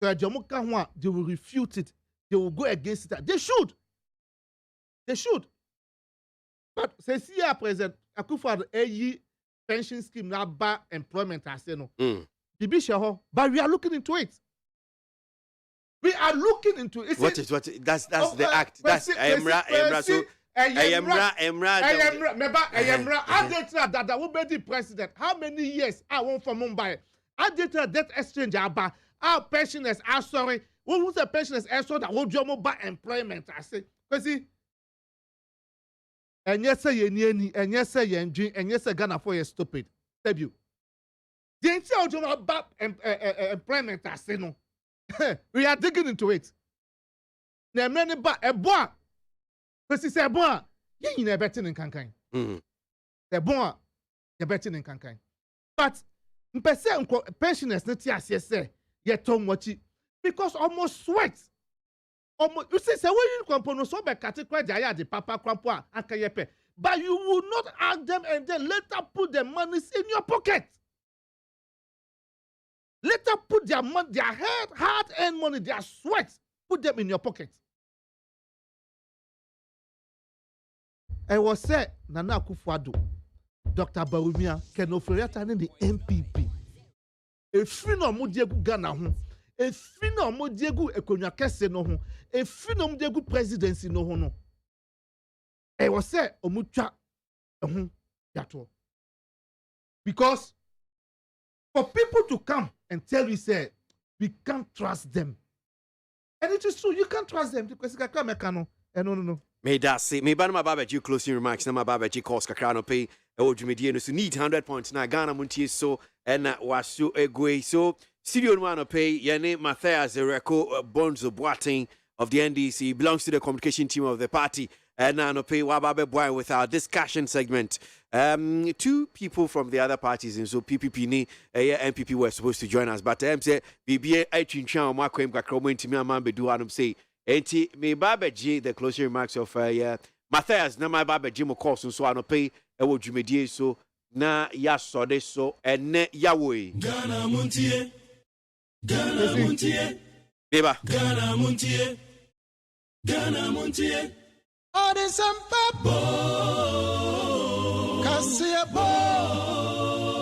Jamuka ho they will refute it, they will go against it. They should but say see President Akufo-Addo pension scheme na ba employment as no bibi sheho but we are looking into it. We are looking into it. What that's the act. That's Emra so Emra. I did that will be the president. How many years I want for Mumbai? I did that exchange about our pensioners are sorry. What was the pensioners are so that would you buy employment? I say, because see, and yes, say you and yes, say you and yes, Ghana for you stupid. Debut. Didn't you about employment? I say no. We are digging into it. Na many ba a boy. Because it's a boy. You never betting in Kankai. The boy, you're betting in Kankai. But pensioners not yes, say, yet Tom watch because almost sweat. Almost you say, when you compone so by category, the papa crampoa and kayepe. But you will not ask them and then later put the money in your pocket. Later, put their money, their hard-earned money, their sweat, put them in your pocket. I was said, Nana Akufo-Addo, Dr. Bawumia, Ken Ofori-Atta, and the MPP. A fino Mudiegu Ghana ho, a fino Mudiegu Ekonya Kese no ho, a fino Mudiegu presidency no ho no. I was said, Omucha, yato. Because for people to come and tell you, say, we can't trust them. And it is true, you can't trust them because you can't make no. No. May that say, may ban my babaji closing remarks, na my babaji cost kakrano pay, Ojumediano, so need 100 points na Ghana Montie so, and wasu egwe. So, studio no pay, Yane Matthias, the record Bonzo Boateng of the NDC, belongs to the communication team of the party. And now no pay Wababe Boy with our discussion segment. Two people from the other parties, and so PPP ni MPP were supposed to join us, but say BBA I chinchan ma kwem kakromo ntimi amambe do anum say enti me babaji the closing remarks of Matthias na my babaji mo course so anope e wo dwumedie so na ya sode so ene yawo Ghana Montie Beba Ghana Montie All this and papa Kasia bo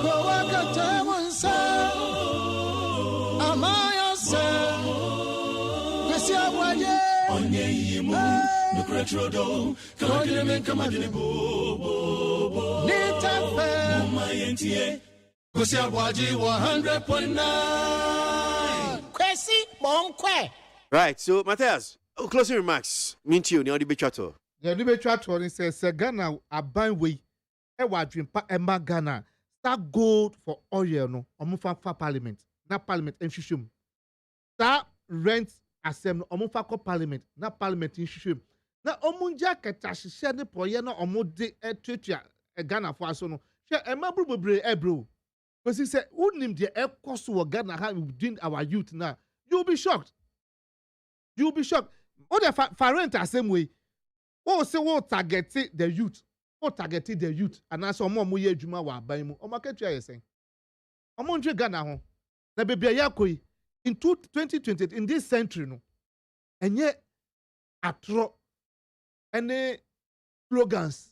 Kowaka Tamonsa Amaya se Kasia Waye Onye Yimu Nukretrodo Kamadine Kamadine Bo Nita Fe Mumayentie Kasia Waji 100.9 Kwesi Bonkwe. Right, so Matthias, closing remarks. Mintio, ni odi bechato. The Liberty One says, Ghana, a buying way, a wadrin pa Emma Ghana, start gold for oil, no, omufa parliament, na parliament in Shishum. Start rent assembly, omufa parliament, na parliament in Shishum. Na omunja ketashi shene poye no omode etwetua Ghana for aso She Emma Brubre ebro. Because he said, who named the air cost to Ghana how within our youth now? You'll be shocked. You'll be shocked. All the parent are same way. Oh, say what targeted the youth. What targeted the youth. And as a mom we juma wa baimu. O market you saying. Among Ghana home. Na baby yakoi in 2020 in this century no. And yet atro any slogans,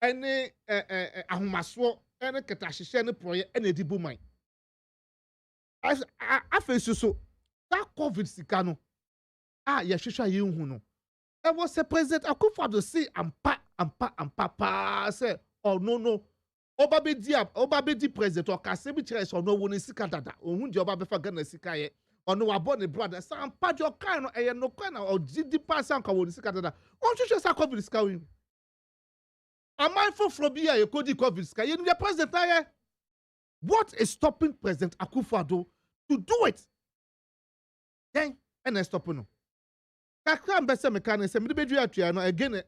any ahumaswo, any ketashishe any project, any dibu mine. As I face so that COVID sikano. Yeshisha no. I was a president. I could for to say ampa say oh no. Obabedi president or Kasebi church or no one is sikadada. Ohun job abefa Ghana sikaye. Or no abone brother. Sa ampa jo kind or no kind or GD pass and kawo sikadada. On you sa COVID sikawe. Am I from here? You could COVID sikaye. You the president aye. What is stopping President Akufo-Addo to do it? Then and stop no. Again,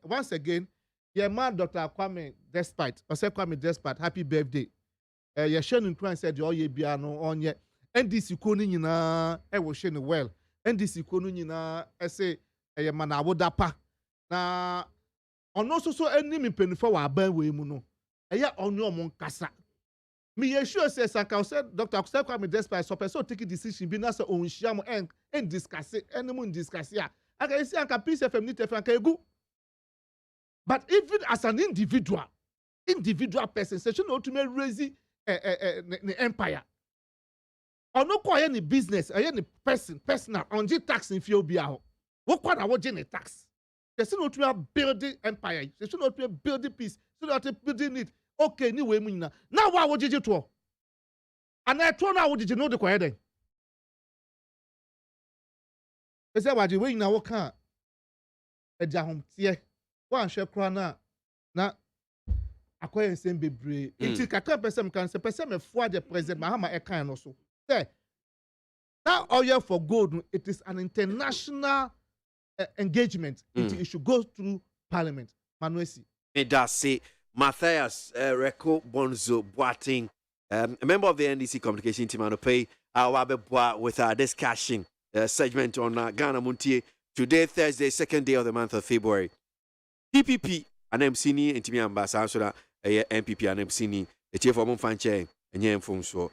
once again, your man, Dr. Kwame Despite, or say Kwame Despite, happy birthday. Your Shannon Kwan said, oh, ye biano on ye. NDC Konina, I was Shannon well. NDC Konina, I say, a man, I would apa. Na, on also so any penny for our band way muno. A ya on your moncassa. Me sure says, I said, Dr. Kwame Despite, so person take a decision, be not so on sham and discuss it, and the moon discuss ya. I can see Anka Peace FM need to go. But even as an individual person, say no to me raise the empire. Or no quite any business, or any personal, on the tax in Fiobia. What quite a any tax? They say not to build the empire, they should not build the peace, so that building it. Okay, anyway, now what would you do? And I told now, did you know the quiet? They say, what you wait now? What can't a jam tear? One share crana na acquire same baby. It's a person can say, person for the president Mahama Ekan also. Say, now oil for gold, it is an international engagement. It should go through Parliament. Manuesi. It does say Matthias Reko Bonzo Boateng, a member of the NDC communication team, and pay our with our discussion. Segment on Ghana Montie today, Thursday, 2nd day of the month of February. PPP and MCNI and Timmy Ambassador, MPP and MCNI, the chief of Monfanche, and Yam Fonso,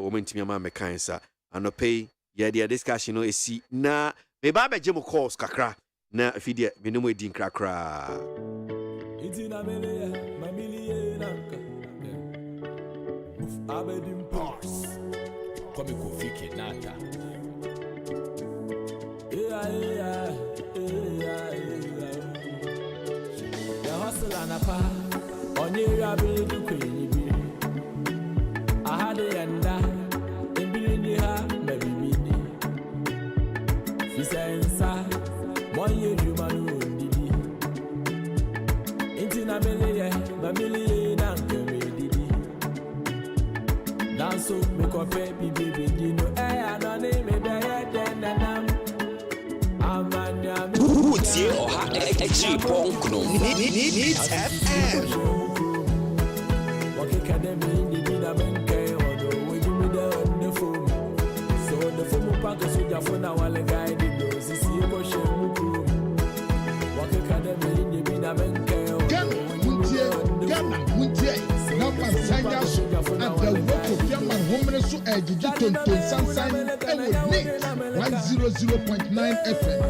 woman Timmy Mamma Kansa, anɔpɛ yɛ deɛ discussion no esi na me ba be mo calls kakra na afidie me no mu edi nkrakra Itina mele mamili nanka Abedim Pars Come Kofi Kinata The hustle and a pa on your ability queen. I had a yanda in Binia, maybe Mini. She says, 1 year human wounded. Intina Melia, Mamili, Uncle Didi. Now so make a baby, you know, I don't name it better than Utie oha echi ponkno need FM Academy ni bina menke odo weji mi da on the phone so the phone pack so ja phone na wale guide no sisi ko shemu ku Academy ni bina menke Ghana muntie number sanya so ada woko fiama homene so ejiji tonton sansan ewo ni 100.9 FM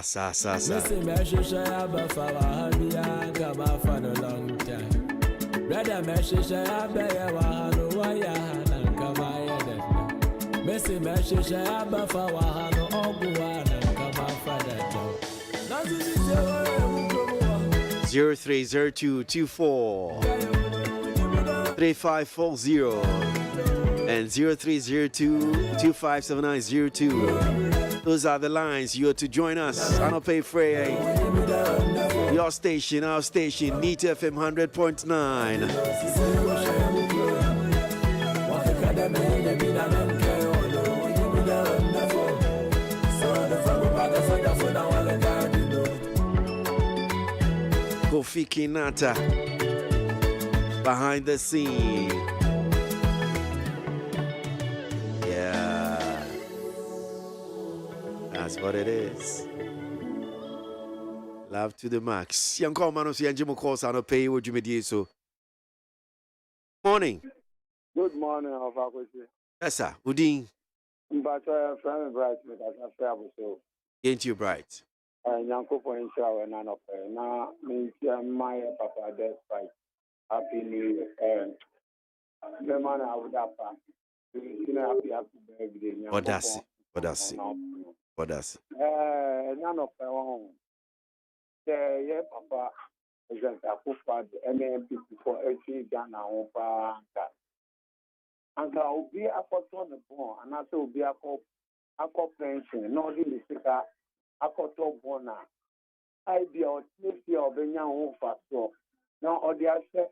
Sa. Listen, Mesha Bafa Habia Gaba for a long time. Brother Mesha Wahano Waya and Kamaya. Messi Mesha Bafa Wahano Oguan and Kama Father. 0302243540 and 0302257902. Those are the lines. You're to join us. I don't pay Frey. Your station, our station, Neat FM 100.9. Kofi Kinata behind the scene. That's what it is. Love to the max. Young call man of the Angemo calls on a pay what you may so. Morning. Good morning, Avakosi. Yes, sir. Udin. But friend bright with us so. Ain't you bright? Yanko for shower and up now means my papa death fight. Happy New Year. The man I would have happy birthday. What does None of my own. Yeah, Papa is a Kufa, and then before every Ghana on Panka. And I will be a photo on the phone, and I will be a pension, not in the sticker, a photo bona. I be out this year of the young fast so. Now, or the asset,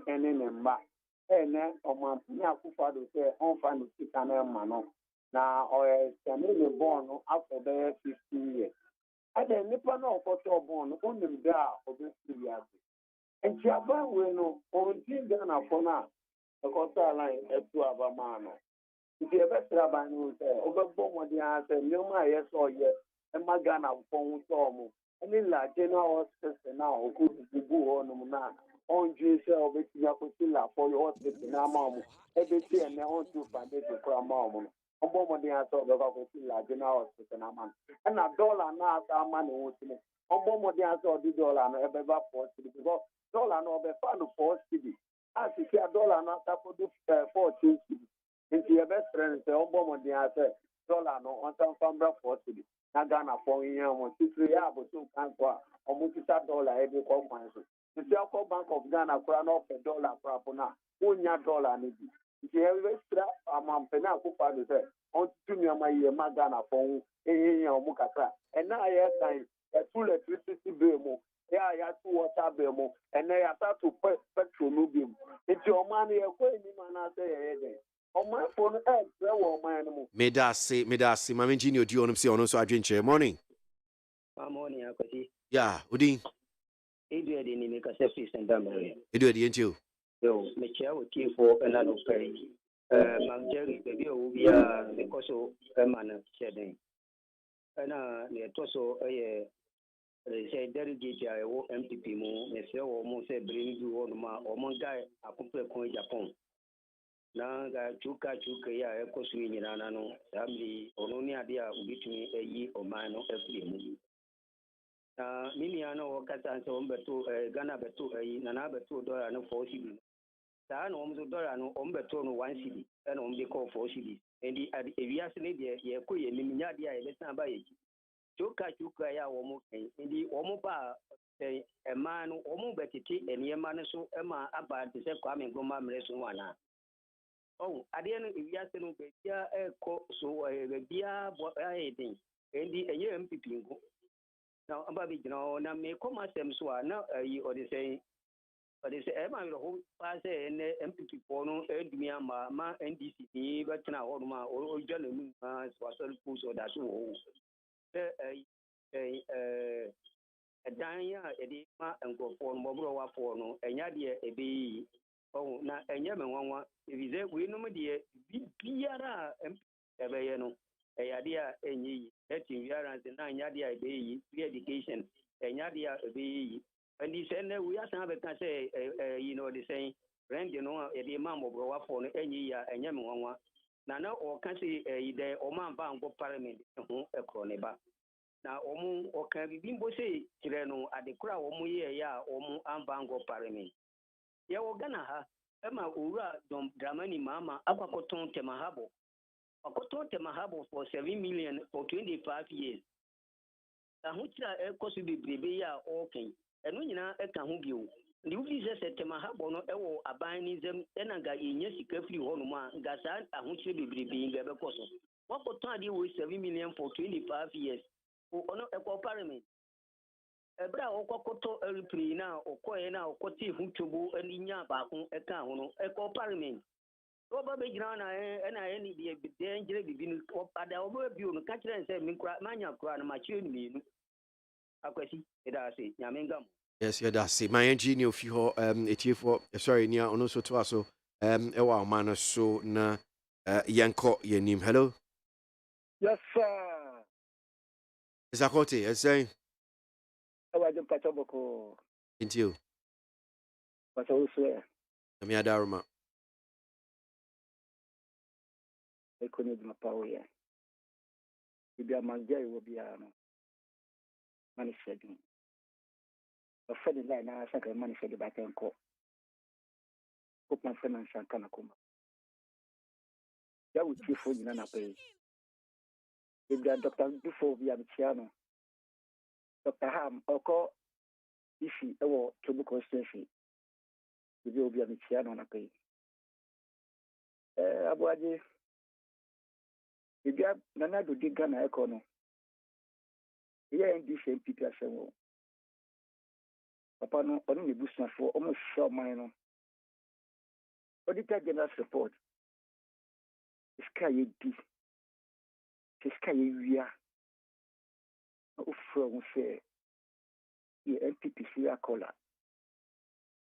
and then back. And then, on my Kufa to say, on find the sticker, man. Now, or a born after the 15 years. ada nipa na ọkọtọ bọọlụ onim da a obesiri ya nti aba wee no onti Ghana fọ na ọkọtọ ala etu aba maa no nti ebesira ba no sɛ obɛbɔ mmɔden ara sɛ nneɛma a ɛyɛ sɛ ɔyɛ ɛma Ghana fọ ho sɛ ɔmo ɛne la general hospital na ɔkɔ gugu hɔ nom na ɔndwe sɛ ɔbɛtumi akɔsi la fɔ hospital na ama ɔmo ɛbɛsi ɛnɛ ɔntu foundation kora ama ɔmo no ɔbɔ mmɔden ara sɛ ɔbɛkɔ akɔsi la general hospital na ama no ɛna dɔla na asa ama ne ho si no ɔbɔ mmɔden ara sɛ ɔde dɔla no ɛbɛba 4 cedi because dɔla no ɔbɛfa no 4 cedi a sisi a dɔla no asa kɔdu 14 cedi nti yɛbɛsrɛ no sɛ ɔbɔ mmɔden ara sɛ dɔla no ɔnsan fa mbra 4 cedi na Ghana fɔ nyɛ ɔmo titiri yɛ abosom kanko a ɔmo tita dɔla ɛde kɔ kwan so nti akɔ Bank of Ghana kora na ɔpɛ dɔla kora po na wonya dɔla no bi nti yɛbɛsrɛ amampani akɔfa do sɛ ɔntutu nneɛma yie ma Ghana fɔ ho ɛyɛyɛ ɔmo kakra ɛna a yɛkan yɛto electricity bill mu yɛ a yɛato water bill mu ɛnɛ yɛasato petrol no bi mu nti ɔman no yɛkɔ anim anaasɛ yɛyɛ dɛn ɔmanfoɔ no ɛɛbrɛ wɔ ɔman no mu meda ase ma mengye ne ɔdi ɔnom sɛ ɔno nso adwenkyerɛ morning morning akwasi ya odin Edward ni me kasa fi sendamere Edward yɛntio yo me chia wo tifo ɛna no pɛi Jerry baby o bia because o man shedding ɛna ne to so ɛyɛ say delegate a ɛwɔ MPP mu me sɛ wɔ mo sɛ bring du wɔ no ma ɔmo guy akopɛ kon Japan na ga chuka ya ɛkɔ so nyina na no family ɔno ne ade a obitumi ayi ɔman no afiri mu mimi ana wakata nse ombeto Ghana beto na na beto dollar no 4 cedi saa na omzo dollar no ombeto no 1 cedi na omde call 4 cedi endi ewiase ne de ye ko ye niminya de a ye besan ba ye chuka ya wo mo endi wo mo ba ema no wo mo betete eniyema no so ema aba de se kwa me ngoma mre so wana ade no ewiase no be bia ekọ so bia bo ayedin endi enye MPP ngo now ababi jina na me koma sem so na yi odise ma me ho pa se ne MPP for no edumi ama ma NDC ni betena ho ma o jana mu ma so ku so da so wo dan ya edi ma nkofo no bobro wa fo no enya de ebe na enya me nwanwa ebize we no me de biara ebe ye no eyade a enyi etin wiarance na anyade a ebeyi free education enyade a ebeyi and this and we are some can say you know the saying rent you know e dey man bobro wa for no enyi ya enyem nwanwa na o kan say the o man ba ngo parliament ho ekro ne ba na o mu o kan bibi mbo say kire no adekura o mu ye ya o mu amba ngo parliament ye wo Ghana ha ema owura Dramani mama akwakoton temahabo Okoto Temahabo for 7 million for 25 years. Ahucha ekosu bibrebe ya okay. Enu nyina eka ho bio. Ndi ufi se Temahabo no ewo abanizem enaga yenye sika firi ho no ma ngasa ahucha bibrebe ngebe koso. Wakoto ade wo 7 million for 25 years. Ono eko parliament. Ebra okokoto eripri na okoye na okoti hutubu eninya baako eka ho no eko parliament. Oba be jina na any the danger bibinu ada oba bio no ka kire nse min kura manya kura na machi ni nu akwasi eda se nyamengam yes yeah that's it my engineer ofi ho etiefo sorry nia ono so to aso ewa ma no so na yanko yenim hello yes sir Zakote say abaje mpacho boko intio pacho uswe ami adaruma ekoni de mapawo ya bibia manjai wo bia no manifesting o fedi line na saka manifest ba tenko ko plan finance kana kuma ya wuti fo nyina na pe bibia Dr. Bifo bia mchiano Dr. Ham oko ifi ewo Tobu constituency bibia bia mchiano na pe aboagye bibia nana do diga na eko no ye NDC MPP asemo papa no onu ne busuafo omo hwe oman no auditor general report iska ye di iska ye wia from say the MPP serial caller,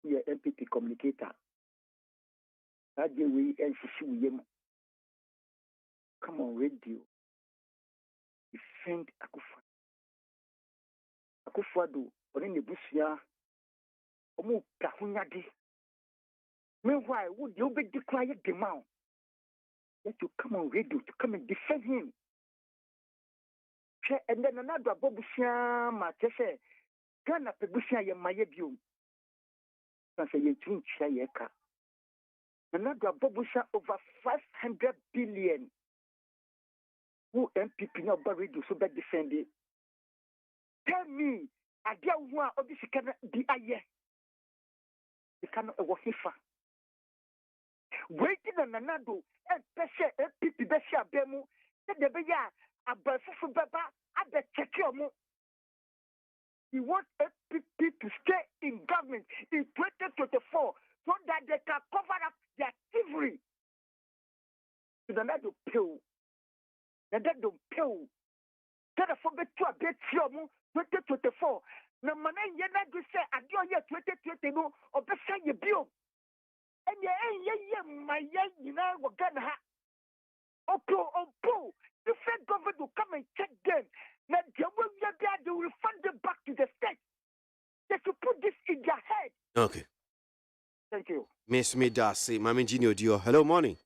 the MPP communicator. That day we NCC come on radio. Defend Akufo-Addo on the Busia. Omo Kahunyadi. Meanwhile, would you be declared the man? Let you come on radio to come and defend him. And then another Bobusia Matese, Ghana Pebusia Yamayebium. Sansa Yetun Chayeka. Another Bobusia over 500 billion. Who MPP now radio so bad defended? Tell me, I get one of this can be a year. You cannot work FIFA. Waiting on another, and Pesha, MPP Besha Bemu, said the Beya, a Berfu Baba, at the Chekiamu. He wants MPP to stay in government in 2024 so that they can cover up their thievery. To the another pill. And that don't pill. Therefore, be to a bit 2024. No man, you not to say, I do year 2020 no, or the same you build. And my you know, we're gonna have. Oh, the Fed government will come and check them. Now, they will refund them back to the state. They should put this in their head. Okay. Thank you. Miss Midasi, Mami Junior Dio. Hello, morning.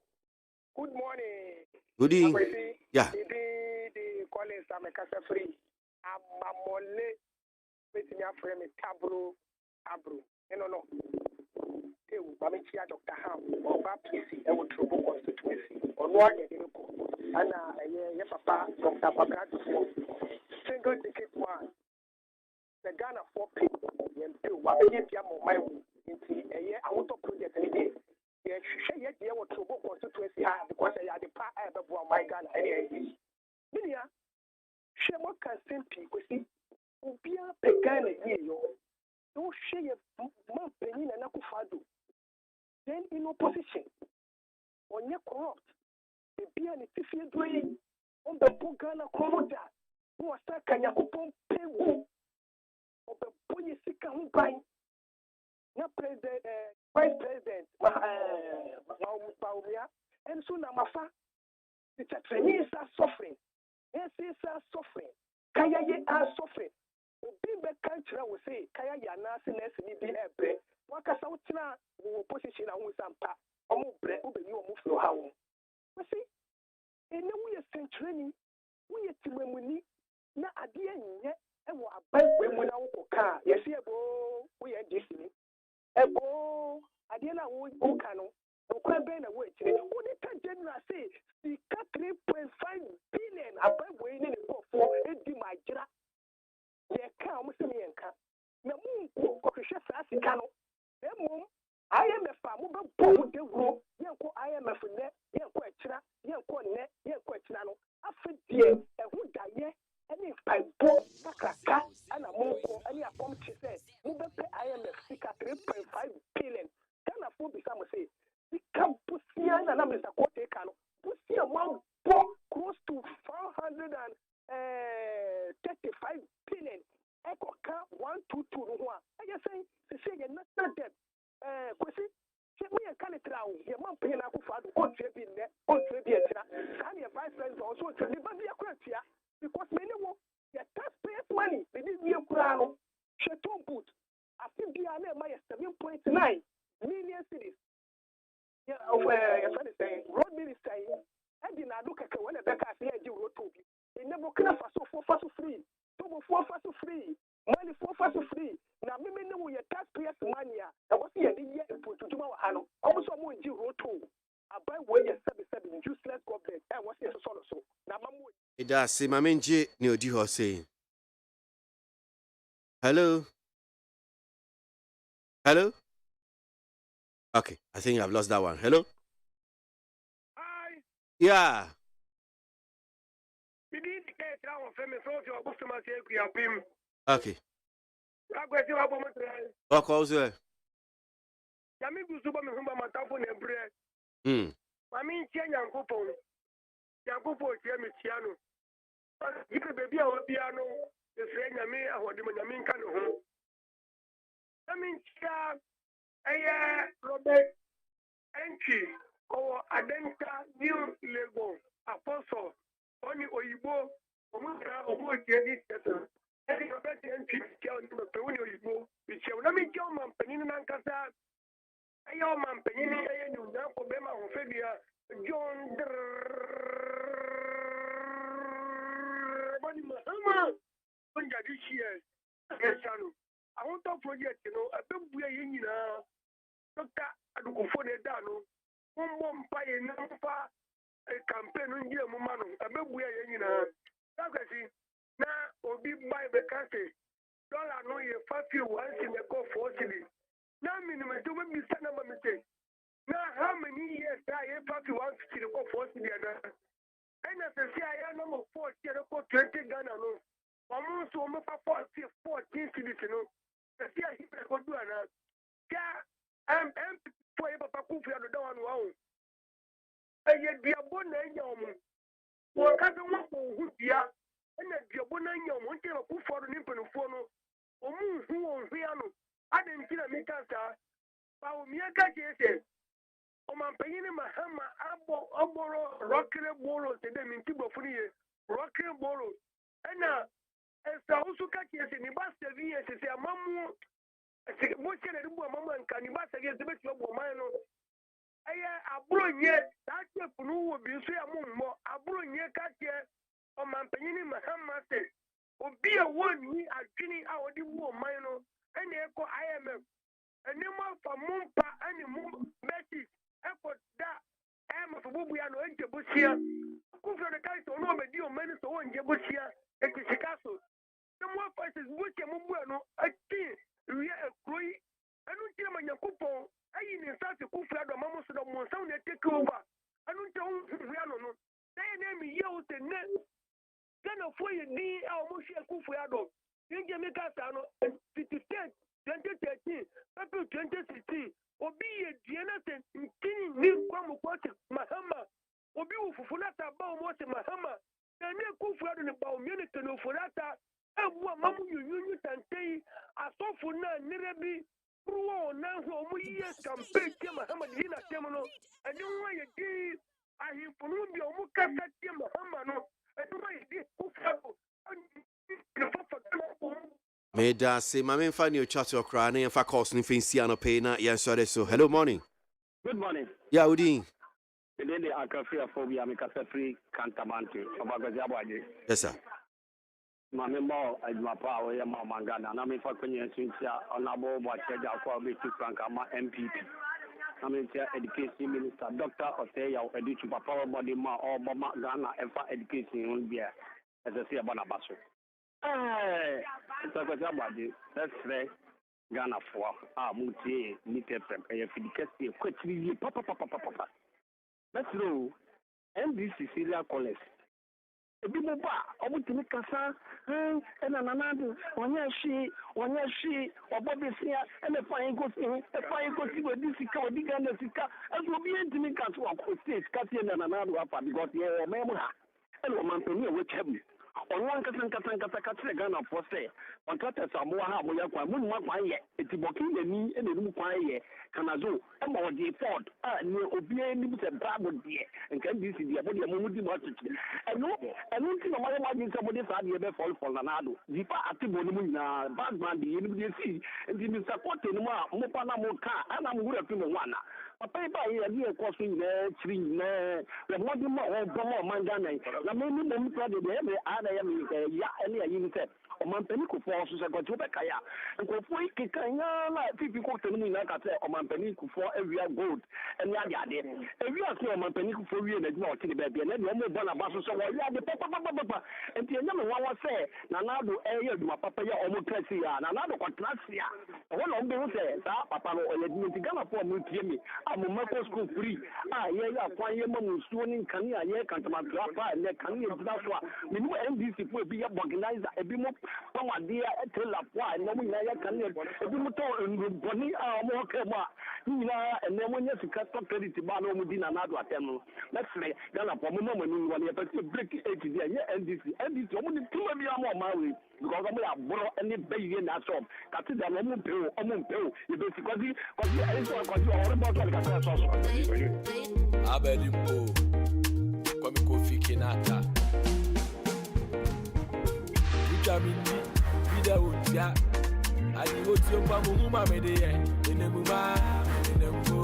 Good morning. Good evening. Yeah. The calling some casa free. I'm mole. With me friend Tabru. No. Mami Chia Dr. Ham or PC. I would trouble constituency. Or one and your papa Dr. Bagat single ticket one. The Ghana 4 people. What my I want to project any day. Yeah, she yet there was trouble constituency because I had the part I have my Ghana. Minia, she more can simply see. Ubia Pegana yo. Don't share more penny and Akufo-Addo. Then in opposition, on your corrupt, the beer and the field doing on the Bugana Komoda, who was stuck and Yakupon pay woo, or the boy Sika who buy. Not president, vice president, and soon I'm a fa. The Chinese are suffering, NCs are suffering, Kaya are suffering. Being back country, I will say, Kaya Yanasi Nessi be a bread. Wakasautina opposition and Wuzampa, or bread, who be you move to how. You see, and then we are century, we are Timoni, not at the end yet, and what about when we now car? Yes, we are Disney. Ego, at the end of the Okano, no crab and away. What did the general say? The 3.5 billion about waiting for it be my gra. They come with me and come. The moon, Cockshire Sassicano. The moon, I am a farm, but the room, Yanko, I am a net, Yanko, Yanko, net, Yanko, after dear, and who die, and if I bought Sacraka, and a move, and a pump, she said, I am a figure 3.5 billion. Can afford to some say, the Campusian and I'm a quarter cano, Pusia one close to 435 billion. Echo 122 1. I just say, you're not dead. Kwesi, we are kind of drown. Your mom paying Akufo-Addo, on Trebin, on Trebin, and your vice president also to live on the Aquatia because many will get taxpayers' money. They didn't be a crown. Sheton boot. I think the other my 7.9 million cities. Yeah, road minister. I did not look at when the back I said you wrote to me. They never could have for free. 4 free. Money 4 free. Now, me know your taxpayers' money. I was here the year to do my hand. Also, I'm going to road to. I buy way 77 useless government. I was here to solo so. Now, it does say, my main J. Neodio saying. Hello? Hello? Okay, I think I've lost that one. Hello? Hi. Yeah. Okay. What calls you? ɛsɛ nyame ahɔde ma nyame nka ne ho na menkyia ɛyɛ Robert Entry ɔwɔ Adenta New Lagos Apostle ɔne oyibo ɔmo tie di tɛsɛ ɛde Robert Entry kyia ɔne mapɛwo ne oyibo bikyɛw na menkyia ɔmampanin nankasa ɛyɛ ɔmampanin ɛyɛ ne onyankɔ bɛma ahofadua John Bani Mahama onja this year esano awon project no abebu ye nyina Dr. Adukufo de da no mombo mpa ye na mpa campaign ngie mu ma no abebu ye nyina takasi na obi buy be kase dollar no ye 5 once in the go for city na minimum to be sana ma mistake na how many years that ye 5 once in the go for city na NSC I number 4 20 Ghana no. Almost almost 14 cities no. The fear he could do an for Papa Kufi and the one wow. And yet the abundant yum. Well, I don't want who dear. And that the abundant yum won't tell who for the nimble phono. Or who on piano. I didn't kill a mikasa. But me a catch Omampanyini Mahama aboro rockere bolo tede minti bofuni ye rockere bolo ena esa usuka kiese ni ba sevi ese se amamu ese bo chere rubu amamu anka ni ba sevi ese beti obo man no eye aburo nye tache funu wo bi so ya mummo aburo nye kache Omampanyini Mahama se obi a woni adwini a odi wo man no ena eko IMF enema fa mumpa ani mum beti eko da mafubuya no enje busia kufra de kai so no be di o mani so wonje busia ekisikaso no faces busia mumbu no ati wi ekroi anu tire manyakupo ayi ni sase kufra do mamu so do mo saw na take over anu tire onfufra no say na mi ye o se ne kana foye di a mo hwe kufra do nje mi ka sa no 2013 April 2016 obi ye diena se ntini ni kwa mkwate Mahama obi ufufulata ba omote Mahama na ne kufuado ni ba omiene teno fulata ebu amamu nyunyunyu tantei asofu na nirebi ruo na ho omuye campaign ke Mahama dina temono eni nwa ye di ahifunu bi omu kasa ke Mahama no eni nwa ye di kufuado Me da se mame mfa ni chat okra na yemfa calls ni fancy anope na yensore so. Hello morning. Good morning. Yeah, Udin. Today I can feel phobia me kasa free Cantamante Abagye ABOAGYE. Yes sir. Mame mo ajmapa o ya ma mangana na me fa kwenye nsia onabo bo acheja kwa be tu franka ma MPP. Na me tia education minister Dr. Oteya Edichu papa body ma Obama Ghana enfa education on bia as I say abana baso. It's a good ABOAGYE. That's right. Ghana for MONTIE ni tepem e fidikasi kwetiri papa. That's true. NDC Celia College. Ebi mo ba obutimi kasa na nanado onya shi obobesia ene fine go si we disika odi Ghana sika aso obi entimi kasa wa state kase na nanado afa because ye o memu ha ene o mampani e wechem onwan kasa Ghana for say contractors amoa ha mo yakwa mu nwa kwan ye etiboki ni enenum kwan ye kanazo ema odi ford ni obi ni bi se brabo die nka ndc die bo die mo di mo atiki enu nti no ma ji se mo di sa die be fall na nado dipa atibo ni mu nyina bagman die ni bi si ndi mi support ni mo a mo pa na mo ka ana mo wura fi mo wana papa ba ye di e ko so nyina chiri nyina le mo di mo o bo mo manga na me ni mo mi pro de me ana ya mi ya ene ya yin se o man peni ko fo so se ko to be kaya nko fo ikikanya na pipi ko tenu nyina ka se o man peni ko fo ewia gold ene ade ewia so o man peni ko fo wie na djuma o tini be be na de o mo bo na ba so wo wi ade papa enti enya me wa se na nado eye djuma papa ya o mo trasi ya na nado ko trasi ya o no be se sa papa no o ye di Ghana for mo tie mi amoma ko school free ye ya kwan ye ma musuo ni kan ya ye kan tama pa le kan ye dina so a me ni NDC fo bi ya organizer ebi mo pamade ya etela po a no mo ya kan ye ebi mo to boni mo ka mo Nina and then when you cut credit to Bano Mudina Nado Atemo, let's say Gana Pomona when you want to break 80 years and this only 2 million more married because I'm brought any baby in that shop. That's it, I'm on pill, you basically because you are about to Abedimbo, come Kofi Kinata. Vitamini, Vida Utia, I go to your Pamuma Media, in the Muma, in the Mo.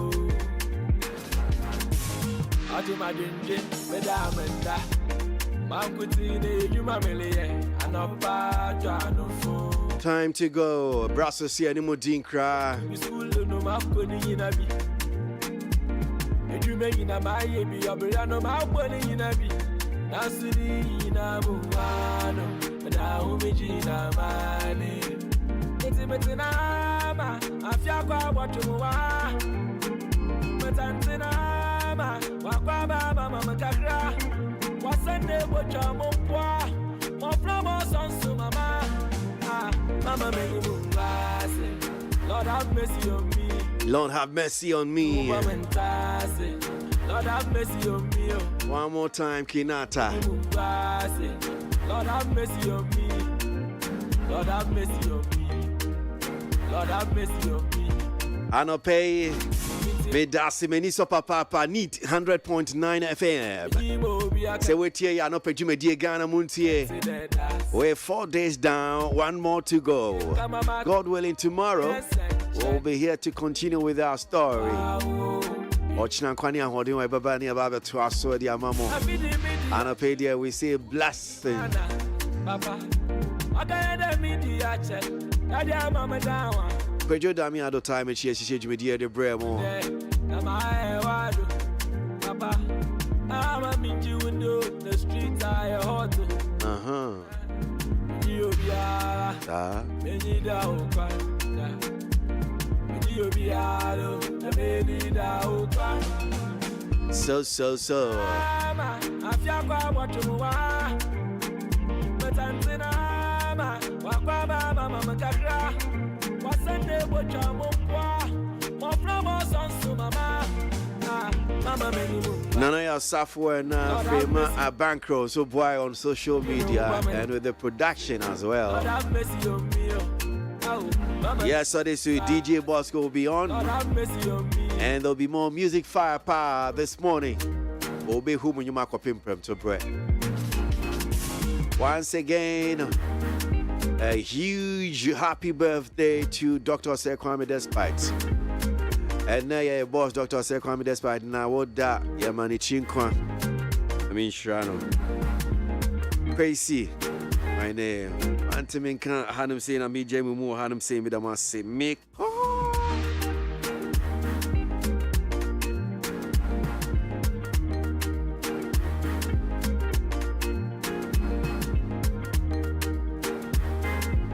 Atimadinje, Madame and Da, Mankutine, Yumamele, and a Pajano. Time to go. Brussels here, anymore Dinkra. You may in a my baby, or Briano, my body in a bee. Nasiri in a Mumano, but I will be Gina Mani. It's a Metinama, I feel what you are. But Antinama, Wakaba, Mamma Kakra, was Sunday, what your Mopua, more flowers on Sumama. Mama, make you Lord have mercy on me. Lord have mercy on me. Lord have mercy on me. One more time, Kinata. Lord have mercy on me. Lord have mercy on me. Lord have mercy on me. Anope, Medasi Meniso Papa, need 100.9 FM. Say, wait here, Anope Jume Ghana Montie. We're 4 days down, 1 more to go. God willing, tomorrow we'll be here to continue with our story. Ochina Kwani Hodin Babani Ababa to our sword, Yamamo. Anope, dear, we say blessing. Kwejo dami ado time and she jumedi de bremo. Papa, I'm a minji window, the streets are hot. You be many down. You be many down. So. I feel what you want. But Antinama, Wakaba, Mamma Kakra. Sunday, what you're more from us on Sumama. Nana ya software na Fema a bankroll so boy on social media and with the production as well. Yes, so this week DJ Bosco will be on and there'll be more music firepower this morning. We'll be whom you mark up in prem to bread. Once again, a huge happy birthday to Dr. Kwame Despite. And now, yeah, boss, Dr. Kwame Despite. Now, what that? Yeah, Mani Chinkwa. I mean, Shrano. Crazy. My name. Antimin can't have him saying, I'm me, Jamie Moore, had him saying, me, the man say, make.